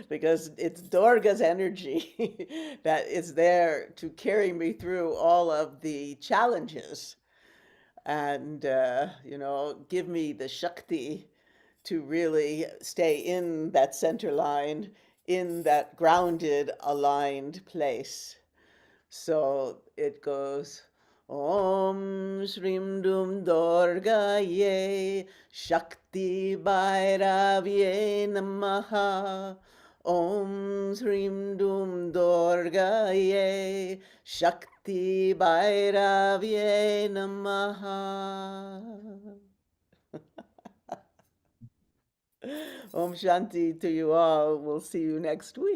because it's Durga's energy that is there to carry me through all of the challenges and, give me the Shakti to really stay in that center line, in that grounded, aligned place. So it goes, Om Shrim Dum Durgaye Shakti Bhairavye Namaha. Om Shrim Dum Durgaye Shakti Bhairavye Namaha. Om Shanti to you all. We'll see you next week.